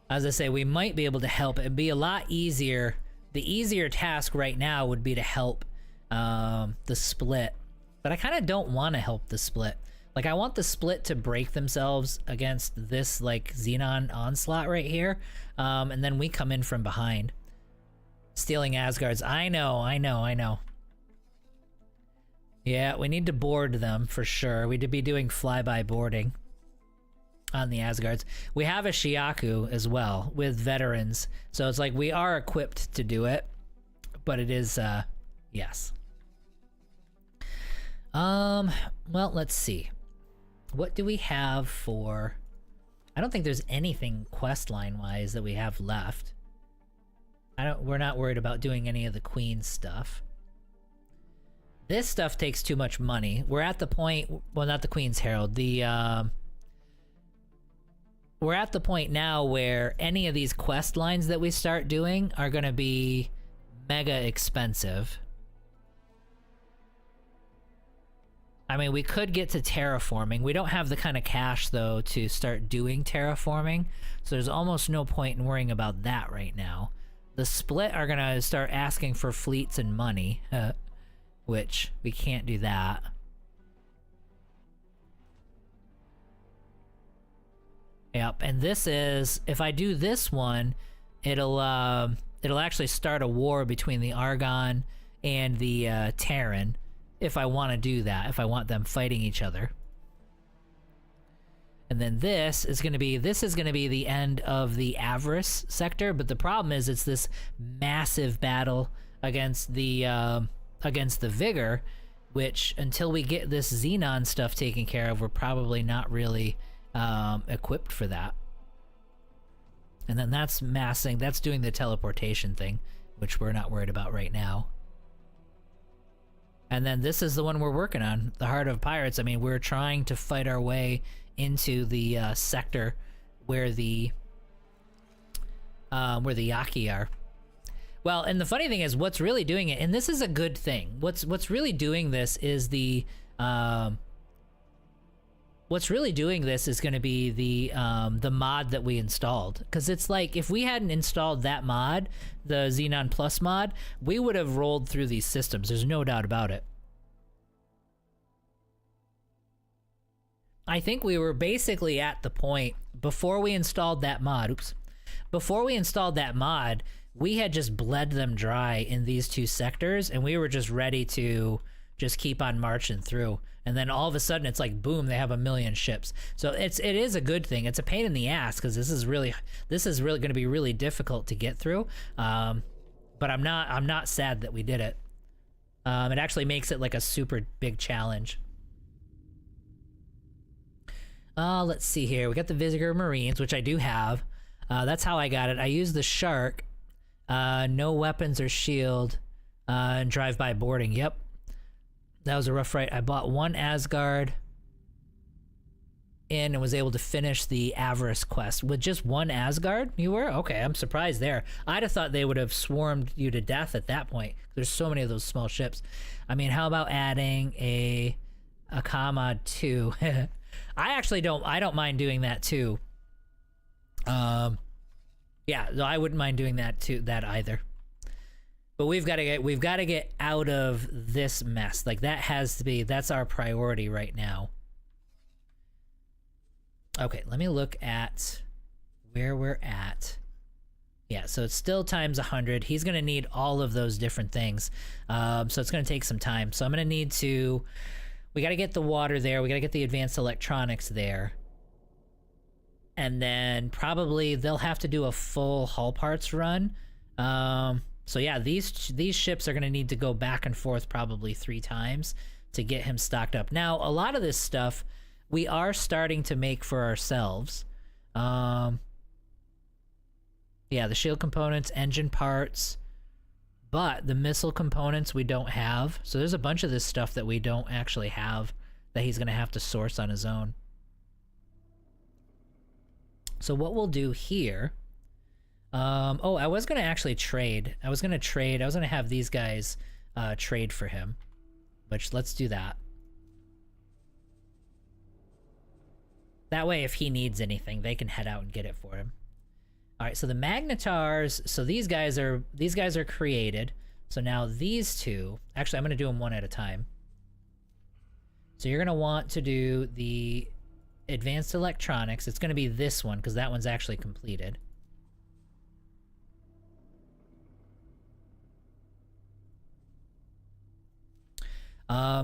As I say, we might be able to help. It'd be a lot easier. The easier task right now would be to help the split. But I kind of don't want to help the split. Like, I want the split to break themselves against this, like, Xenon onslaught right here. And then we come in from behind. Stealing Asgards. I know. Yeah, we need to board them for sure. We'd be doing flyby boarding on the Asgards. We have a Shiaku as well with veterans. So it's like we are equipped to do it. But it is, yes. Well, let's see. What do we have for... I don't think there's anything quest line-wise that we have left. We're not worried about doing any of the Queen stuff. This stuff takes too much money. We're at the point, well, not the Queen's Herald, we're at the point now where any of these quest lines that we start doing are gonna be mega expensive. I mean, we could get to terraforming. We don't have the kind of cash, though, to start doing terraforming, so there's almost no point in worrying about that right now. The Split are gonna start asking for fleets and money, which we can't do that. Yep, and this is, if I do this one, it'll actually start a war between the Argon and the Terran, if I want to do that, if I want them fighting each other. And then this is gonna be the end of the Avarice sector, but the problem is it's this massive battle against the Vigor, which until we get this Xenon stuff taken care of, we're probably not really equipped for that. And then that's doing the teleportation thing, which we're not worried about right now. And then this is the one we're working on, the Heart of Pirates. I mean, we're trying to fight our way into the sector where the Yaki are. Well, and the funny thing is, what's really doing it, and this is a good thing. What's really doing this is the what's really doing this is going to be the mod that we installed. Because it's like, if we hadn't installed that mod, the Xenon Plus mod, we would have rolled through these systems. There's no doubt about it. I think we were basically at the point, before we installed that mod, before we installed that mod, we had just bled them dry in these two sectors, and we were just ready to just keep on marching through. And then all of a sudden, it's like, boom, they have 1 million ships. So it is a good thing. It's a pain in the ass, because this is really going to be really difficult to get through. But I'm not sad that we did it. It actually makes it like a super big challenge. Let's see here. We got the Vigor Marines, which I do have. That's how I got it. I used the Shark. No weapons or shield. And drive-by boarding. Yep. That was a rough fight. I bought 1 Asgard in and was able to finish the Avarice quest. With just 1 Asgard, you were? Okay, I'm surprised there. I'd have thought they would have swarmed you to death at that point. There's so many of those small ships. I mean, how about adding a Kamad 2? I don't mind doing that too. Yeah, I wouldn't mind doing that too, that either. But we've got to get out of this mess. Like, that's our priority right now. Okay, let me look at where we're at. Yeah, so it's still times 100. He's going to need all of those different things. So it's going to take some time. So I'm going to need to, we got to get the water there. We got to get the advanced electronics there. And then probably they'll have to do a full hull parts run. So yeah, these ships are going to need to go back and forth probably 3 times to get him stocked up. Now, a lot of this stuff we are starting to make for ourselves. Yeah, the shield components, engine parts, but the missile components we don't have. So there's a bunch of this stuff that we don't actually have that he's going to have to source on his own. So what we'll do here... oh, I was going to actually trade. I was going to have these guys trade for him. Which, let's do that. That way, if he needs anything, they can head out and get it for him. Alright, so the Magnetars, so these guys are created. So now these two, actually I'm going to do them one at a time. So you're going to want to do the advanced electronics. It's going to be this one, because that one's actually completed.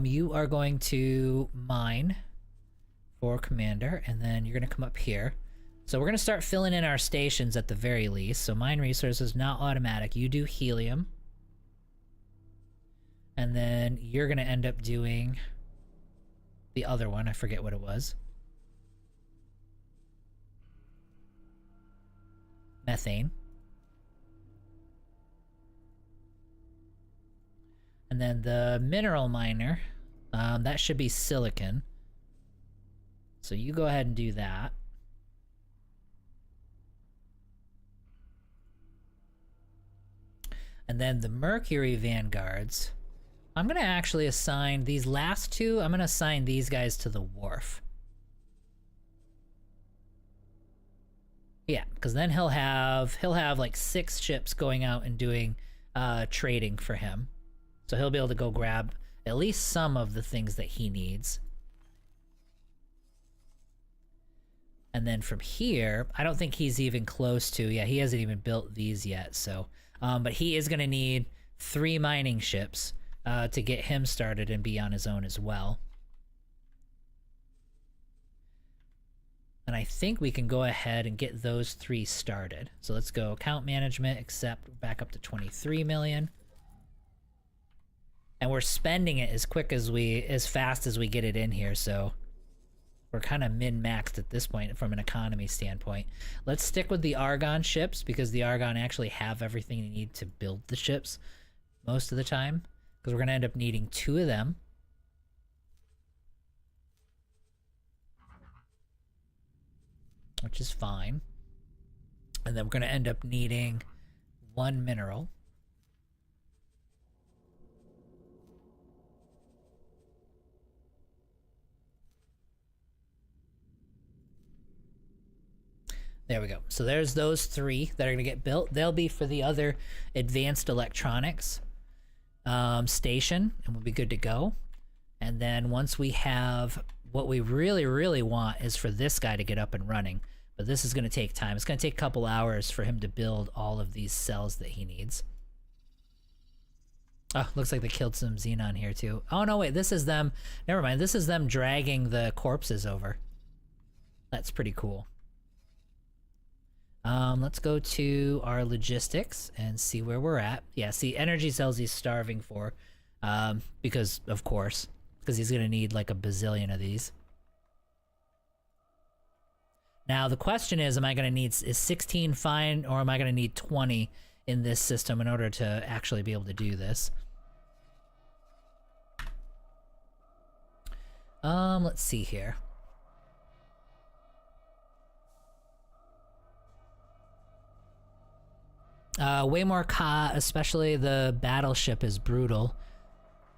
You are going to mine for commander, and then you're going to come up here. So we're going to start filling in our stations at the very least. So mine resources, not automatic. You do helium. And then you're going to end up doing the other one. I forget what it was. Methane. And then the mineral miner, that should be silicon. So you go ahead and do that. And then the Mercury Vanguards, I'm going to actually assign these last two, I'm going to assign these guys to the wharf. Yeah, because then he'll have like 6 ships going out and doing trading for him. So he'll be able to go grab at least some of the things that he needs. And then from here, I don't think he's even close to, yeah, he hasn't even built these yet, so. But he is going to need 3 mining ships to get him started and be on his own as well. And I think we can go ahead and get those 3 started. So let's go account management, accept, back up to 23 million. And we're spending it as fast as we get it in here, so we're kind of min-maxed at this point from an economy standpoint. Let's stick with the Argon ships, because the Argon actually have everything you need to build the ships most of the time, because we're going to end up needing 2 of them. Which is fine. And then we're going to end up needing 1 mineral. There we go. So there's those 3 that are going to get built. They'll be for the other advanced electronics station, and we'll be good to go. And then once we have, what we really, really want is for this guy to get up and running. But this is going to take time. It's going to take a couple hours for him to build all of these cells that he needs. Oh, looks like they killed some Xenon here too. Oh no, wait, this is them. Never mind, this is them dragging the corpses over. That's pretty cool. Let's go to our logistics and see where we're at. Yeah, see, energy cells he's starving for, because, of course, because he's gonna need like a bazillion of these. Now, the question is, am I gonna need, is 16 fine, or am I gonna need 20 in this system in order to actually be able to do this? Let's see here. Way more Ka, especially the battleship, is brutal.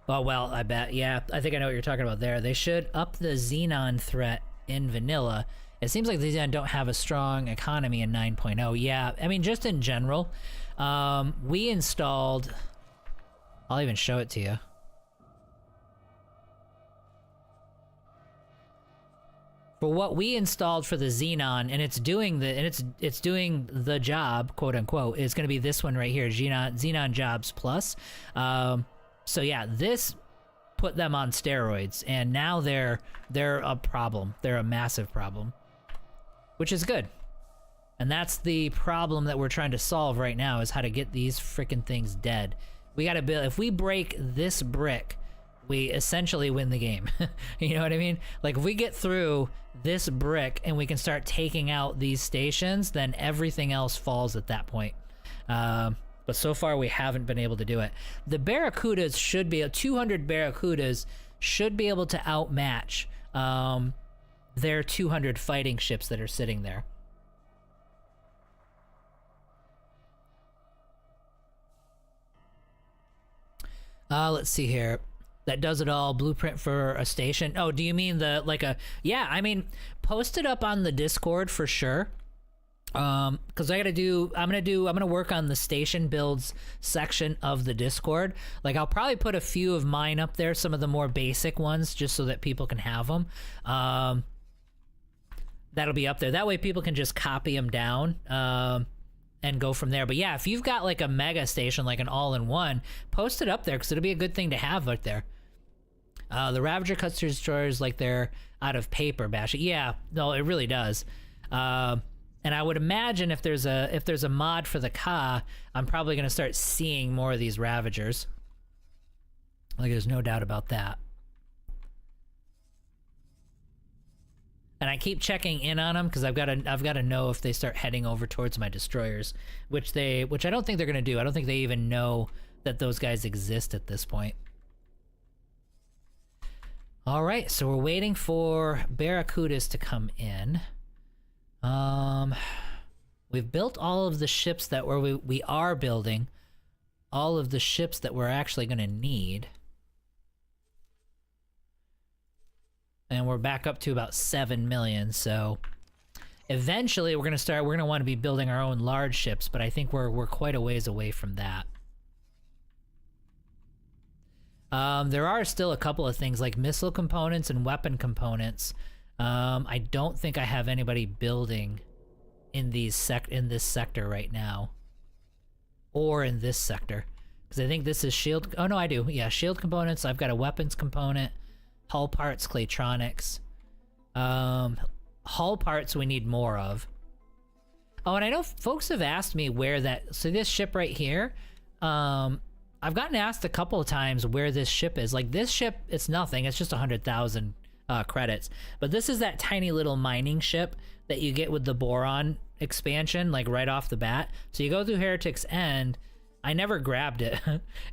Oh, well, I bet. Yeah, I think I know what you're talking about there. They should up the Xenon threat in vanilla. It seems like the Xenon don't have a strong economy in 9.0. Yeah, I mean, just in general. We installed... I'll even show it to you. For what we installed for the Xenon, and it's doing it's doing the job, quote unquote, is going to be this one right here, Xenon Jobs Plus. So yeah, this put them on steroids, and now they're a problem. They're a massive problem, which is good. And that's the problem that we're trying to solve right now, is how to get these freaking things dead. We got to build. If we break this brick, we essentially win the game. You know what I mean? Like, if we get through this brick and we can start taking out these stations, then everything else falls at that point. But so far we haven't been able to do it. The Barracudas should be, 200 Barracudas should be able to outmatch their 200 fighting ships that are sitting there. Let's see here. That does it all. Blueprint for a station. Oh, do you mean the, like a, yeah, I mean, post it up on the Discord for sure. Cause I'm gonna work on the station builds section of the Discord. Like, I'll probably put a few of mine up there, some of the more basic ones, just so that people can have them. That'll be up there. That way people can just rcopy them down, and go from there. But yeah, if you've got like a mega station, like an all-in-one, post it up there, because it'll be a good thing to have right there. The Ravager cuts through destroyers like they're out of paper, Bash. Yeah, no, it really does. And I would imagine if there's a mod for the Ka, I'm probably gonna start seeing more of these Ravagers. Like, there's no doubt about that. And I keep checking in on them, because I've got to know if they start heading over towards my destroyers, which I don't think they're gonna do. I don't think they even know that those guys exist at this point. All right, so we're waiting for Barracudas to come in. We've built all of the ships that we are building all of the ships that we're actually gonna need. And we're back up to about 7 million, so Eventually, we're gonna want to be building our own large ships, but I think we're quite a ways away from that. There are still a couple of things like missile components and weapon components. I don't think I have anybody building in this sector right now, or in this sector, because I think this is shield. Oh no, I do. Yeah, shield components. I've got a weapons component, hull parts, Claytronics. Hull parts we need more of. Oh, and I know folks have asked me where that. So this ship right here. I've gotten asked a couple of times where this ship is. Like this ship, it's nothing. It's just 100,000 credits. But this is that tiny little mining ship that you get with the Boron expansion, like right off the bat. So you go through Heretic's End. I never grabbed it.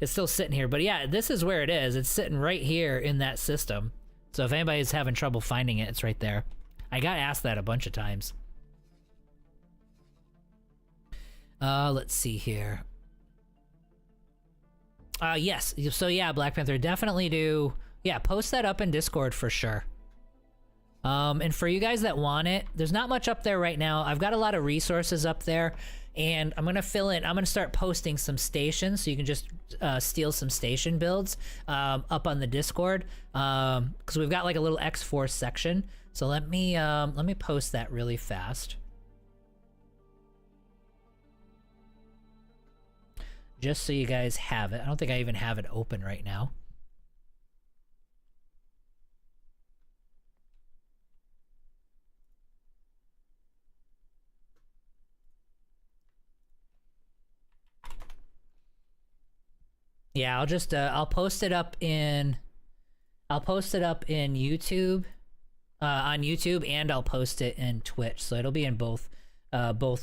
It's still sitting here. But yeah, this is where it is. It's sitting right here in that system. So if anybody's having trouble finding it, it's right there. I got asked that a bunch of times. Let's see here. Yes. So yeah, Black Panther, definitely do. Yeah, post that up in Discord for sure. And for you guys that want it, there's not much up there right now. I've got a lot of resources up there, and I'm gonna fill in. I'm gonna start posting some stations, so you can just steal some station builds up on the Discord, because we've got like a little X-Force section. So let me post that really fast. Just so you guys have it. I don't think I even have it open right now. Yeah, I'll just I'll post it up in YouTube, on YouTube, and I'll post it in Twitch. So it'll be in both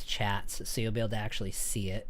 chats, so you'll be able to actually see it.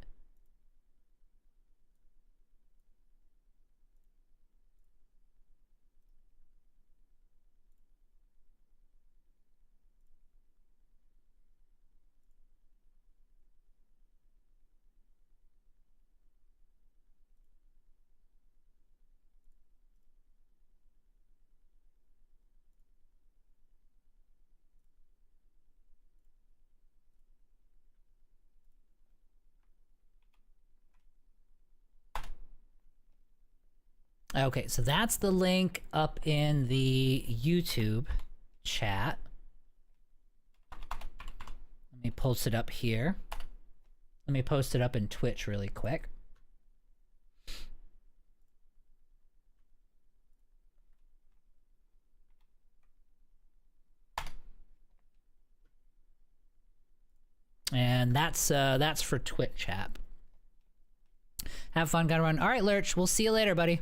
Okay, so that's the link up in the YouTube chat. Let me post it up here. Let me post it up in Twitch really quick. And that's for Twitch chat. Have fun, gotta run. All right, Lurch, we'll see you later, buddy.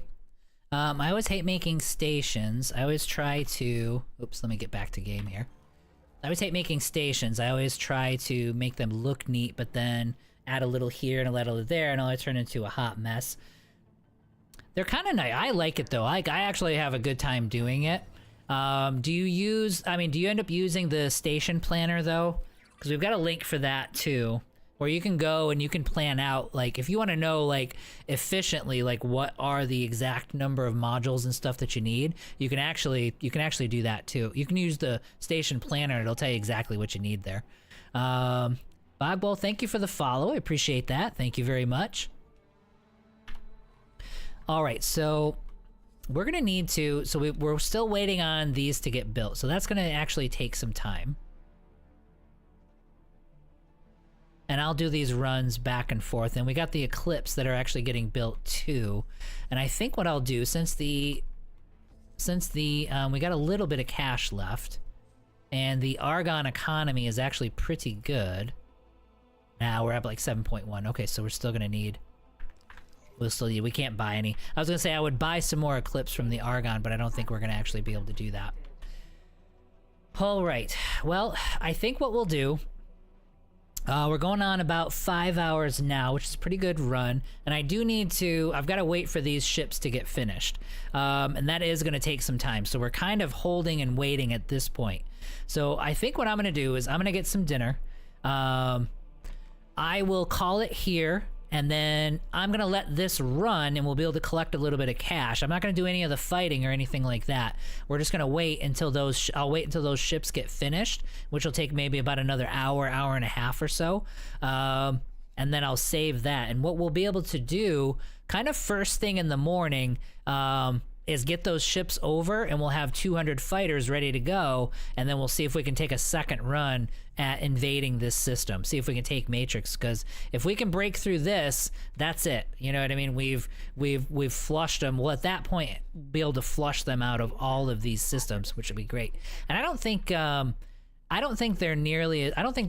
I always hate making stations. I always try to... Oops, let me get back to game here. I always hate making stations. I always try to make them look neat, but then add a little here and a little there, and all turn into a hot mess. They're kind of nice. I like it, though. I actually have a good time doing it. Do you end up using the station planner, though? Because we've got a link for that, too. Where you can go and you can plan out, like, if you want to know, like, efficiently, like, what are the exact number of modules and stuff that you need, you can actually do that too. You can use the station planner; it'll tell you exactly what you need there. Bogbowl, thank you for the follow. I appreciate that. Thank you very much. All right, so we're gonna need to. So we're still waiting on these to get built. So that's gonna actually take some time. And I'll do these runs back and forth. And we got the Eclipse that are actually getting built too. And I think what I'll do, since we got a little bit of cash left, and the Argon economy is actually pretty good. Now we're at like 7.1. Okay, so we're still gonna need. We can't buy any. I was gonna say I would buy some more Eclipse from the Argon, but I don't think we're gonna actually be able to do that. All right. Well, I think what we'll do. We're going on about 5 hours now, which is a pretty good run. And I do need to, I've got to wait for these ships to get finished. And that is going to take some time. So we're kind of holding and waiting at this point. So I think what I'm going to do is I'm going to get some dinner. I will call it here. and then I'm gonna let this run, and we'll be able to collect a little bit of cash. I'm not gonna do any of the fighting or anything like that. We're just gonna wait until those. I'll wait until those ships get finished, which will take maybe about another hour, hour and a half or so, and then I'll save that. And what we'll be able to do, kind of first thing in the morning, is get those ships over, and we'll have 200 fighters ready to go, and then we'll see if we can take a second run at invading this system. See if we can take Matrix, because if we can break through this, that's it. You know what I mean? We've flushed them. We'll at that point be able to flush them out of all of these systems, which would be great. And I don't think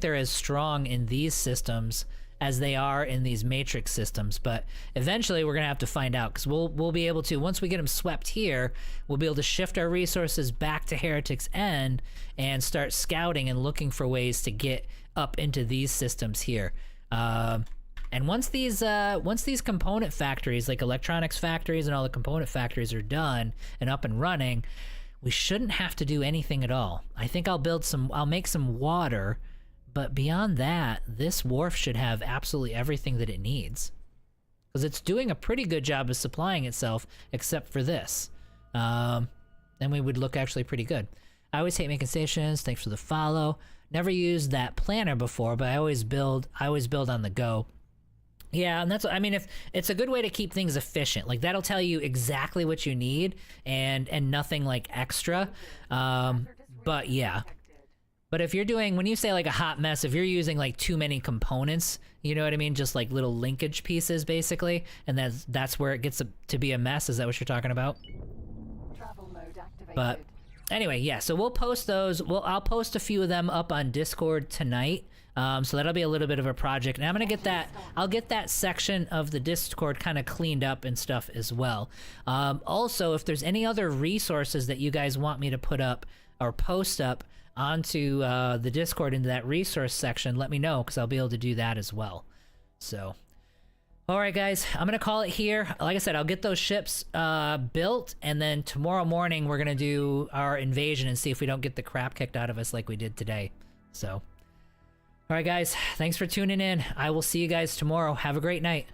they're as strong in these systems as they are in these Matrix systems, but eventually we're gonna have to find out, because we'll be able to, once we get them swept here, we'll be able to shift our resources back to Heretic's End and start scouting and looking for ways to get up into these systems here. And once these component factories, like electronics factories and all the component factories, are done and up and running, we shouldn't have to do anything at all. I think I'll make some water. But beyond that, this wharf should have absolutely everything that it needs, because it's doing a pretty good job of supplying itself, except for this. Then we would look actually pretty good. I always hate making stations. Thanks for the follow. Never used that planner before, but I always build on the go. Yeah, and that's, I mean, if it's a good way to keep things efficient, like that'll tell you exactly what you need and nothing like extra. But yeah. But if you're doing, when you say like a hot mess, if you're using like too many components, you know what I mean? Just like little linkage pieces, basically, and that's where it gets to be a mess. Is that what you're talking about? Travel mode activated. But anyway, yeah, so we'll post those. I'll post a few of them up on Discord tonight. So that'll be a little bit of a project. And I'm gonna I'll get that section of the Discord kind of cleaned up and stuff as well. Also, if there's any other resources that you guys want me to put up or post up onto the Discord into that resource section, let me know, because I'll be able to do that as well. So, all right, guys, I'm gonna call it here. Like I said, I'll get those ships built, and then tomorrow morning we're gonna do our invasion and see if we don't get the crap kicked out of us like we did today. So, all right, guys, thanks for tuning in. I will see you guys tomorrow. Have a great night.